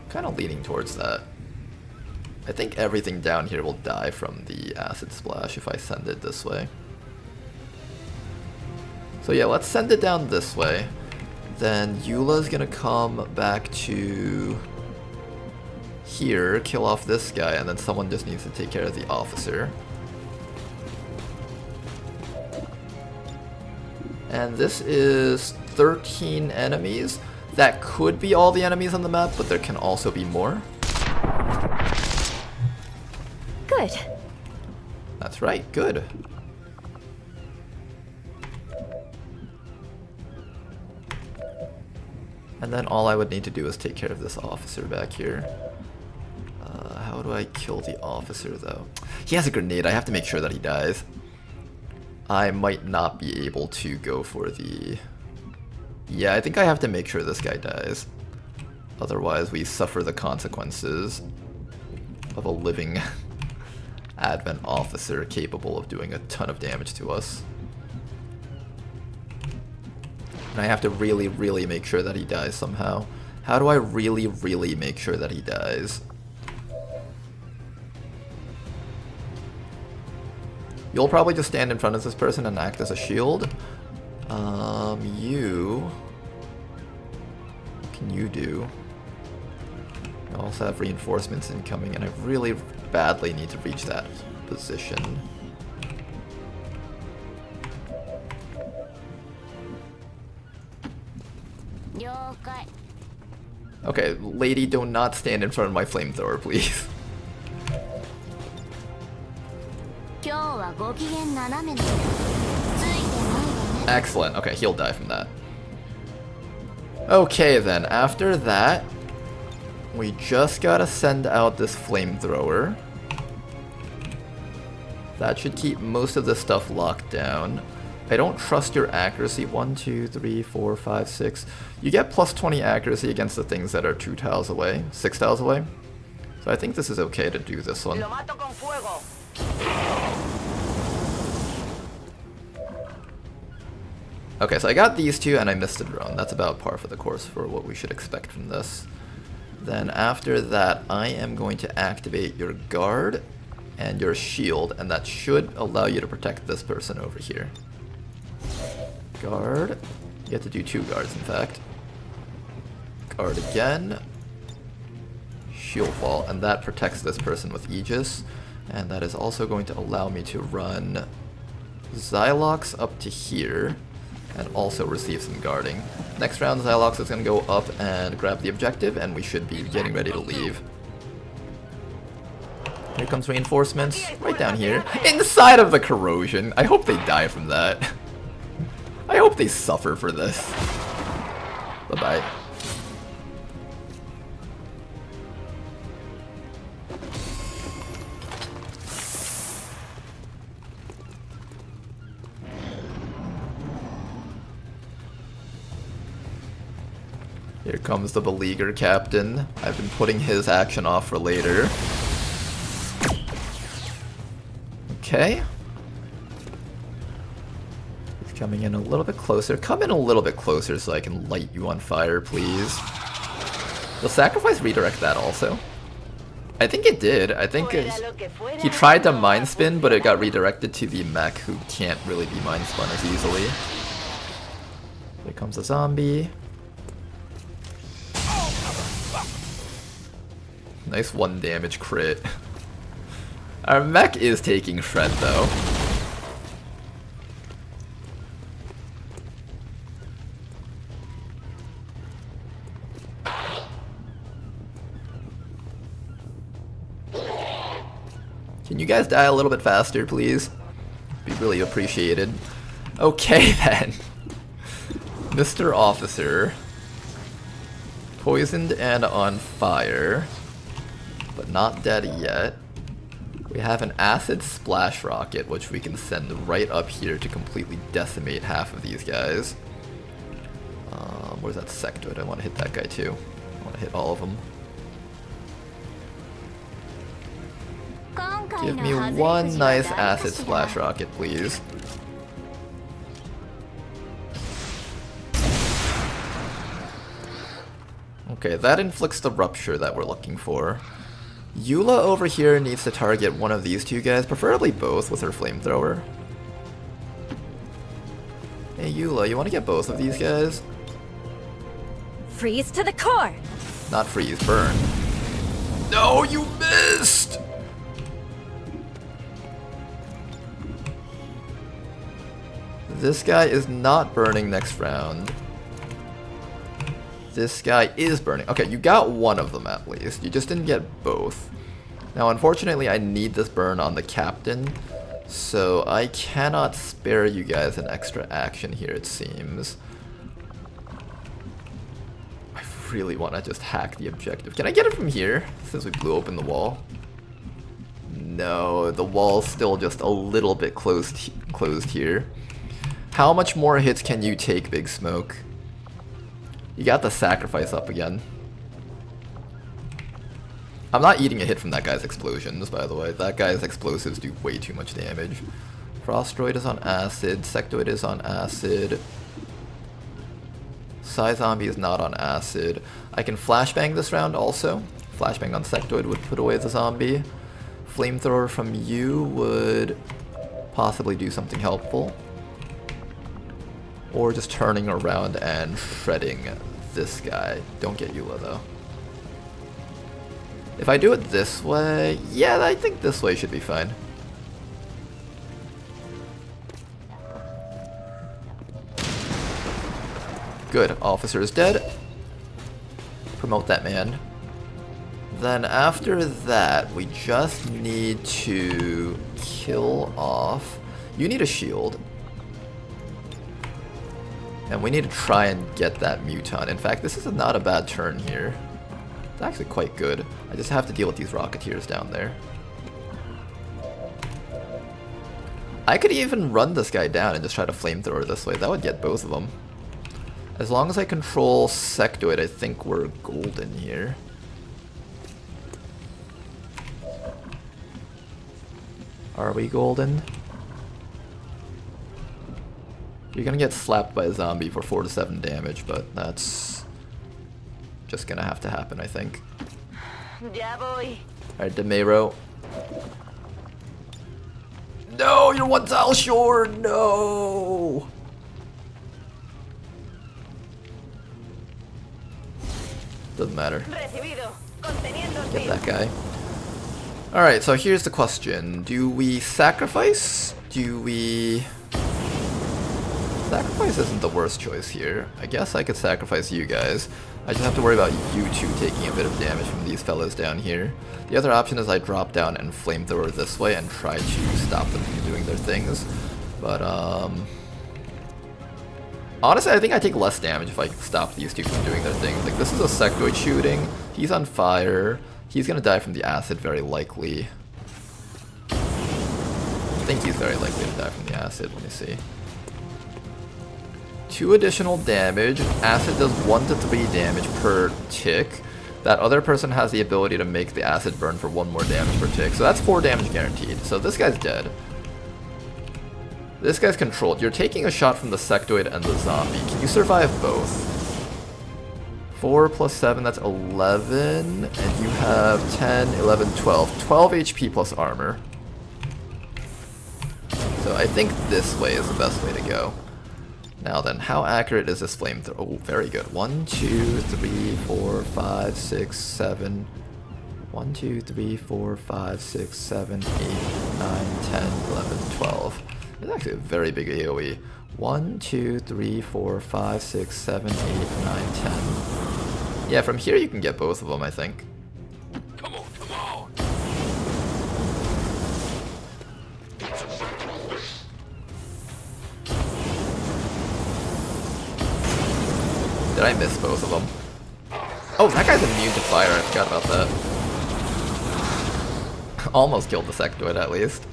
kind of leaning towards that. I think everything down here will die from the acid splash if I send it this way. So yeah, let's send it down this way. Then Eula's gonna come back to here, kill off this guy, and then someone just needs to take care of the officer. And this is 13 enemies. That could be all the enemies on the map, but there can also be more. Good. That's right, good. And then all I would need to do is take care of this officer back here. How do I kill the officer, though? He has a grenade. I have to make sure that he dies. I might not be able to go for the... Yeah, I think I have to make sure this guy dies. Otherwise, we suffer the consequences of a living Advent officer capable of doing a ton of damage to us. And I have to really, really make sure that he dies somehow. How do I really, really make sure that he dies? You'll probably just stand in front of this person and act as a shield. You... What can you do? I also have reinforcements incoming, and I really badly need to reach that position. Okay, lady, do not stand in front of my flamethrower, please. Excellent. Okay, he'll die from that. Okay then, after that, we just gotta send out this flamethrower. That should keep most of this stuff locked down. I don't trust your accuracy. 1, 2, 3, 4, 5, 6. You get plus 20 accuracy against the things that are 2 tiles away, 6 tiles away. So I think this is okay to do this one. Okay, so I got these 2 and I missed the drone. That's about par for the course for what we should expect from this. Then after that, I am going to activate your guard and your shield, and that should allow you to protect this person over here. Guard. You have to do 2 guards, in fact. Guard again. Shield wall, and that protects this person with Aegis. And that is also going to allow me to run Xylox up to here, and also receive some guarding. Next round, Xylox is going to go up and grab the objective, and we should be getting ready to leave. Here comes reinforcements, right down here. Inside of the corrosion! I hope they die from that. I hope they suffer for this. Bye-bye. Here comes the beleaguer captain. I've been putting his action off for later. Okay. He's coming in a little bit closer. Come in a little bit closer so I can light you on fire, please. Will sacrifice redirect that also? I think it did. I think he tried to mind spin, but it got redirected to the mech who can't really be mind spun as easily. Here comes a zombie. Nice 1 damage crit. Our mech is taking shred though. Can you guys die a little bit faster, please? Be really appreciated. Okay then. Mr. Officer. Poisoned and on fire. But not dead yet. We have an acid splash rocket, which we can send right up here to completely decimate half of these guys. Where's that sectoid? I want to hit that guy too. I want to hit all of them. Give me one nice acid splash rocket, please. Okay, that inflicts the rupture that we're looking for. Eula over here needs to target one of these two guys, preferably both with her flamethrower. Hey Eula, you want to get both of these guys? Freeze to the core! Not freeze, burn. No, you missed! This guy is not burning next round. This guy is burning. Okay, you got one of them at least. You just didn't get both. Now, unfortunately, I need this burn on the captain, so I cannot spare you guys an extra action here, it seems. I really want to just hack the objective. Can I get it from here, since we blew open the wall? No, the wall's still just a little bit closed here. How much more hits can you take, Big Smoke? You got the sacrifice up again. I'm not eating a hit from that guy's explosions, by the way. That guy's explosives do way too much damage. Frostroid is on acid. Sectoid is on acid. Psy Zombie is not on acid. I can flashbang this round also. Flashbang on Sectoid would put away the zombie. Flamethrower from you would possibly do something helpful. Or just turning around and shredding this guy. Don't get Eula though. If I do it this way, yeah, I think this way should be fine. Good, officer is dead. Promote that man. Then after that, we just need to kill off... You need a shield. And we need to try and get that Muton. In fact, this is not a bad turn here. It's actually quite good. I just have to deal with these Rocketeers down there. I could even run this guy down and just try to flamethrower this way. That would get both of them. As long as I control Sectoid, I think we're golden here. Are we golden? You're gonna get slapped by a zombie for 4 to 7 damage, but that's just gonna have to happen, I think. Yeah, boy. Alright, Demero. No, you're 1 tile short! No! Doesn't matter. Get that guy. Alright, so here's the question. Do we sacrifice? Do we... Sacrifice isn't the worst choice here. I guess I could sacrifice you guys. I just have to worry about you two taking a bit of damage from these fellas down here. The other option is I drop down and flamethrower this way and try to stop them from doing their things. But, honestly, I think I take less damage if I stop these two from doing their things. Like, this is a Sectoid shooting. He's on fire. He's gonna die from the acid, very likely. I think he's very likely to die from the acid. Let me see. 2 additional damage. Acid does 1 to 3 damage per tick. That other person has the ability to make the acid burn for 1 more damage per tick. So that's 4 damage guaranteed. So this guy's dead. This guy's controlled. You're taking a shot from the Sectoid and the zombie. Can you survive both? 4 plus 7, that's 11. And you have 10, 11, 12. 12 HP plus armor. So I think this way is the best way to go. Now then, how accurate is this flamethrower? Oh, very good. 1, 2, 3, 4, 5, 6, 7. 1, 2, 3, 4, 5, 6, 7, 8, 9, 10, 11, 12. It's actually a very big AoE. 1, 2, 3, 4, 5, 6, 7, 8, 9, 10. Yeah, from here you can get both of them, I think. Come on, come on! Did I miss both of them? Oh, that guy's immune to fire. I forgot about that. Almost killed the sectoid at least.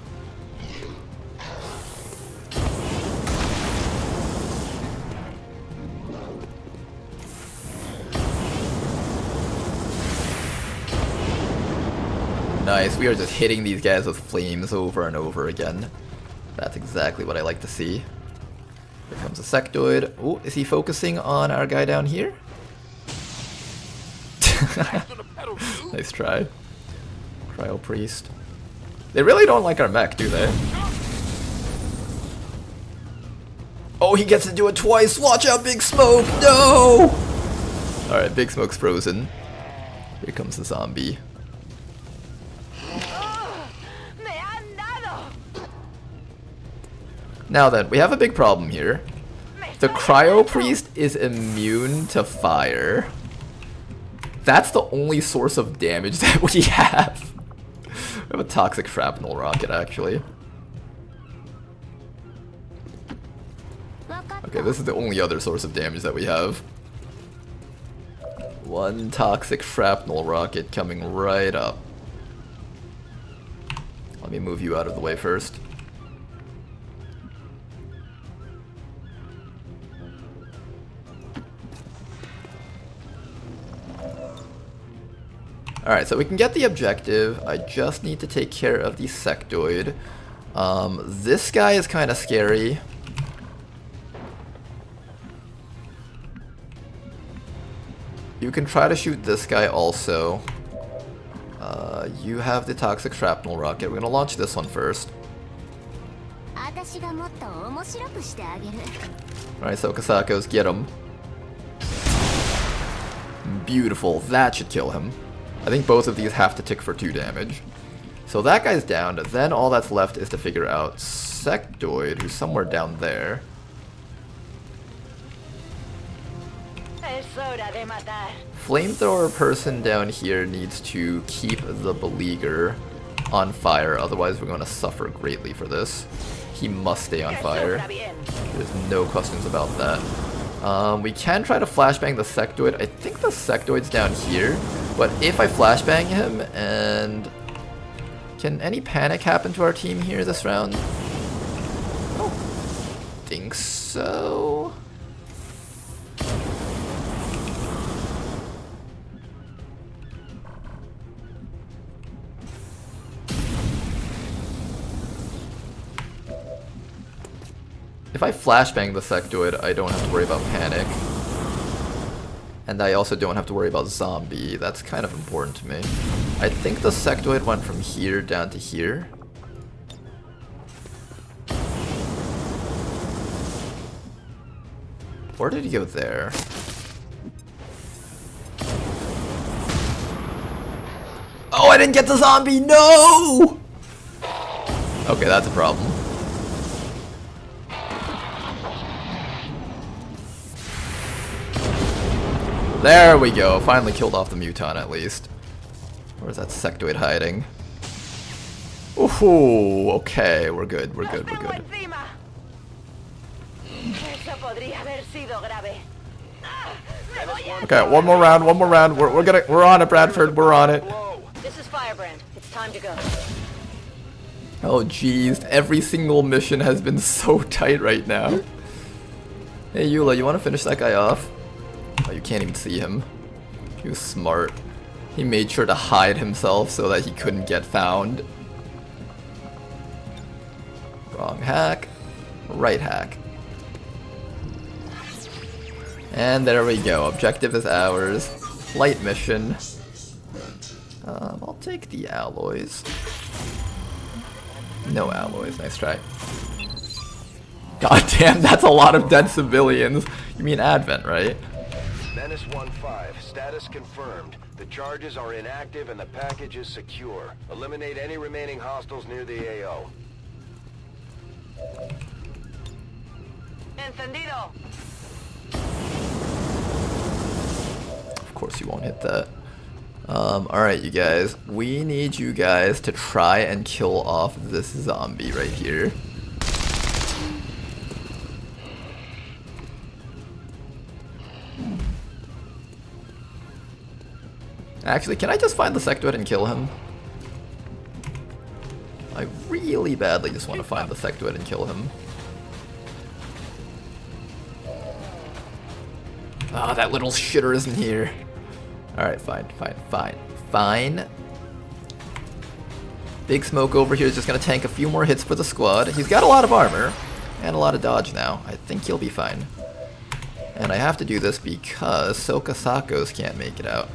Nice, we are just hitting these guys with flames over and over again. That's exactly what I like to see. Here comes a sectoid. Oh, is he focusing on our guy down here? Nice try. Cryo Priest. They really don't like our mech, do they? Oh, he gets to do it twice! Watch out, Big Smoke! No! Alright, Big Smoke's frozen. Here comes the zombie. Now then, we have a big problem here. The Cryo Priest is immune to fire. That's the only source of damage that we have. We have a toxic shrapnel rocket, actually. Okay, this is the only other source of damage that we have. One toxic shrapnel rocket coming right up. Let me move you out of the way first. Alright, so we can get the objective. I just need to take care of the sectoid. This guy is kind of scary. You can try to shoot this guy also. You have the toxic shrapnel rocket. We're gonna launch this one first. Alright, so Kasakos, get him. Beautiful, that should kill him. I think both of these have to tick for 2 damage. So that guy's down, then all that's left is to figure out Sectoid, who's somewhere down there. Flamethrower person down here needs to keep the beleaguer on fire, otherwise we're going to suffer greatly for this. He must stay on fire. There's no questions about that. We can try to flashbang the sectoid. I think the sectoid's down here, but if I flashbang him and... Can any panic happen to our team here this round? I don't think so. If I flashbang the sectoid, I don't have to worry about panic. And I also don't have to worry about zombie. That's kind of important to me. I think the sectoid went from here down to here. Or did he go there? Oh, I didn't get the zombie! No! Okay, that's a problem. There we go. Finally killed off the muton at least. Where's that sectoid hiding? Ooh, okay, we're good, we're good, we're good. Okay, one more round, one more round. We're on it, Bradford, we're on it. This is Firebrand. It's time to go. Oh jeez, every single mission has been so tight right now. Hey Eula, you wanna finish that guy off? Oh, you can't even see him. He was smart. He made sure to hide himself so that he couldn't get found. Wrong hack. Right hack. And there we go. Objective is ours. Light mission. I'll take the alloys. No alloys. Nice try. God damn, that's a lot of dead civilians. You mean Advent, right? Menace 1-5, status confirmed. The charges are inactive and the package is secure. Eliminate any remaining hostiles near the AO. Entendido. Of course you won't hit that. Alright you guys, we need you guys to try and kill off this zombie right here. Actually, can I just find the sectoid and kill him? I really badly just want to find the sectoid and kill him. Ah, that little shitter isn't here. Alright, fine. Big Smoke over here is just going to tank a few more hits for the squad. He's got a lot of armor and a lot of dodge now. I think he'll be fine. And I have to do this because Soka Sakos can't make it out.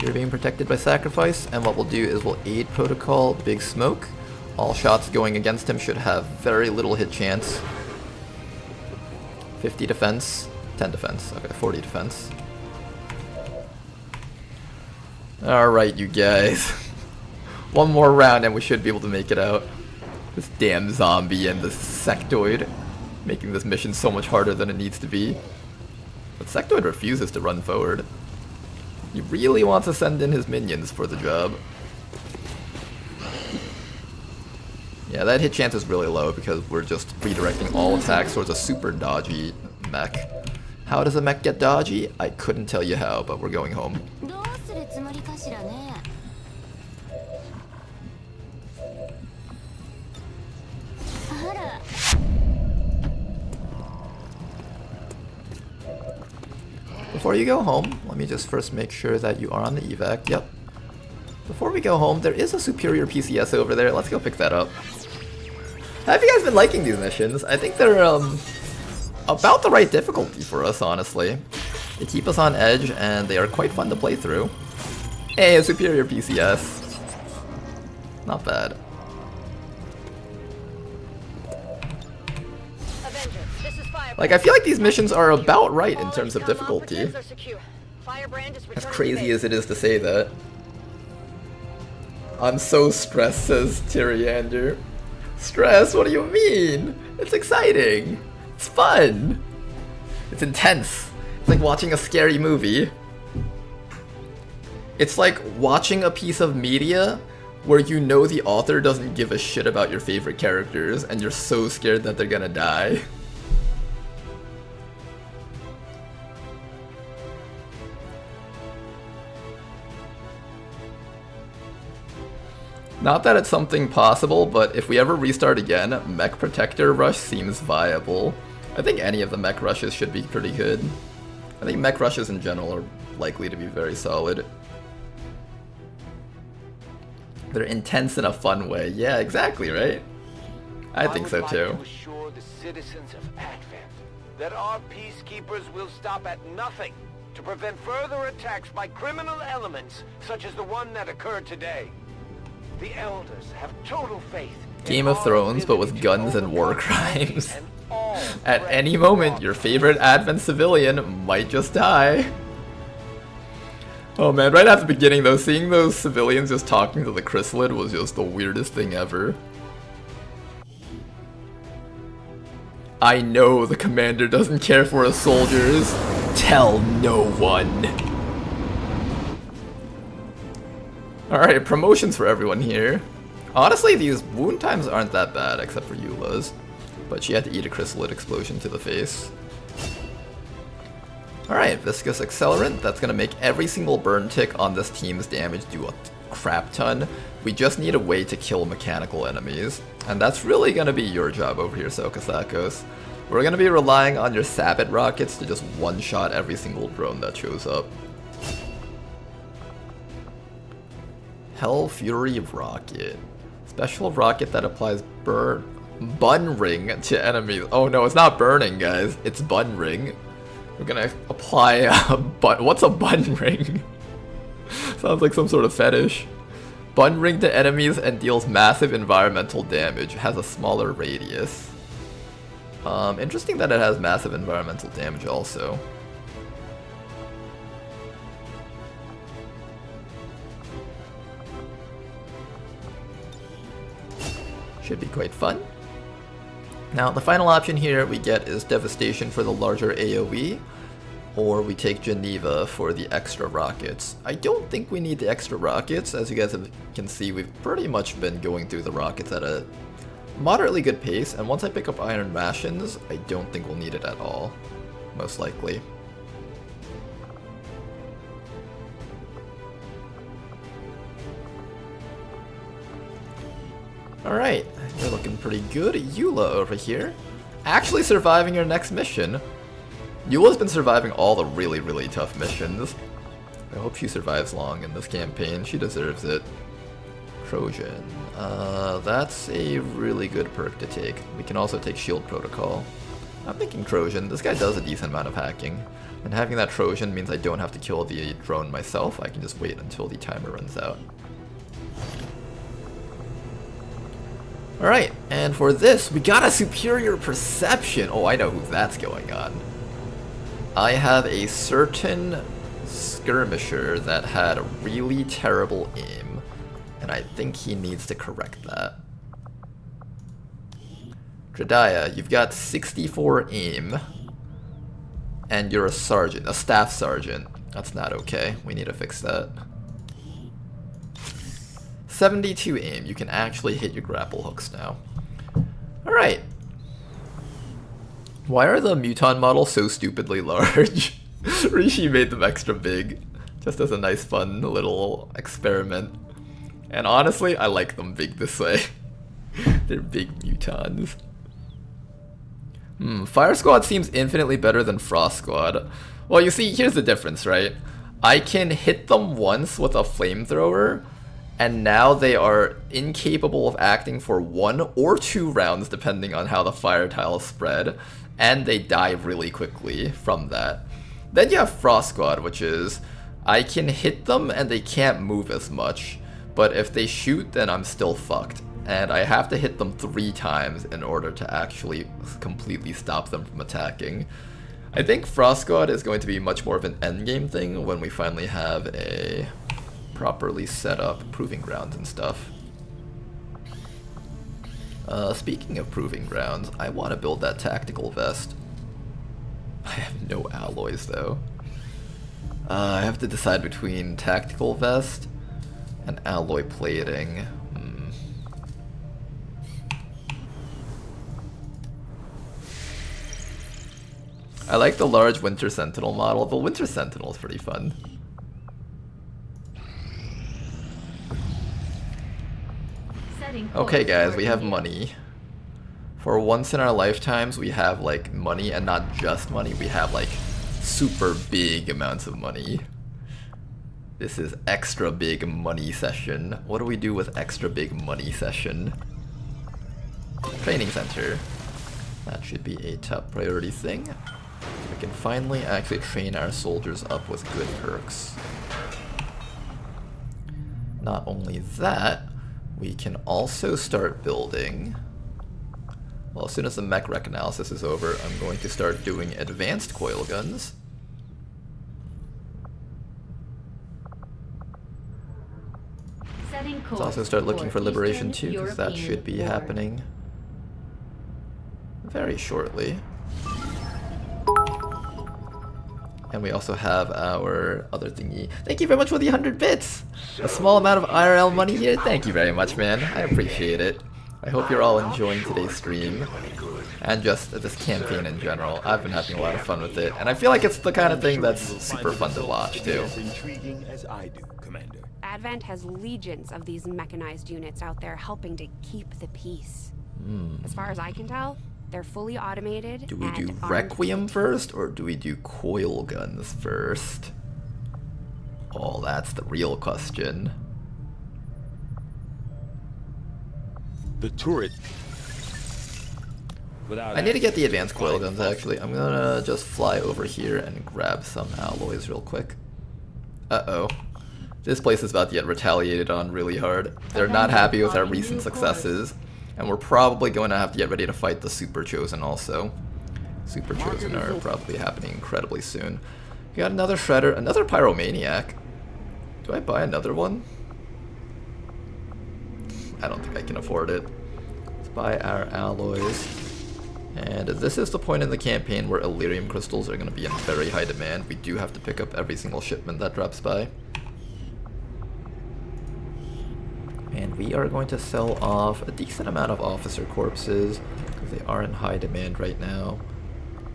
You're being protected by sacrifice, and what we'll do is we'll aid Protocol Big Smoke. All shots going against him should have very little hit chance. 50 defense, 10 defense, okay, 40 defense. Alright, you guys. One more round and we should be able to make it out. This damn zombie and this sectoid making this mission so much harder than it needs to be. But sectoid refuses to run forward. He really wants to send in his minions for the job. Yeah, that hit chance is really low because we're just redirecting all attacks towards a super dodgy mech. How does a mech get dodgy? I couldn't tell you how, but we're going home. Before you go home, let me just first make sure that you are on the evac. Yep. Before we go home, there is a superior PCS over there. Let's go pick that up. How have you guys been liking these missions? I think they're about the right difficulty for us, honestly. They keep us on edge, and they are quite fun to play through. Hey, a superior PCS. Not bad. Like, I feel like these missions are about right in terms of difficulty. As crazy as it is to say that. I'm so stressed, says Tyriander. Stress? What do you mean? It's exciting. It's fun. It's intense. It's like watching a scary movie. It's like watching a piece of media where you know the author doesn't give a shit about your favorite characters and you're so scared that they're gonna die. Not that it's something possible, but if we ever restart again, Mech Protector Rush seems viable. I think any of the Mech Rushes should be pretty good. I think Mech Rushes in general are likely to be very solid. They're intense in a fun way. Yeah, exactly, right? I think so too. I would like to assure the citizens of Advent that our peacekeepers will stop at nothing to prevent further attacks by criminal elements such as the one that occurred today. The elders have total faith. Game of Thrones, but with guns and war crimes. At any moment, your favorite Advent civilian might just die. Oh man, right at the beginning though, seeing those civilians just talking to the chrysalid was just the weirdest thing ever. I know the commander doesn't care for his soldiers. Tell no one. Alright, promotions for everyone here. Honestly, these wound times aren't that bad, except for Eula's. But she had to eat a chrysalid explosion to the face. Alright, Viscous Accelerant. That's gonna make every single burn tick on this team's damage do a crap ton. We just need a way to kill mechanical enemies. And that's really gonna be your job over here, Soka Sakos. We're gonna be relying on your Sabbat rockets to just one-shot every single drone that shows up. Hell Fury Rocket. Special rocket that applies bun ring to enemies. Oh no, it's not burning, guys. It's bun ring. We're gonna apply a bun. What's a bun ring? Sounds like some sort of fetish. Bun ring to enemies and deals massive environmental damage. Has a smaller radius. Interesting that it has massive environmental damage also. Should be quite fun. Now, the final option here we get is Devastation for the larger AoE, or we take Geneva for the extra rockets. I don't think we need the extra rockets. As you guys can see, we've pretty much been going through the rockets at a moderately good pace, and once I pick up iron rations, I don't think we'll need it at all, most likely. Alright, you're looking pretty good. Eula over here, actually surviving your next mission. Eula's been surviving all the really, really tough missions. I hope she survives long in this campaign. She deserves it. Trojan. That's a really good perk to take. We can also take Shield Protocol. I'm thinking Trojan. This guy does a decent amount of hacking. And having that Trojan means I don't have to kill the drone myself. I can just wait until the timer runs out. Alright, and for this, we got a superior perception. Oh, I know who that's going on. I have a certain skirmisher that had a really terrible aim, and I think he needs to correct that. Dredaya, you've got 64 aim, and you're a sergeant, a staff sergeant. That's not okay. We need to fix that. 72 aim. You can actually hit your grapple hooks now. Alright. Why are the Muton models so stupidly large? Rishi made them extra big, just as a nice fun little experiment. And honestly, I like them big this way. They're big Mutons. Fire Squad seems infinitely better than Frost Squad. Well, you see, here's the difference, right? I can hit them once with a flamethrower, and now they are incapable of acting for 1 or 2 rounds, depending on how the fire tiles spread, and they die really quickly from that. Then you have Frost Squad, which is, I can hit them and they can't move as much, but if they shoot, then I'm still fucked. And I have to hit them 3 times in order to actually completely stop them from attacking. I think Frost Squad is going to be much more of an endgame thing when we finally have a properly set up proving grounds and stuff. Speaking of proving grounds, I want to build that tactical vest. I have no alloys though. I have to decide between tactical vest and alloy plating. I like the large Winter Sentinel model. The Winter Sentinel is pretty fun. Okay guys, we have money. For once in our lifetimes, we have like money, and not just money, we have like super big amounts of money. This is extra big money session. What do we do with extra big money session? Training center. That should be a top priority thing. We can finally actually train our soldiers up with good perks. Not only that, we can also start building. Well, as soon as the mech rec analysis is over, I'm going to start doing advanced coil guns. Let's also start looking for Liberation 2, because that should be happening very shortly. And we also have our other thingy. Thank you very much for the 100 bits! A small amount of IRL money here. Thank you very much, man. I appreciate it. I hope you're all enjoying today's stream. And just this campaign in general. I've been having a lot of fun with it. And I feel like it's the kind of thing that's super fun to watch, too. Advent has legions of these mechanized units out there helping to keep the peace. As far as I can tell, they're fully automated. Do we do Requiem first, or do we do coil guns first? Oh, that's the real question. The turret. I need to get the advanced coil guns, actually. I'm gonna just fly over here and grab some alloys real quick. Uh-oh. This place is about to get retaliated on really hard. They're not happy with our recent successes. And we're probably going to have to get ready to fight the Super Chosen also. Super Chosen are probably happening incredibly soon. We got another Shredder, another Pyromaniac. Do I buy another one? I don't think I can afford it. Let's buy our alloys. And this is the point in the campaign where Elerium crystals are going to be in very high demand. We do have to pick up every single shipment that drops by. And we are going to sell off a decent amount of officer corpses, because they are in high demand right now.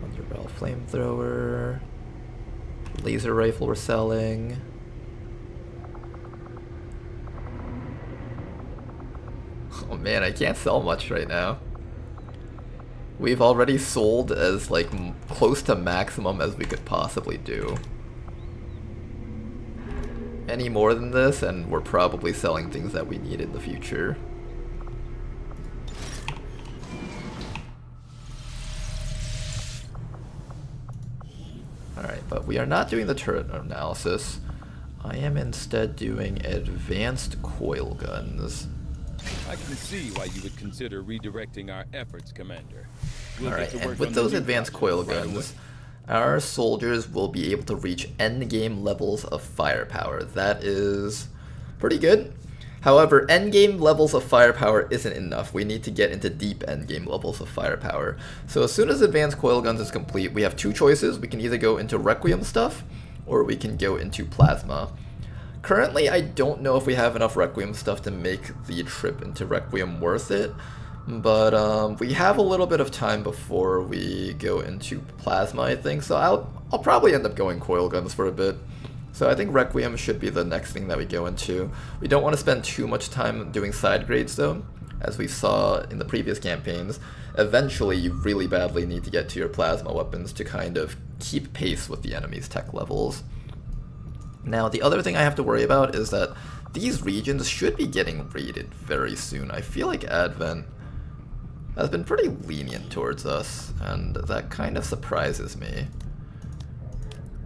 100 barrel flamethrower, laser rifle we're selling. Oh man, I can't sell much right now. We've already sold as like close to maximum as we could possibly do. Any more than this and we're probably selling things that we need in the future. Alright, but we are not doing the turret analysis. I am instead doing advanced coil guns. I can see why you would consider redirecting our efforts, Commander. We'll Alright, and with those advanced coil guns, our soldiers will be able to reach endgame levels of firepower. That is pretty good. However, endgame levels of firepower isn't enough. We need to get into deep endgame levels of firepower. So as soon as advanced coil guns is complete, we have two choices. We can either go into Requiem stuff, or we can go into plasma. Currently, I don't know if we have enough Requiem stuff to make the trip into Requiem worth it, but we have a little bit of time before we go into plasma, I think, so I'll probably end up going coil guns for a bit. So I think Requiem should be the next thing that we go into. We don't want to spend too much time doing side grades though, as we saw in the previous campaigns. Eventually, you really badly need to get to your plasma weapons to kind of keep pace with the enemy's tech levels. Now, the other thing I have to worry about is that these regions should be getting raided very soon. I feel like Advent has been pretty lenient towards us, and that kind of surprises me.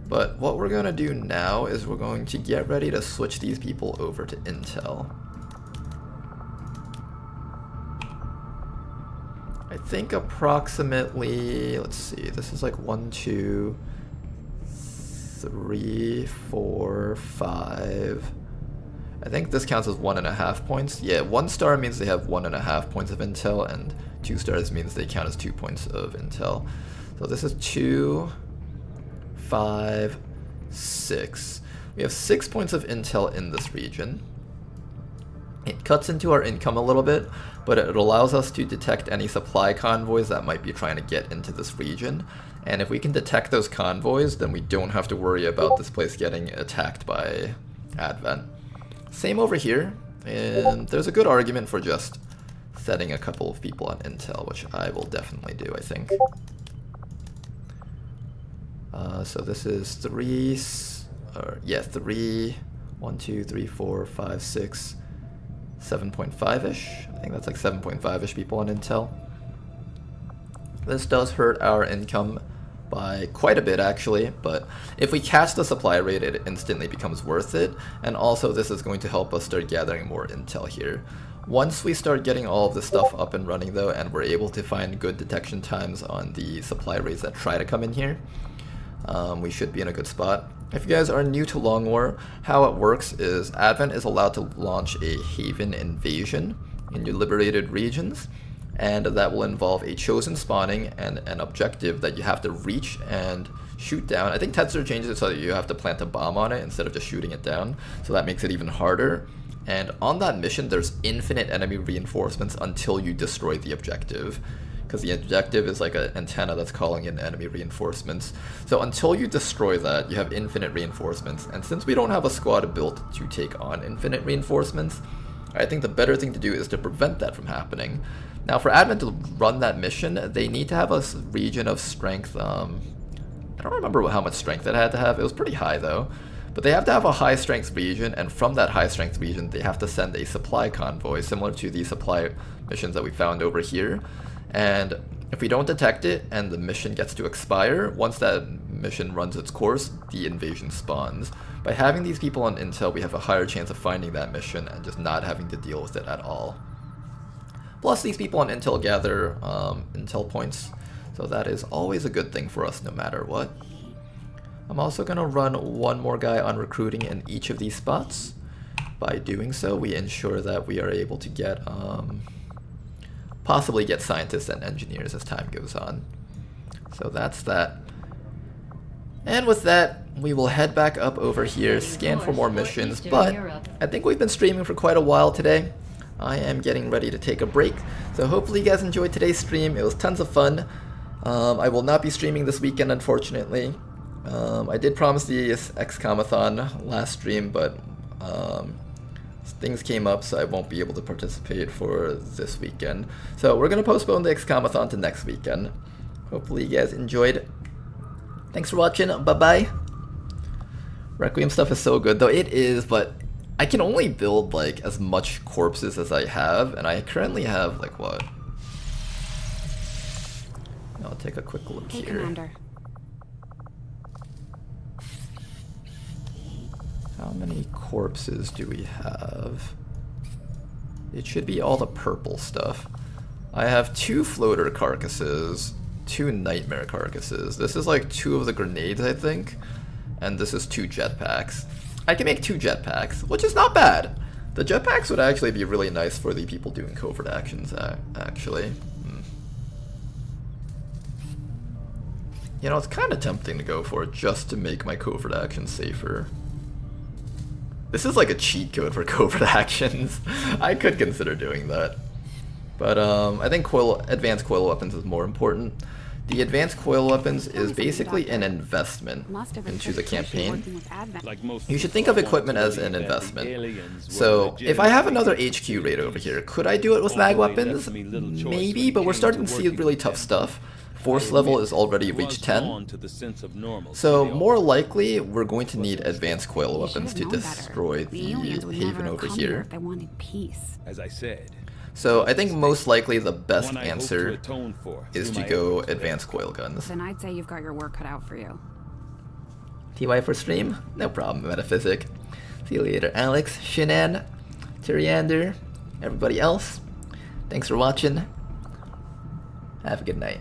But what we're going to do now is we're going to get ready to switch these people over to Intel. I think approximately, let's see, this is like 1, 2, 3, 4, 5. I think this counts as 1.5 points. Yeah, 1 star means they have 1.5 points of intel, and 2 stars means they count as 2 points of intel. So this is 2, 5, 6. We have 6 points of intel in this region. It cuts into our income a little bit, but it allows us to detect any supply convoys that might be trying to get into this region. And if we can detect those convoys, then we don't have to worry about this place getting attacked by Advent. Same over here, and there's a good argument for just setting a couple of people on intel, which I will definitely do, I think. So this is 3, 1, 2, 3, 4, 5, 6, 7.5-ish. I think that's like 7.5-ish people on intel. This does hurt our income by quite a bit actually, but if we catch the supply rate, it instantly becomes worth it, and also this is going to help us start gathering more intel here. Once we start getting all of this stuff up and running though, and we're able to find good detection times on the supply rates that try to come in here, we should be in a good spot. If you guys are new to Long War, how it works is Advent is allowed to launch a Haven invasion in your liberated regions, and that will involve a chosen spawning and an objective that you have to reach and shoot down. I think Tetzer changes it so that you have to plant a bomb on it instead of just shooting it down, so that makes it even harder. And on that mission, there's infinite enemy reinforcements until you destroy the objective, because the objective is like an antenna that's calling in enemy reinforcements. So until you destroy that, you have infinite reinforcements, and since we don't have a squad built to take on infinite reinforcements, I think the better thing to do is to prevent that from happening. Now for Advent to run that mission, they need to have a region of strength, I don't remember how much strength it had to have, it was pretty high though. But they have to have a high strength region, and from that high strength region they have to send a supply convoy, similar to the supply missions that we found over here. And if we don't detect it and the mission gets to expire, once that mission runs its course, the invasion spawns. By having these people on intel, we have a higher chance of finding that mission and just not having to deal with it at all. Plus, these people on intel gather intel points, so that is always a good thing for us no matter what. I'm also going to run one more guy on recruiting in each of these spots. By doing so, we ensure that we are able to get, possibly get scientists and engineers as time goes on. So that's that. And with that, we will head back up over here, scan for more missions, but I think we've been streaming for quite a while today. I am getting ready to take a break. So hopefully you guys enjoyed today's stream. It was tons of fun. I will not be streaming this weekend, unfortunately. I did promise the XCOM-a-thon last stream, but things came up, so I won't be able to participate for this weekend. So we're going to postpone the XCOM-a-thon to next weekend. Hopefully you guys enjoyed. Thanks for watching. Bye-bye. Requiem stuff is so good, though. It is, but I can only build like as much corpses as I have, and I currently have like what? I'll take a quick look here. Commander. How many corpses do we have? It should be all the purple stuff. I have 2 floater carcasses, 2 nightmare carcasses. This is like 2 of the grenades, I think, and this is 2 jetpacks. I can make 2 jetpacks, which is not bad. The jetpacks would actually be really nice for the people doing covert actions, actually. You know, it's kind of tempting to go for it just to make my covert actions safer. This is like a cheat code for covert actions. I could consider doing that. But I think advanced coil weapons is more important. The advanced coil weapons is basically an investment into the campaign. You should think of equipment as an investment. So if I have another HQ raid over here, could I do it with mag weapons? Maybe, but we're starting to see really tough stuff. Force level is already reached 10. So more likely, we're going to need advanced coil weapons to destroy the haven over here. They wanted peace. As I said. So I think most likely the best answer is to go advanced coil guns. Then I'd say you've got your work cut out for you. TY for stream? No problem, Metaphysic. See you later, Alex, Shinan, Tyriander, everybody else. Thanks for watching. Have a good night.